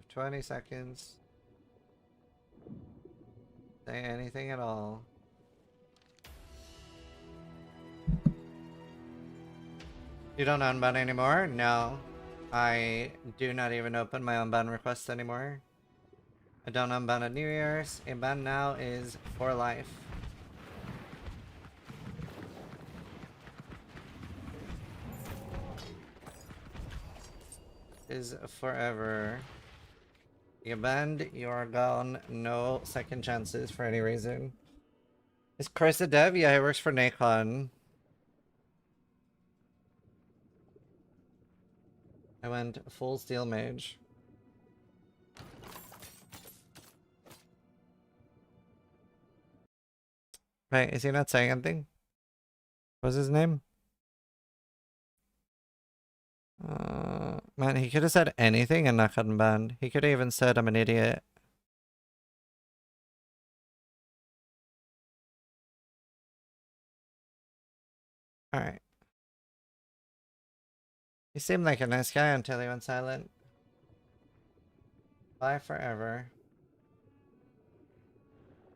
20 seconds. Say anything at all. You don't unban anymore? No. I do not even open my unban requests anymore. I don't unban at New Year's. A ban now is for life. Is forever. You banned, you are gone. No second chances for any reason. Is Chris a dev? Yeah, he works for Nacon. I went full steel mage. Right, is he not saying anything? What's his name? Man, he could have said anything and not gotten banned. He could have even said I'm an idiot. Alright. He seemed like a nice guy until he went silent. Bye forever.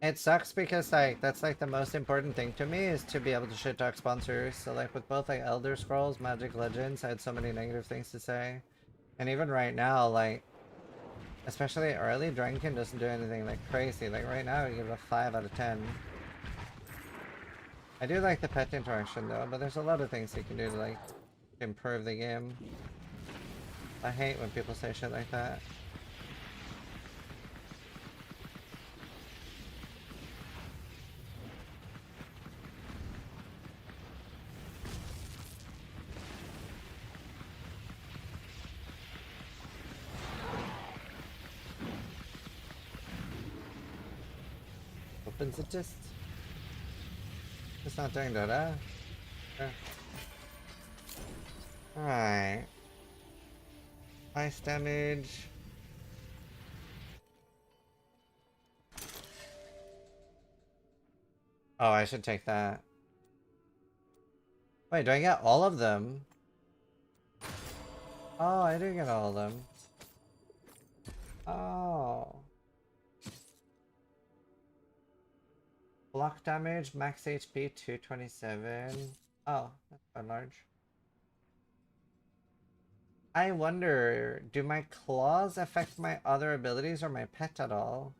It sucks because, like, that's, like, the most important thing to me is to be able to shit talk sponsors. So, like, with both, like, Elder Scrolls, Magic Legends, I had so many negative things to say. And even right now, like, especially early, Dragonkin doesn't do anything, like, crazy. Like, right now, we give it a 5 out of 10. I do like the pet interaction, though, but there's a lot of things you can do to, like, improve the game. I hate when people say shit like that. Opens it just. It's not doing that, huh? Alright. Ice damage. Oh, I should take that. Wait, do I get all of them? Oh, I do get all of them. Oh. Block damage, max HP 227. Oh, that's quite large. I wonder, do my claws affect my other abilities or my pet at all?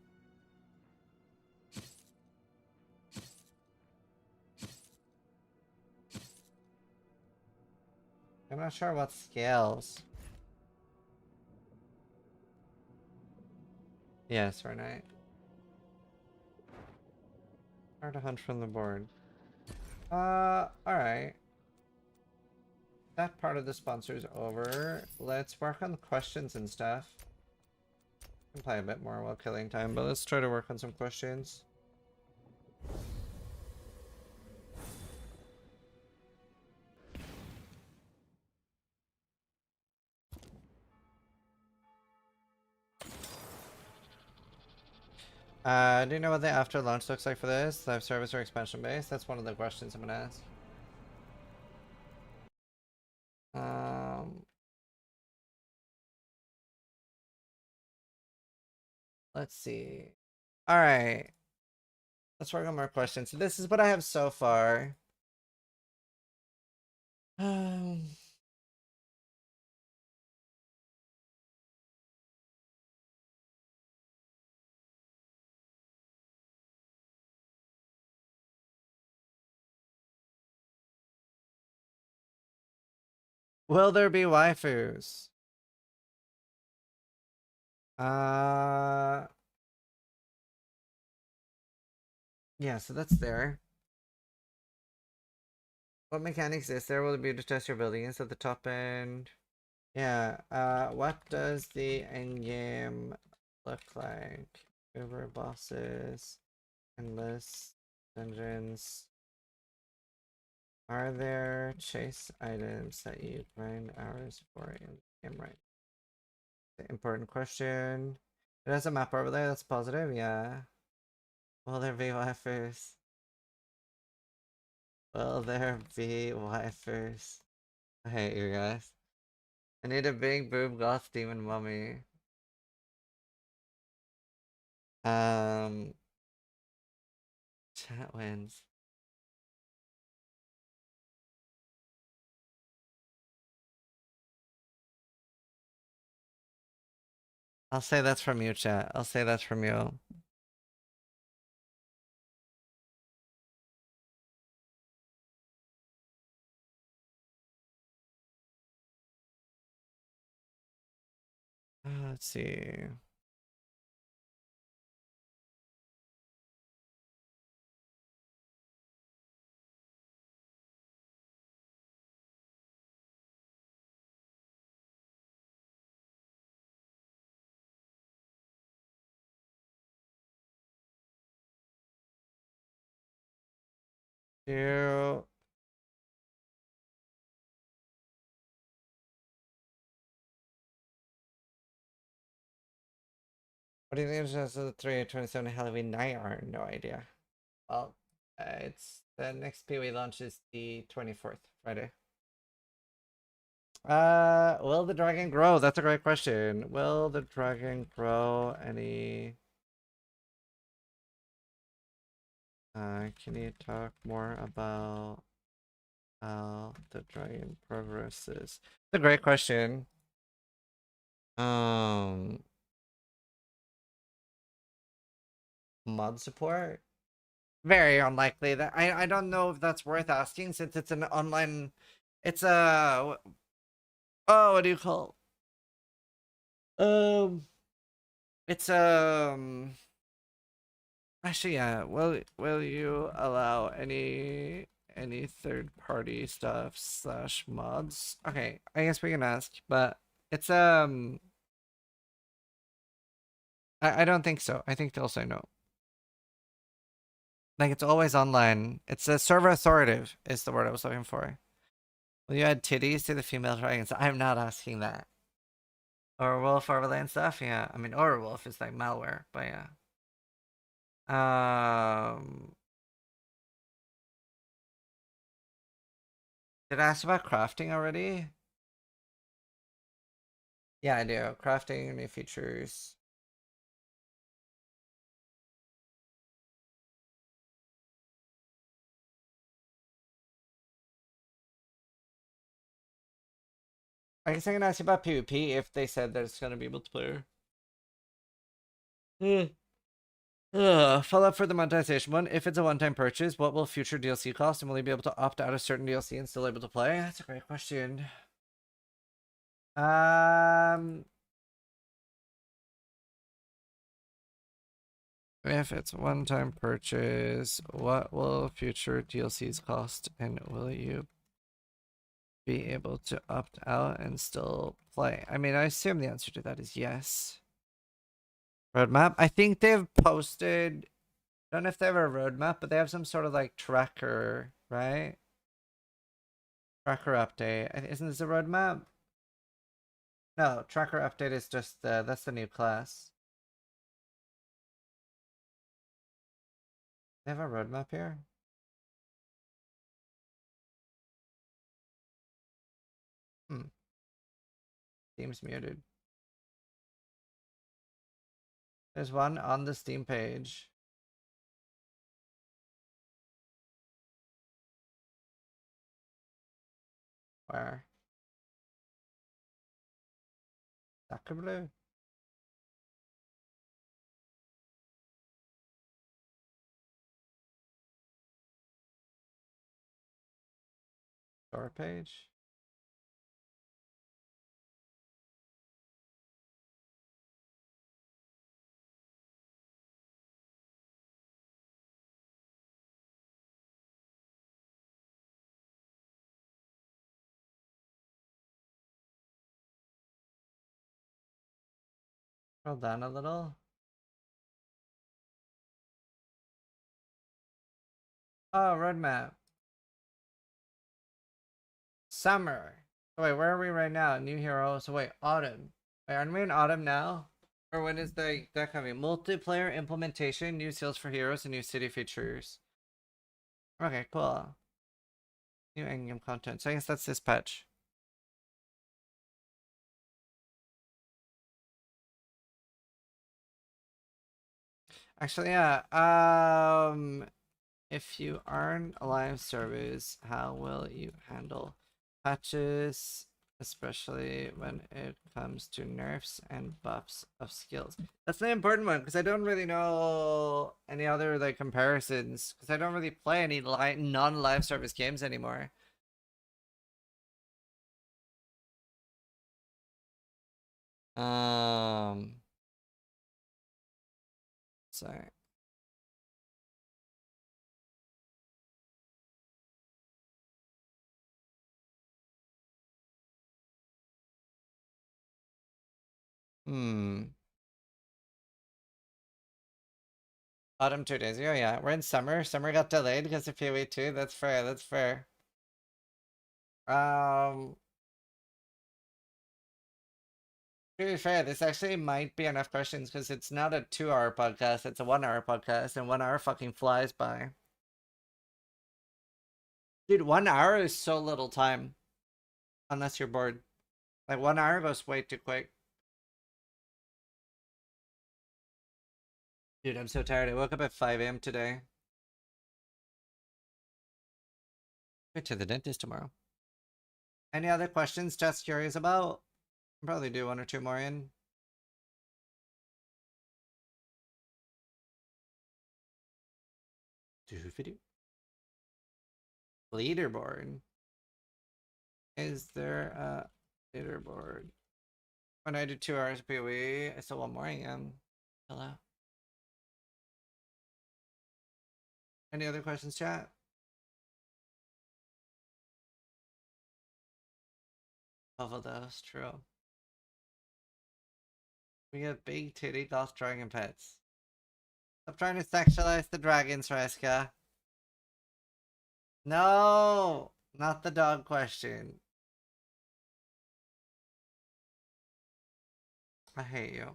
I'm not sure what scales. Yes, or night. Hard to hunt from the board. Alright. That part of the sponsor's over. Let's work on questions and stuff. We can play a bit more while killing time, but let's try to work on some questions. Do you know what the after launch looks like for this? Live service or expansion base? That's one of the questions I'm gonna ask. Let's see. Alright. Let's work on more questions. So this is what I have so far. Will there be waifus? Yeah, so that's there. What mechanics is there? Will it be able to test your buildings at the top end? Yeah, what does the endgame look like? Over bosses, endless dungeons. Are there chase items that you grind hours for in the game, right? Important question. It has a map overlay, that's positive, yeah. Will there be waifus? Will there be waifus? I hate you guys. I need a big boob goth demon mummy. Chat wins. I'll say that's from you, chat. I'll say that's from you. Let's see. 2. What do you think of the 3/27 Halloween night art? No idea. Well, it's the next PoE launch is the 24th, Friday. Will the dragon grow? That's a great question. Will the dragon grow any? Can you talk more about how the dragon progresses? It's a great question. Mod support? Very unlikely. That I don't know if that's worth asking since it's an online. It's a oh, what do you call? It's actually, yeah. Will you allow any third party stuff slash mods? Okay, I guess we can ask, but it's I don't think so. I think they'll say no. Like it's always online. It's a server authoritative is the word I was looking for. Will you add titties to the female dragons? I'm not asking that. Or wolf overlay and stuff? Yeah. I mean, or wolf is like malware, but yeah. Did I ask about crafting already? Yeah, I do. Crafting, new features. I guess I can ask you about PvP if they said there's gonna be multiplayer. Follow up for the monetization one. If it's a one-time purchase, what will future DLC cost, and will you be able to opt out of certain DLC and still able to play? That's a great question. If it's a one-time purchase, what will future DLCs cost, and will you be able to opt out and still play? I mean, I assume the answer to that is yes. Roadmap? I think they've posted, I don't know if they have a roadmap, but they have some sort of like tracker, right? Tracker update. Isn't this a roadmap? No, tracker update is just that's the new class. They have a roadmap here? Seems muted. There's one on the Steam page. Where? Soccer Blue? Store page? Scroll down a little. Oh, roadmap. Summer. So wait, where are we right now? New hero. So wait, autumn. Wait, aren't we in autumn now? Or when is that coming? Multiplayer implementation, new skills for heroes, and new city features. Okay, cool. New endgame content. So I guess that's this patch. Actually, yeah. If you aren't a live service, how will you handle patches, especially when it comes to nerfs and buffs of skills? That's the important one because I don't really know any other like comparisons because I don't really play any non-live service games anymore. Sorry. Autumn 2 days ago, yeah. We're in summer. Summer got delayed because of PoE 2. That's fair, that's fair. To be fair, this actually might be enough questions because it's not a 2-hour podcast, it's a 1-hour podcast, and 1 hour fucking flies by. Dude, 1 hour is so little time. Unless you're bored. Like 1 hour goes way too quick. Dude, I'm so tired. I woke up at 5 a.m. today. Go to the dentist tomorrow. Any other questions just curious about? I'll probably do 1 or 2 more in. Do video. Leaderboard. Is there a leaderboard? When I do 2 hours PoE, I still want more AM. Hello. Any other questions, chat? Overdose, true. We get big titty golf dragon pets. Stop trying to sexualize the dragons, Reska. No! Not the dog question. I hate you.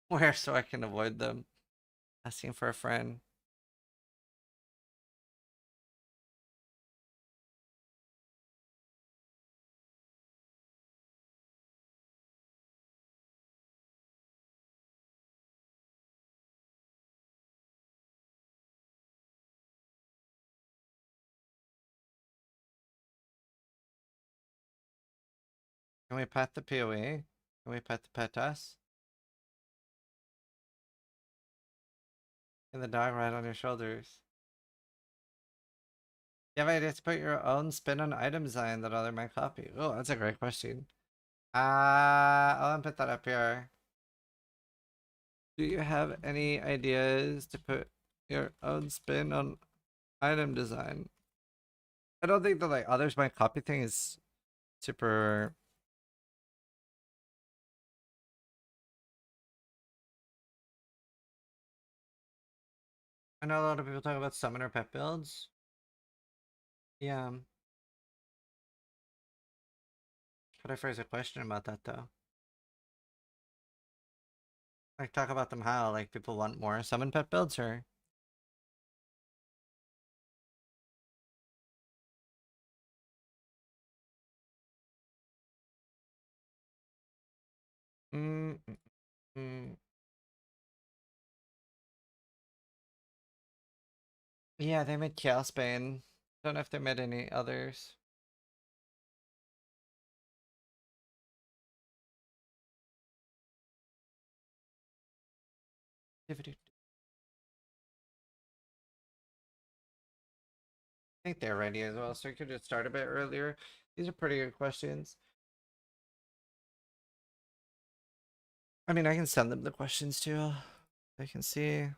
Where so I can avoid them? Asking for a friend. Can we pet the PoE? Can we pet the pet us? Can the dog ride on your shoulders? You have ideas to put your own spin on item design that other might copy? Oh, that's a great question. I'll put that up here. Do you have any ideas to put your own spin on item design? I don't think the like others might copy thing is super. I know a lot of people talk about summoner pet builds. Yeah. Could I phrase a question about that though? Like talk about them how like people want more summon pet builds or mm, mm, mm. Yeah, they made Chaos Bane. Don't know if they made any others. I think they're ready as well, so we could just start a bit earlier. These are pretty good questions. I mean, I can send them the questions too. They can see.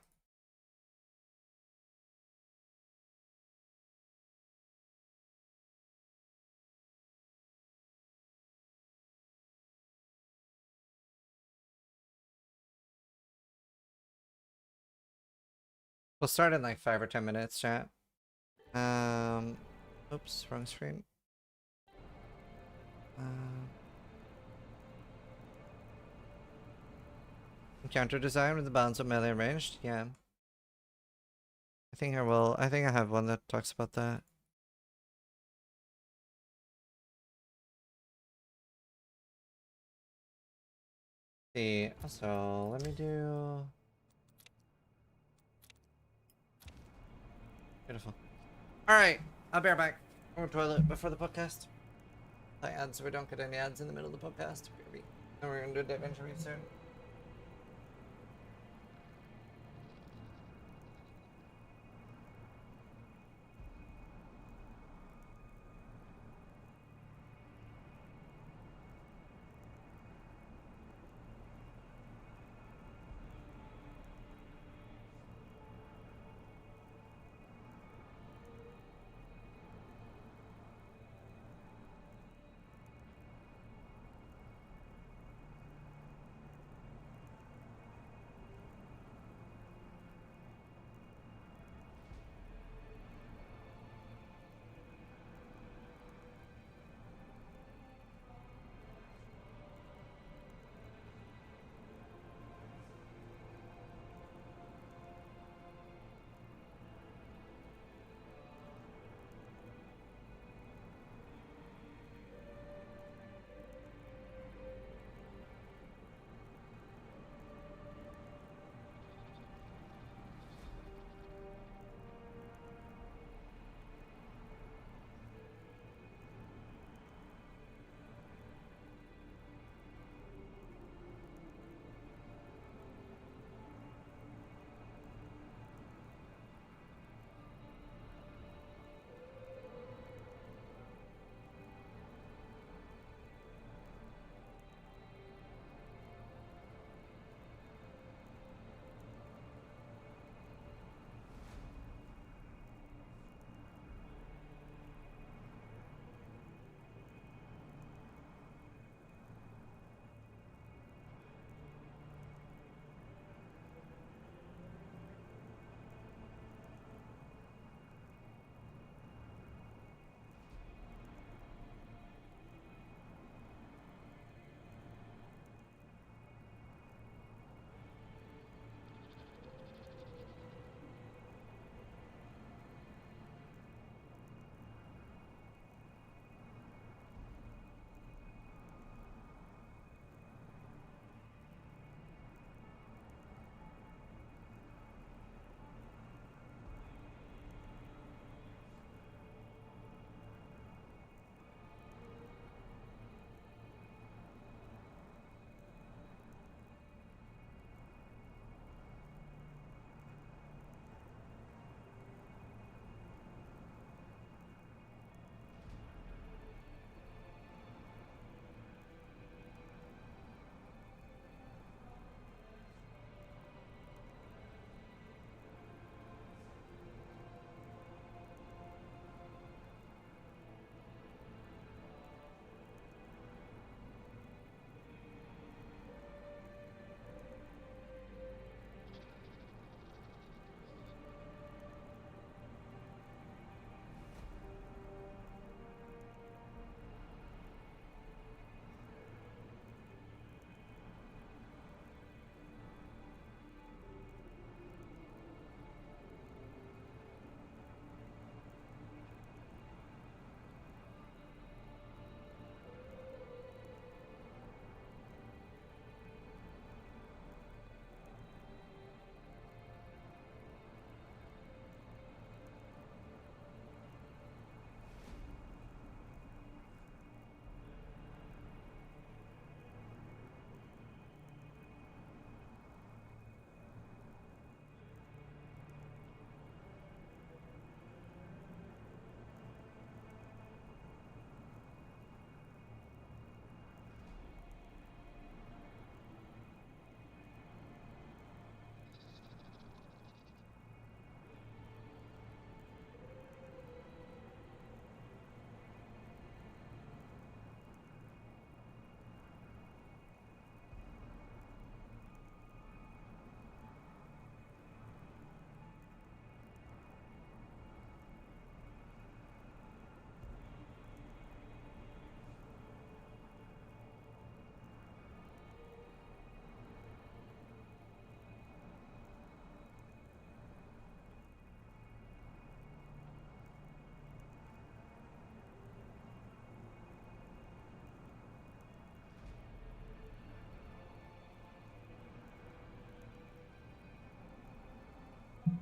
We'll start in like 5 or 10 minutes, chat. Oops, wrong screen. Encounter design with the balance of melee and ranged? Yeah. I think I have one that talks about that. See, so let me do. Beautiful. Alright, I'll be right back. I'm going to toilet before the podcast. Play ads so we don't get any ads in the middle of the podcast. And we're going to do a adventure read soon.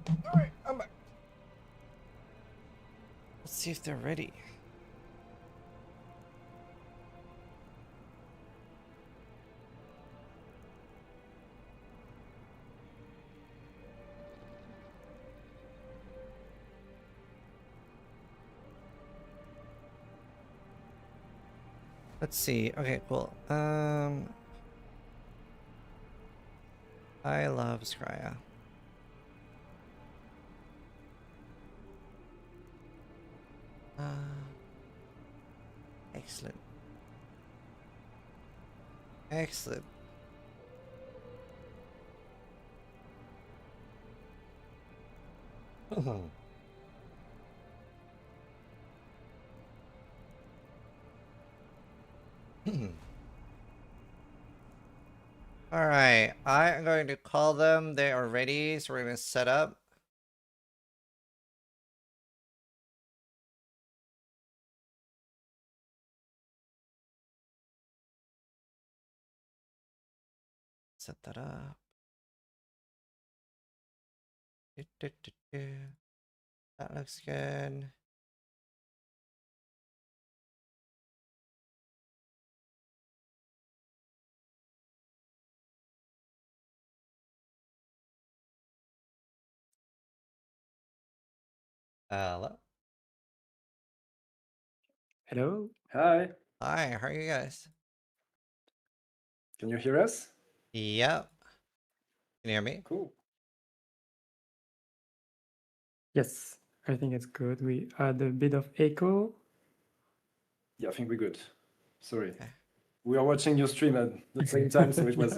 Alright, I'm back. Let's see if they're ready. Let's see. Okay, cool. I love Scrya. Excellent. Excellent. Alright, I am going to call them. They are ready, so we're going to set up. Set that up. That looks good. Hello. Hello. Hi. Hi, how are you guys? Can you hear us? Yep. Can you hear me? Cool. Yes, I think it's good. We had a bit of echo. Yeah, I think we're good. Sorry. Okay. We are watching your stream at the same time, so it was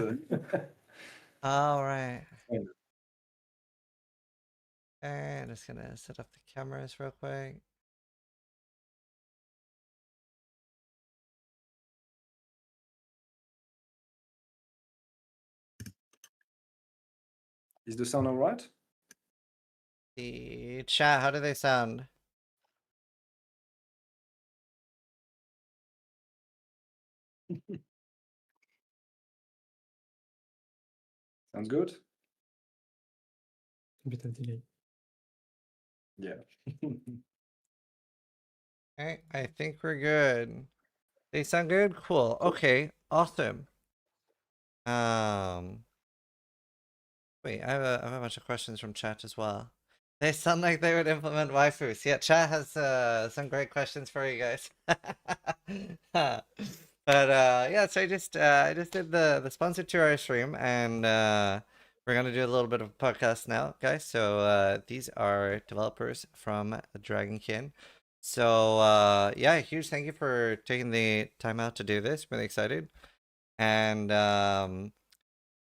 Alright. fine. Okay, I'm just gonna set up the cameras real quick. Is the sound all right? The chat, how do they sound? Sounds good? A bit of delay. Yeah. Okay, I think we're good. They sound good? Cool. Okay, awesome. Wait, I have a bunch of questions from chat as well. They sound like they would implement waifus. Yeah, chat has some great questions for you guys. But yeah, so I just did the sponsored 2 hour stream, and we're gonna do a little bit of a podcast now, guys. So these are developers from Dragonkin. So yeah, huge thank you for taking the time out to do this. Really excited. And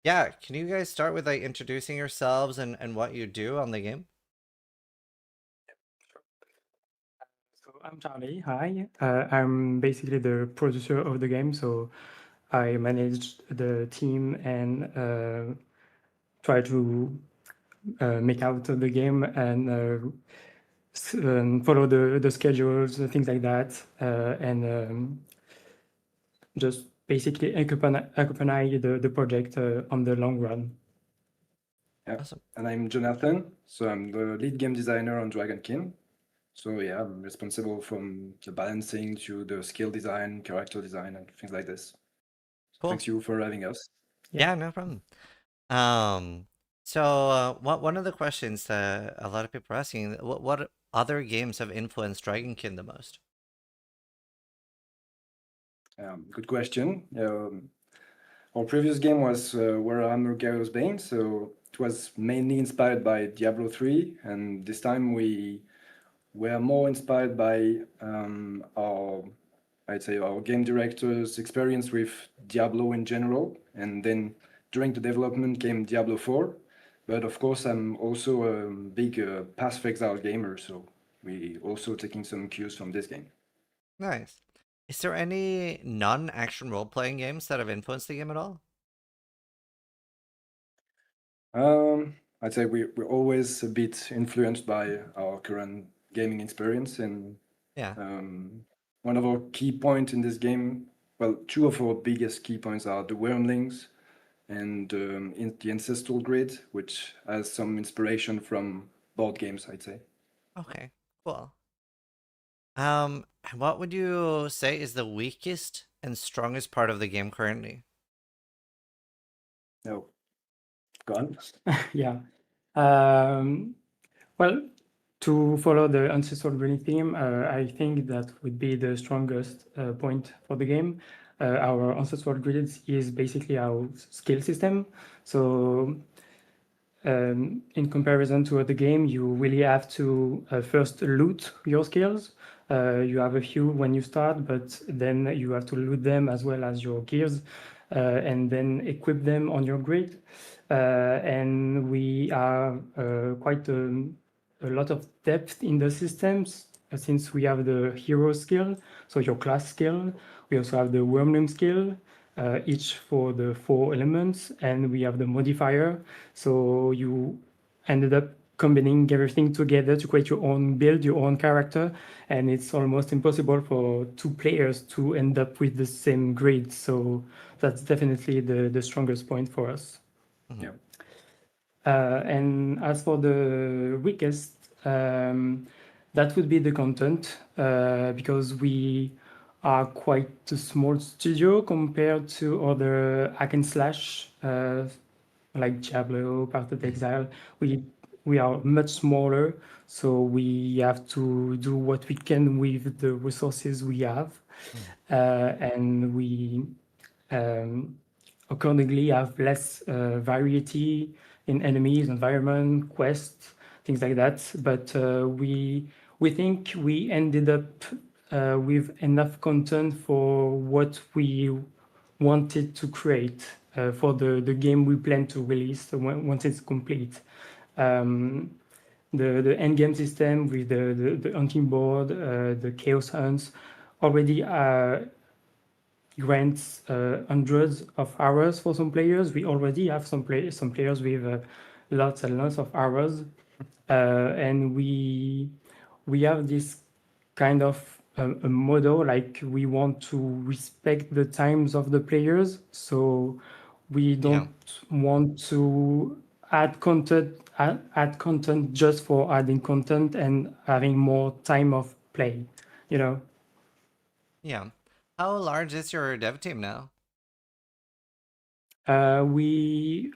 yeah, can you guys start with like introducing yourselves and what you do on the game? So I'm Charlie. Hi. I'm basically the producer of the game. So I manage the team and try to make out the game and follow the schedules, things like that, and just basically accompany the project on the long run. Yeah. Awesome. And I'm Jonathan, so I'm the lead game designer on Dragonkin. So yeah, I'm responsible from the balancing to the skill design, character design, and things like this. Cool. Thanks you for having us. Yeah, no problem. So one of the questions that a lot of people are asking, what other games have influenced Dragonkin the most? Good question. Our previous game was Warhammer Chaos Bane, so it was mainly inspired by Diablo 3, and this time we were more inspired by I'd say our game director's experience with Diablo in general, and then during the development came Diablo 4. But of course, I'm also a big Path of Exile gamer, so we also taking some cues from this game. Nice. Is there any non-action role-playing games that have influenced the game at all? I'd say we're always a bit influenced by our current gaming experience, and Yeah. one of our key points in this game, well, two of our biggest key points are the Wormlings and in the Ancestral Grid, which has some inspiration from board games, I'd say. Okay, cool. What would you say is the weakest and strongest part of the game currently? No, gone. Yeah. Well, to follow the ancestral breeding theme, I think that would be the strongest point for the game. Our ancestral grids is basically our skill system. So in comparison to other game, you really have to first loot your skills. You have a few when you start, but then you have to loot them as well as your gears, and then equip them on your grid. And we are quite a lot of depth in the systems since we have the hero skill, so your class skill. We also have the wormling skill, each for the 4 elements, and we have the modifier. So you ended up combining everything together to create your own build, your own character, and it's almost impossible for 2 players to end up with the same grade. So that's definitely the strongest point for us. Yeah. And as for the weakest, that would be the content, because we are quite a small studio compared to other hack and slash, like Diablo, Path of Exile. We are much smaller, so we have to do what we can with the resources we have, and we accordingly have less variety in enemies, environment, quests, things like that. But we think we ended up with enough content for what we wanted to create for the game we plan to release once it's complete. The end game system with the hunting board, the chaos hunts already grants hundreds of hours for some players. We already have some players with lots and lots of hours, and we have this kind of a model, like we want to respect the times of the players, so we don't want to add content just for adding content and having more time of play, you know. Yeah. How large is your dev team now? We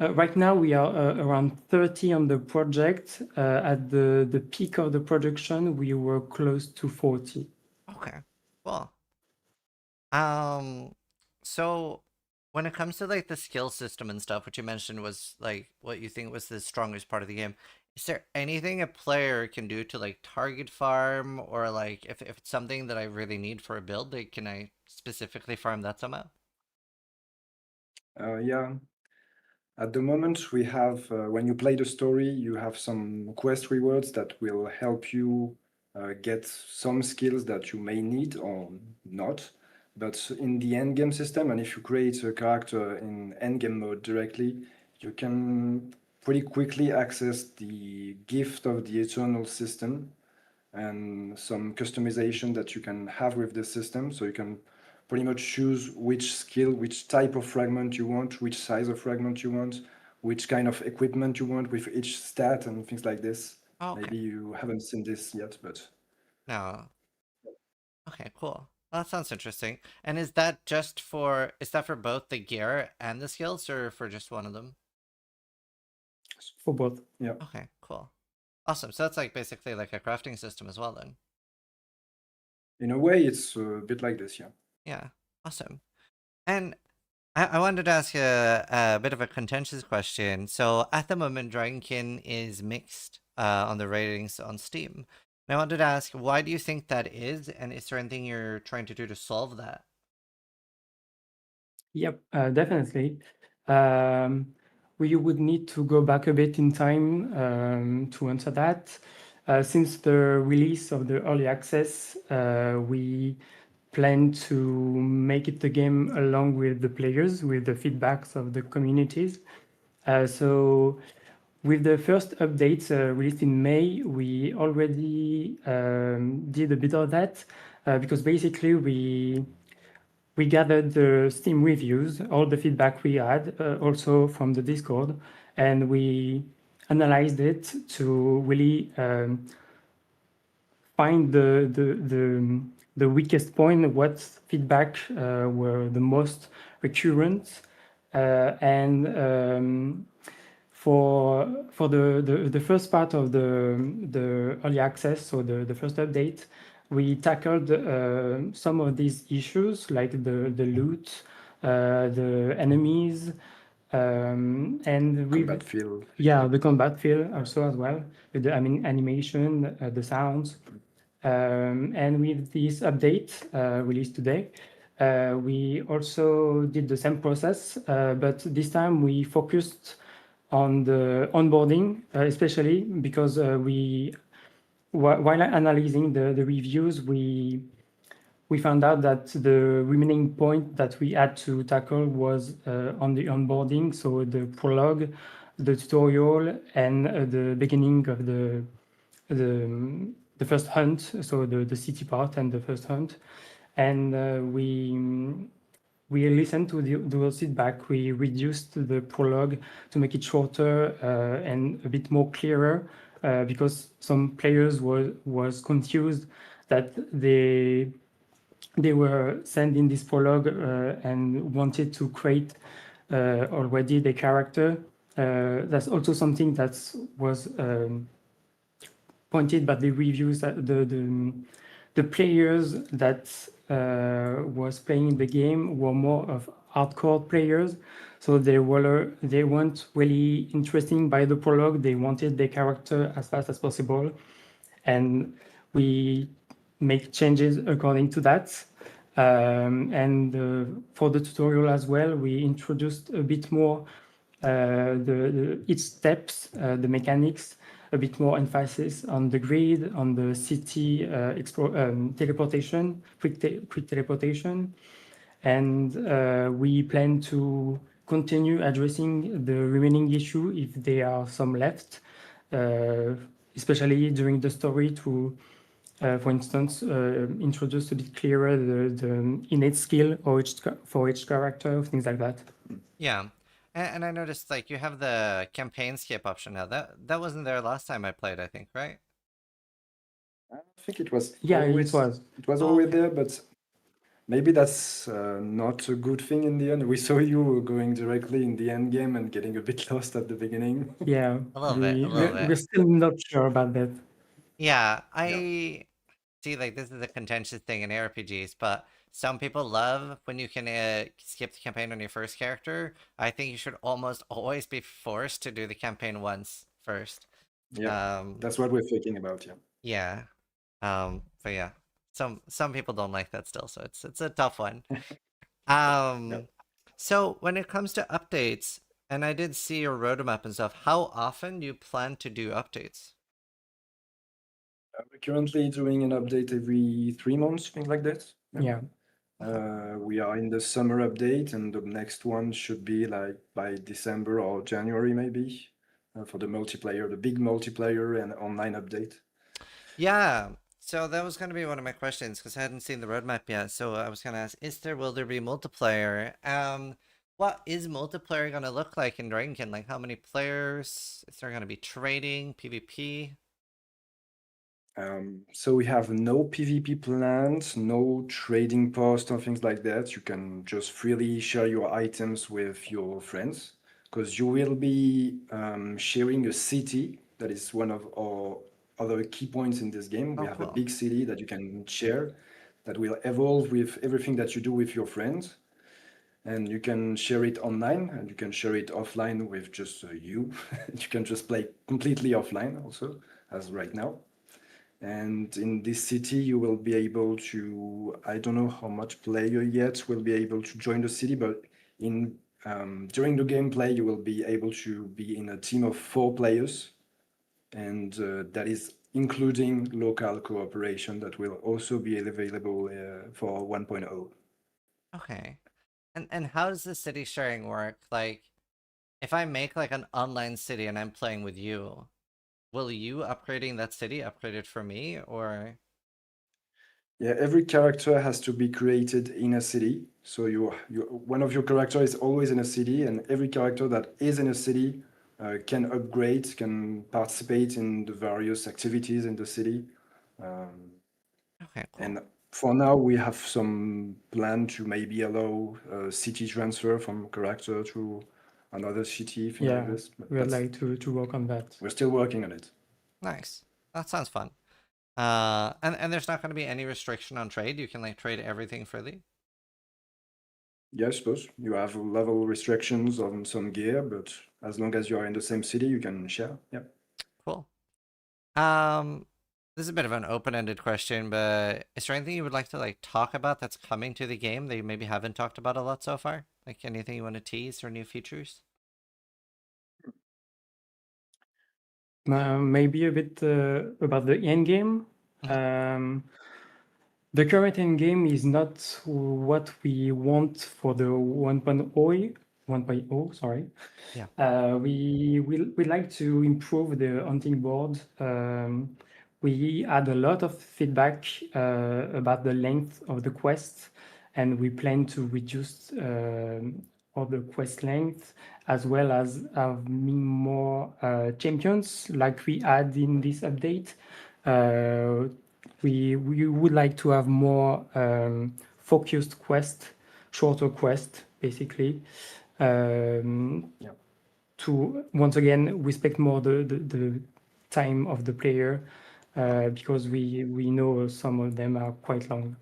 right now we are around 30 on the project. At the peak of the production, we were close to 40. Okay, cool. So when it comes to like the skill system and stuff, which you mentioned was like what you think was the strongest part of the game, is there anything a player can do to like target farm, or like if it's something that I really need for a build, like can I specifically farm that somehow? Yeah. At the moment, we have, when you play the story, you have some quest rewards that will help you get some skills that you may need or not. But in the endgame system, and if you create a character in endgame mode directly, you can pretty quickly access the gift of the eternal system and some customization that you can have with the system. So you can pretty much choose which skill, which type of fragment you want, which size of fragment you want, which kind of equipment you want with each stat and things like this. Oh, okay. Maybe you haven't seen this yet, but No. Okay, cool. Well, that sounds interesting. And is that just for, is that for both the gear and the skills, or for just one of them? For both. yeah. Okay, cool. Awesome. So that's like basically like a crafting system as well then. In a way, it's a bit like this, yeah. Yeah, awesome. And I wanted to ask a bit of a contentious question. So at the moment, Dragonkin is mixed on the ratings on Steam. And I wanted to ask, why do you think that is? And is there anything you're trying to do to solve that? Yep, definitely. We would need to go back a bit in time to answer that. Since the release of the early access, we plan to make it the game along with the players, with the feedbacks of the communities. So with the first updates released in May, we already did a bit of that because basically we gathered the Steam reviews, all the feedback we had, also from the Discord, and we analyzed it to really find the weakest point, what feedback were the most recurrent, and for the first part of the early access, so the first update, we tackled some of these issues like the loot, the enemies, and we Combat feel. yeah, the combat feel also as well, with the animation, the sounds. And with this update released today, we also did the same process, but this time we focused on the onboarding, especially because while analyzing the reviews, we found out that the remaining point that we had to tackle was on the onboarding, so the prologue, the tutorial, and the beginning of the first hunt, so the city part and the first hunt. And we listened to those feedback. We reduced the prologue to make it shorter and a bit more clearer because some players was confused that they were sending this prologue and wanted to create already the character. That's also something that was pointed by the reviews that the players that was playing the game were more of hardcore players, so they weren't really interesting by the prologue. They wanted their character as fast as possible, and we make changes according to that. And for the tutorial as well, we introduced a bit more each steps, the mechanics, a bit more emphasis on the grid, on the city teleportation, quick teleportation. And we plan to continue addressing the remaining issue if there are some left, especially during the story to, for instance, introduce a bit clearer the innate skill for each character, things like that. Yeah. And I noticed like you have the campaign skip option now. That wasn't there last time I played, I think, right? I think it was Yeah, always, it was. it was Oh, always okay. there, but maybe that's not a good thing in the end. We saw you going directly in the end game and getting a bit lost at the beginning. Yeah, A little bit, a little we're bit. still not sure about that. Yeah, Yeah. I see like this is a contentious thing in RPGs, but some people love when you can skip the campaign on your first character. I think you should almost always be forced to do the campaign once first. Yeah, that's what we're thinking about. Yeah. Yeah. But yeah, some people don't like that still, so it's a tough one. Yeah. So when it comes to updates, and I did see your roadmap and stuff, how often do you plan to do updates? We're currently doing an update every 3 months, things like that. Yeah. We are in the summer update, and the next one should be like by December or January, maybe, for the multiplayer, the big multiplayer and online update. Yeah. So that was going to be one of my questions because I hadn't seen the roadmap yet. So I was going to ask, will there be multiplayer? What is multiplayer going to look like in Dragonkin? Like how many players? Is there going to be trading, PvP? So we have no PvP plans, no trading post or things like that. You can just freely share your items with your friends because you will be sharing a city. That is one of our other key points in this game. We Oh, have a cool. big city that you can share that will evolve with everything that you do with your friends. And you can share it online and you can share it offline with just you. You can just play completely offline also, as right now. And in this city, you will be able to, I don't know how much player yet will be able to join the city, but in during the gameplay, you will be able to be in a team of 4 players. And that is including local cooperation that will also be available for 1.0. Okay. And how does the city sharing work? Like, if I make like an online city and I'm playing with you, will you upgrading that city upgrade it for me or? Yeah, every character has to be created in a city. So one of your character is always in a city, and every character that is in a city can upgrade, can participate in the various activities in the city. Okay, cool. And for now, we have some plan to maybe allow city transfer from character to another city, things like Yeah, this. But we would like to work on that. we're still working on it. Nice. That sounds fun. And there's not going to be any restriction on trade. You can like trade everything freely. Yeah, I suppose you have level restrictions on some gear, but as long as you are in the same city, you can share. Yeah. Cool. This is a bit of an open-ended question, but is there anything you would like to like talk about that's coming to the game that you maybe haven't talked about a lot so far? Like anything you want to tease or new features? Maybe a bit about the end game. The current end game is not what we want for the 1.0, sorry. Yeah. We'd like to improve the hunting board. We had a lot of feedback about the length of the quest, and we plan to reduce all the quest length, as well as having more champions like we had in this update. We would like to have more focused quest, shorter quest, basically. To once again respect more the time of the player, because we know some of them are quite long.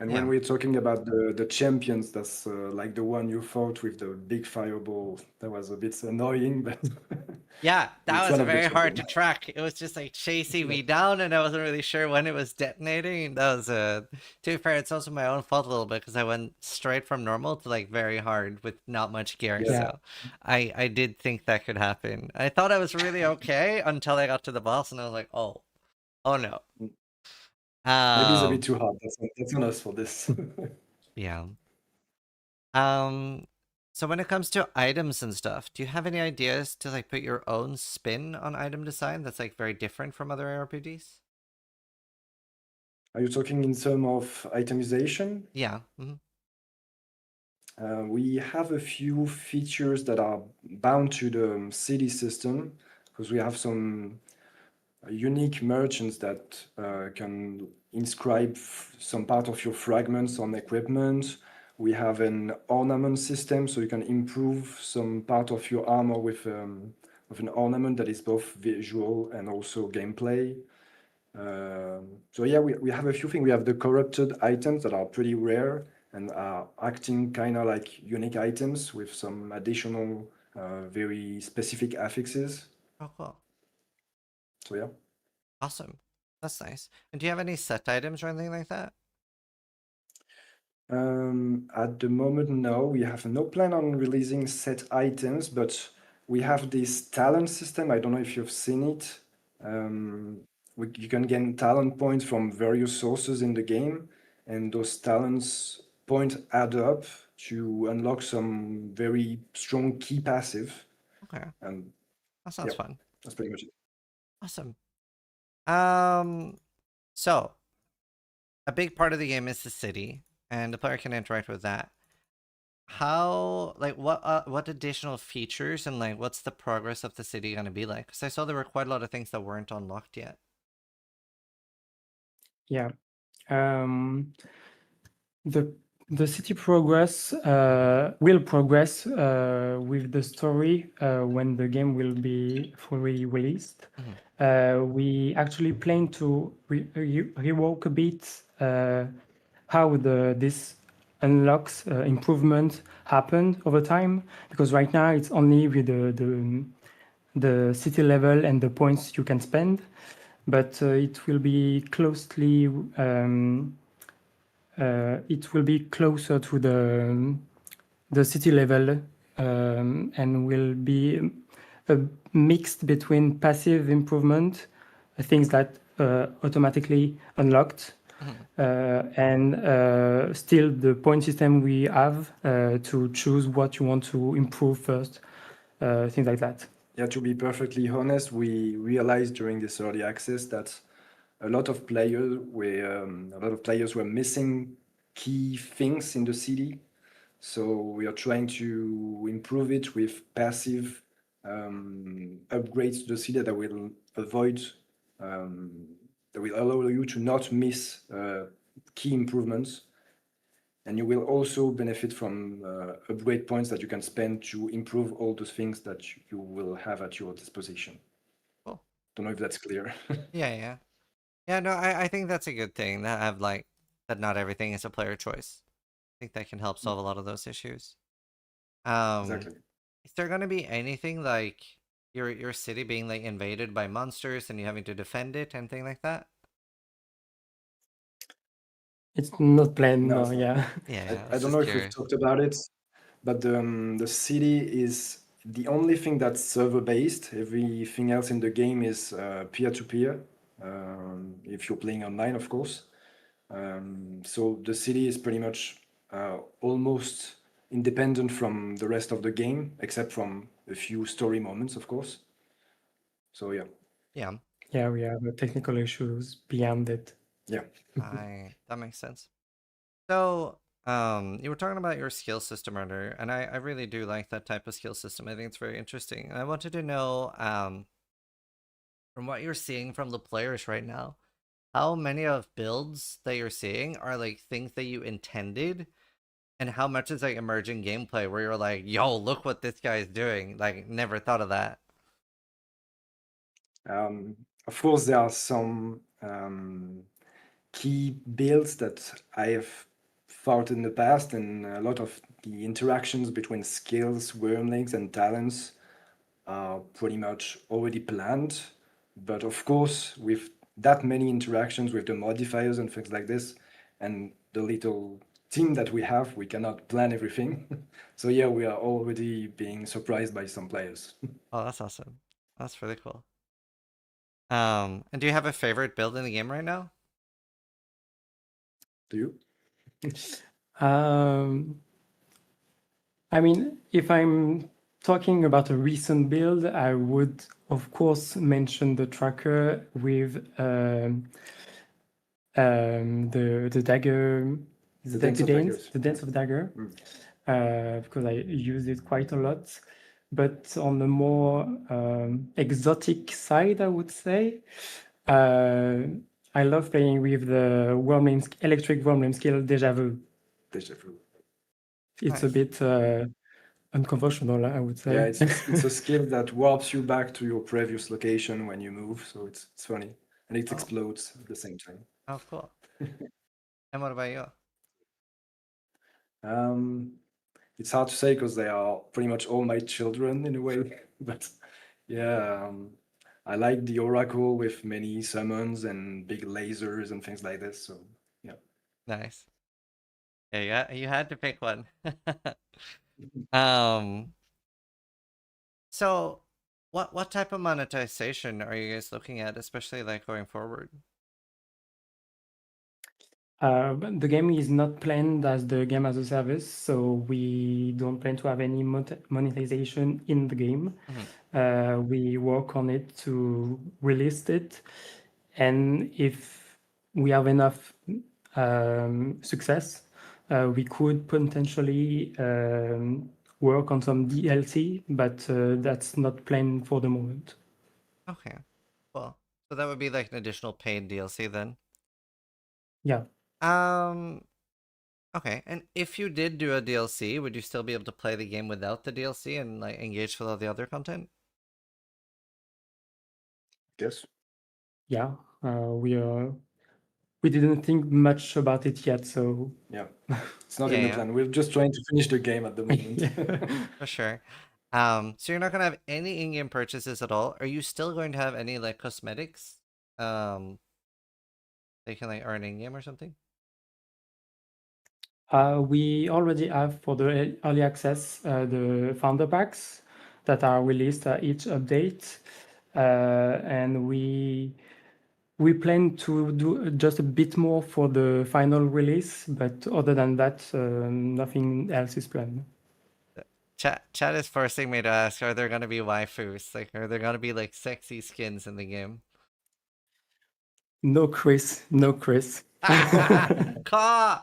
And Yeah. when we're talking about the champions, that's like the one you fought with the big fireball. That was a bit annoying, but Yeah, that it's was one of the very hard to champions. track. It was just like chasing me down, and I wasn't really sure when it was detonating. That was to be fair, it's also my own fault a little bit because I went straight from normal to like very hard with not much gear. Yeah. So I did think that could happen. I thought I was really okay until I got to the boss, and I was like, oh no. Maybe it's a bit too hard. That's on us for this. Yeah. So when it comes to items and stuff, do you have any ideas to like put your own spin on item design that's like very different from other RPGs? Are you talking in terms of itemization? Yeah. We have a few features that are bound to the city system because we have some unique merchants that can inscribe some part of your fragments on equipment. We have an ornament system, so you can improve some part of your armor with an ornament that is both visual and also gameplay. So yeah, we have a few things. We have the corrupted items that are pretty rare and are acting kind of like unique items with some additional very specific affixes. Oh, cool. So yeah. Awesome. That's nice. And do you have any set items or anything like that? At the moment, no. We have no plan on releasing set items, but we have this talent system. I don't know if you've seen it. You can gain talent points from various sources in the game, and those talents points add up to unlock some very strong key passive. Okay. And That sounds yeah, fun. that's pretty much it. Awesome. So a big part of the game is the city, and the player can interact with that. How, like, what additional features and like what's the progress of the city gonna be like? Because I saw there were quite a lot of things that weren't unlocked yet. Yeah. The city progress will progress with the story when the game will be fully released. We actually plan to rework a bit how this unlocks improvement happened over time, because right now it's only with the city level and the points you can spend, but it will be closely it will be closer to the city level, and will be mixed between passive improvement, things that automatically unlocked, and still the point system we have to choose what you want to improve first, things like that. Yeah, to be perfectly honest, we realized during this early access that a lot of players were missing key things in the city. So we are trying to improve it with passive upgrades to the city that will avoid, that will allow you to not miss key improvements. And you will also benefit from upgrade points that you can spend to improve all those things that you will have at your disposition. Cool. Don't know if that's clear. Yeah. Yeah, no, I think that's a good thing that have like that not everything is a player choice. I think that can help solve a lot of those issues. Exactly. Is there gonna be anything like your city being like invaded by monsters and you having to defend it, anything like that? It's not planned, No, no, it's not. yeah. Yeah, I don't know if we've talked about it, but the city is the only thing that's server-based. Everything else in the game is peer-to-peer, if you're playing online, of course. So the city is pretty much almost independent from the rest of the game, except from a few story moments, of course. So yeah. Yeah. Yeah, we have technical issues beyond it. Yeah. That makes sense. So, you were talking about your skill system earlier, and I really do like that type of skill system. I think it's very interesting. And I wanted to know, from what you're seeing from the players right now, how many of builds that you're seeing are like things that you intended, and how much is like emerging gameplay where you're like, yo, look what this guy's doing. Like, never thought of that. Of course, there are some key builds that I have thought in the past, and a lot of the interactions between skills, wormlings, and talents are pretty much already planned. But of course, with that many interactions with the modifiers and things like this, and the little team that we have, we cannot plan everything. So yeah, we are already being surprised by some players. Oh, that's awesome. That's really cool. And do you have a favorite build in the game right now? Do you? I mean, if I'm talking about a recent build, I would, of course, mention the tracker with the dagger, The Dance of Daggers. the dance of dagger, because I use it quite a lot. But on the more exotic side, I would say, I love playing with the electric wormling skill Deja Vu. Deja Vu. It's a Nice. bit unconventional, I would say. Yeah, it's a skill that warps you back to your previous location when you move, so it's funny. And it Oh. explodes at the same time. Oh, cool. And what about you? It's hard to say because they are pretty much all my children in a way. But yeah, I like the Oracle with many summons and big lasers and things like this. So yeah. Nice. Yeah, you had to pick one. Um, so what type of monetization are you guys looking at, especially like going forward? But the game is not planned as the game as a service, so we don't plan to have any monetization in the game. We work on it to release it, and if we have enough success, we could potentially work on some DLC, but that's not planned for the moment. Okay, well, so that would be like an additional paid DLC then. Yeah. Okay, and if you did do a DLC, would you still be able to play the game without the DLC and like engage with all the other content? Yes. Yeah. We didn't think much about it yet, so Yeah. It's not in the plan. We're just trying to finish the game at the moment. For sure. So you're not gonna have any in-game purchases at all. Are you still going to have any like cosmetics? They can like earn in-game or something? We already have for the early access the founder packs that are released each update, and we plan to do just a bit more for the final release, but other than that, nothing else is planned. Chat is forcing me to ask: are there gonna be waifus? Like, are there gonna be like sexy skins in the game? No, Chris. No, Chris. Craw!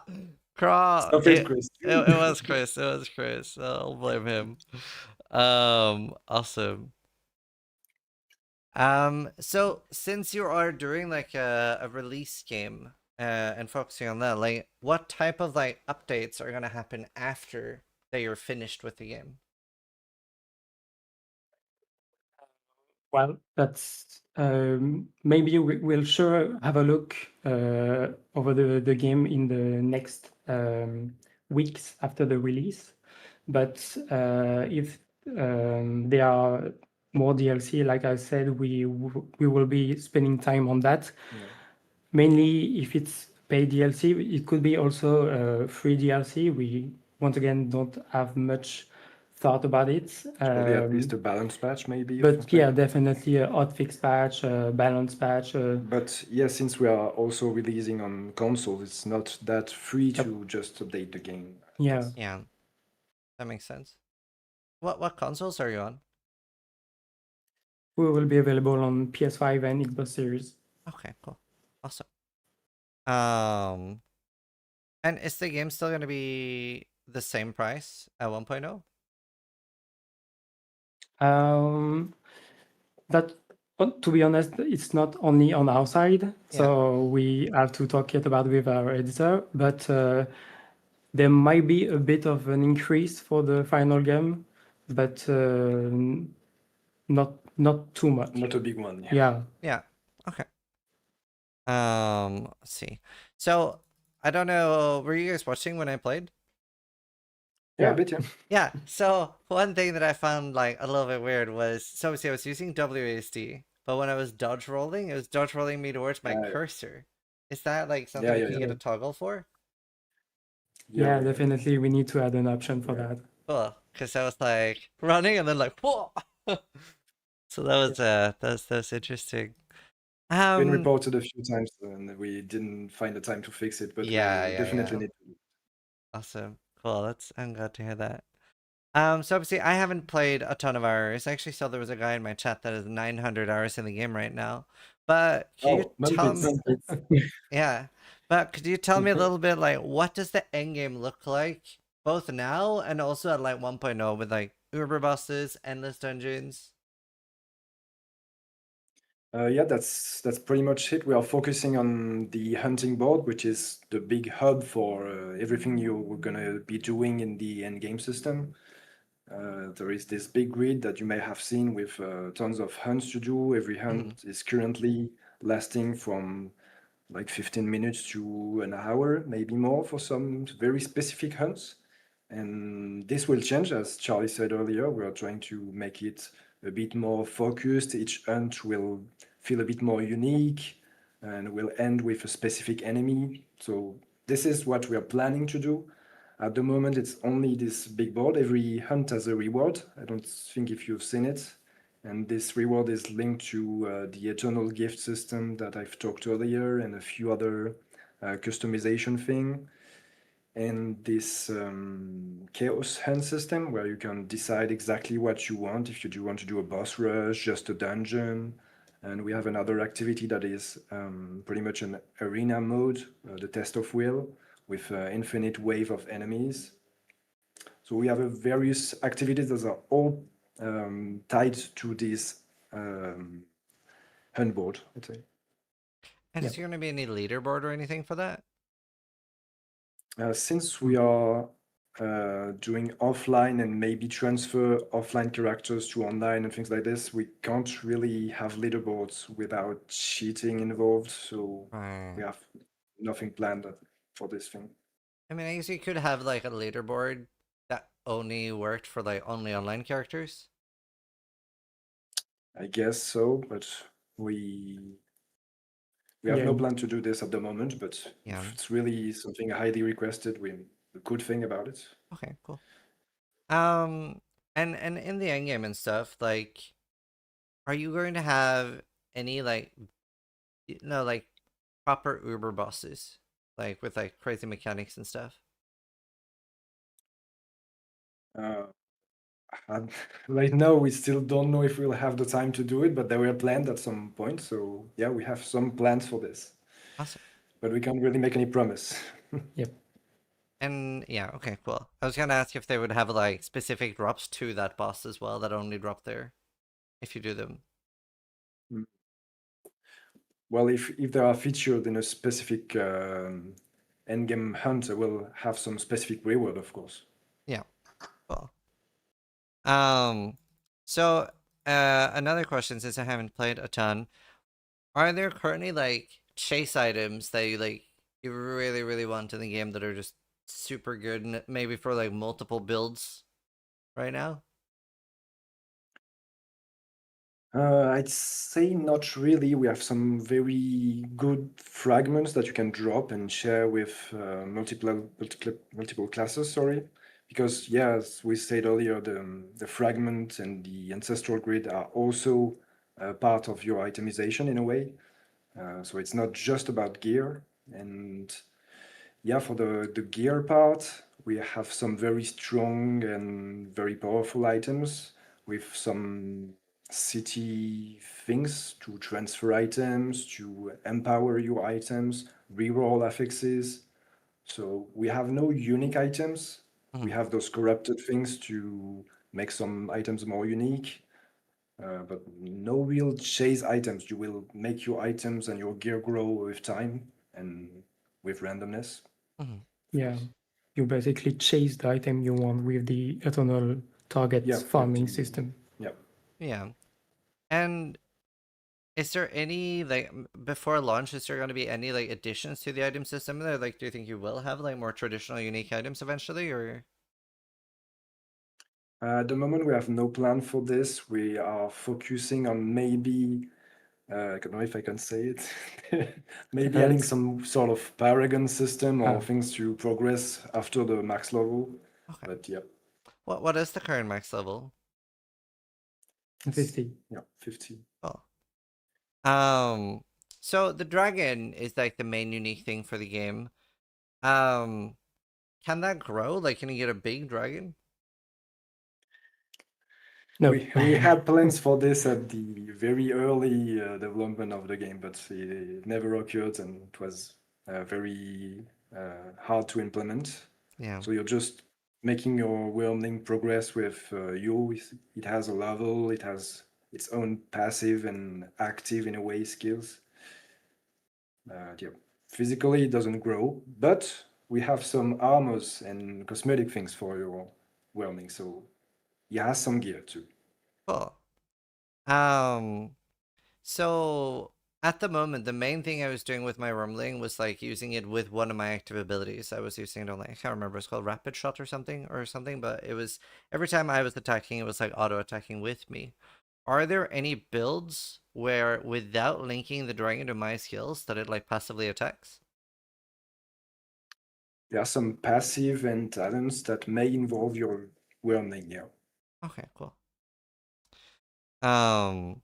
Stop it, Chris. It was Chris. It was Chris. I'll blame him. Awesome. So since you are doing like a release game, and focusing on that, like what type of like updates are gonna happen after that you're finished with the game? Well, that's maybe we'll sure have a look over the game in the next weeks after the release. But if there are more DLC, like I said, we will be spending time on that. Yeah. Mainly if it's paid DLC, it could be also free DLC. We once again don't have much thought about it. Probably at least a balance patch, maybe. Or But something yeah, like that. definitely a hotfix patch, a balance patch. But yeah, since we are also releasing on consoles, it's not that free Yep. to just update the game. Yeah. Yeah, that makes sense. What consoles are you on? We will be available on PS5 and Xbox Series. Okay, cool, awesome. And is the game still gonna be the same price at 1.0? That, to be honest, it's not only on our side, so we have to talk it about with our editor. But there might be a bit of an increase for the final game, but not too much. Not a big one. Yeah. Yeah. Okay. Let's see. So I don't know. Were you guys watching when I played? Yeah, a bit, yeah. Yeah. So one thing that I found like a little bit weird was, so see, I was using WASD, but when I was dodge rolling, it was dodge rolling me towards my cursor. Is that like something you can get a toggle for? Yeah, definitely. We need to add an option for that. Cool. Because I was like running and then like, whoa. So that was interesting. Been reported a few times and we didn't find the time to fix it, but we definitely need to. Awesome. Cool. I'm glad to hear that. So obviously I haven't played a ton of hours. I actually saw there was a guy in my chat that has 900 hours in the game right now. But can you tell me? Yeah. But could you tell me a little bit like what does the end game look like both now and also at like 1.0 with like Uber bosses, endless dungeons? Yeah, that's pretty much it. We are focusing on the hunting board, which is the big hub for everything you're gonna be doing in the end game system. There is this big grid that you may have seen with tons of hunts to do. Every hunt is currently lasting from like 15 minutes to an hour, maybe more for some very specific hunts. And this will change, as Charlie said earlier. We are trying to make it a bit more focused. Each hunt will feel a bit more unique and will end with a specific enemy. So this is what we are planning to do. At the moment, it's only this big board. Every hunt has a reward. I don't think if you've seen it. And this reward is linked to the eternal gift system that I've talked earlier and a few other customization thing. And this chaos hunt system where you can decide exactly what you want. If you do want to do a boss rush, just a dungeon. And we have another activity that is pretty much an arena mode, the test of will, with infinite wave of enemies. So we have various activities that are all tied to this hunt board, I'd say. And is there going to be any leaderboard or anything for that? Since we are doing offline and maybe transfer offline characters to online and things like this, we can't really have leaderboards without cheating involved. So we have nothing planned for this thing. I mean, I guess you could have like a leaderboard that only worked for like only online characters. I guess so, but we have no plan to do this at the moment, but if it's really something highly requested, we a good thing about it. Okay, cool. And in the end game and stuff, like, are you going to have any like, like proper Uber bosses, like with like crazy mechanics and stuff? Right now, we still don't know if we'll have the time to do it, but they were planned at some point. So yeah, we have some plans for this. Awesome. But we can't really make any promise. Yep. And yeah, okay, cool. I was gonna ask if they would have like specific drops to that boss as well that only drop there if you do them. Well, if they are featured in a specific endgame hunt, they will have some specific reward, of course. Yeah, cool. So another question, since I haven't played a ton, are there currently like chase items that you really really want in the game that are just super good, and maybe for like multiple builds right now? I'd say not really. We have some very good fragments that you can drop and share with multiple classes. Sorry, because yeah, as we said earlier, the fragment and the ancestral grid are also part of your itemization in a way. So it's not just about gear. And yeah, for the gear part, we have some very strong and very powerful items with some city things to transfer items, to empower your items, reroll affixes. So we have no unique items. We Mhm. have those corrupted things to make some items more unique, but no real chase items. You will make your items and your gear grow with time and with randomness. Mhm. Yeah, you basically chase the item you want with the eternal target Yeah, farming system. yeah. Yeah. And is there any like before launch? Is there going to be any like additions to the item system there? Like, do you think you will have like more traditional unique items eventually, or? At the moment, we have no plan for this. We are focusing on maybe, I don't know if I can say it, maybe adding Events? some sort of paragon system or Ah. things to progress after the max level. Okay. But yeah, What is the current max level? 50. yeah, 50. Oh. So the dragon is like the main unique thing for the game. Um, can that grow? Like, can you get a big dragon? No. We had plans for this at the very early development of the game, but it never occurred and it was very hard to implement. Yeah. So you're just making your wormling progress with you. It has a level, it has its own passive and active in a way skills. Yeah. Physically, it doesn't grow, but we have some armors and cosmetic things for your wormling, so it has some gear too. Cool. Um, so at the moment, the main thing I was doing with my rumbling was like using it with one of my active abilities. I was using it on like, I can't remember, it's called rapid shot or something, but it was every time I was attacking, it was like auto attacking with me. Are there any builds where without linking the dragon to my skills that it like passively attacks? There are some passive and talents that may involve your wormling, yeah. Okay, cool. Um,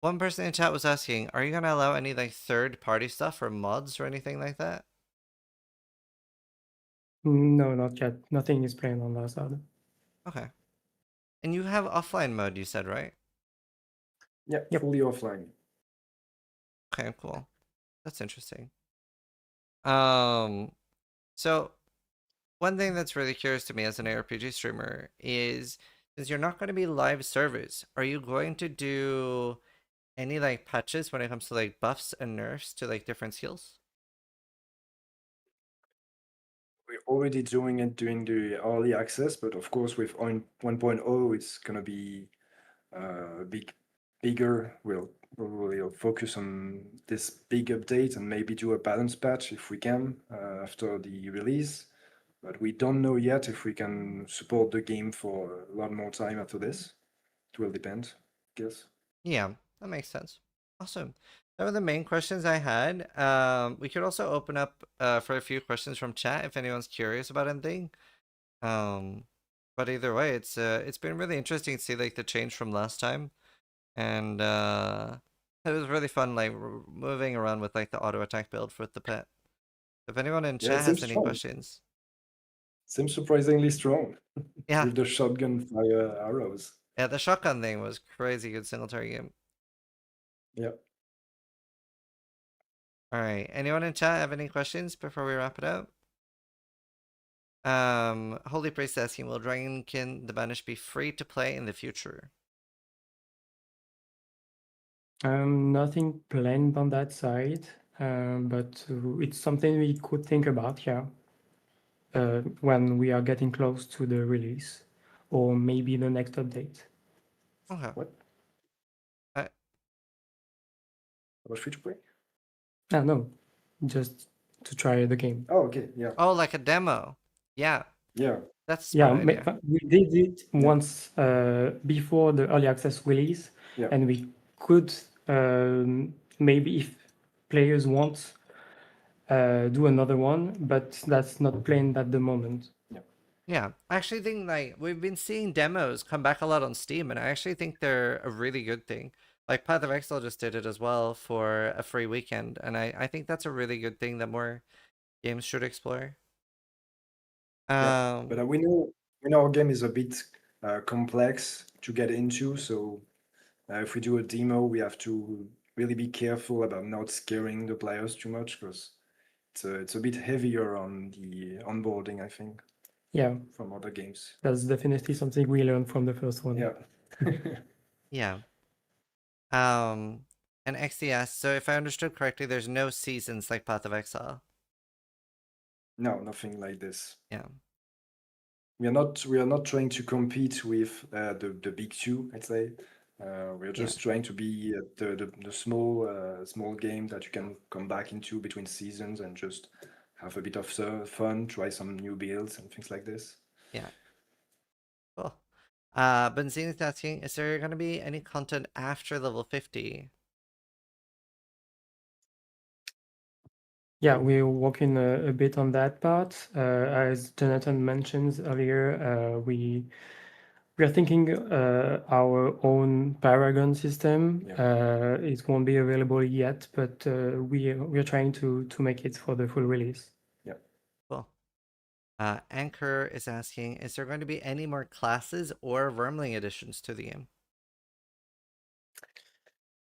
one person in chat was asking, are you gonna allow any like third party stuff or mods or anything like that? No, not yet. Nothing is planned on that side. Okay. And you have offline mode, you said, right? Yeah, Yep. fully offline. Okay, cool. That's interesting. So one thing that's really curious to me as an ARPG streamer is since you're not going to be live servers, are you going to do any like patches when it comes to like buffs and nerfs to like different skills? We're already doing it during the early access, but of course with 1.0, it's gonna be bigger. We'll focus on this big update and maybe do a balance patch if we can after the release. But we don't know yet if we can support the game for a lot more time after this. It will depend, I guess. Yeah, that makes sense. Awesome. That were the main questions I had. We could also open up for a few questions from chat if anyone's curious about anything. But either way, it's been really interesting to see like the change from last time, and it was really fun like moving around with like the auto attack build for the pet. If anyone in Yeah, it chat has seems any strong. questions, Seems surprisingly strong yeah, with the shotgun fire arrows. yeah, the shotgun thing was crazy good single target game. Yeah. All right, anyone in chat have any questions before we wrap it up? Holy Priest asking, will Dragonkin the Banished be free to play in the future? Nothing planned on that side, but it's something we could think about, yeah. When we are getting close to the release, or maybe the next update. Okay. What? I- About free to play? No, just to try the game. Oh, okay, yeah. Oh, like a demo. Yeah, Yeah. that's a Yeah, smart idea. we did it once before the early access release, Yeah. and we could maybe if players want do another one, but that's not planned at the moment. Yeah, I actually think like we've been seeing demos come back a lot on Steam, and I actually think they're a really good thing. Like Path of Exile just did it as well for a free weekend, and I think that's a really good thing that more games should explore. Yeah. But we know our game is a bit complex to get into, so if we do a demo, we have to really be careful about not scaring the players too much because it's a bit heavier on the onboarding, I think. Yeah, from other games. that's definitely something we learned from the first one. Yeah. Yeah. And XDS, so if I understood correctly, there's no seasons like Path of Exile. No, nothing like this. Yeah. We are not trying to compete with the big two, I'd say. We're just trying to be the small game that you can come back into between seasons and just have a bit of fun, try some new builds and things like this. Yeah. Cool. Benzine is asking, is there going to be any content after level 50? Yeah, we're working a bit on that part. As Jonathan mentioned earlier, we are thinking our own Paragon system. It won't be available yet, but we are trying to make it for the full release. Yeah. Cool. Anchor is asking, is there going to be any more classes or Wormling additions to the game?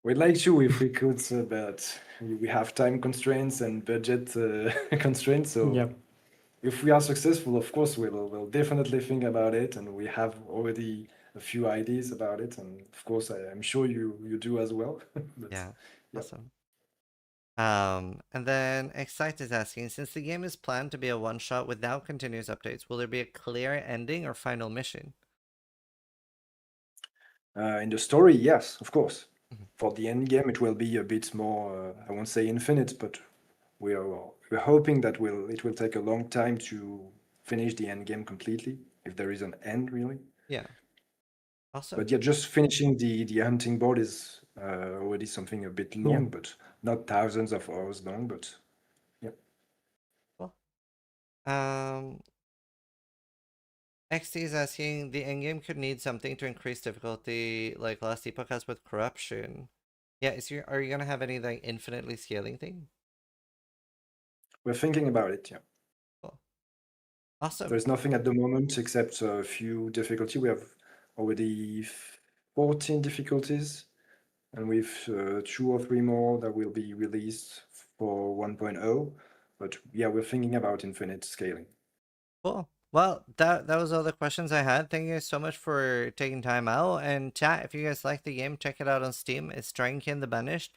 We'd like to if we could, but we have time constraints and budget constraints. So if we are successful, of course, we'll definitely think about it, and we have already a few ideas about it, and of course, I'm sure you do as well. Yeah, awesome. And then Excite is asking, since the game is planned to be a one-shot without continuous updates, will there be a clear ending or final mission? In the story, yes, of course. For the end game, it will be a bit more. I won't say infinite, but we're hoping that it will take a long time to finish the end game completely, if there is an end, really. Yeah. Awesome. But yeah, just finishing the hunting board is already something a bit long, but not thousands of hours long, but yeah. Cool. XT is asking, the endgame could need something to increase difficulty like last epoch has with corruption. Yeah, are you gonna have any like infinitely scaling thing? We're thinking about it, yeah. Cool. Awesome. There's nothing at the moment except a few difficulty. We have already 14 difficulties, and with 2 or 3 more that will be released for 1.0. But yeah, we're thinking about infinite scaling. Cool. Well, that was all the questions I had. Thank you guys so much for taking time out. And chat, if you guys like the game, check it out on Steam. It's Dragonkin the Banished.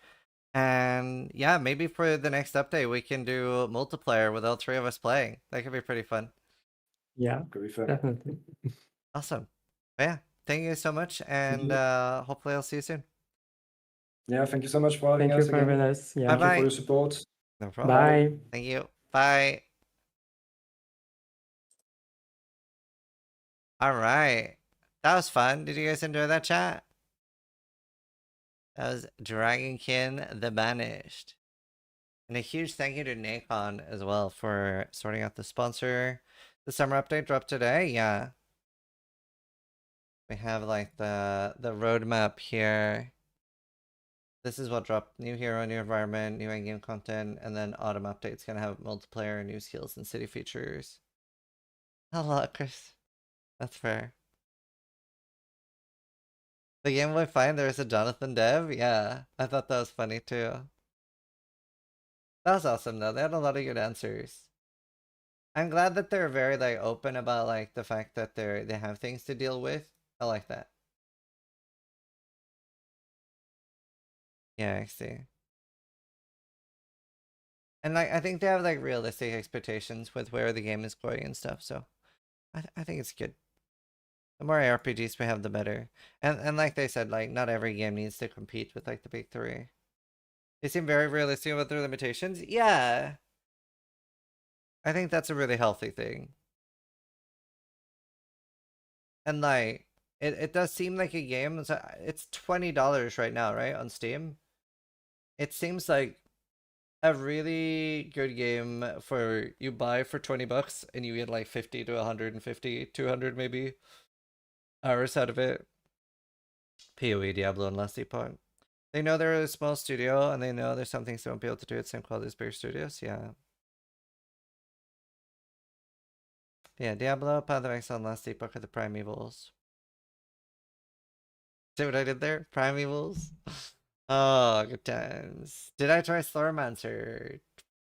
And yeah, maybe for the next update, we can do multiplayer with all 3 of us playing. That could be pretty fun. Yeah, could be fun. Definitely. Awesome. But yeah, thank you so much. And hopefully I'll see you soon. Yeah, thank you so much for having us again. Thank you for having us. Yeah. Thank you for your support. No problem. Bye. Thank you. Bye. All right. That was fun. Did you guys enjoy that chat? That was Dragonkin the Banished. And a huge thank you to Nacon as well for sorting out the sponsor. The summer update dropped today. Yeah. We have like the roadmap here. This is what dropped: new hero, new environment, new endgame content, and then autumn update's gonna have multiplayer, new skills, and city features. Hello, Chris. That's fair. The Game Boy Fine, there's a Jonathan dev? Yeah, I thought that was funny too. That was awesome though, they had a lot of good answers. I'm glad that they're very like open about like the fact that they have things to deal with. I like that. Yeah, I see. And like I think they have like realistic expectations with where the game is going and stuff. So I think it's good. The more RPGs we have, the better. And like they said, like not every game needs to compete with like the big three. They seem very realistic about their limitations. Yeah. I think that's a really healthy thing. And like it does seem like a game. It's $20 right now, right? On Steam. It seems like a really good game for you buy for 20 bucks and you get like 50 to 150, 200 maybe hours out of it. PoE, Diablo, and Last Epoch. They know they're a small studio and they know there's some things they won't be able to do at the same quality as bigger studios. Yeah. Yeah, Diablo, Path of Exile, and Last Epoch are the primevals. See what I did there? Primevals? Oh, good times. Did I try Slurmancer?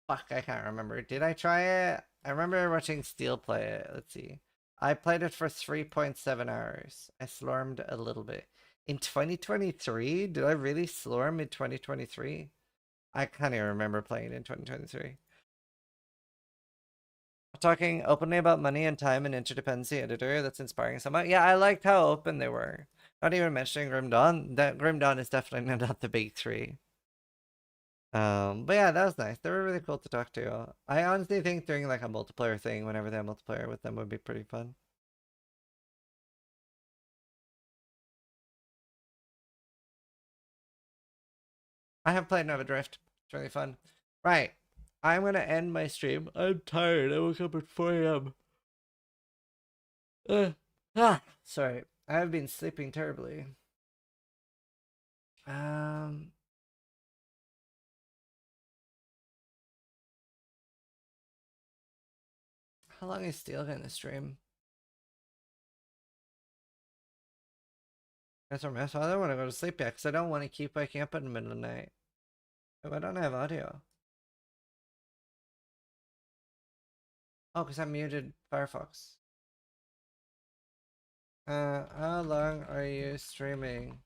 Fuck, I can't remember. Did I try it? I remember watching Steel play it. Let's see. I played it for 3.7 hours. I slurmed a little bit. In 2023? Did I really slurm in 2023? I can't even remember playing it in 2023. Talking openly about money and time and interdependency editor that's inspiring someone. Yeah, I liked how open they were. Not even mentioning Grim Dawn. That Grim Dawn is definitely not the big three. But yeah, that was nice. They were really cool to talk to. I honestly think doing like a multiplayer thing whenever they have multiplayer with them would be pretty fun. I have played Nova Drift. It's really fun. Right. I'm gonna end my stream. I'm tired. I woke up at 4 a.m. Sorry. I have been sleeping terribly. How long is Steel gonna stream? That's our mess. I don't want to go to sleep yet because I don't want to keep waking up in the middle of the night. Oh, I don't have audio. Oh, because I muted Firefox. How long are you streaming?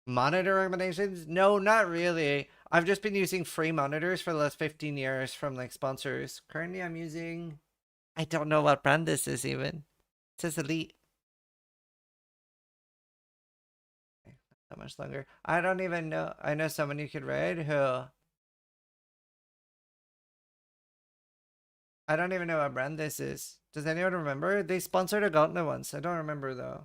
Monitor recommendations? No, not really. I've just been using free monitors for the last 15 years from like sponsors. Currently I'm using... I don't know what brand this is even. It says Elite. Okay, not much longer. I don't even know. I know someone you could raid who... I don't even know what brand this is. Does anyone remember? They sponsored a Gauntlet once. I don't remember though.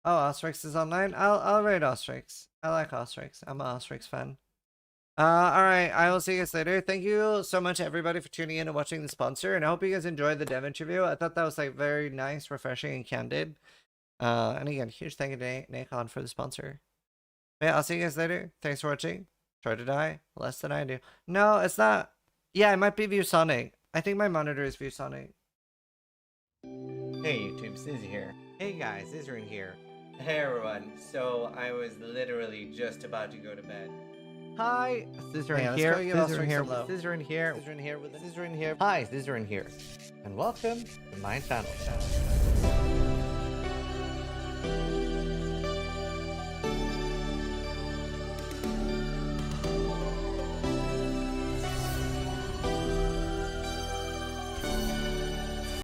Oh, Ostrix is online? I'll raid Ostrix. I like Ostrix. I'm an Ostrix fan. Alright, I will see you guys later. Thank you so much everybody for tuning in and watching the sponsor, and I hope you guys enjoyed the dev interview. I thought that was like very nice, refreshing, and candid. And again, huge thank you to Nacon for the sponsor. But yeah, I'll see you guys later. Thanks for watching. Try to die less than I do. No, it's not. Yeah, it might be ViewSonic. I think my monitor is ViewSonic. Hey YouTube, Sizzy here. Hey guys, Isrin here. Hey everyone, so I was literally just about to go to bed. Hi, Scissorin here. Scissorin here. Scissorin here. Scissorin here with Scissorin here. Hi, Scissorin here, and welcome to my channel.